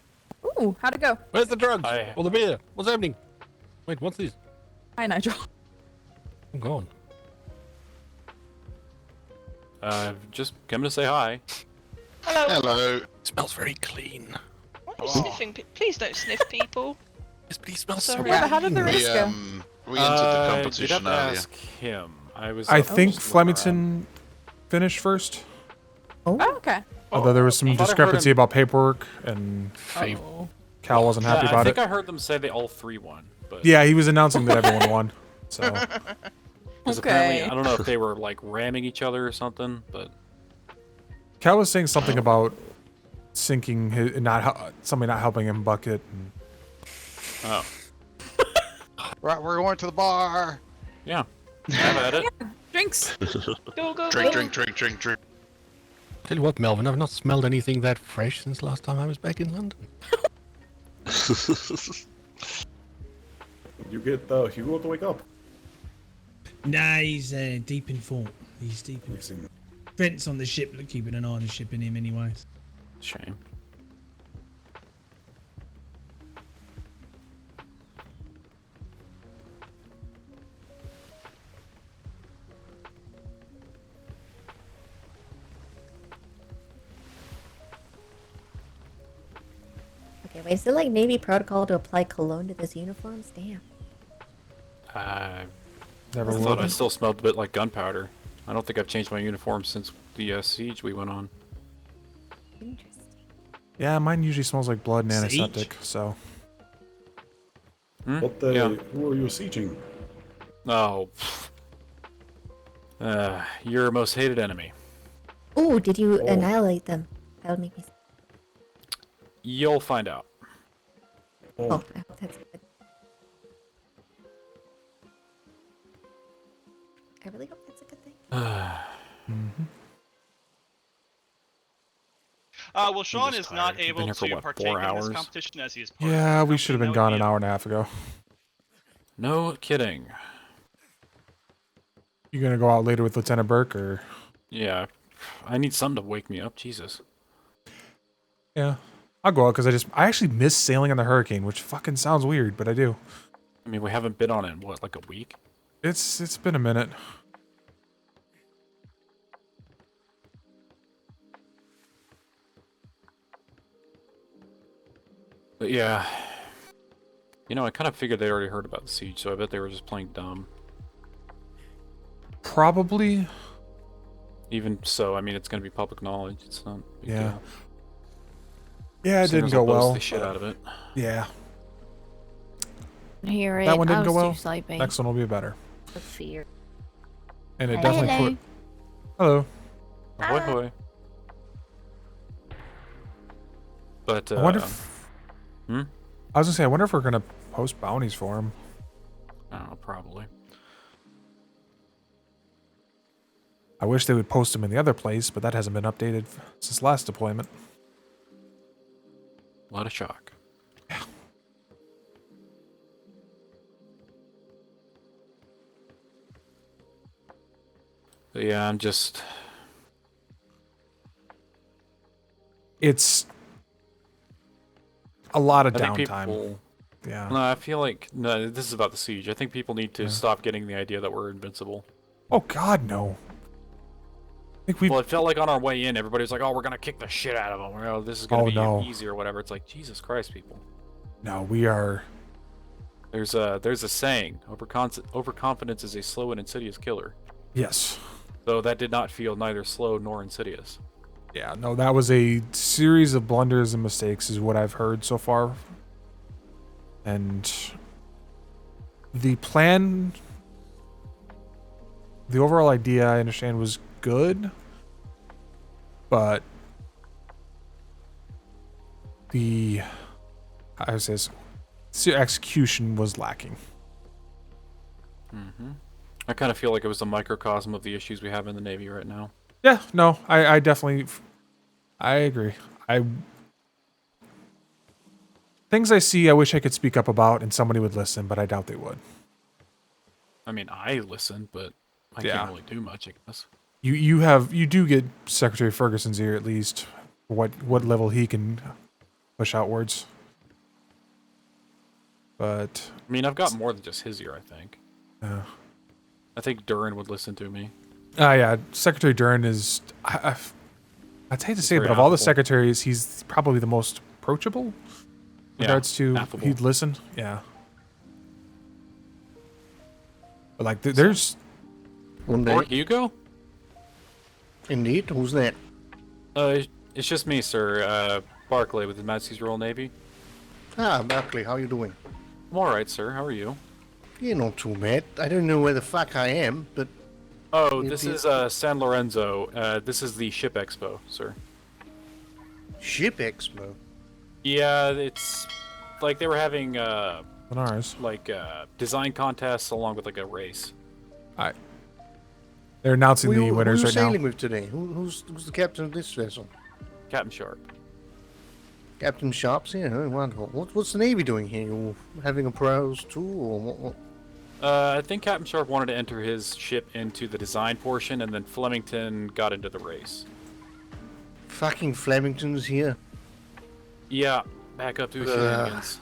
Ooh, how'd it go? Where's the drugs? Or the beer? What's happening? Wait, what's this? Hi, Nigel. I'm going. Just coming to say hi. Hello. Hello. Smells very clean. What are you sniffing? Please don't sniff people. This place smells Sorry. Yeah, but how did the race go? We entered the competition you'd have to ask him. I think Flemington finished first. Oh, okay. Although there was some I thought I heard discrepancy him- about paperwork, and Cal wasn't happy I about think it. I heard them say they all three won. But Yeah, he was announcing that everyone won. So 'cause apparently, I don't know if they were like ramming each other or something, but Cal was saying something about sinking his, somebody not helping him bucket. And, oh, Right, we're going to the bar. yeah, have at it. Drinks. Go, go, Drink, go. drink. Tell you what, Melvin, I've not smelled anything that fresh since last time I was back in London. You get Hugo to wake up. Nah, he's deep in thought. He's deep in thought. Brent's on the ship, keeping an eye on the ship and him anyways. Shame. Okay, wait, is it like Navy protocol to apply cologne to those uniforms? Damn. Never I will thought I be. still smelled a bit like gunpowder. I don't think I've changed my uniform since the siege we went on. yeah, mine usually smells like blood and Siege? antiseptic. So But Yeah. who are you sieging? Oh, your most hated enemy. Ooh, did you annihilate them? That would make me. You'll find out. Oh, I hope that's good. I really hope that's a good thing. well, Sean is not Been able here for to what, partake 4 in hours? this competition as he is part yeah, of we should have been gone an hour and a half ago. No kidding. You gonna go out later with Lieutenant Burke, or Yeah, I need something to wake me up. Jesus. yeah, I'll go out because I actually miss sailing on the Hurricane, which fucking sounds weird, but I do. I mean, we haven't been on it in what, like a week? It's been a minute. But yeah, you know, I kind of figured they already heard about the siege, so I bet they were just playing dumb. Probably. Even so, I mean, it's gonna be public knowledge. It's not. a big Yeah. deal. Yeah, it Singers didn't go will boast well. the shit but- out of it. Yeah. Hear it. That one I didn't go was well. too sleepy. Next one will be better. The fear. And it Hi. definitely Hello. put. Hello. Ahoy hoy. But I wonder if. Hmm? I was gonna say, I wonder if we're gonna post bounties for him. I don't know, probably. I wish they would post him in the other place, but that hasn't been updated since last deployment. A lot of shock. But yeah, I'm just. It's a lot of I think downtime. people- Yeah. No, I feel like no. This is about the siege. I think people need to stop getting the idea that we're invincible. Oh God, no. I think we. Well, it felt like on our way in, everybody was like, "Oh, we're gonna kick the shit out of them. Oh, this is gonna Oh, be no. easy or whatever." It's like, Jesus Christ, people. No, we are. There's a saying: overconfidence is a slow and insidious killer. Yes. So that did not feel neither slow nor insidious. Yeah, no, that was a series of blunders and mistakes is what I've heard so far. And the plan, the overall idea I understand was good, but I would say execution was lacking. I kind of feel like it was a microcosm of the issues we have in the Navy right now. Yeah, no, I definitely, I agree. Things I see, I wish I could speak up about and somebody would listen, but I doubt they would. I mean, I listen, but I can't really do much, I guess. You do get Secretary Ferguson's ear at least, what level he can push outwards. But I mean, I've got more than just his ear, I think. Yeah. I think Durin would listen to me. Yeah, Secretary Durin is. I'd hate to say it, but of all the secretaries, he's probably the most approachable. In regards to affable. he'd listen. Yeah. But like, there's. Or Hugo? Indeed, who's that? It's just me, sir. Barclay with the Majesty's Royal Navy. Ah, Barclay, how you doing? I'm alright, sir. How are you? Yeah, not too bad. I don't know where the fuck I am, but... Oh, this is San Lorenzo. This is the Ship Expo, sir. Ship Expo? Yeah, it's like they were having ours. Like design contests along with like a race. They're announcing the winners who right you now. sailing with today? Who's the captain of this vessel? Captain Sharp. Captain Sharp's here. Oh, wonderful. What's the Navy doing here? You having a pros too, or what? I think Captain Sharp wanted to enter his ship into the design portion, and then Flemington got into the race. Fucking Flemington's here. Yeah, back up to his shenanigans.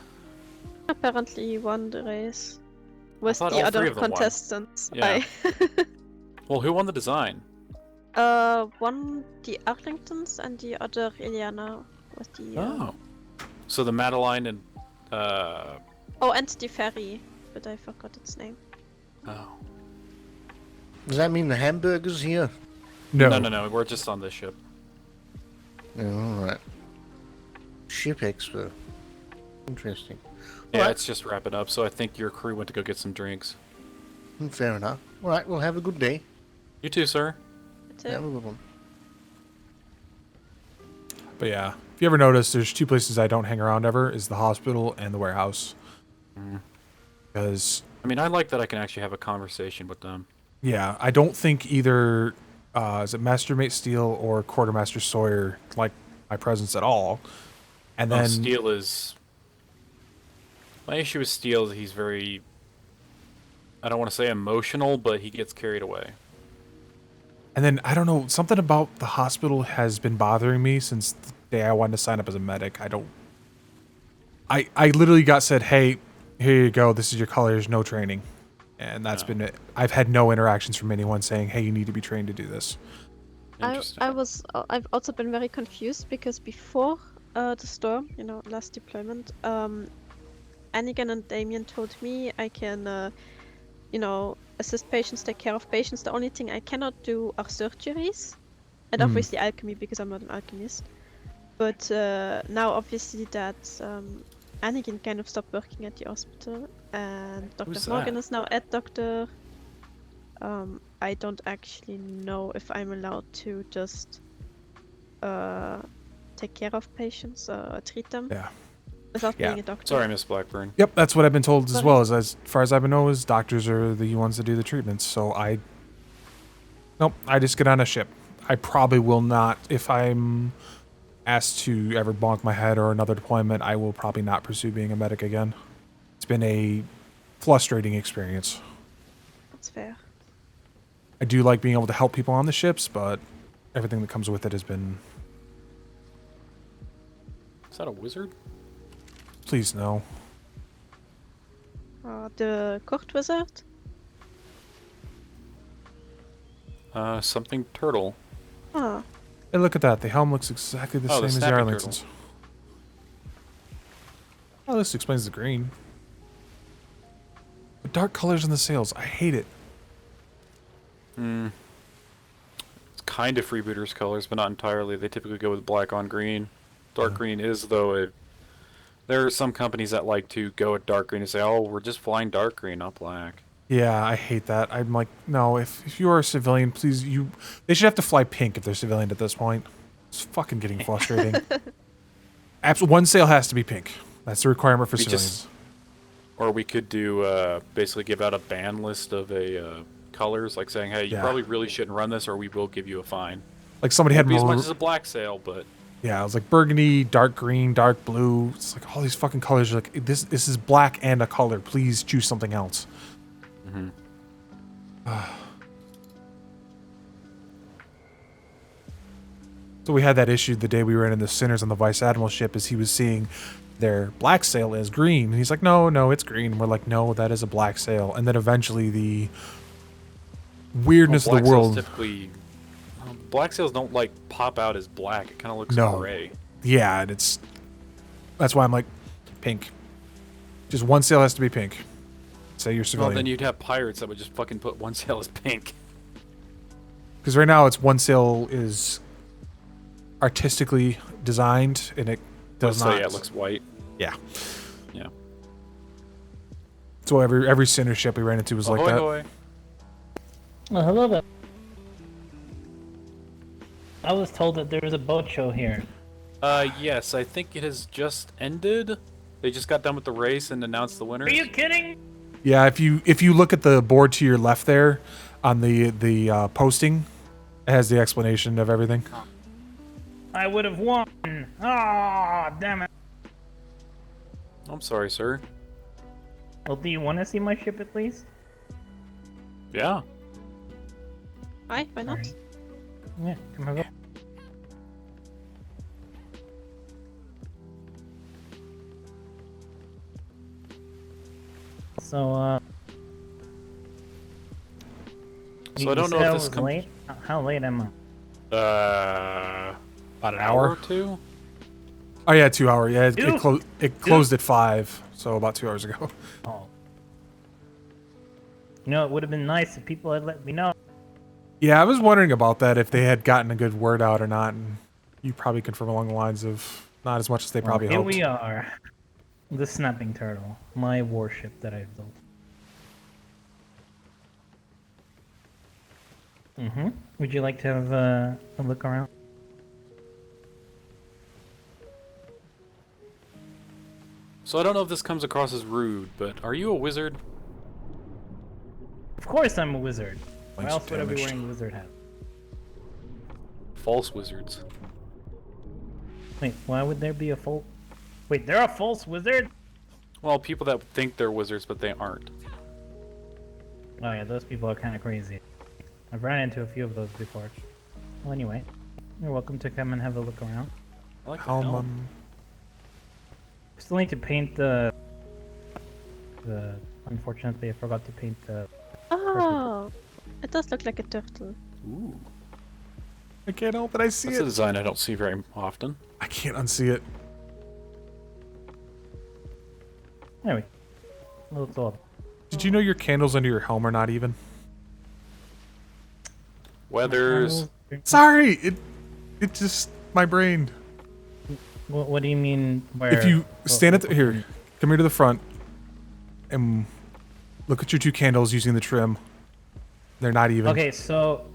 Apparently he won the race. With thought the all three other of them won. contestants. Yeah. Well, who won the design? One the Arlingtons and the other Ileana was the... Oh. So the Madeline and... Oh, and the ferry, but I forgot its name. Oh. Does that mean the hamburger's here? No, we're just on this ship. Oh, alright. Ship Expo. Interesting. Yeah, it's just wrapping up, so I think your crew went to go get some drinks. Fair enough. Alright, well, have a good day. You too, sir. Have a good one. But yeah, if you ever notice, there's two places I don't hang around ever, is the hospital and the warehouse. Because... I mean, I like that I can actually have a conversation with them. Yeah, I don't think either, is it Mastermate Steele or Quartermaster Sawyer like my presence at all. And then... Steele is... My issue with Steele is he's very... I don't want to say emotional, but he gets carried away. And then, I don't know, something about the hospital has been bothering me since the day I wanted to sign up as a medic. I literally got said, hey, here you go, this is your colors, no training. And that's been it. I've had no interactions from anyone saying, hey, you need to be trained to do this. I've also been very confused because before the storm, last deployment, Anigan and Damien told me I can, assist patients, take care of patients. The only thing I cannot do are surgeries, and obviously alchemy because I'm not an alchemist. But now obviously that Anigan kind of stopped working at the hospital, and Dr. Morgan is now at Dr. I don't actually know if I'm allowed to just take care of patients or treat them. Yeah. Without being a doctor. Sorry, Miss Blackburn. Yep, that's what I've been told as well. As far as I've been known, is doctors are the ones that do the treatments. So I just get on a ship. I probably will not, if I'm asked to ever bonk my head or another deployment, I will probably not pursue being a medic again. It's been a frustrating experience. That's fair. I do like being able to help people on the ships, but everything that comes with it has been... Is that a wizard? Please, no. The court wizard? Something turtle. Oh. Hey, look at that. The helm looks exactly the same as the Arlington's. Oh, this explains the green. The dark colors in the sails. I hate it. It's kind of freebooters colors, but not entirely. They typically go with black on green. Dark green is, though, there are some companies that like to go with dark green and say, oh, we're just flying dark green, not black. Yeah, I hate that. I'm like, no, if you are a civilian, please, they should have to fly pink if they're civilian at this point. It's fucking getting frustrating. One sail has to be pink. That's the requirement for civilians. Or we could do, basically give out a ban list of colors, like saying, hey, you probably really shouldn't run this or we will give you a fine. Like somebody had be as much as a black sail, but... Yeah, it was like burgundy, dark green, dark blue. It's like all these fucking colors are like, this is black and a color. Please choose something else. So we had that issue the day we were in the Sinners on the Vice Admiral ship, as he was seeing their black sail as green. And he's like, no, it's green. We're like, no, that is a black sail. And then eventually the weirdness of the world. Typically, black sails don't like pop out as black. It kind of looks gray. Yeah, and that's why I'm like, pink. Just one sail has to be pink. Say you're civilian. Well, then you'd have pirates that would just fucking put one sail as pink. Because right now it's one sail is artistically designed and it does not. Yeah, it looks white. Yeah. Yeah. So every Sinner ship we ran into was like that. Oh, hello there. I was told that there was a boat show here. Yes, I think it has just ended. They just got done with the race and announced the winners. Are you kidding? Yeah, if you look at the board to your left there on the posting, it has the explanation of everything. I would have won. Ah, damn it. I'm sorry, sir. Well, do you want to see my ship at least? Yeah. Why not? Right. Yeah, come on. So, I don't know if this comes... late. How late am I? About an hour or two. Oh yeah, 2 hour. Yeah, it closed at 5, so about 2 hours ago. Oh. You know, it would have been nice if people had let me know. Yeah, I was wondering about that, if they had gotten a good word out or not, and you probably confirm along the lines of not as much as they probably hoped. Here we are. The Snapping Turtle, my warship that I've built. Would you like to have a look around? So I don't know if this comes across as rude, but are you a wizard? Of course I'm a wizard. Why Thanks, else would I be damaged. wearing a wizard hat? False wizards. Wait, why would there be a false... Wait, they're a false wizard? Well, people that think they're wizards, but they aren't. Oh yeah, those people are kind of crazy. I've run into a few of those before. Well, anyway, you're welcome to come and have a look around. I like Still need to paint the... Unfortunately, I forgot to paint the... Oh, it does look like a turtle. Ooh. I can't help it. I see That's it. a design I don't see very often. I can't unsee it. Anyway, let's all... Did you know your candles under your helm are not even? Weathers. Sorry, it just my brain. What do you mean? Where? If you stand at here, come here to the front, and look at your two candles using the trim. They're not even. Okay, so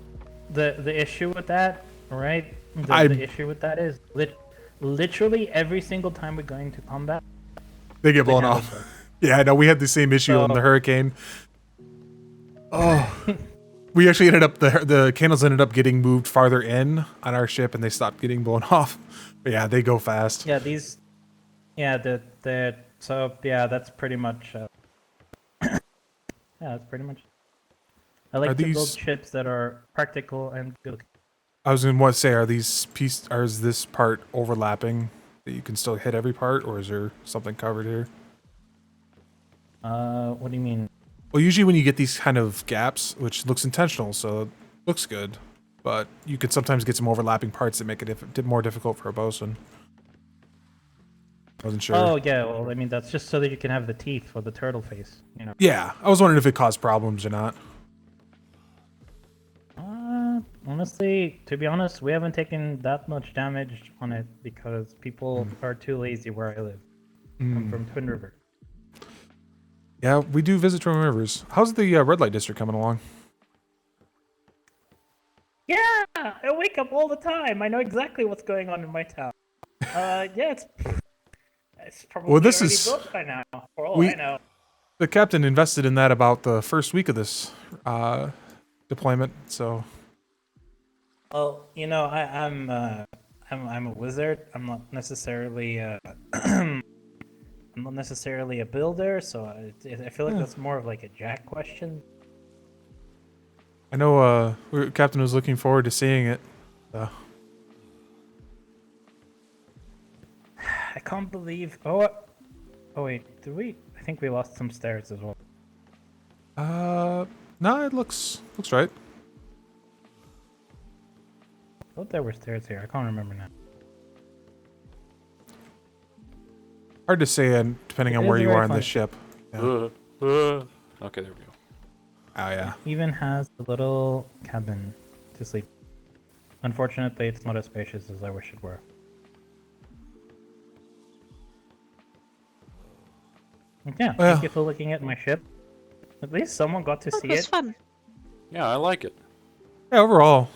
the issue with that, right? The issue with that is literally every single time we go into combat, they get blown off. Yeah, I know. We had the same issue on the Hurricane. Oh, we actually ended up the candles ended up getting moved farther in on our ship, and they stopped getting blown off. But yeah, they go fast. Yeah, these. Yeah, so yeah, that's pretty much. Yeah, that's pretty much. I like to build ships that are practical and good. I was going to say, is this part overlapping that you can still hit every part, or is there something covered here? What do you mean? Well, usually when you get these kind of gaps, which looks intentional, so it looks good, but you can sometimes get some overlapping parts that make it more difficult for a bosun. I wasn't sure. Oh yeah, well I mean that's just so that you can have the teeth for the turtle face, you know. Yeah, I was wondering if it caused problems or not. Honestly, to be honest, we haven't taken that much damage on it because people are too lazy where I live. I'm from Twin River. Yeah, we do visit Twin Rivers. How's the red light district coming along? Yeah, I wake up all the time. I know exactly what's going on in my town. Yeah, it's probably Well, this already is built by now, for all I know. the captain invested in that about the first week of this deployment. So, Well, you know, I'm a wizard. I'm not necessarily I'm not necessarily a builder, so I feel like that's more of like a Jack question. I know captain was looking forward to seeing it. So. I can't believe. Oh wait, did we? I think we lost some stairs as well. No, it looks right. I thought there were stairs here. I can't remember now. Hard to say, depending on where you are on the ship. Yeah. Okay, there we go. Oh yeah. It even has a little cabin to sleep. Unfortunately, it's not as spacious as I wish it were. Yeah, thank you for looking at my ship. At least someone got to see it. It was fun. Yeah, I like it. Yeah, overall,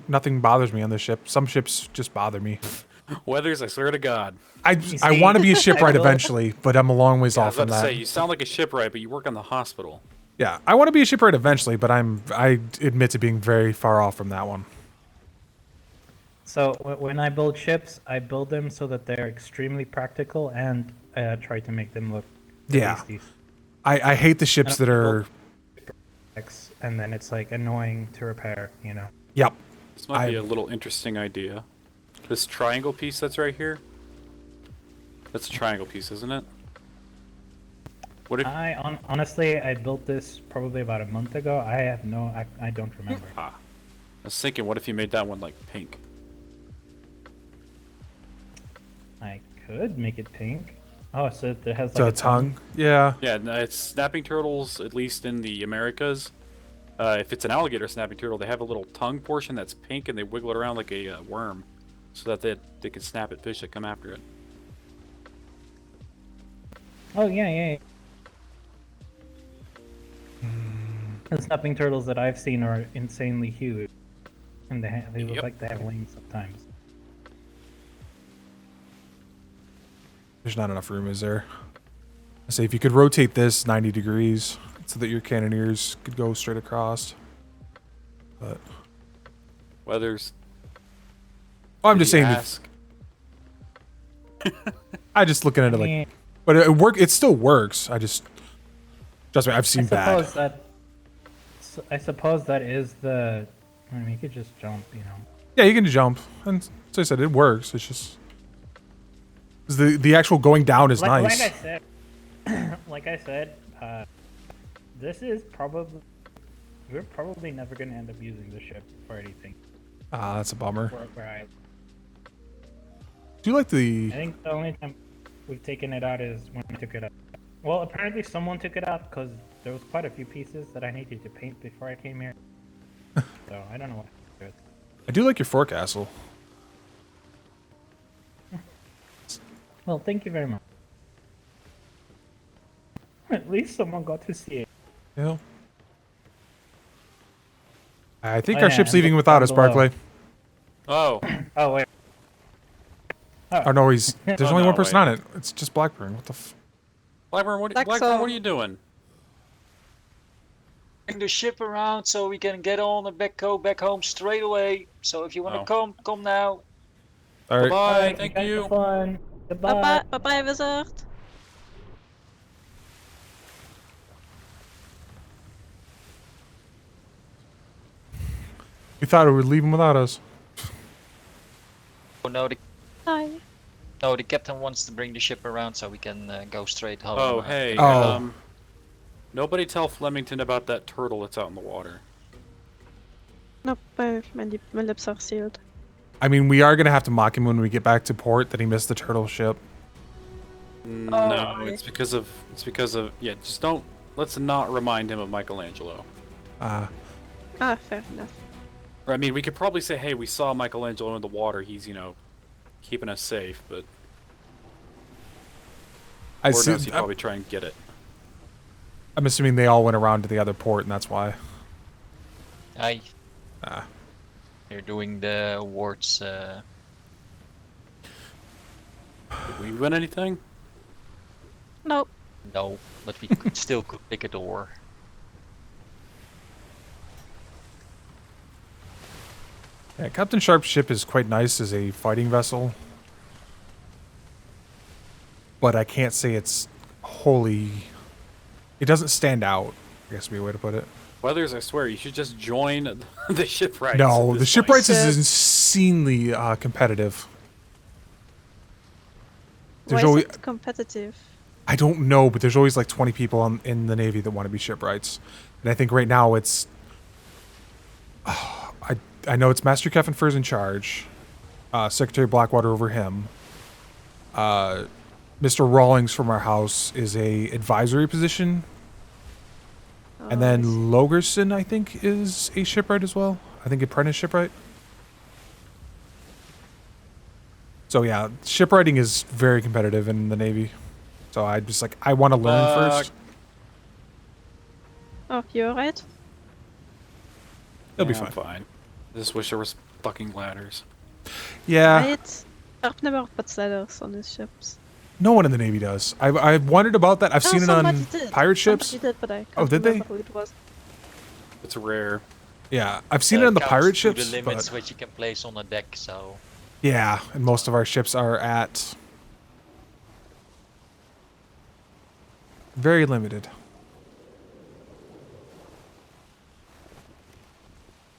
nothing bothers me on this ship. Some ships just bother me. Weathers, I swear to God. I want to be a shipwright eventually, but I'm a long ways off from I was about that. to say, you sound like a shipwright, but you work on the hospital. Yeah, I want to be a shipwright eventually, but I admit to being very far off from that one. So when I build ships, I build them so that they're extremely practical and try to make them look. Yeah. I hate the ships that are. And then it's like annoying to repair, you know. Yep. This might be a little interesting idea. This triangle piece that's right here. That's a triangle piece, isn't it? What if... honestly, I built this probably about a month ago. I don't remember. I was thinking, what if you made that one like pink? I could make it pink. Oh, so it has like So a tongue? Yeah. Yeah, no, it's snapping turtles, at least in the Americas. If it's an alligator snapping turtle, they have a little tongue portion that's pink, and they wiggle it around like a worm, so that they can snap at fish that come after it. Oh yeah. The snapping turtles that I've seen are insanely huge, and they look like they have wings sometimes. There's not enough room, is there? I say if you could rotate this 90 degrees so that your cannoneers could go straight across. But Weathers. well, I'm just saying. I just looking at it like, but it still works. I just trust me. I've seen bad. I suppose that is the. I mean, you could just jump, you know. Yeah, you can jump, and as I said, it works. It's just the actual going down is nice. Like I said, this is probably we're probably never gonna end up using the ship for anything. Ah, that's a bummer. Where I Do you like the? I think the only time we've taken it out is when we took it out. Well, apparently someone took it out because there was quite a few pieces that I needed to paint before I came here. So I don't know what to do. I do like your forecastle. Well, thank you very much. At least someone got to see it. Yeah. I think our ship's leaving without us, Barclay. Oh. Oh wait. Oh no, there's only one person on it. It's just Blackburn. What the Blackburn, what are you doing? Bring the ship around so we can get on and go back home straight away. So if you want to come now. All right. Bye. Thank you. Fun. Bye bye, wizard. We thought it would leave him without us. Oh no, Hi. No, the captain wants to bring the ship around so we can go straight home. Oh, hey. Nobody tell Flemington about that turtle that's out in the water. Nope, my lips are sealed. I mean, we are gonna have to mock him when we get back to port that he missed the turtle ship. No, it's because of yeah. Just don't. Let's not remind him of Michelangelo. Fair enough. Or, I mean, we could probably say, hey, we saw Michelangelo in the water. He's, keeping us safe, but... Lord knows he'd probably try and get it. I'm assuming they all went around to the other port, and that's why. Aye. Ah. They're doing the awards. Did we win anything? Nope. No, but we could still could pick a door. Yeah, Captain Sharp's ship is quite nice as a fighting vessel. But I can't say it's wholly... It doesn't stand out, I guess would be a way to put it. Weathers, I swear, you should just join the shipwrights. No, the shipwrights is insanely competitive. Why is it competitive? I don't know, but there's always like 20 people in the Navy that want to be shipwrights. And I think right now it's... I know it's Master Kefenfur's in charge. Secretary Blackwater over him. Mr. Rawlings from our house is a advisory position. And then Logerson, I think, is a shipwright as well. I think apprentice shipwright. So yeah, shipwrighting is very competitive in the Navy. So I just like, I want to learn first. Oh, you're alright? It'll be I'm fine. fine. I just wish there was fucking ladders. Yeah. Right? I've never put ladders on his ships. No one in the Navy does. I've wondered about that. I've seen it on pirate ships. Did, but I oh, did they? who it was. It's rare. Yeah, I've seen it on the pirate ships. The limits but... which you can place on a deck, so. Yeah, and most of our ships are at very limited.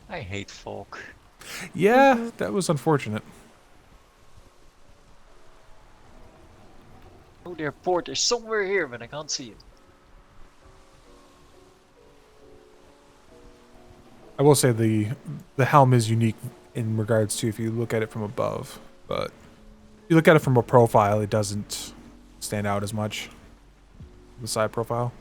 I hate folk. Yeah, that was unfortunate. Oh, their port is somewhere here, but I can't see it. I will say the helm is unique in regards to if you look at it from above, but if you look at it from a profile, it doesn't stand out as much. The side profile.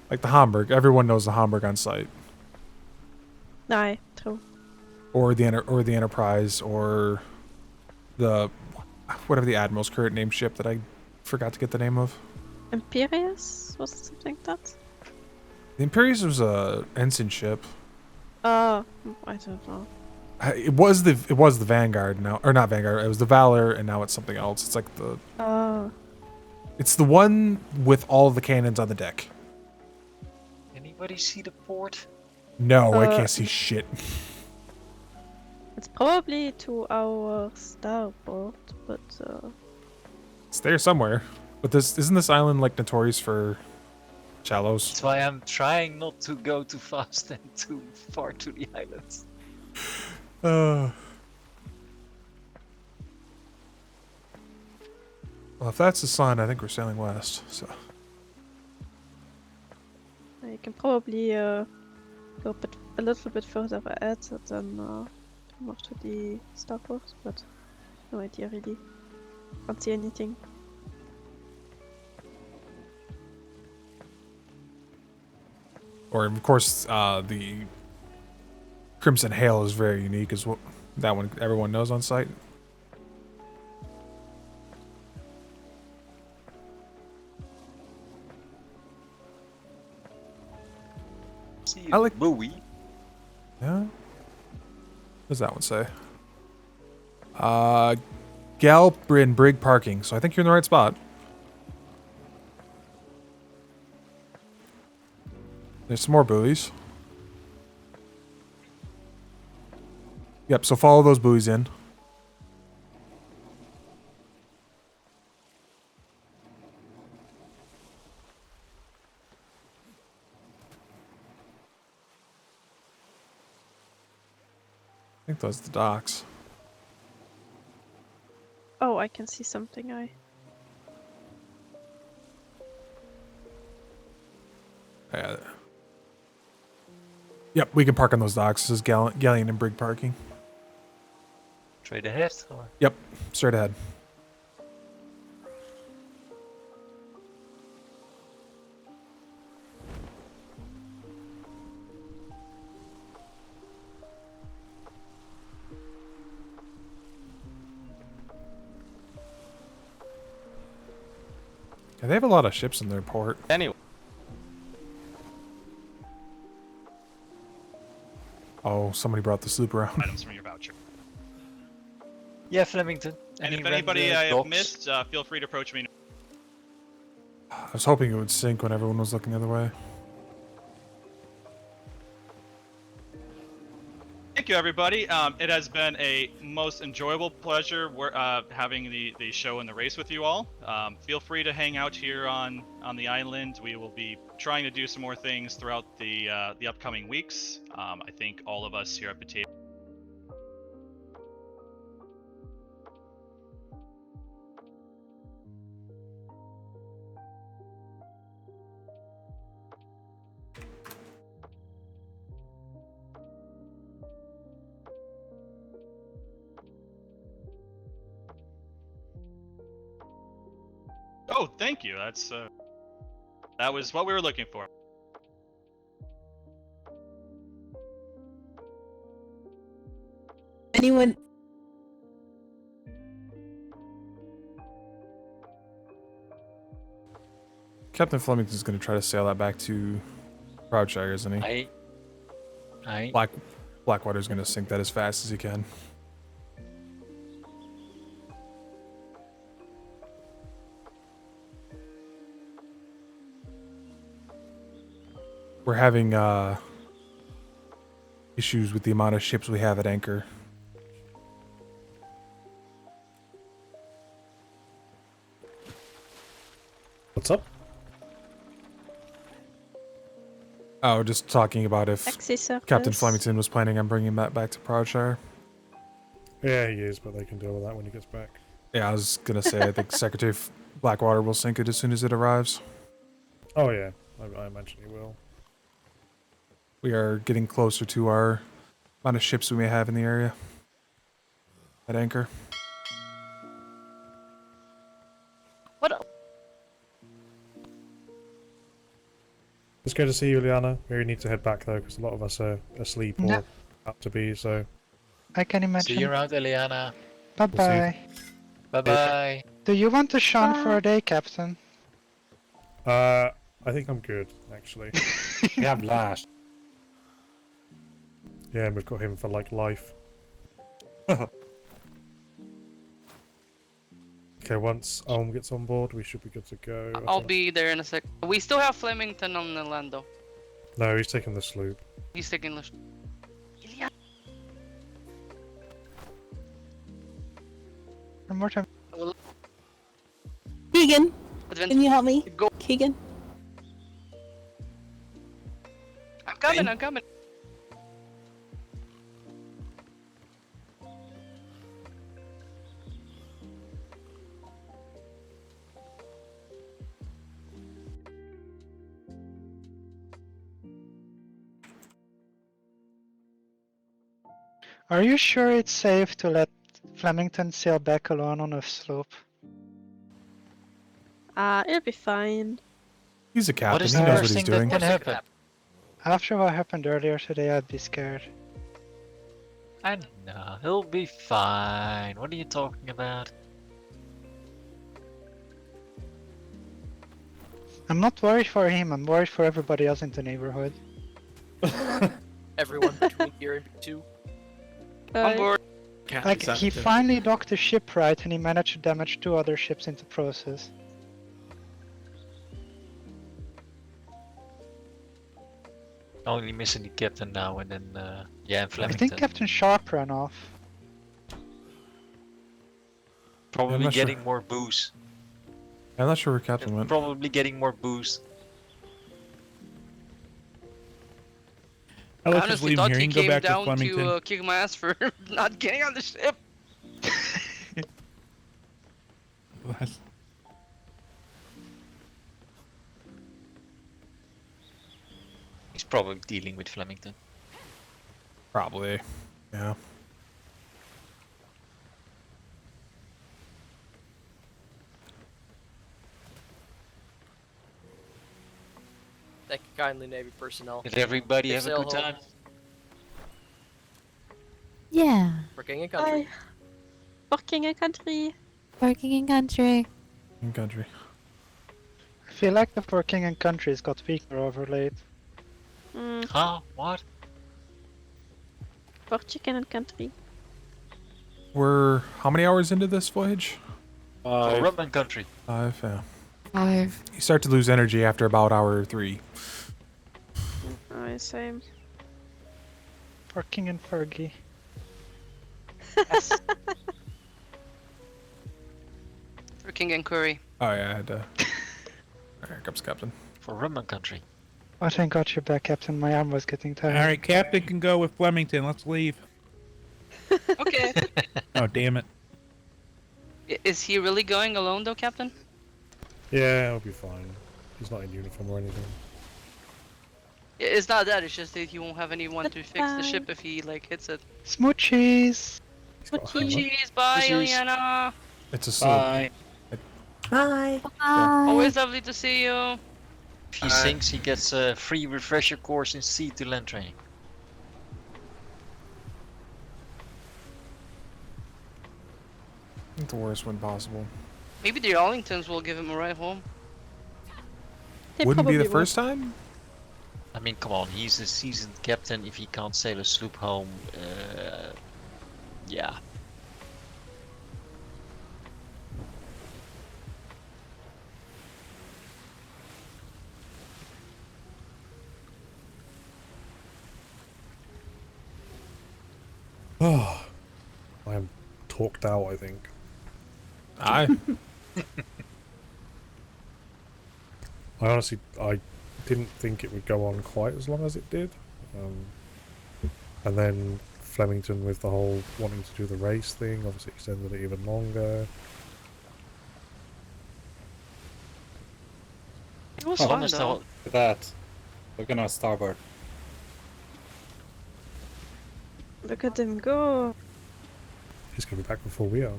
Like the Hamburg, everyone knows the Hamburg on site. Aye, true. Or the Enterprise, or the whatever the Admiral's current name ship that I forgot to get the name of. Imperius? Was it something like that? The Imperius was a ensign ship. I don't know. It was the Vanguard now, or not Vanguard. It was the Valor, and now it's something else. It's like the. It's the one with all the cannons on the deck. Anybody see the port? No, I can't see shit. It's probably to our starboard, but It's there somewhere. But isn't this island like notorious for shallows? That's why I'm trying not to go too fast and too far to the island. Well, if that's the sun, I think we're sailing west. So. you can probably go a little bit further ahead than more to the starboard, but no idea really. Can't see anything. Or of course, the Crimson Hail is very unique as well. That one everyone knows on site. I like buoy. Yeah. What does that one say? Galbrin Brig parking. So I think you're in the right spot. There's some more buoys. Yep, so follow those buoys in. I think those are the docks. Oh, I can see something. Yeah. Yep, we can park on those docks. This is galleon and brig parking. Straight ahead? Or? Yep, straight ahead. Yeah, they have a lot of ships in their port. Anyway. Oh, somebody brought the sloop around. Items from your voucher. Yeah, Flemington. And Any if anybody random I have docks? missed, feel free to approach me. I was hoping it would sink when everyone was looking the other way. Thank you, everybody. It has been a most enjoyable pleasure having the show and the race with you all. Feel free to hang out here on the island. We will be trying to do some more things throughout the upcoming weeks. I think all of us here at Potato. Oh, thank you. That was what we were looking for. Anyone? Captain Flemington's going to try to sail that back to Proudshire, isn't he? Blackwater's going to sink that as fast as he can. We're having issues with the amount of ships we have at anchor. What's up? Oh, just talking about if Taxi surplus. Captain Flemington was planning on bringing that back to Proudshire. Yeah, he is, but they can deal with that when he gets back. Yeah, I was going to say, I think Secretary Blackwater will sink it as soon as it arrives. Oh yeah, I imagine he will. We are getting closer to our amount of ships we may have in the area at anchor. What? It's good to see you, Liana. We need to head back though, because a lot of us are asleep or No. up to be. So I can imagine. See you around, Eliana. Bye We'll see. bye. Bye bye. Do you want to Sean for a day, Captain? I think I'm good actually. We have last. Yeah, and we've got him for like life. Okay, once Olm gets on board, we should be good to go. I I'll think- be there in a sec. We still have Flemington on the land though. No, he's taking the sloop. He's taking the. One more time. Keegan, Advent. can you help me? Keegan? I'm coming. I'm coming. Are you sure it's safe to let Flemington sail back alone on a slope? It'll be fine. He's a captain. What is He the knows worst what he's thing that doing. can happen? After what happened earlier today, I'd be scared. I know. He'll be fine. What are you talking about? I'm not worried for him, I'm worried for everybody else in the neighborhood. Everyone between here and B2. On board. Like, he finally docked the ship right and he managed to damage 2 other ships in the process. Only missing the captain now and then, yeah, and I Flemington. think Captain Sharp ran off. Probably not sure. getting more booze. I'm not sure where Captain went. Probably getting more booze. I Alex, honestly leave thought here. he You can go came back to down Flemington. to kick my ass for not getting on the ship. He's probably dealing with Flemington. Probably. Yeah. Thank you kindly, Navy personnel. Did everybody Safe have a sail good home. time? Yeah. For king and country. Working a country. Working in country. In country. I feel like the four king and countries got weaker over late. Huh? What? For chicken and country. We're how many hours into this voyage? For rum and country. 5. Yeah. 5. You start to lose energy after about hour 3. Oh, same. For king and Fergie. For king and curry. Oh yeah, I had to. Here comes Captain. For rum and country. Oh, thank God you're back, Captain. My arm was getting tired. All right, Captain can go with Flemington. Let's leave. Okay. Oh, damn it. Is he really going alone though, Captain? Yeah, it'll be fine. He's not in uniform or anything. It's not that. It's just that he won't have anyone to fix the Goodbye. ship if he like hits it. Smoochies! Smoochies, bye, Ileana. It's a sloop. Bye. Bye. Always lovely to see you. If he sinks, he gets a free refresher course in sea to land training. The worst one possible. Maybe the Arlingtons will give him a ride home. Wouldn't be the first time? I mean, come on, he's a seasoned captain. If he can't sail a sloop home, yeah. Oh, I am talked out, I think. Aye. I didn't think it would go on quite as long as it did. And then Flemington with the whole wanting to do the race thing obviously extended it even longer. It was fun though. Look at that. Look at our starboard. Look at them go. He's going to be back before we are.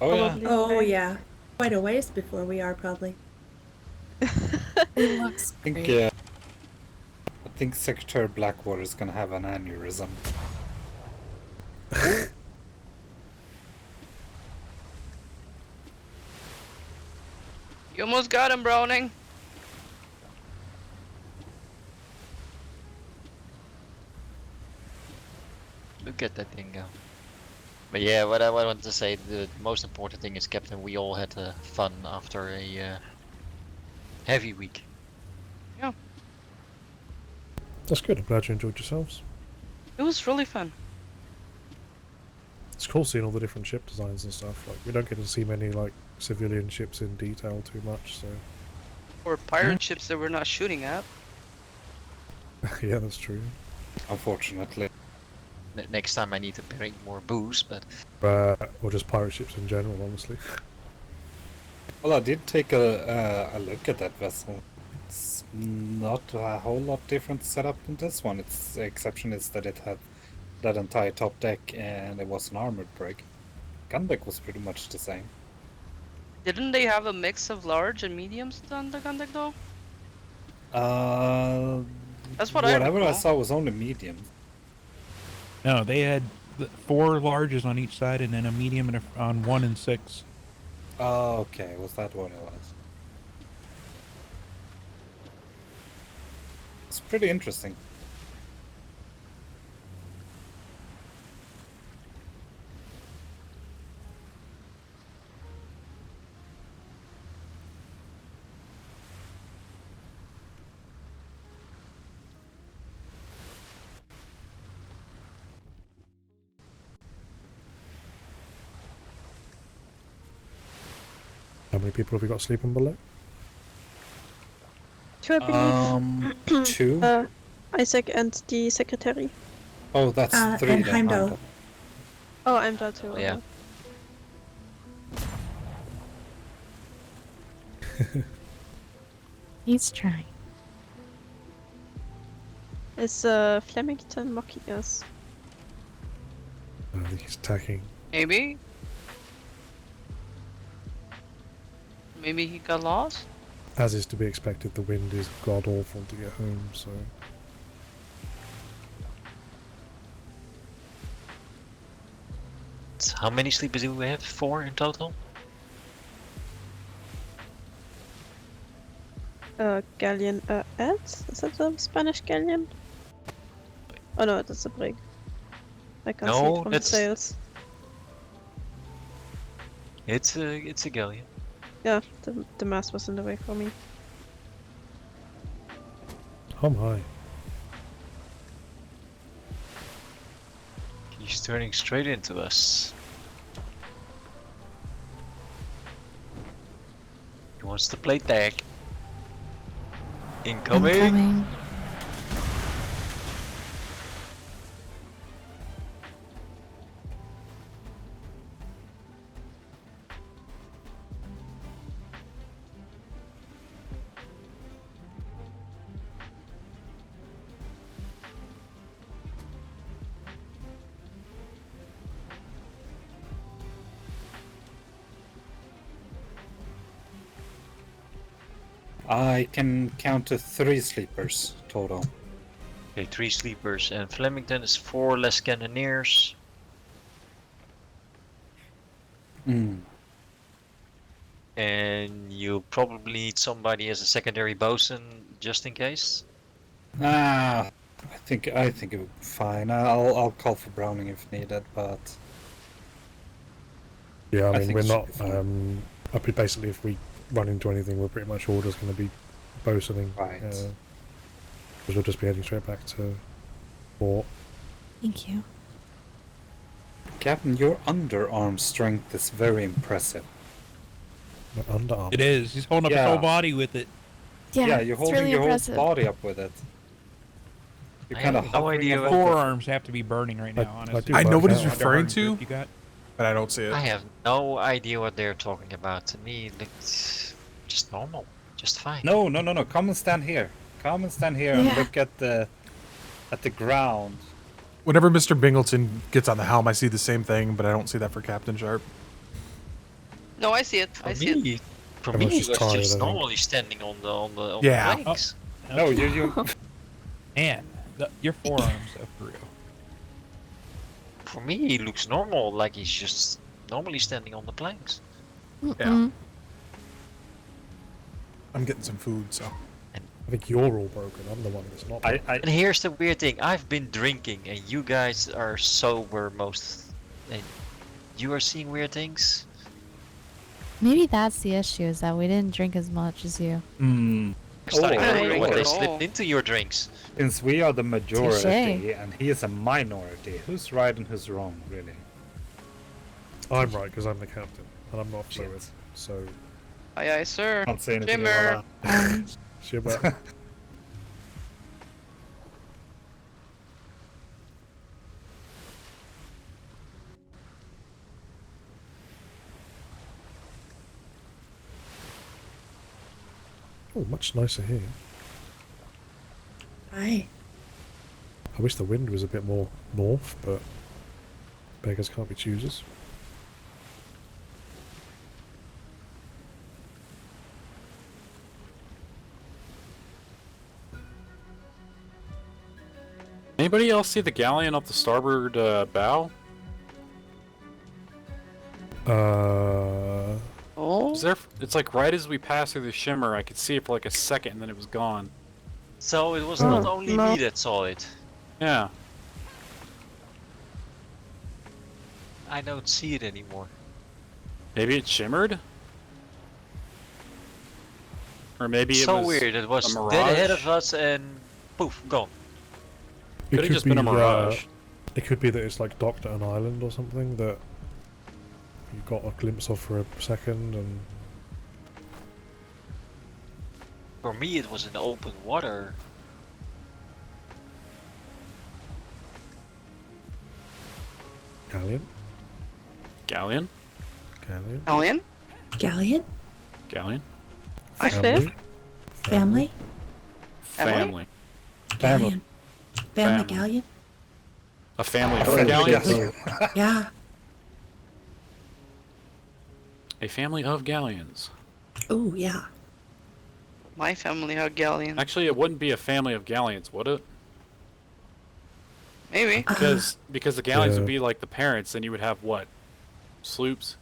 Oh yeah. Oh yeah. Quite a ways before we are probably. It looks I think, great. I think Secretary Blackwater is gonna have an aneurysm. You almost got him, Browning. Look at that thing go. But yeah, what I wanted to say, the most important thing is, Captain, we all had fun after a heavy week. Yeah. That's good. I'm glad you enjoyed yourselves. It was really fun. It's cool seeing all the different ship designs and stuff. Like, we don't get to see many like civilian ships in detail too much, so Or pirate ships that we're not shooting at. yeah, that's true. Unfortunately. Next time I need to bring more booze, but Or just pirate ships in general, honestly. Well, I did take a look at that vessel. It's not a whole lot different setup than this one. Its exception is that it had that entire top deck and it was an armored brig. Gun deck was pretty much the same. Didn't they have a mix of large and mediums on the gun deck though? That's what whatever I recall. saw was only medium. No, they had 4 larges on each side and then a medium and on 1 and 6. Oh, okay. Was that what it was? It's pretty interesting. How many people have we got sleeping below? 2, I believe. 2? Isaac and the secretary. Oh, that's 3 and then. Heimdall. Oh, I'm there too. yeah. He's trying. Is Flemington mocking us? I think he's attacking. Maybe. Maybe he got lost? As is to be expected, the wind is god awful to get home, so. So how many sleepers do we have? 4 in total? galleon Ed? Is that a Spanish galleon? Oh no, that's a brig. I can't see No, it from that's- the sails. It's a galleon. Yeah, the mast was in the way for me. Oh my. He's turning straight into us. He wants to play tag. Incoming. Incoming. I can count to 3 sleepers total. Okay, 3 sleepers, and Flemington is 4 less cannoneers. And you probably need somebody as a secondary bosun just in case. I think it would be fine. I'll call for Browning if needed, but Yeah, I mean, think we're it should not. be fine. Basically, if we run into anything, we're pretty much all just going to be bosuning. Right. Because we'll just be heading straight back to port. Thank you. Captain, your underarm strength is very impressive. My underarm. It is. He's holding up his whole body with it. Yeah, you're it's holding really your impressive. whole body up with it. You're I kind of have no hovering idea above what- the- Forearms have to be burning right now, honestly. I know what he's Wonder how referring much to, grip you got. but I don't see it. I have no idea what they're talking about. To me, it looks just normal, just fine. No. Come and stand here. Come and stand here and Yeah. look at the ground. Whenever Mr. Bingleton gets on the helm, I see the same thing, but I don't see that for Captain Sharp. No, I see it. I see it. For Everyone's me, just it's tired, I just think. normally standing on the Yeah. planks. No, you. Man, your forearms are for real. For me, he looks normal, like he's just normally standing on the planks. Mm-mm. I'm getting some food, so. I think you're all broken. I'm the one that's not. And here's the weird thing: I've been drinking, and you guys are sober most, and you are seeing weird things. Maybe that's the issue, is that we didn't drink as much as you. I'm starting to I wonder don't what they know. slipped into your drinks. Since we are the majority Touché. and he is a minority, who's right and who's wrong, really? I'm right because I'm the captain, and I'm not fluid. So. Aye, aye, sir. Can't say anything Jimmer. about that. Shibba. Oh, much nicer here. Hi. I wish the wind was a bit more north, but beggars can't be choosers. Anybody else see the galleon off the starboard bow? Oh. Is there? It's like right as we passed through the shimmer, I could see it for like a second, and then it was gone. So it was not only me that saw it. Yeah. I don't see it anymore. Maybe it shimmered? Or maybe it So was weird. It was a mirage? dead ahead of us and poof, gone. It Could have just been a mirage. It could be that it's like docked at an island or something that you got a glimpse of for a second, and For me, it was in open water. galleon, Galleon? galleon, Alien? Galleon? Galleon? family, Family? Family. Galleon. Family Family. galleon? A family Oh, of galleons? Yeah. A family of galleons. Oh, yeah. My family had galleon. Actually, it wouldn't be a family of galleons, would it? Maybe. Because the galleons Yeah. would be like the parents, and you would have what? Sloops?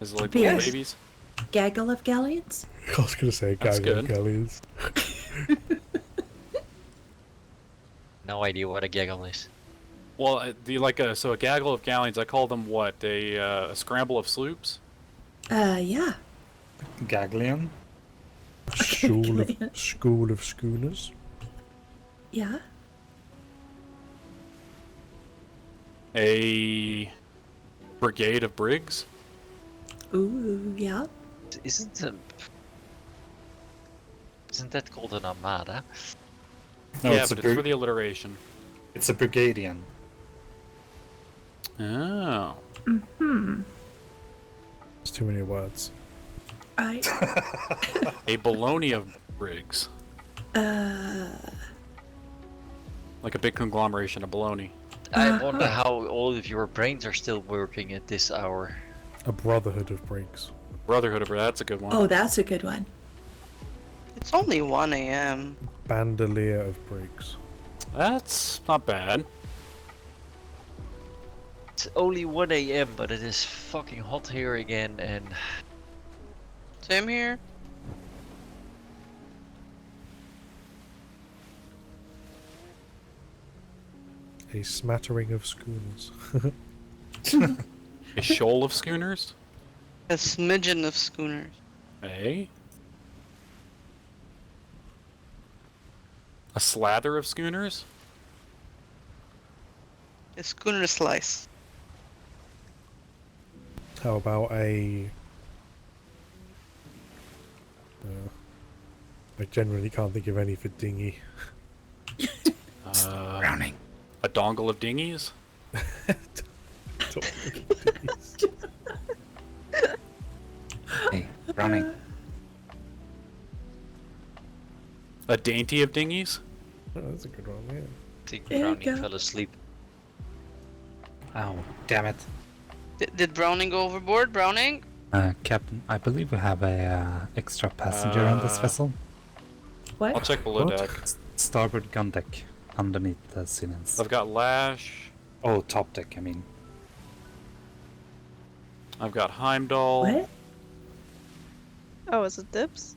As like little Yes. babies? Gaggle of galleons? I was going to say That's gaggle good. of galleons. No idea what a gaggle is. Well, so a gaggle of galleons. I call them what? A scramble of sloops. Yeah. Gaglion? School of schooners. Yeah. A brigade of brigs. Ooh, yeah. Isn't that called an armada? No, Yeah, it's but a it's for the alliteration. It's a brigadian. Oh. Hmm. It's too many words. I. A baloney of brigs. Like a big conglomeration of baloney. I wonder how all of your brains are still working at this hour. A brotherhood of brigs. Brotherhood of that's a good one. Oh, that's a good one. It's only 1 a.m. Bandolier of brigs. That's not bad. It's only 1 a.m., but it is fucking hot here again, and Same here. A smattering of schooners. A shoal of schooners. A smidgen of schooners. A slather of schooners. A schooner slice. How about a... I generally can't think of any for dinghy. Browning. A dongle of dinghies. Hey, Browning. A dainty of dinghies. Oh, that's a good one, yeah. I think There you Browning go. fell asleep. Oh, damn it. Did Browning go overboard? Browning? Captain, I believe we have a extra passenger on this vessel. What? I'll check below deck. Starboard gun deck, underneath the ceilings. I've got Lash. Oh, top deck, I mean. I've got Heimdall. What? Oh, is it Dips?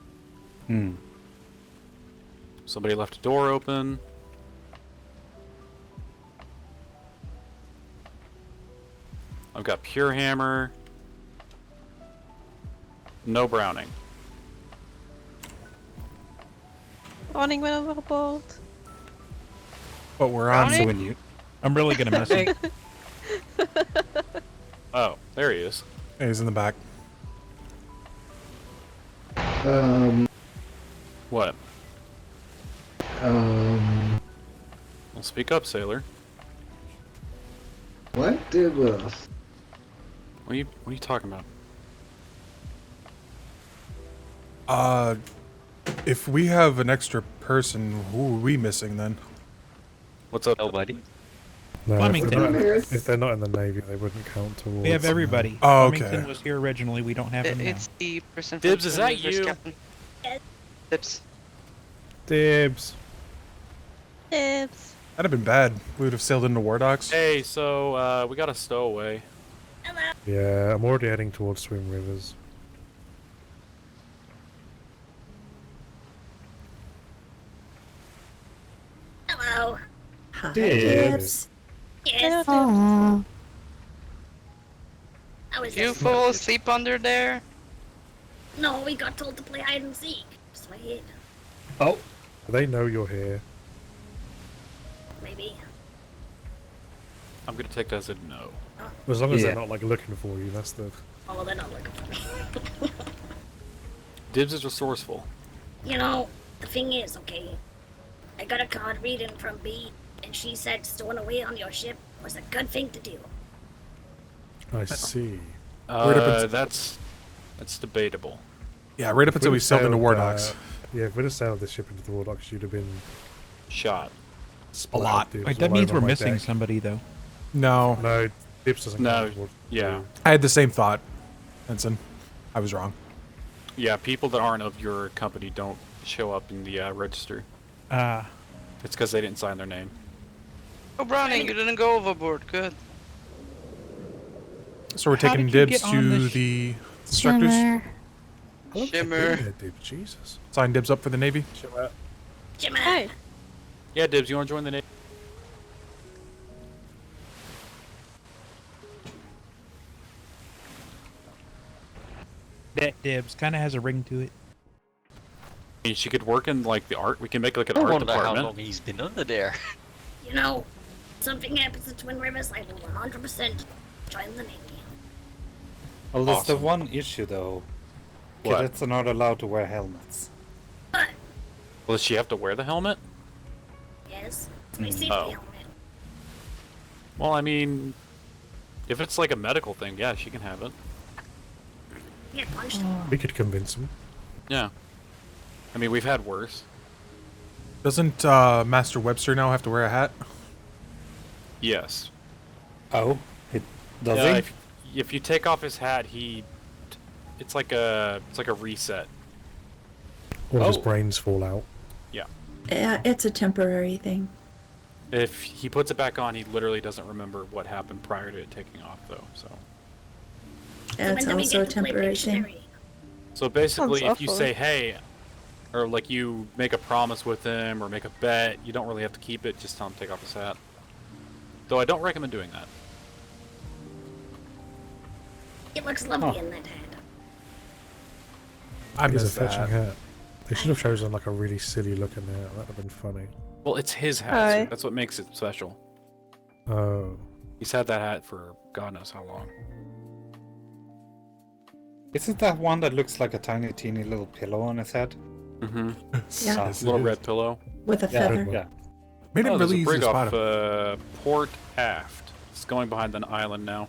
Hmm. Somebody left a door open. I've got Pure Hammer. No Browning. Running went overboard. But we're on. So when you, I'm really gonna miss him. Oh, there he is. Hey, he's in the back. What? Um, Well, speak up, sailor. what did What are you talking about? If we have an extra person, who are we missing then? What's up? Nobody. No, Flemington. if they're not in the Navy, they wouldn't count towards... We have everybody. Oh, okay. Flemington was here originally. We don't have him now. It's the person Dibs, from is that Universe, you? Captain. Dibs. Dibs. Dips. That'd have been bad. We would have sailed into War Docks. Hey, so we got a stowaway. Yeah, I'm already heading towards Swim Rivers. Hello. Hi, Dibs. Yes. Aww. How is You it? fall asleep under there? No, we got told to play hide and seek. So I hid. Oh. They know you're here. Maybe. I'm gonna take that as a no. As long as Yeah. they're not like looking for you, that's the... Oh, they're not looking for me. Dibs is resourceful. You know, the thing is, okay, I got a card reading from B, and she said stowing away on your ship was a good thing to do. I see. That's debatable. Yeah, right up until we sailed into War sailed, Docks. Yeah, if we'd have sailed the ship into the War Docks, you'd have been... Shot. A lot. Wait, that means we're missing somebody, though. No. No, Dibs doesn't No, count towards... yeah. I had the same thought, Ensign. I was wrong. Yeah, people that aren't of your company don't show up in the register. It's because they didn't sign their name. Oh, Browning, you didn't go overboard. Good. So we're How taking did you Dibs get on to this the instructors? Schooner. Shimmer. Jesus. Sign dibs up for the Navy. Jimmy. Hey. Yeah, Dibs, you want to join the Navy? That Dibs kind of has a ring to it. I mean, she could work in like the art. We can make like an I art wonder how department. long he's been under there. You know, something happens to Twin Rivers, I will 100% join the Navy. Well, there's the Awesome. one issue though. What? Cadets are not allowed to wear helmets. But, Well, does she have to wear the helmet? yes, it's my safety Oh. helmet. Well, I mean, if it's like a medical thing, yeah, she can have it. Get punched. We could convince him. Yeah. I mean, we've had worse. Doesn't Master Webster now have to wear a hat? Yes. Oh, it does Yeah, he? if you take off his hat, it's like a reset. All of his Oh. brains fall out. Yeah. Yeah, it's a temporary thing. If he puts it back on, he literally doesn't remember what happened prior to it taking off, though. So. That's when do we also a get to play temporary thing. Pictionary? So basically, Sounds if you awful. say, hey, or like you make a promise with him or make a bet, you don't really have to keep it, just tell him to take off his hat. Though I don't recommend doing that. It looks lovely in that hat. I He's a missed fetching that. hat. They should have chosen like a really silly looking hat. That'd have been funny. Well, it's his hat, Hi. so that's what makes it special. Oh. He's had that hat for God knows how long. Isn't that one that looks like a tiny, teeny little pillow on his head? Mm-hmm. Yeah. His little red pillow. With a Yeah, feather. yeah. Made it Oh, there's really a easy brig to spot off him. port aft. It's going behind an island now.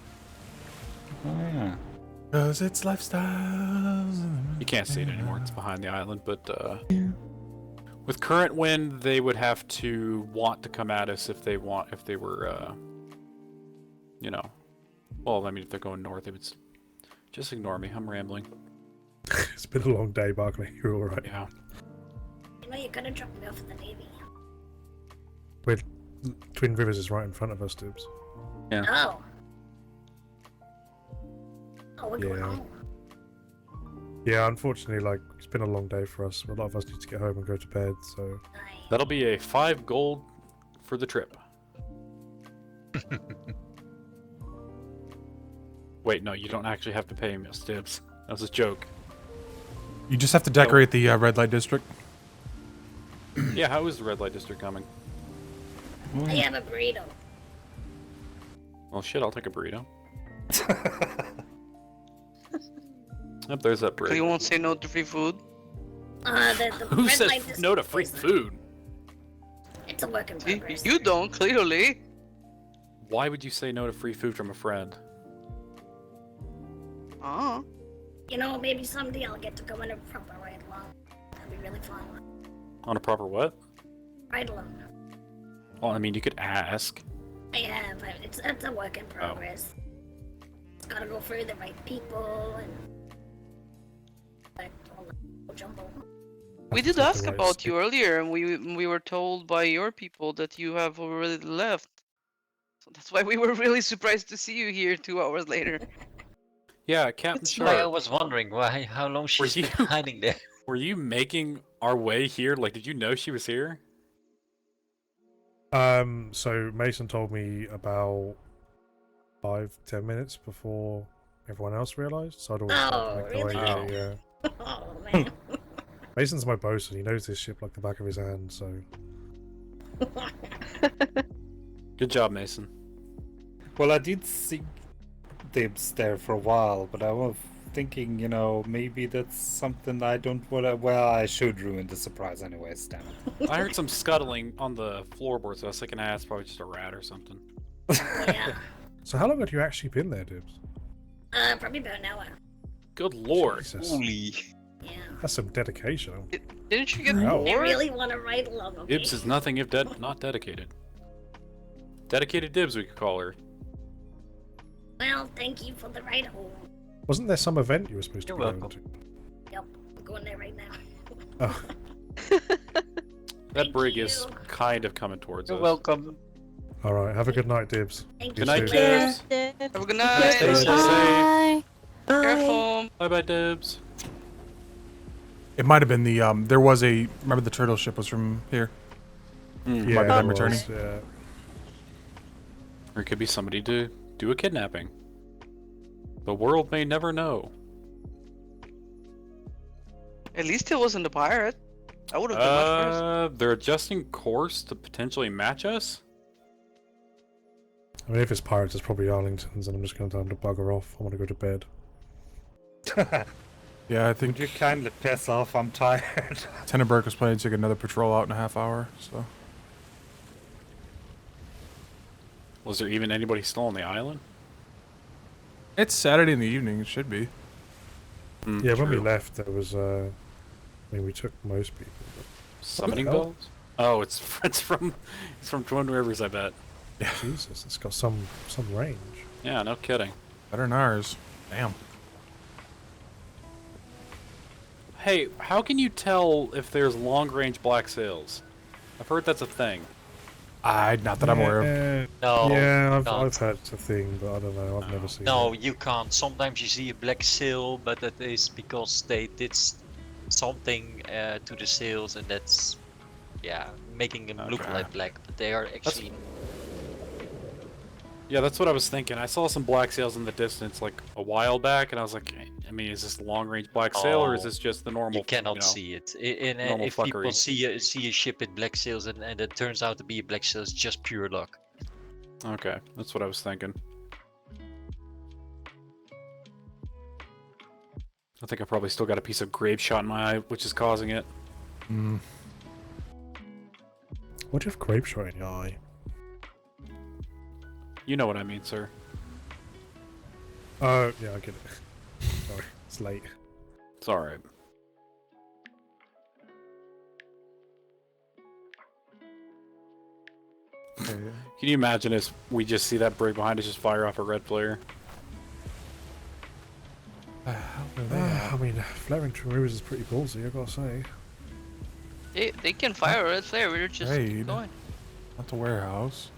Oh, yeah. Cause it's lifestyles. You can't see it anymore. It's behind the island, but with current wind, they would have to want to come at us if they were, you know. Well, I mean, if they're going north, it's just ignore me. I'm rambling. It's been a long day, Barkley. You're alright. Yeah. You know, you're gonna drop me off at the Navy. With Twin Rivers is right in front of us, Dibs. Yeah. Oh. Oh, we're going Yeah. home. Yeah, unfortunately, like it's been a long day for us. A lot of us need to get home and go to bed. So That'll be a 5 gold for the trip. Wait, no, you don't actually have to pay me, Dibs. That was a joke. You just have to decorate the red light district. Yeah, how is the red light district coming? I have a burrito. Well, shit, I'll take a burrito. Yep, there's that So brig. you won't say no to free food? The Who red says light district no to free is- food? It's a work in progress. You don't, clearly. Why would you say no to free food from a friend? Ah. You know, maybe someday I'll get to go on a proper ride along. That'd be really fun. On a proper what? Ride along. Well, I mean, you could ask. I have. It's a work in progress. It's gotta go through the right people and like all the jumble. We did ask about you earlier, and we were told by your people that you have already left. So that's why we were really surprised to see you here 2 hours later. Yeah, Captain That's why I Sharp. was wondering how long she's been hiding there. Were you making our way here? Like, did you know she was here? So Mason told me about 5-10 minutes before everyone else realised. So I'd always Oh, make the way really? here, yeah. Oh man. Mason's my bosun. He knows this ship like the back of his hand. So Good job, Mason. Well, I did see Dibs there for a while, but I was thinking, you know, maybe that's something I don't want to. Well, I should ruin the surprise anyways, damn it. I heard some scuttling on the floorboards, so I was thinking, it's probably just a rat or something. Yeah. So how long had you actually been there, Dibs? Probably about an hour. Good lord. Jesus. Holy. Yeah. That's some dedication. Didn't you get Wow. I bored? really want to ride along. Okay? Dibs is nothing if not dedicated. Dedicated Dibs, we could call her. Well, thank you for the ride home. Wasn't there some event you were supposed to You're be going welcome. to? Yep, I'm going there right now. Oh, That brig is kind of coming towards You're us. welcome. all right. Have a good night, Dibs. Thank Good you. night, care. Dibs. Have a good night. Stay safe. Bye. Bye. Careful. Bye bye, Dibs. It might have been the there was a remember the turtle ship was from here. Mm. Might be Yeah, them it returning. was, yeah. Or it could be somebody to do a kidnapping. The world may never know. At least it wasn't a pirate. I would have been much worse. They're adjusting course to potentially match us? I mean, if it's pirates, it's probably Arlington's, and I'm just going to tell them to bugger off. I want to go to bed. Yeah, I think Would you kindly piss off? I'm tired. Tenenberg was planning to take another patrol out in a half hour, so. Was there even anybody still on the island? It's Saturday in the evening, it should be. Yeah, when we left, there was, I mean, we took most people. But Summoning What the hell? bells? Oh, it's from Twin Rivers, I bet. Yeah. Jesus, it's got some range. Yeah, no kidding. Better than ours. Damn. Hey, how can you tell if there's long-range black sails? I've heard that's a thing. Not that I'm aware of. No, Yeah, can't. I've heard it's a thing, but I don't know. I've never seen No, it. you can't. Sometimes you see a black sail, but that is because they did something to the sails, and that's, yeah, making them look like black. But they are actually. Yeah, that's what I was thinking. I saw some black sails in the distance like a while back, and I was like, I mean, is this long-range black sail, or is this just the normal? You cannot know, see it. normal If people fuckery? see a ship with black sails and it turns out to be a black sail, it's just pure luck. Okay, that's what I was thinking. I think I probably still got a piece of grape shot in my eye, which is causing it. What do you have grape shot in your eye? You know what I mean, sir. Oh, yeah, I get it. Sorry, it's late. It's alright. Can you imagine if we just see that brig behind us just fire off a red flare? I mean, flaring Twin Rivers is pretty ballsy, I gotta say. They can fire a red flare. We're just Hey, going. not the warehouse.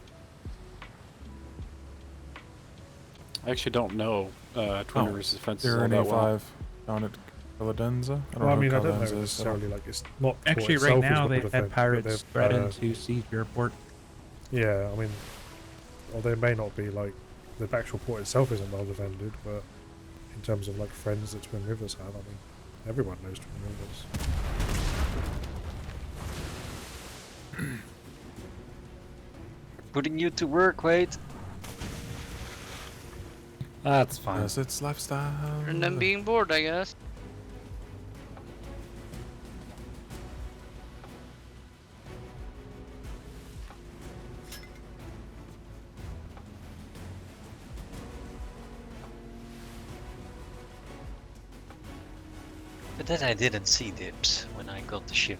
I actually don't know Twin Rivers' defenses They're all in that A5 well. down at Caladenza. Well, I mean, I don't know Caladenza is, so- necessarily, like, it's not... Actually, port right itself is now well they've defended, had but pirates they've, threaten to seize your port. Yeah, I mean, well, they may not be, like, the actual port itself isn't well defended, but in terms of, like, friends that Twin Rivers have, I mean, everyone knows Twin Rivers. Putting you to work, Wade. That's fine. Yes, it's lifestyle. And them being bored, I guess. But then I didn't see dips when I got the ship.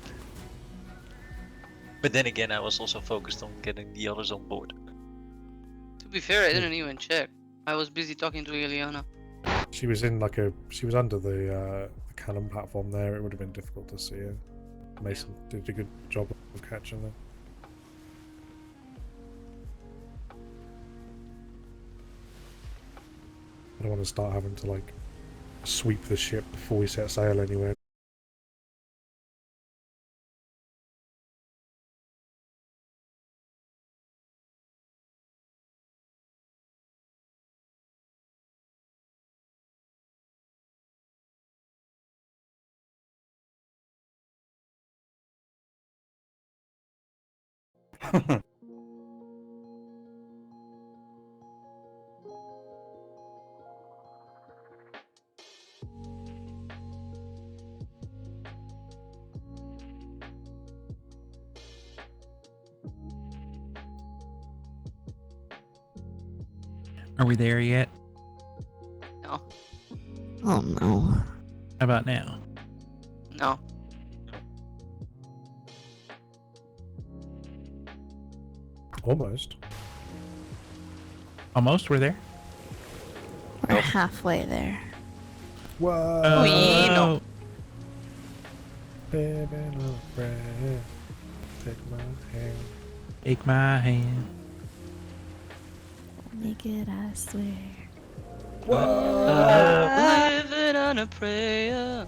But then again, I was also focused on getting the others on board. To be fair, I didn't even check. I was busy talking to Ileana. She was in, like, she was under the cannon platform there, it would have been difficult to see her. Mason did a good job of catching her. I don't want to start having to, like, sweep the ship before we set sail anywhere. Are we there yet? No. Oh no. How about now? No. Almost. Almost, we're there. We're halfway there. Whoa! Oh, Baby, no breath. Take my hand. Take my hand. Naked, I swear. Living on a prayer.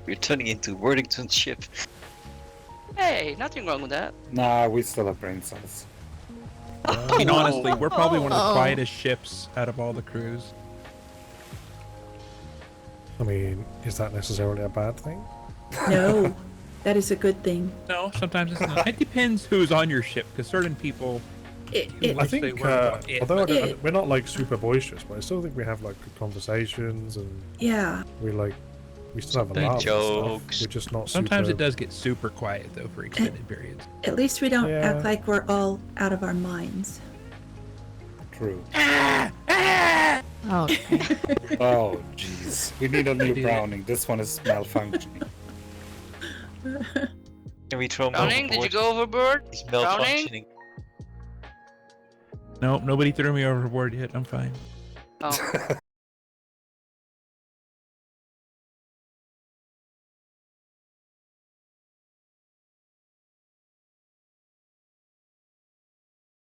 We're turning into Worthington's ship. Hey, nothing wrong with that. Nah, we still have brain cells. I mean, honestly, we're probably one of the Oh. quietest ships out of all the crews. I mean, is that necessarily a bad thing? No, that is a good thing. No, sometimes it's not. It depends who's on your ship, because certain people. It, who I wish they think, were, but it- although it- we're not like super boisterous, but I still think we have like good conversations and yeah. we still have a Big laugh and stuff. jokes. We're just not Sometimes super... it does get super quiet though for extended periods. At least we don't Yeah. act like we're all out of our minds. True. Okay. Oh, jeez. We need a new Browning. This one is malfunctioning. Can we throw him Browning, did you overboard? go overboard? He's Browning? malfunctioning. Nope, nobody threw me overboard yet. I'm fine. Oh.